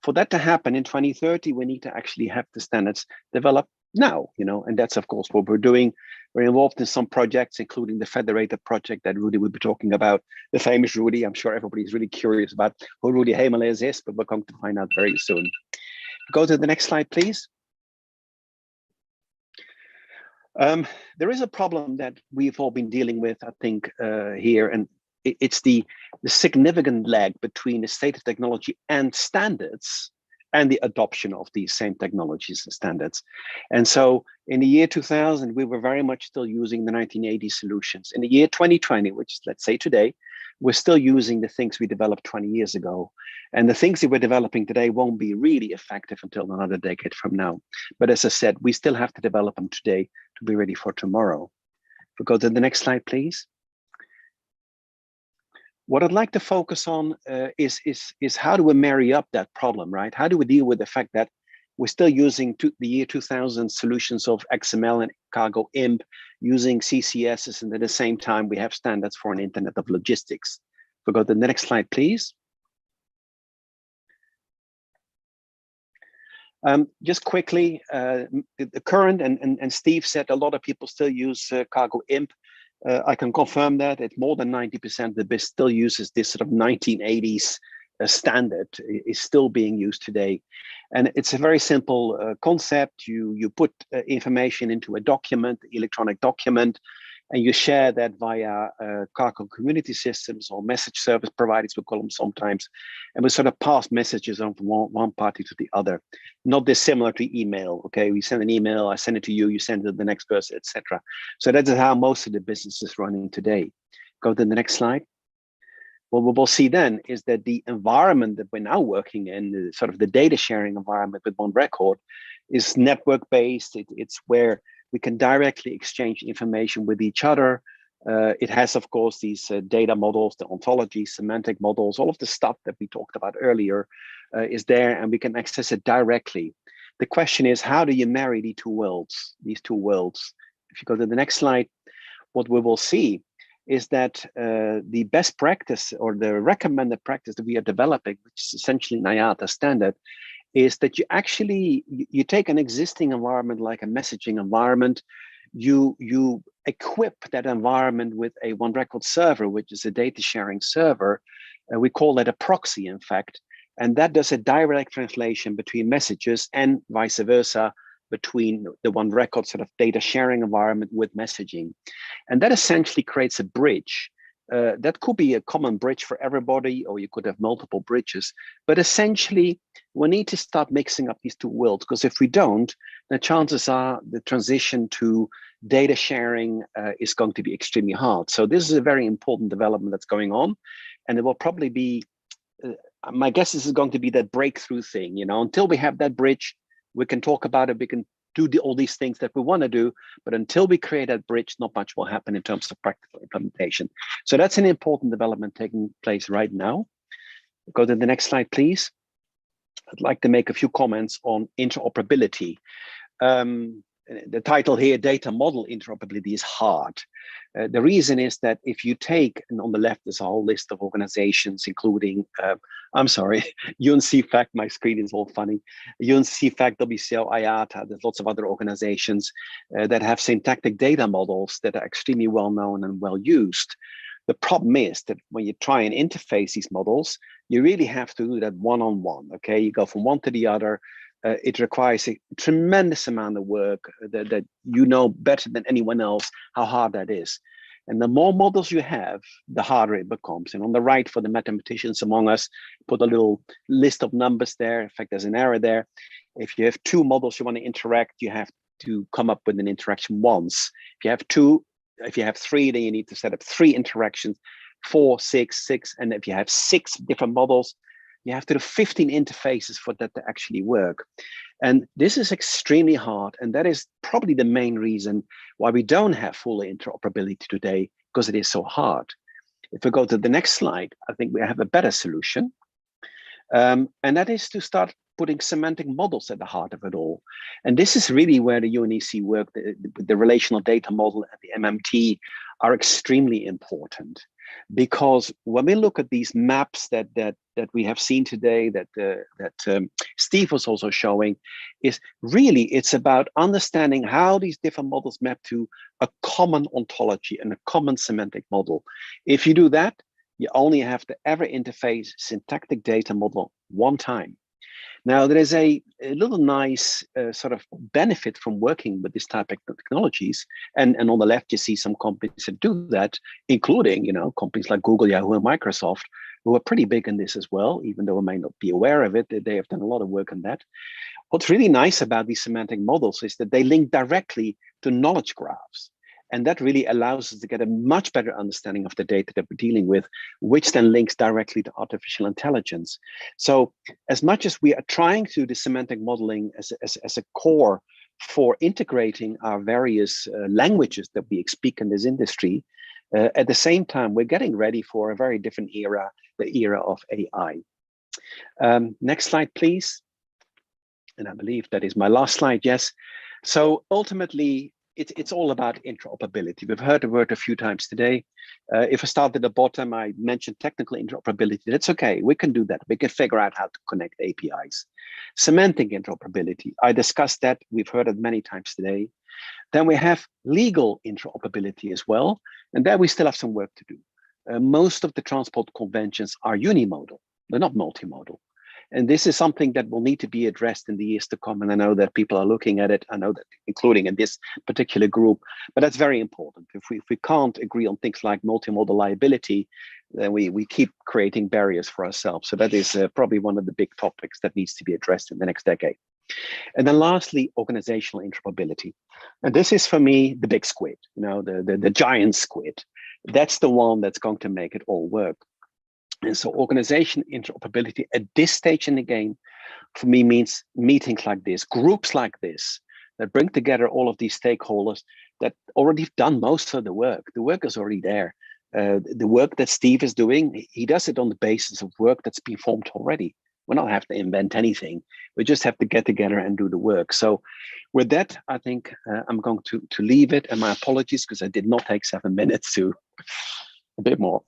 for that to happen in 2030, we need to actually have the standards developed now, you know, and that's of course what we're doing. We're involved in some projects, including the Federator project that Rudy will be talking about, the famous Rudy. I'm sure everybody's really curious about who Rudy Hemeles is, but we're going to find out very soon. Go to the next slide, please. There is a problem that we've all been dealing with, I think, here, and it's the significant lag between the state of technology and standards and the adoption of these same technologies and standards. And so in the year 2000, we were very much still using the 1980 solutions. In the year 2020, which is, let's say today, we're still using the things we developed 20 years ago. And the things that we're developing today won't be really effective until another decade from now. But as I said, we still have to develop them today to be ready for tomorrow. If we go to the next slide, please. What I'd like to focus on is how do we marry up that problem, right? How do we deal with the fact that we're still using the year 2000 solutions of XML and cargo imp, using CCSs, and at the same time, we have standards for an Internet of Logistics. If we go to the next slide, please. Just quickly, the current, and Steve said a lot of people still use cargo imp. I can confirm that it's more than 90% that BIS still uses this sort of 1980s standard is still being used today. And it's a very simple concept. You put information into a document, electronic document, and you share that via cargo community systems or message service providers, we call them sometimes, and we sort of pass messages on from one party to the other. Not dissimilar to email, okay? We send an email, I send it to you, you send it to the next person, etc. So that is how most of the business is running today. Go to the next slide. What we will see then is that the environment that we're now working in, sort of the data sharing environment with one record, is network-based. It's where we can directly exchange information with each other. It has, of course, these data models, the ontology, semantic models, all of the stuff that we talked about earlier is there, and we can access it directly. The question is, how do you marry these two worlds? If you go to the next slide, what we will see is that the best practice or the recommended practice that we are developing, which is essentially IATA standard, is that you take an existing environment like a messaging environment, you equip that environment with a one record server, which is a data sharing server. We call that a proxy, in fact, and that does a direct translation between messages and vice versa between the one record sort of data sharing environment with messaging. And that essentially creates a bridge. That could be a common bridge for everybody, or you could have multiple bridges. But essentially, we need to start mixing up these two worlds, because if we don't, the chances are the transition to data sharing is going to be extremely hard. So this is a very important development that's going on, and it will probably be, my guess is going to be that breakthrough thing. You know, until we have that bridge, we can talk about it, we can do all these things that we want to do, but until we create that bridge, not much will happen in terms of practical implementation. So that's an important development taking place right now. Go to the next slide, please. I'd like to make a few comments on interoperability. the title here, data model interoperability, is hard. The reason is that if you take, and on the left is a whole list of organizations, including, I'm sorry, UNCFAC, my screen is all funny, UNCFAC, WCO, IATA, there's lots of other organizations that have syntactic data models that are extremely well known and well used. The problem is that when you try and interface these models, you really have to do that one-on-one, okay? You go from one to the other. It requires a tremendous amount of work that you know better than anyone else how hard that is. And the more models you have, the harder it becomes. And on the right, for the mathematicians among us, put a little list of numbers there. In fact, there's an error there. If you have 2 models you want to interact, you have to come up with an interaction once. If you have 2, if you have 3, then you need to set up 3 interactions, 4, 6, and if you have 6 different models, you have to do 15 interfaces for that to actually work. And this is extremely hard. And that is probably the main reason why we don't have full interoperability today, because it is so hard. If we go to the next slide, I think we have a better solution. And that is to start putting semantic models at the heart of it all. And this is really where the UNECE work, the relational data model and the MMT are extremely important. Because when we look at these maps that we have seen today, that Steve was also showing, is really, it's about understanding how these different models map to a common ontology and a common semantic model. If you do that, you only have to ever interface syntactic data model one time. Now, there is a little nice sort of benefit from working with this type of technologies. And on the left, you see some companies that do that, including, you know, companies like Google, Yahoo, and Microsoft, who are pretty big in this as well, even though I may not be aware of it. They have done a lot of work on that. What's really nice about these semantic models is that they link directly to knowledge graphs. And that really allows us to get a much better understanding of the data that we're dealing with, which then links directly to artificial intelligence. So as much as we are trying to do the semantic modeling as a core for integrating our various languages that we speak in this industry, at the same time, we're getting ready for a very different era, the era of AI. Next slide, please. And I believe that is my last slide, yes. So ultimately, it's all about interoperability. We've heard the word a few times today. If I start at the bottom, I mentioned technical interoperability. That's okay, we can do that. We can figure out how to connect APIs. Semantic interoperability, I discussed that. We've heard it many times today. Then we have legal interoperability as well. And there we still have some work to do. Most of the transport conventions are unimodal. They're not multimodal. And this is something that will need to be addressed in the years to come. And I know that people are looking at it. I know that, including in this particular group, but that's very important. If we can't agree on things like multimodal liability, then we keep creating barriers for ourselves. So that is probably one of the big topics that needs to be addressed in the next decade. And then lastly, organizational interoperability. And this is, for me, the big squid, you know, the giant squid. That's the one that's going to make it all work. And so organization interoperability at this stage in the game, for me, means meetings like this, groups like this, that bring together all of these stakeholders that already have done most of the work. The work is already there. The work that Steve is doing, he does it on the basis of work that's been formed already. We don't have to invent anything. We just have to get together and do the work. So with that, I think I'm going to leave it. And my apologies, because I did not take 7 minutes to a bit more.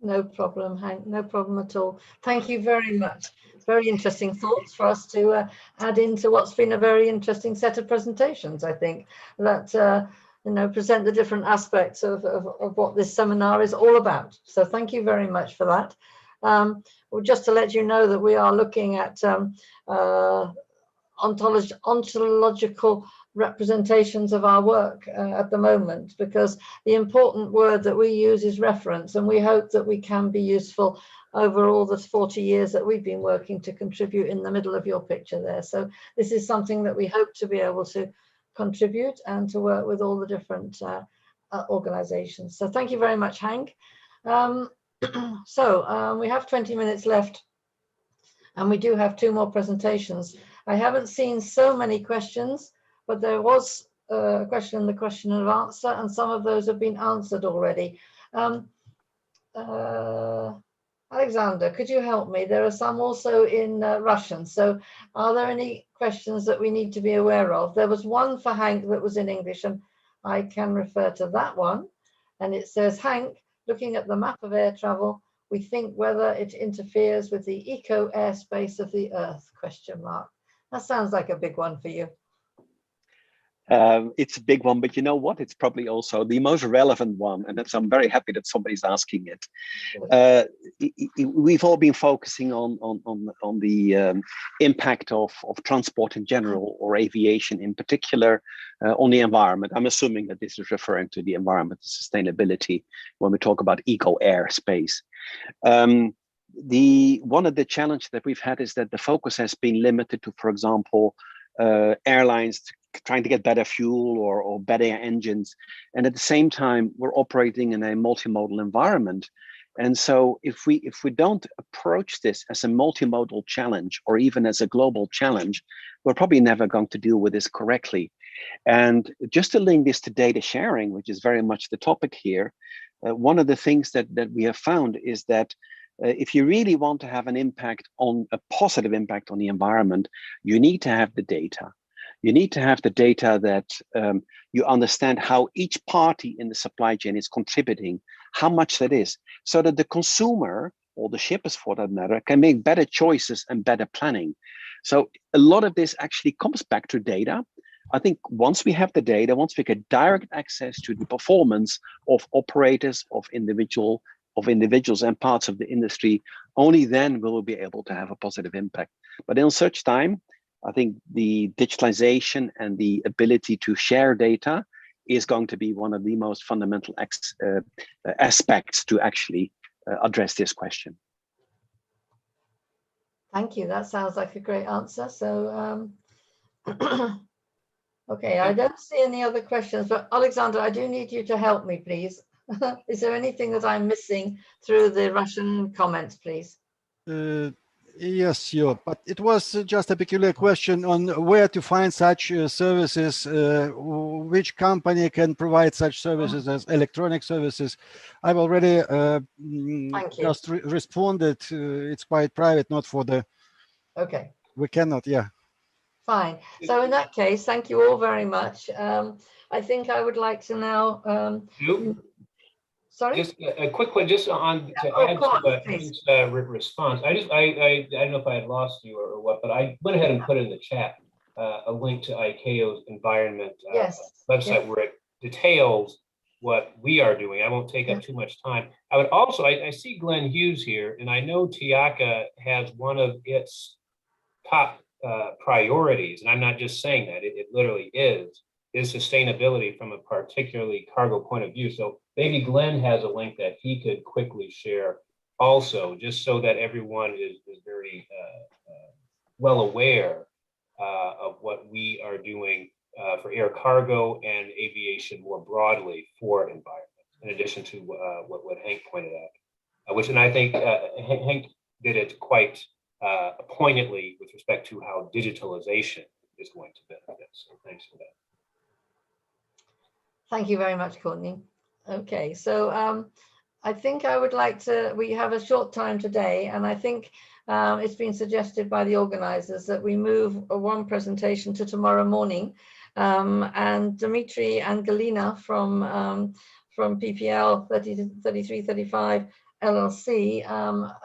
No problem, Hank, no problem at all. Thank you very much. Very interesting thoughts for us to add into what's been a very interesting set of presentations, I think, that you know, present the different aspects of what this seminar is all about. So thank you very much for that. Well, just to let you know that we are looking at ontological representations of our work at the moment, because the important word that we use is reference, and we hope that we can be useful over all the 40 years that we've been working to contribute in the middle of your picture there. So this is something that we hope to be able to contribute and to work with all the different organizations. So thank you very much, Hank. So we have 20 minutes left, and we do have 2 more presentations. I haven't seen so many questions, but there was a question in the question and answer, and some of those have been answered already. Alexander, could you help me? There are some also in Russian. So are there any questions that we need to be aware of? There was one for Hank that was in English, and I can refer to that one. And it says, Hank, looking at the map of air travel, we think whether it interferes with the eco airspace of the Earth, question mark. That sounds like a big one for you.
It's a big one, but you know what? It's probably also the most relevant one, and I'm very happy that somebody's asking it. We've all been focusing on the impact of transport in general, or aviation in particular, on the environment. I'm assuming that this is referring to the environment and sustainability when we talk about eco airspace. One of the challenges that we've had is that the focus has been limited to, for example, airlines trying to get better fuel or better engines. And at the same time, we're operating in a multimodal environment. And so if we don't approach this as a multimodal challenge or even as a global challenge, we're probably never going to deal with this correctly. And just to link this to data sharing, which is very much the topic here, one of the things that we have found is that if you really want to have a positive impact on the environment, you need to have the data. You need to have the data that you understand how each party in the supply chain is contributing, how much that is, so that the consumer, or the shippers for that matter, can make better choices and better planning. So a lot of this actually comes back to data. I think once we have the data, once we get direct access to the performance of operators, of individuals and parts of the industry, only then will we be able to have a positive impact. But in such time, I think the digitalization and the ability to share data is going to be one of the most fundamental aspects to actually address this question.
Thank you. That sounds like a great answer. So, okay, I don't see any other questions, but Alexander, I do need you to help me, please. Is there anything that I'm missing through the Russian comments, please?
Yes, but it was just a peculiar question on where to find such services, which company can provide such services as electronic services. I've already just responded. It's quite private, not for the... Okay. We cannot, yeah.
Fine. So in that case, thank you all very much. I think I would like to now... Sorry?
Just a quick one, just on to add to Hank's response. I don't know if I had lost you or what, but I went ahead and put in the chat a link to ICAO's environment website where it details what we are doing. I won't take up too much time. I would also, I see Glenn Hughes here, and I know TIACA has one of its top priorities, and I'm not just saying that, it literally is sustainability from a particularly cargo point of view. So maybe Glenn has a link that he could quickly share also, just so that everyone is very well aware of what we are doing for air cargo and aviation more broadly for environment, in addition to what Hank pointed out, and I think Hank did it quite poignantly with respect to how digitalization is going to benefit. So thanks for that.
Thank you very much, Courtney. Okay, so I think I would like to, we have a short time today, and I think it's been suggested by the organizers that we move one presentation to tomorrow morning. And Dimitri and Galina from PPL 3335 LLC,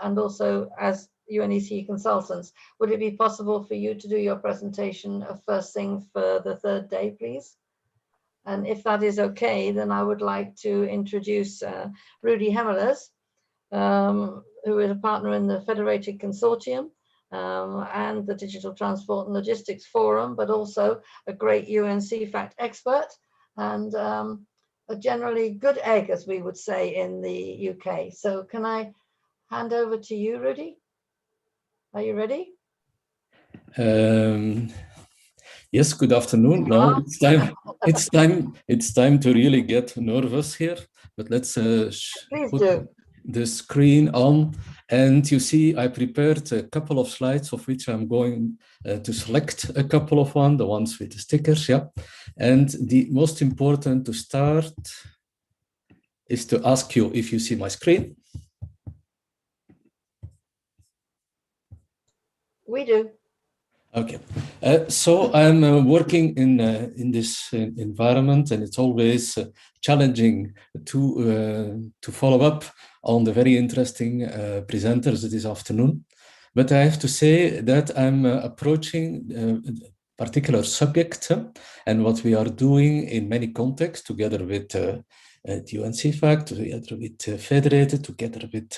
and also as UNECE consultants, would it be possible for you to do your presentation first thing for the third day, please? And if that is okay, then I would like to introduce Rudy Hemmelers, who is a partner in the Federated Consortium and the Digital Transport and Logistics Forum, but also a great UNC fact expert and a generally good egg, as we would say in the UK. So can I hand over to you, Rudy? Are you ready?
Yes, good afternoon. No, it's time to really get nervous here, but let's put the screen on. And you see, I prepared a couple of slides of which I'm going to select a couple of the ones with the stickers, yeah. And the most important to start is to ask you if you see my screen.
We do.
Okay, so I'm working in this environment, and it's always challenging to follow up on the very interesting presenters this afternoon. But I have to say that I'm approaching a particular subject and what we are doing in many contexts together with the UNECE fact, together with Federated, together with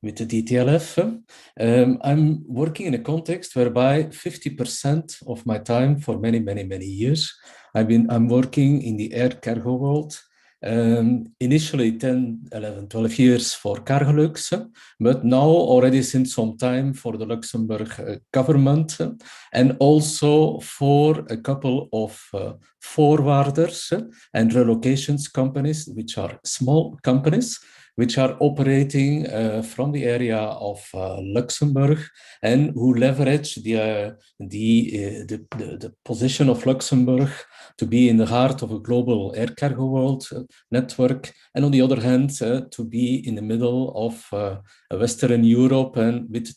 the DTLF. I'm working in a context whereby 50% of my time for many years, I'm working in the air cargo world. Initially 10, 11, 12 years for Cargolux, but now already since some time for the Luxembourg government and also for a couple of forwarders and relocations companies, which are small companies, which are operating from the area of Luxembourg and who leverage the position of Luxembourg to be in the heart of a global air cargo world network, and on the other hand, to be in the middle of Western Europe and with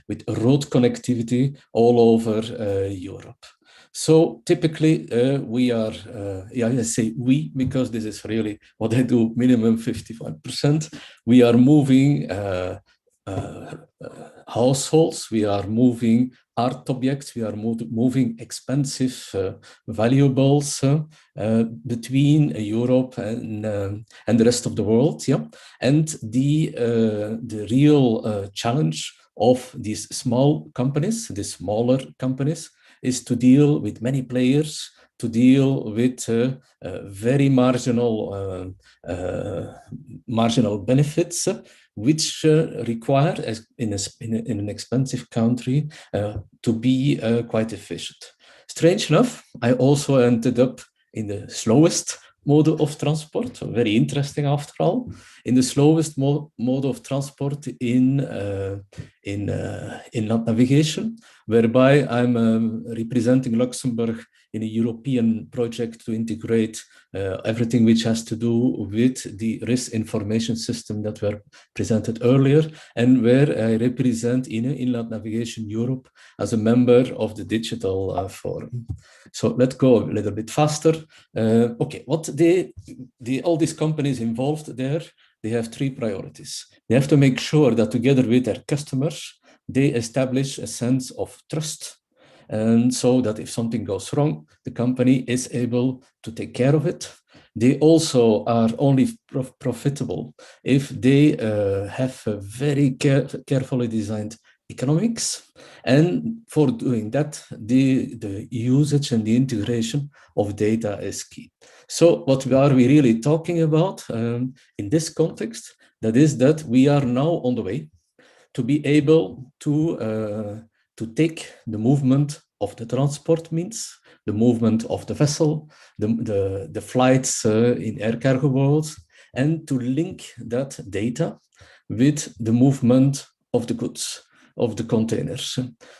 with road connectivity all over Europe. So typically we are, I say we, because this is really what I do, minimum 51%. We are moving households, we are moving art objects, we are moving expensive valuables between Europe and the rest of the world. Yeah, and the real challenge of these small companies, these smaller companies, is to deal with many players, to deal with very marginal benefits, which require, in an expensive country, to be quite efficient. Strange enough, I also ended up in the slowest mode of transport, very interesting after all, in the slowest mode of transport in land navigation, whereby I'm representing Luxembourg in a European project to integrate everything which has to do with the risk information system that were presented earlier, and where I represent in Inland Navigation Europe as a member of the digital forum. So let's go a little bit faster. Okay, what all these companies involved there, they have three priorities. They have to make sure that together with their customers, they establish a sense of trust, and so that if something goes wrong, the company is able to take care of it. They also are only profitable if they have a very carefully designed economics, and for doing that, the usage and the integration of data is key. So what are we really talking about in this context? That is that we are now on the way to be able to take the movement of the transport means, the movement of the vessel, the flights in air cargo worlds, and to link that data with the movement of the goods, of the containers.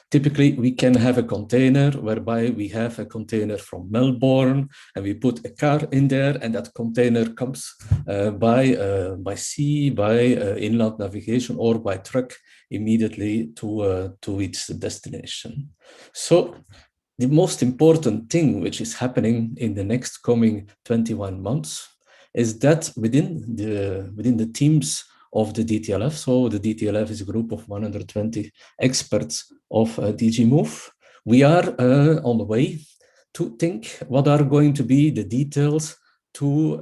Typically, we can have a container whereby we have a container from Melbourne and we put a car in there, and that container comes by sea, by inland navigation, or by truck immediately to its destination. So the most important thing which is happening in the next coming 21 months is that within the teams of the DTLF. So the DTLF is a group of 120 experts of DG Move. We are on the way to think what are going to be the details to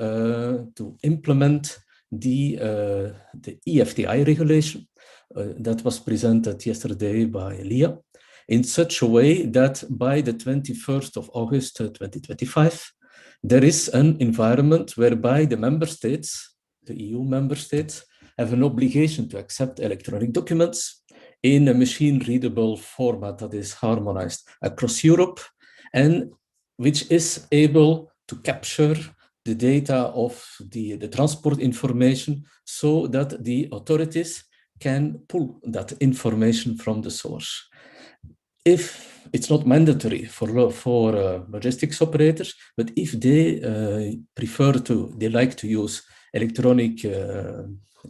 implement the EFTI regulation that was presented yesterday by Leah, in such a way that by the 21st of August 2025, there is an environment whereby the member states, the EU member states, have an obligation to accept electronic documents in a machine-readable format that is harmonized across Europe, and which is able to capture the data of the transport information so that the authorities can pull that information from the source. If it's not mandatory for logistics operators, but if they they like to use electronic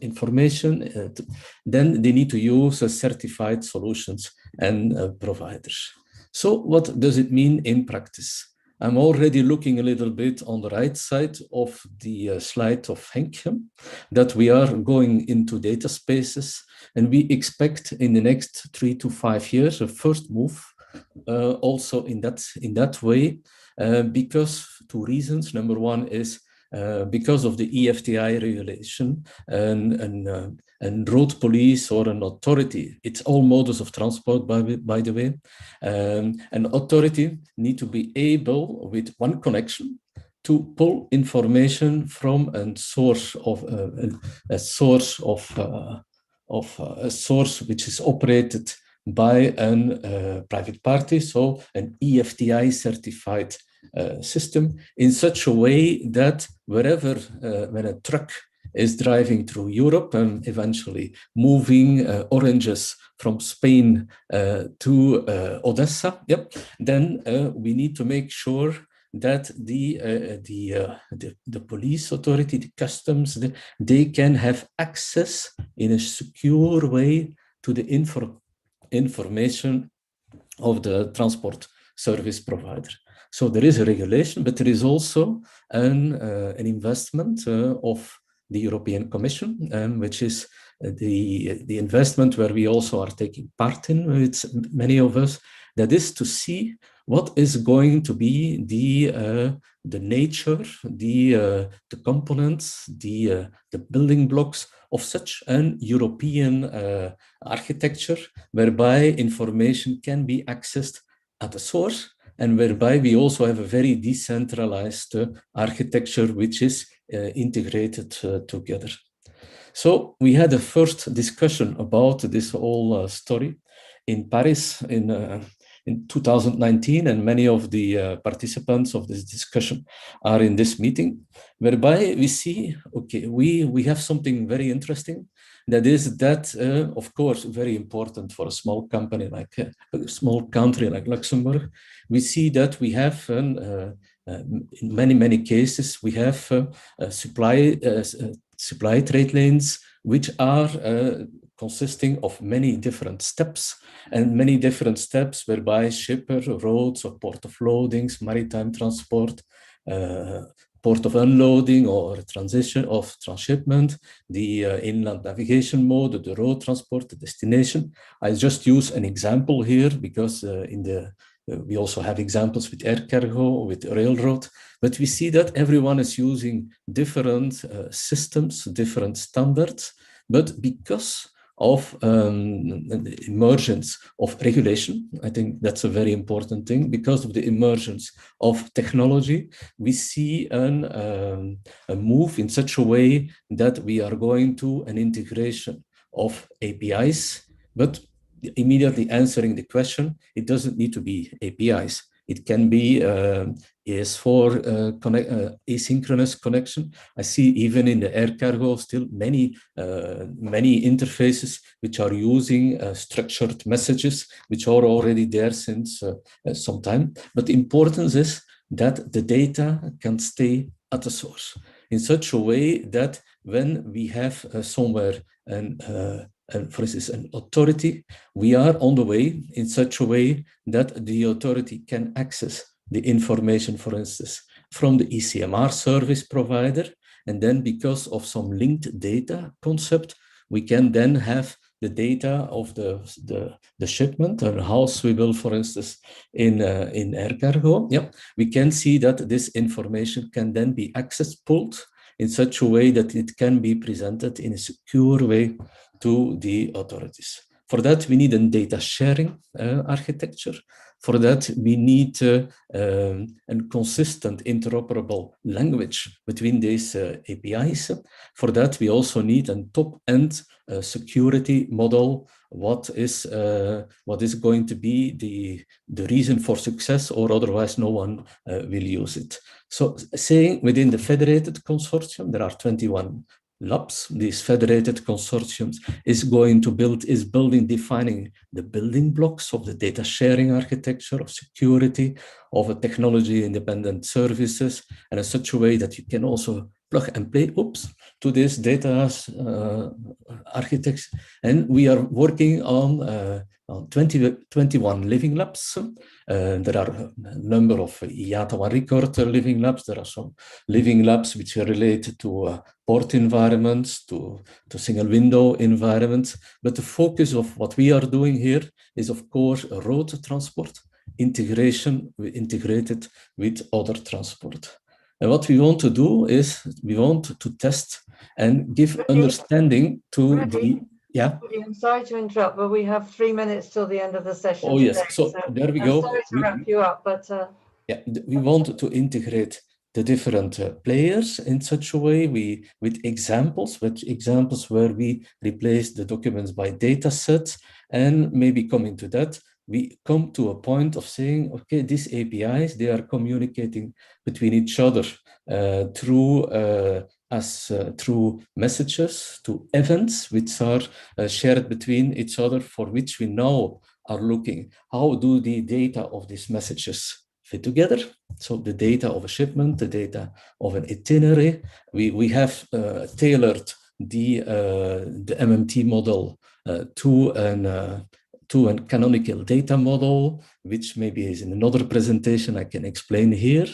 information, then they need to use certified solutions and providers. So what does it mean in practice? I'm already looking a little bit on the right side of the slide of Henk, that we are going into data spaces, and we expect in the next 3 to 5 years a first move also in that way, because 2 reasons. Number one is because of the EFTI regulation and road police or an authority. It's all modes of transport, by the way. An authority need to be able, with one connection, to pull information from a source which is operated by a private party, so an EFTI certified system, in such a way that wherever, when a truck is driving through Europe and eventually moving oranges from Spain to Odessa, then we need to make sure that the police authority, the customs, they can have access in a secure way to the information of the transport service provider. So there is a regulation, but there is also an investment of the European Commission, which is the investment where we also are taking part in with many of us. That is to see what is going to be the nature, the components, the building blocks of such an European architecture, whereby information can be accessed at the source, and whereby we also have a very decentralized architecture which is integrated together. So we had a first discussion about this whole story in Paris in 2019, and many of the participants of this discussion are in this meeting, whereby we see, okay, we have something very interesting. That is that, of course, very important for a small company like a small country like Luxembourg. We see that we have, in many cases, we have supply trade lanes, which are consisting of many different steps, and many different steps whereby shipper, roads, or port of loadings, maritime transport, port of unloading or transition of transshipment, the inland navigation mode, the road transport, the destination. I just use an example here because we also have examples with air cargo, with railroad, but we see that everyone is using different systems, different standards, but because of the emergence of regulation, I think that's a very important thing. Because of the emergence of technology, we see a move in such a way that we are going to an integration of APIs, but immediately answering the question, it doesn't need to be APIs. It can be AS4 asynchronous connection. I see even in the air cargo still many interfaces which are using structured messages, which are already there since some time. But the importance is that the data can stay at the source in such a way that when we have somewhere for instance, an authority, we are on the way in such a way that the authority can access the information, for instance, from the ECMR service provider. And then because of some linked data concept, we can then have the data of the shipment or house we will, for instance, in air cargo. We can see that this information can then be pulled in such a way that it can be presented in a secure way to the authorities. For that, we need a data sharing architecture. For that, we need a consistent interoperable language between these APIs. For that, we also need a top-end security model. What is going to be the reason for success, or otherwise no one will use it. So saying within the federated consortium, there are 21 labs. These federated consortiums is defining the building blocks of the data sharing architecture, of security, of a technology independent services, and in such a way that you can also plug and play, to this data architecture. And we are working on 21 living labs. There are a number of IATA 1 record living labs. There are some living labs which are related to port environments, to single window environments. But the focus of what we are doing here is, of course, road transport, integrated with other transport. And what we want to do is we want to test and give understanding to the, yeah.
I'm sorry to interrupt, but we have 3 minutes till the end of the session.
Oh, yes.
Today,
So there we go.
I'm sorry to wrap you up, but
yeah, we want to integrate the different players in such a way with examples where we replace the documents by data sets, and maybe coming to that, we come to a point of saying, okay, these APIs, they are communicating between each other through messages, to events which are shared between each other, for which we now are looking, how do the data of these messages fit together? So the data of a shipment, the data of an itinerary, we have tailored the MMT model to a canonical data model, which maybe is in another presentation I can explain here.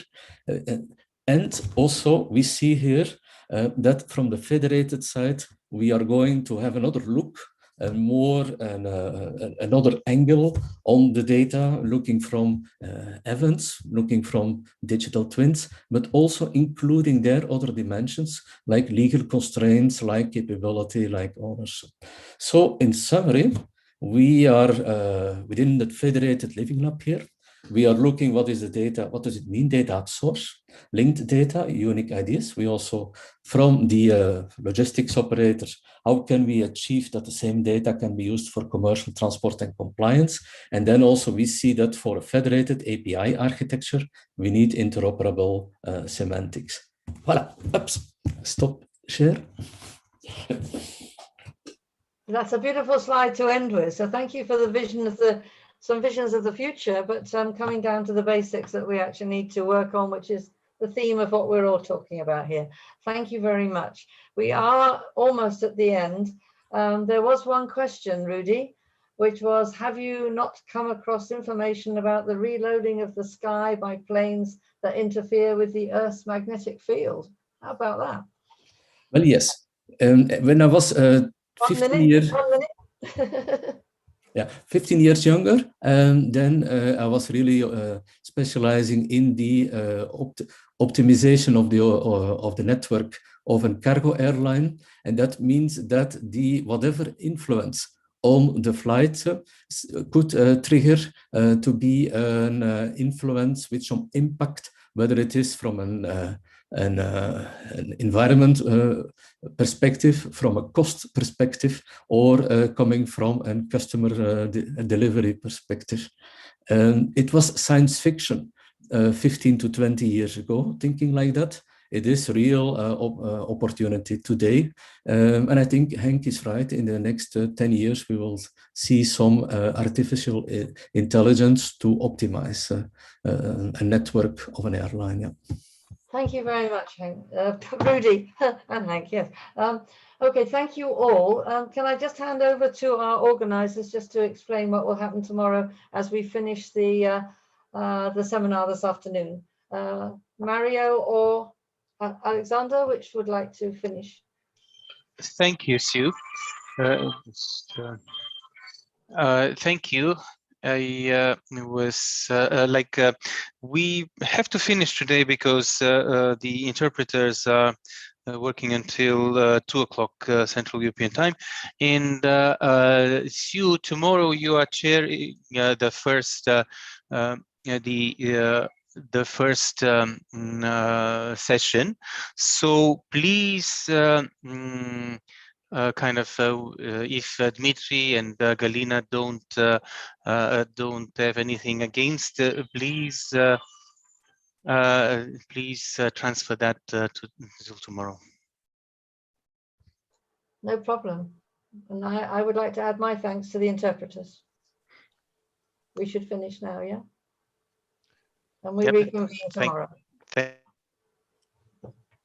And also we see here that from the federated side, we are going to have another look and more another angle on the data, looking from events, looking from digital twins, but also including their other dimensions like legal constraints, like capability, like ownership. So in summary, we are within the federated living lab here. We are looking what is the data, what does it mean, data at source, linked data, unique IDs. We also, from the logistics operators, how can we achieve that the same data can be used for commercial transport and compliance? And then also we see that for a federated API architecture, we need interoperable semantics. Voilà, oops, stop share.
That's a beautiful slide to end with. So thank you for the vision of some visions of the future, but coming down to the basics that we actually need to work on, which is the theme of what we're all talking about here. Thank you very much. We are almost at the end. There was one question, Rudy, which was, have you not come across information about the reloading of the sky by planes that interfere with the Earth's magnetic field? How about that?
Well, yes. When I was 15 years...
1 minute.
Yeah, 15 years younger, then I was really specializing in the optimization of the network of a cargo airline, and that means that the whatever influence on the flight could trigger to be an influence with some impact, whether it is from an environment perspective, from a cost perspective, or coming from a customer delivery perspective. It was science fiction 15 to 20 years ago, thinking like that. It is real opportunity today. And I think Henk is right. In the next 10 years, we will see some artificial intelligence to optimize a network of an airline. Yeah.
Thank you very much, Hank. Rudy and Hank, yes. Okay, thank you all. Can I just hand over to our organizers just to explain what will happen tomorrow as we finish the seminar this afternoon? Mario or Alexander, which would like to finish?
Thank you, Sue. Thank you. We have to finish today because the interpreters are working until 2 o'clock Central European Time. And Sue, tomorrow you are chairing the first session. So please. If Dmitry and Galina don't have anything against, please transfer that to tomorrow.
No problem. And I would like to add my thanks to the interpreters. We should finish now, yeah? And we reconvene tomorrow.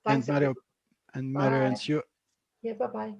And Mario,
And Mary and Sue.
Yeah, bye-bye.